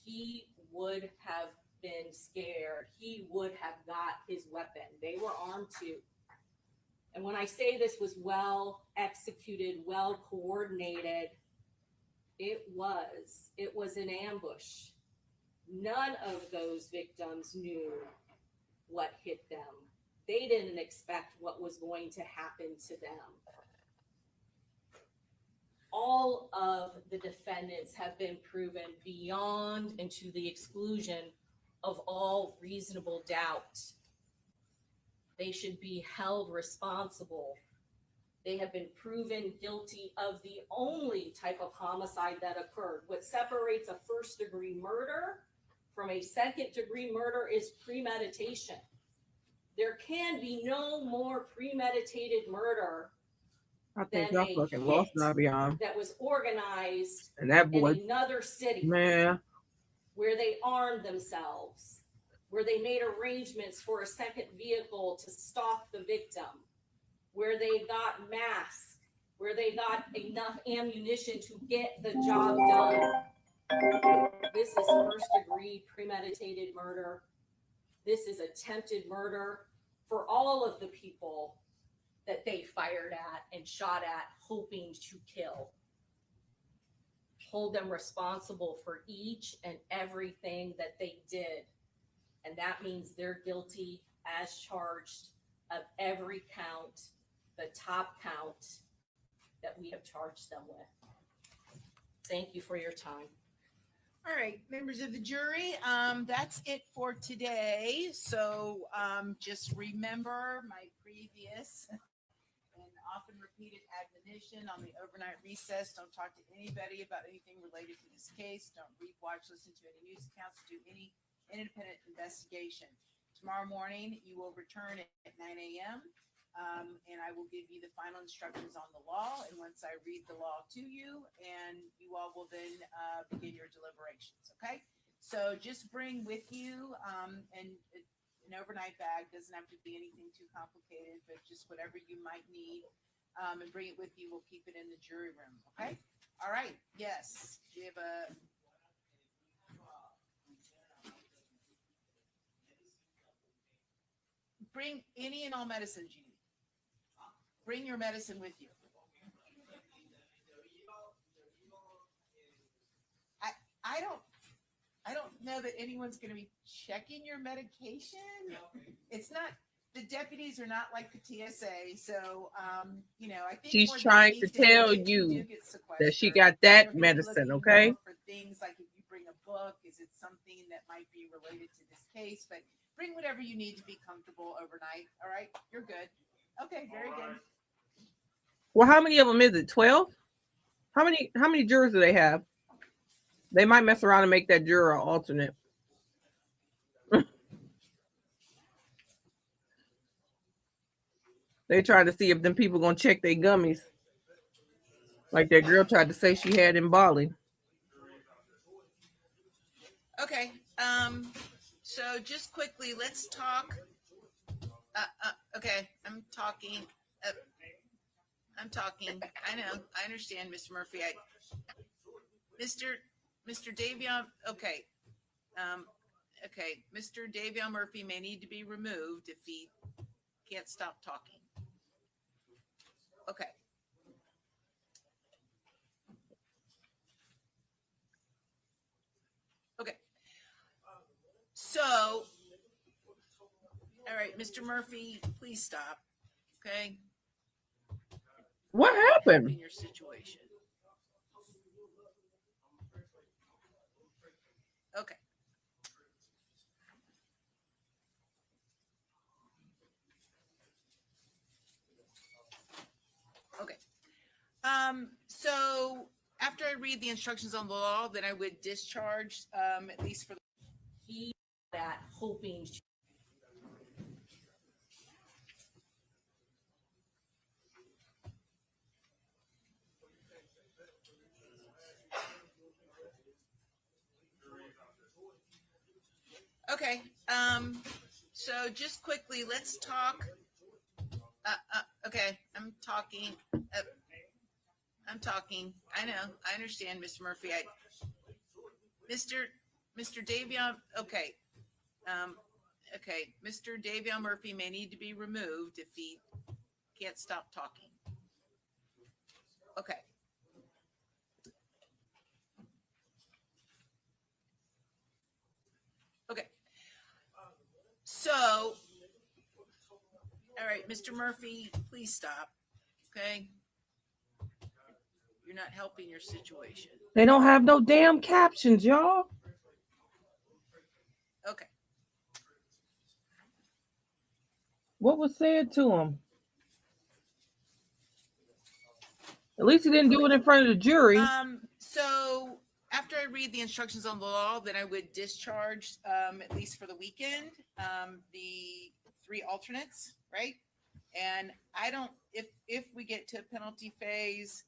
he would have been scared. He would have got his weapon. They were armed too. And when I say this was well executed, well coordinated, it was an ambush. None of those victims knew what hit them. They didn't expect what was going to happen to them. All of the defendants have been proven beyond and to the exclusion of all reasonable doubt. They should be held responsible. They have been proven guilty of the only type of homicide that occurred. What separates a first-degree murder from a second-degree murder is premeditation. There can be no more premeditated murder I think than y'all a fucking lost hit Davion. that was organized And that boy, in another city, man, where they armed themselves, where they made arrangements for a second vehicle to stalk the victim, where they got masks, where they got enough ammunition to get the job done. This is first-degree premeditated murder. This is attempted murder for all of the people that they fired at and shot at, hoping to kill. Hold them responsible for each and everything that they did. And that means they're guilty as charged of every count, the top count that we have charged them with. Thank you for your time. All right, members of the jury, that's it for today. So just remember my previous and often repeated admonition on the overnight recess. Don't talk to anybody about anything related to this case. Don't read, watch, listen to any news accounts, do any independent investigation. Tomorrow morning, you will return at 9 a.m. And I will give you the final instructions on the law. And once I read the law to you, and you all will then begin your deliberations. Okay. So just bring with you and an overnight bag. Doesn't have to be anything too complicated, but just whatever you might need, and bring it with you. We'll keep it in the jury room. Okay. All right. Yes. Do you have a bring any and all medicines you need. Bring your medicine with you. I don't know that anyone's going to be checking your medication. It's not, the deputies are not like the TSA. So, you know, I think She's more than trying to anything, tell if you do you get that she sequestered, got they're that gonna be medicine, looking okay? more for things like if you bring a book, is it something that might be related to this case? But bring whatever you need to be comfortable overnight. All right, you're good. Okay, very good. Well, how many of them is it? 12? How many jurors do they have? They might mess around and make that juror alternate. They trying to see if them people gonna check their gummies. Like that girl tried to say she had in Bali. Okay. So just quickly, let's talk. Okay, I'm talking. I'm talking. I know. I understand, Mr. Murphy. Mr. Davion. Okay. Okay. Mr. Davion Murphy may need to be removed if he can't stop talking. Okay. Okay. So, all right, Mr. Murphy, please stop. Okay. What happened? In your situation. Okay. Okay. So after I read the instructions on the law, then I would discharge, at least for he that hoping. Okay. So just quickly, let's talk. Okay. I'm talking. I'm talking. I know. I understand, Mr. Murphy. Mr. Davion. Okay. Okay. Mr. Davion Murphy may need to be removed if he can't stop talking. Okay. Okay. So, all right, Mr. Murphy, please stop. Okay. You're not helping your situation. They don't have no damn captions, y'all. Okay. What was said to him? At least he didn't do it in front of the jury. So after I read the instructions on the law, then I would discharge, at least for the weekend, the 3 alternates, right? And I don't, if we get to penalty phase,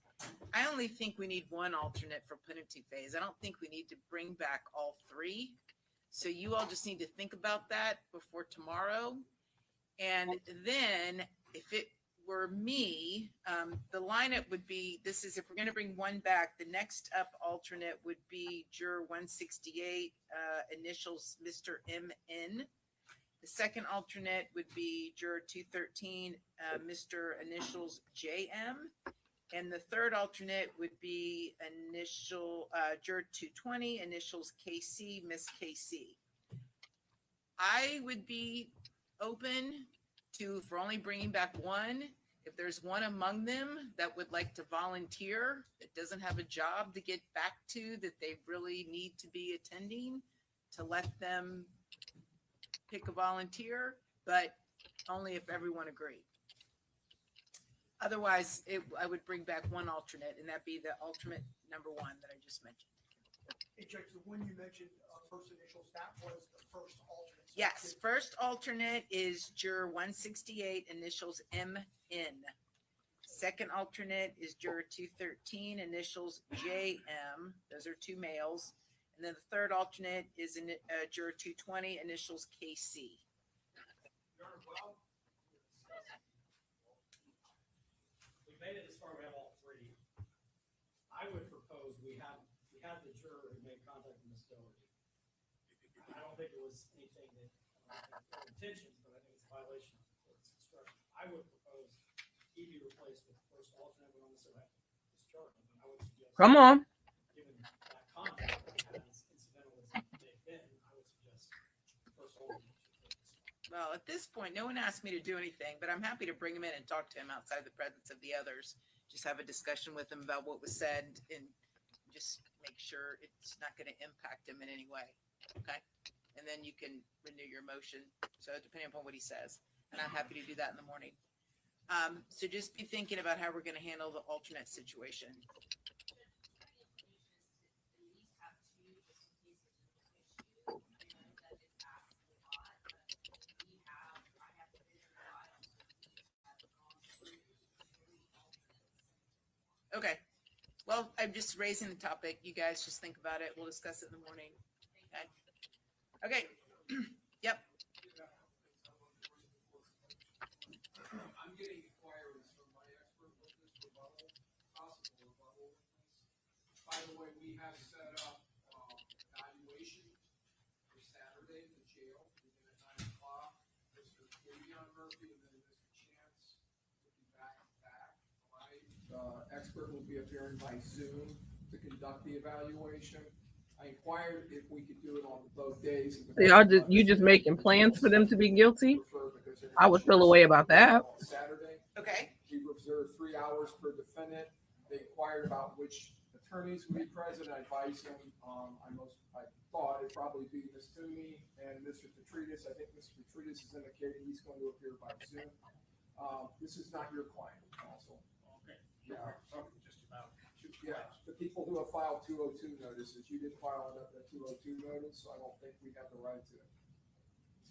I only think we need 1 alternate for penalty phase. I don't think we need to bring back all 3. So you all just need to think about that before tomorrow. And then if it were me, the lineup would be, this is if we're going to bring 1 back, the next up alternate would be juror 168, initials Mr. MN. The second alternate would be juror 213, Mr. initials JM. And the third alternate would be initial juror 220, initials KC, Miss KC. I would be open to, for only bringing back 1, if there's one among them that would like to volunteer, that doesn't have a job to get back to, that they really need to be attending, to let them pick a volunteer, but only if everyone agreed. Otherwise, I would bring back 1 alternate, and that'd be the alternate number 1 that I just mentioned. Hey, Judge, the one you mentioned, first initials, that was the first alternate. Yes, first alternate is juror 168, initials MN. Second alternate is juror 213, initials JM. Those are 2 males. And then the third alternate is juror 220, initials KC. We made it as far as we have all 3. I would propose we had the juror who made contact with Ms. Doherty. I don't think it was anything that ill intentions, but I think it's a violation of the court's instruction. I would propose he be replaced with the first alternate, but on the discharge. I would suggest, come on, given that contact that he has, Well, at this point, no one asked me to do anything, but I'm happy to bring him in and talk to him outside the presence of the others. Just have a discussion with him about what was said and just make sure it's not going to impact him in any way. Okay. And then you can renew your motion. So depending upon what he says, and I'm happy to do that in the morning. So just be thinking about how we're going to handle the alternate situation. Okay. Well, I'm just raising the topic. You guys just think about it. We'll discuss it in the morning. Okay. Okay. Yep. I'm getting inquiries from my expert witness rebuttal, possible rebuttal witness. By the way, we have set up evaluation for Saturday in the jail, beginning at 9 o'clock. Mr. Julio Murphy and then Mr. Chance will be back to back. My expert will be appearing by Zoom to conduct the evaluation. I inquired if we could do it on both days. You just making plans for them to be guilty? I would feel a way about that. Saturday. Okay. We've reserved 3 hours per defendant. They inquired about which attorneys would be present. I advised them. I thought it'd probably be Ms. Toomey and Mr. Petridis. I think Mr. Petridis has indicated he's going to appear by Zoom. This is not your client, counsel. Okay. Yeah. Talking just about two Yeah, the people who have filed 202 notices, you didn't file a 202 notice, so I don't think we have the right to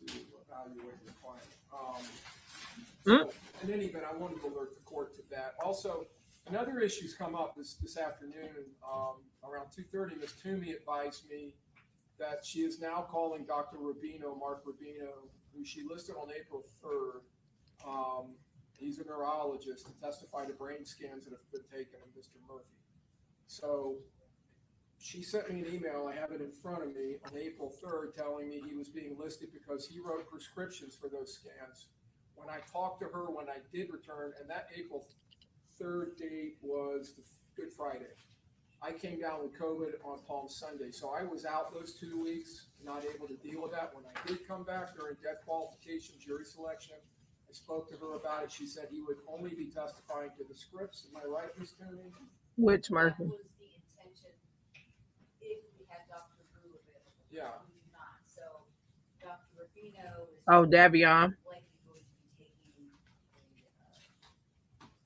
evaluate your client. So in any event, I wanted to alert the court to that. Also, another issue's come up this afternoon. Around 2:30, Ms. Toomey advised me that she is now calling Dr. Rubino, Mark Rubino, who she listed on April 3rd. He's a neurologist to testify to brain scans that have been taken of Mr. Murphy. So she sent me an email, I have it in front of me, on April 3rd telling me he was being listed because he wrote prescriptions for those scans. When I talked to her, when I did return, and that April 3rd date was the Good Friday. I came down with COVID on Palm Sunday, so I was out those 2 weeks, not able to deal with that. When I did come back during death qualification, jury selection, I spoke to her about it. She said he would only be testifying to the scripts. Am I right, Ms. Toomey? Which Murphy? That was the intention if we had Dr. Brew available. Yeah. We do not. So Dr. Rubino is Davion. likely going to be taking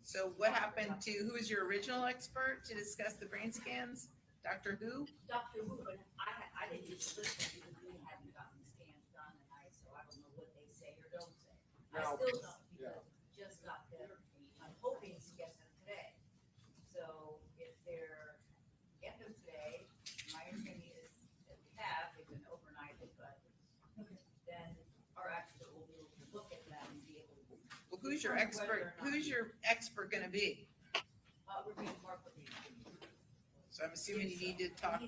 So what happened to, who was your original expert to discuss the brain scans? Dr. who? Dr. Wu, but I didn't just listen because we hadn't gotten the scans done tonight, so I don't know what they say or don't say. I Now, still don't because we just got them. I'm hoping to get them today. So if they're get them today, my understanding is that we have, they've been overnighted, but then our expert will be able to look at them and be able to. Well, who's your expert? Who's your expert going to be? Review, Mark Review. So I'm assuming you need to talk to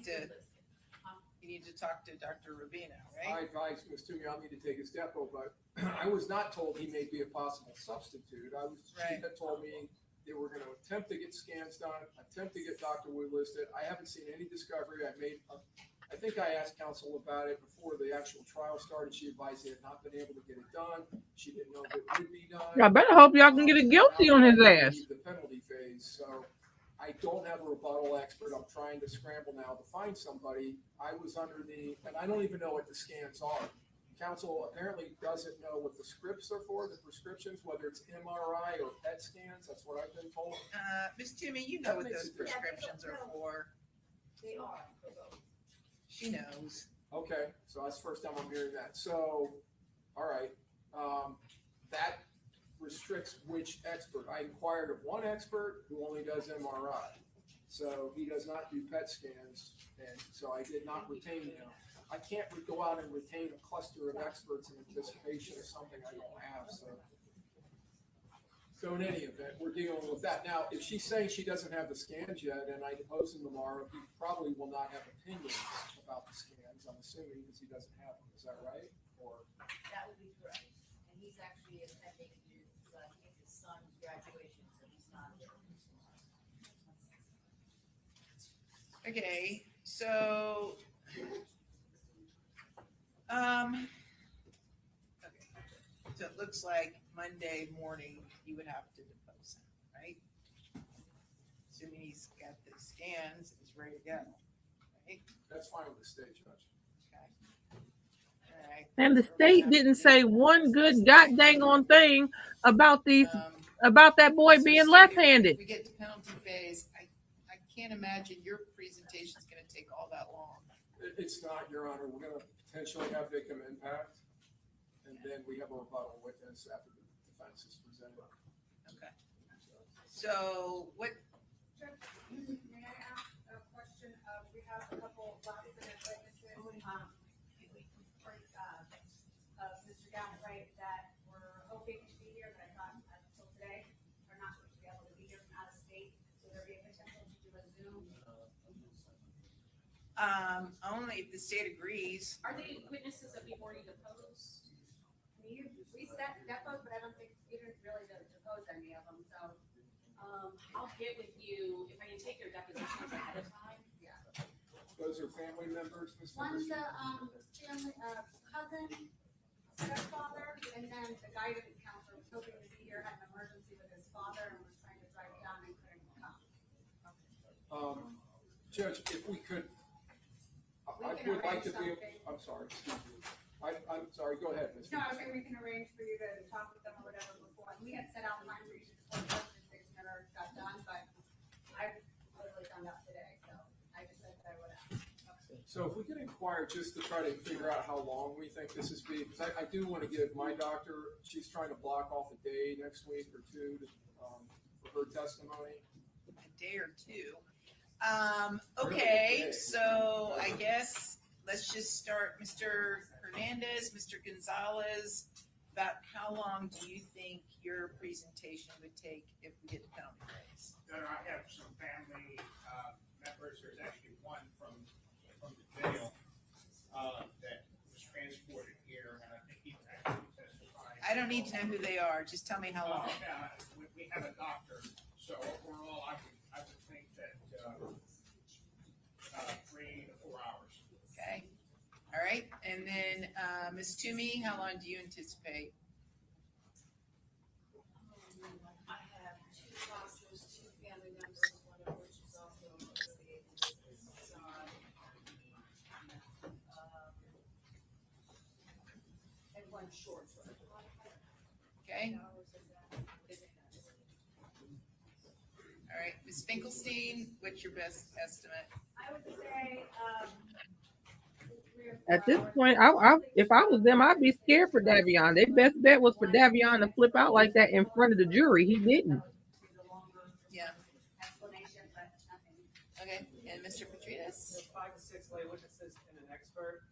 Dr. Rubino, I right? advised Ms. Toomey I'll need to take his depo, but I was not told he may be a possible substitute. She had told me they were going to attempt to get scans done, attempt to get Dr. Wu listed. I haven't seen any discovery. I think I asked counsel about it before the actual trial started. She advised they had not been able to get it done. She didn't know if it would be done. I better hope y'all can get it guilty on his ass. The penalty phase, so I don't have a rebuttal expert. I'm trying to scramble now to find somebody. I was under and I don't even know what the scans are. Counsel apparently doesn't know what the scripts are for, the prescriptions, whether it's MRI or PET scans. That's what I've been told. Ms. Toomey, you know what those prescriptions are for. They are. She knows. Okay, so that's the first time I'm hearing that. So, all right, that restricts which expert. I inquired of one expert who only does MRI. So he does not do PET scans, and so I did not retain him. I can't go out and retain a cluster of experts in anticipation of something I don't have. So in any event, we're dealing with that. Now, if she's saying she doesn't have the scans yet, and I depose him tomorrow, he probably will not have opinions about the scans, I'm assuming, because he doesn't have them. Is that right? Or That would be correct. And he's actually attending his son's graduation, so he's not there. Okay, so, okay. So it looks like Monday morning, you would have to depose him, right? Assuming he's got the scans, he's ready to go, right? That's fine with the state judge. All right. And the state didn't say one good god dang on thing about these about that boy So being Steve, left-handed. If we get to penalty phase, I can't imagine your presentation is going to take all that long. It's not, Your Honor. We're going to potentially have victim impact, and then we have a rebuttal witness after the defense is presented. Okay. So what? May I ask a question? We have a couple last minute witnesses. Mr. Gallant, right, that we're hoping to be here, but I thought until today, are not supposed to be able to be here from out of state. Will there be a potential to do a Zoom? Only if the state agrees. Are they witnesses that we've already deposed? We set depots, but I don't think we didn't really depose any of them, so. I'll get with you, if I can take their depositions ahead of time. Yeah. Those are family members, Ms. One's Ferguson? family, cousin, stepfather, and then the guidance counselor was hoping to be here, had an emergency with his father and was trying to drive down and couldn't come. Judge, if we could, I We can would like to arrange be, something. I'm sorry, excuse me. I'm sorry, go ahead, Ms. No, I was saying we can arrange for you to talk with them or whatever before. We had set out time for you to discuss questions, things never got done, but I literally found out today, so I just said that I would ask. So if we could inquire just to try to figure out how long we think this is being, because I do want to give my doctor, she's trying to block off a day next week or two to, for her testimony. A day or two. Okay, so I guess let's just start, Mr. Hernandez, Mr. Gonzalez. About how long do you think your presentation would take if we did the penalty phase? I have some family members. There's actually one from the jail that was transported here, and I think he was actually testifying. I don't need to know who they are. Just tell me how long. Yeah, we have a doctor, so overall, I would think that 3 to 4 hours. Okay. All right. And then Ms. Toomey, how long do you anticipate? I have 2 sponsors, 2 family members, one of which is also affiliated with SAR. And one short. Okay. All right. Ms. Finkelstein, what's your best estimate? I would say, 3 or 4 At this hours. point, if I was them, I'd be scared for Davion. Their best bet was for Davion to flip out like that in front of the jury. He didn't. Yeah. Explanation, but nothing. Okay. And Mr. Petrides? There's 5 to 6 lay witnesses and an expert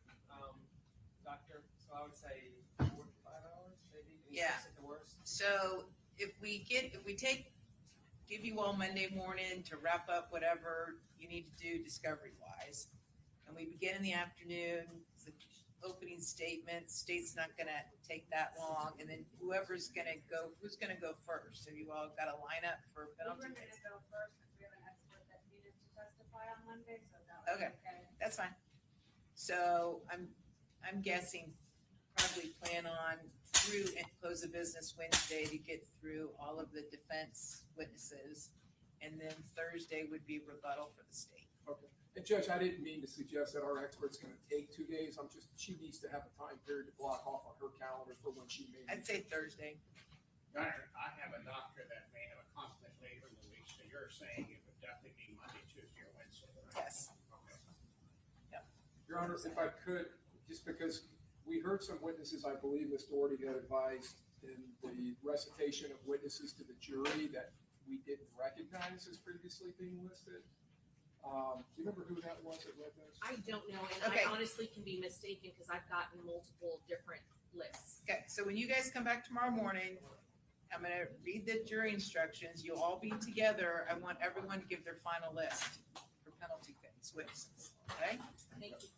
doctor, so I would say 4 to 5 hours, maybe. Yeah. 6 at the worst. So if we give you all Monday morning to wrap up whatever you need to do discovery wise, and we begin in the afternoon, the opening statement, state's not gonna take that long, and then who's gonna go first? Have you all got a lineup for We penalty were phase? gonna go first, because we have an expert that needed to testify on Monday, so that was Okay. okay. That's fine. So I'm guessing probably plan on through and close of business Wednesday to get through all of the defense witnesses. And then Thursday would be rebuttal for the state. Okay. And Judge, I didn't mean to suggest that our expert's going to take 2 days. She needs to have a time period to block off on her calendar for when she may. I'd say Thursday. Doctor, I have a doctor that may have a conflict later in the week, so you're saying it would definitely be Monday, Tuesday, or Wednesday, right? Yes. Okay. Your Honor, if I could, just because we heard some witnesses, I believe Ms. Doherty had advised in the recitation of witnesses to the jury that we didn't recognize as previously being listed. Do you remember who that was that read those? I don't know, and Okay. I honestly can be mistaken because I've gotten multiple different lists. Okay, so when you guys come back tomorrow morning, I'm gonna read the jury instructions. You'll all be together. I want everyone to give their final list for penalty phase witnesses, okay? Thank you.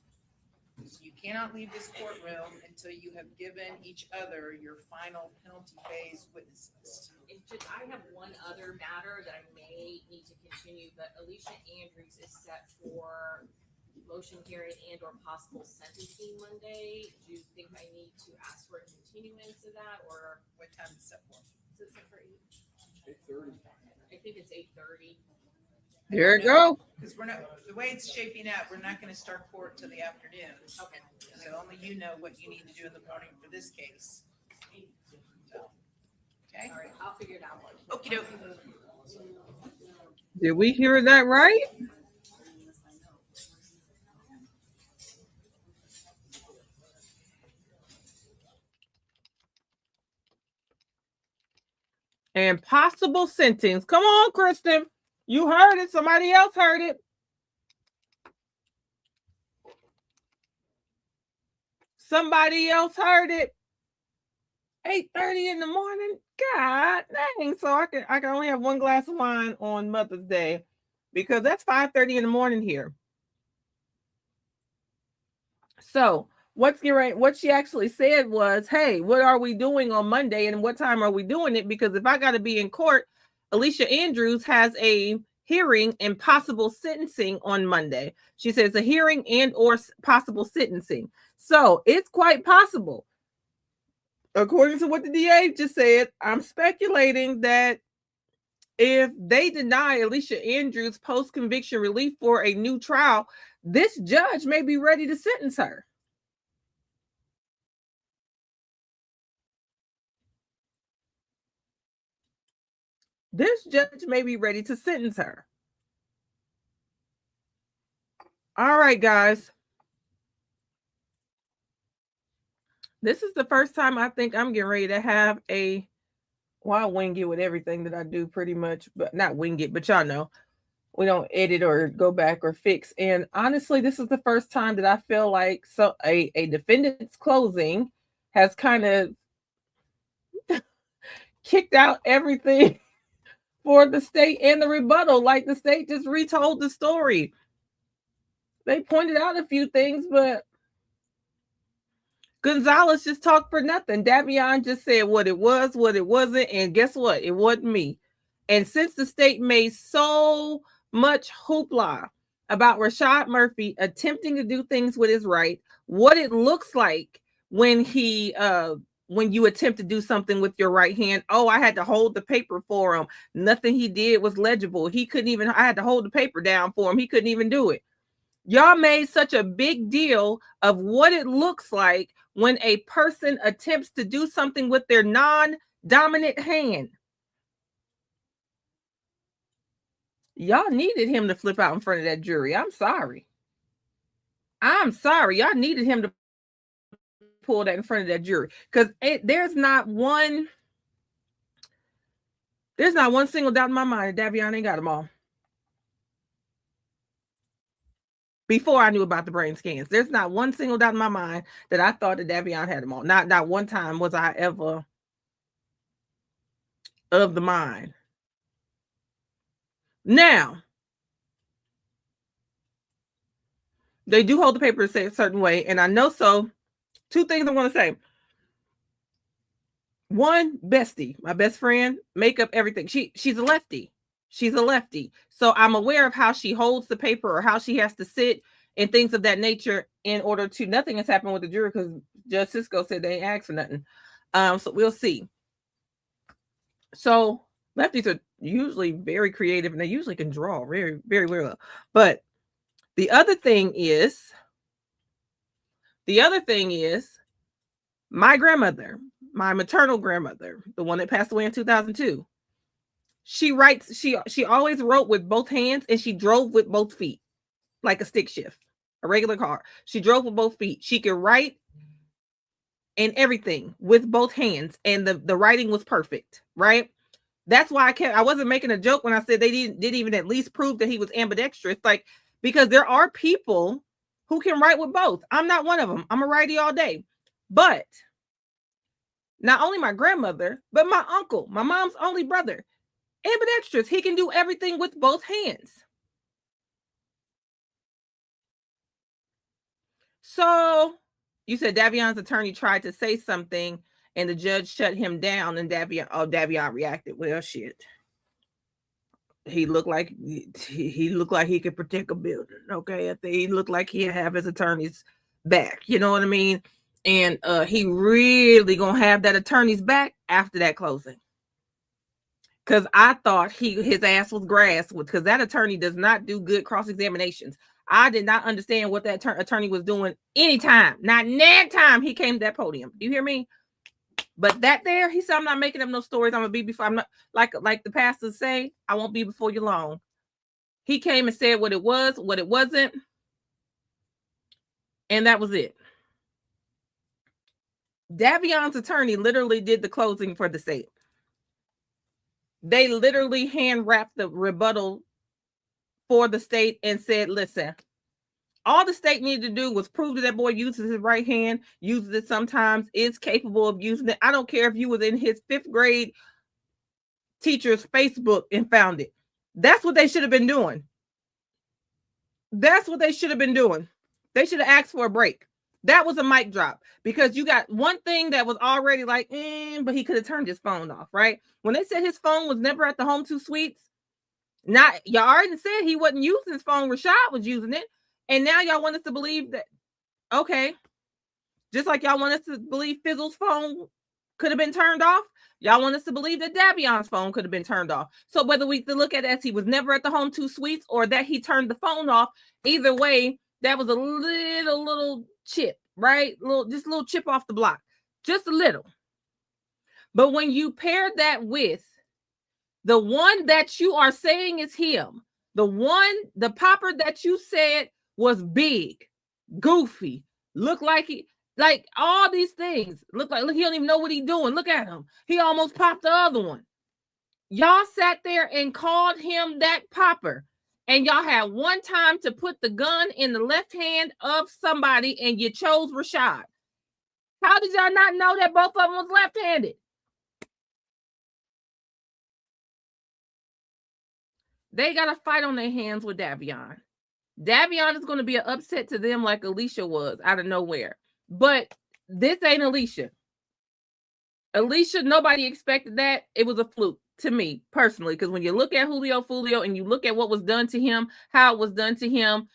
So you cannot leave this courtroom until you have given each other your final penalty phase witness list. And just, I have one other matter that I may need to continue, but Alicia Andrews is set for motion hearing and or possible sentencing Monday. Do you think I need to ask for a continuance of that, or What time is that for? is it set for 8? 8:30. I think it's 8:30. There you go. Because we're not, the way it's shaping up, we're not gonna start court till the afternoon. Okay. So only you know what you need to do in the morning for this case. So, okay? All right, I'll figure it out. Okey doke. Did we hear that right? And possible sentence. Come on, Kristen. You heard it. Somebody else heard it. Somebody else heard it. 8:30 in the morning. God dang. So I can only have one glass of wine on Mother's Day because that's 5:30 in the morning here. So what she actually said was, hey, what are we doing on Monday and what time are we doing it? Because if I got to be in court, Alicia Andrews has a hearing and possible sentencing on Monday. She says a hearing and or possible sentencing. So it's quite possible. According to what the DA just said, I'm speculating that if they deny Alicia Andrews post-conviction relief for a new trial, this judge may be ready to sentence her. This judge may be ready to sentence her. All right, guys. This is the first time I think I'm getting ready to have I wing it with everything that I do pretty much, but not wing it, but y'all know. We don't edit or go back or fix. And honestly, this is the first time that I feel like a defendant's closing has kind of kicked out everything for the state and the rebuttal. Like the state just retold the story. They pointed out a few things, but Gonzalez just talked for nothing. Davion just said what it was, what it wasn't, and guess what? It wasn't me. And since the state made so much hoopla about Rashad Murphy attempting to do things with his right, what it looks like when you attempt to do something with your right hand. Oh, I had to hold the paper for him. Nothing he did was legible. I had to hold the paper down for him. He couldn't even do it. Y'all made such a big deal of what it looks like when a person attempts to do something with their non-dominant hand. Y'all needed him to flip out in front of that jury. I'm sorry. Y'all needed him to pull that in front of that jury because there's not one single doubt in my mind that Davion ain't got them all. Before I knew about the brain scans, there's not one single doubt in my mind that I thought that Davion had them all. Not one time was I ever of the mind. Now, they do hold the paper to say a certain way, and I know so. Two things I want to say. One, bestie, my best friend, make up everything. She's a lefty. She's a lefty. So I'm aware of how she holds the paper or how she has to sit and things of that nature in order to, nothing has happened with the jury because Judge Cisco said they ain't asked for nothing. So we'll see. So lefties are usually very creative and they usually can draw very, very well. But the other thing is my grandmother, my maternal grandmother, the one that passed away in 2002, she always wrote with both hands and she drove with both feet, like a stick shift, a regular car. She drove with both feet. She could write and everything with both hands, and the writing was perfect, right? That's why I wasn't making a joke when I said they didn't even at least prove that he was ambidextrous, like, because there are people who can write with both. I'm not one of them. I'm a righty all day. But not only my grandmother, but my uncle, my mom's only brother, ambidextrous. He can do everything with both hands. So you said Davion's attorney tried to say something and the judge shut him down, and Davion reacted. Well, shit. he looked like he could protect a building. Okay, I think he looked like he'd have his attorney's back. You know what I mean? And he really gonna have that attorney's back after that closing. Because I thought his ass was grass, because that attorney does not do good cross-examinations. I did not understand what that attorney was doing anytime. Not that time he came to that podium. Do you hear me? But that there, he said, I'm not making up no stories. I'm gonna be before. I'm not like the pastors say, I won't be before you long. He came and said what it was, what it wasn't, and that was it. Davion's attorney literally did the closing for the state. They literally hand wrapped the rebuttal for the state and said, listen, all the state needed to do was prove that boy uses his right hand, uses it sometimes, is capable of using it. I don't care if you was in his 5th grade teacher's Facebook and found it. That's what they should have been doing. That's what they should have been doing. They should have asked for a break. That was a mic drop, because you got one thing that was already like, but he could have turned his phone off, right? When they said his phone was never at the Home 2 Suites, y'all already said he wasn't using his phone. Rashad was using it. And now y'all want us to believe that, okay, just like y'all want us to believe Fizzle's phone could have been turned off, y'all want us to believe that Davion's phone could have been turned off. So whether we look at it as he was never at the Home 2 Suites or that he turned the phone off, either way, that was a little chip, right? Just a little chip off the block, just a little. But when you pair that with the one that you are saying is him, the popper that you said was big, goofy, look like all these things, look, he don't even know what he's doing. Look at him. He almost popped the other one. Y'all sat there and called him that popper. And y'all had one time to put the gun in the left hand of somebody, and you chose Rashad. How did y'all not know that both of them was left-handed? They got a fight on their hands with Davion. Davion is going to be an upset to them like Alicia was out of nowhere. But this ain't Alicia. Alicia, nobody expected that. It was a fluke to me personally, because when you look at Julio Foolio and you look at what was done to him, how it was done to him,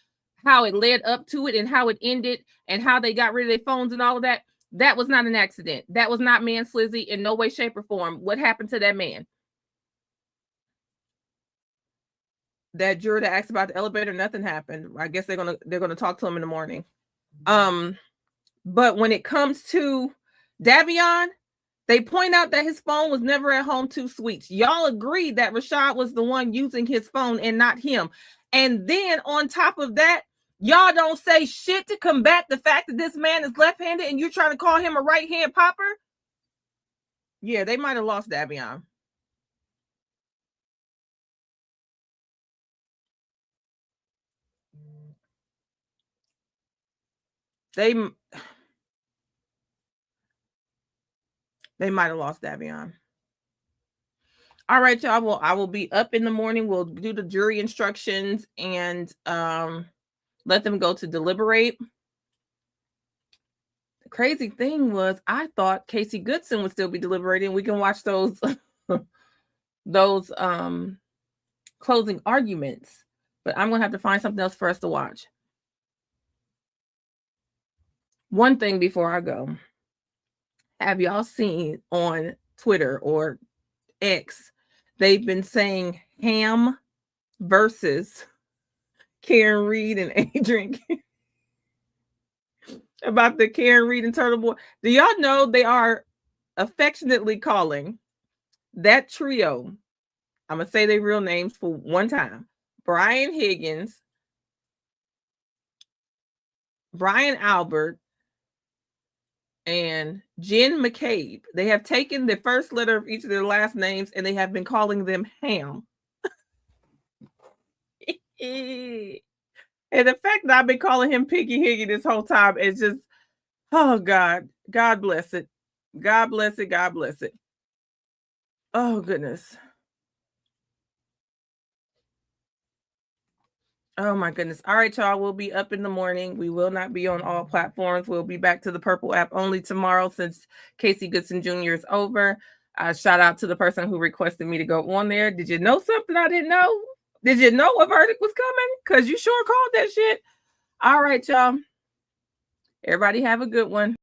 how it led up to it and how it ended and how they got rid of their phones and all of that, that was not an accident. That was not manslizzy in no way, shape, or form. What happened to that man? That juror that asked about the elevator, nothing happened. I guess they're gonna talk to him in the morning. But when it comes to Davion, they point out that his phone was never at Home 2 Suites. Y'all agreed that Rashad was the one using his phone and not him. And then on top of that, y'all don't say shit to combat the fact that this man is left-handed and you're trying to call him a right-hand popper? Yeah, they might have lost Davion. They might have lost Davion. All right, y'all. I will be up in the morning. We'll do the jury instructions and let them go to deliberate. The crazy thing was, I thought Casey Goodson would still be deliberating. We can watch those closing arguments, but I'm gonna have to find something else for us to watch. One thing before I go. Have y'all seen on Twitter or X, they've been saying Ham versus Karen Reed and Adrian about the Karen Reed and Turtle Boy. Do y'all know they are affectionately calling that trio, I'm going to say their real names for one time, Brian Higgins, Brian Albert, and Jen McCabe. They have taken the first letter of each of their last names and they have been calling them Ham. And the fact that I've been calling him Piggy Higgy this whole time is just, oh God, God bless it. God bless it. God bless it. Oh goodness. Oh my goodness. All right, y'all. We'll be up in the morning. We will not be on all platforms. We'll be back to the Purple app only tomorrow since Casey Goodson Jr. is over. Shout out to the person who requested me to go on there. Did you know something I didn't know? Did you know a verdict was coming? Because you sure called that shit. All right, y'all. Everybody have a good one.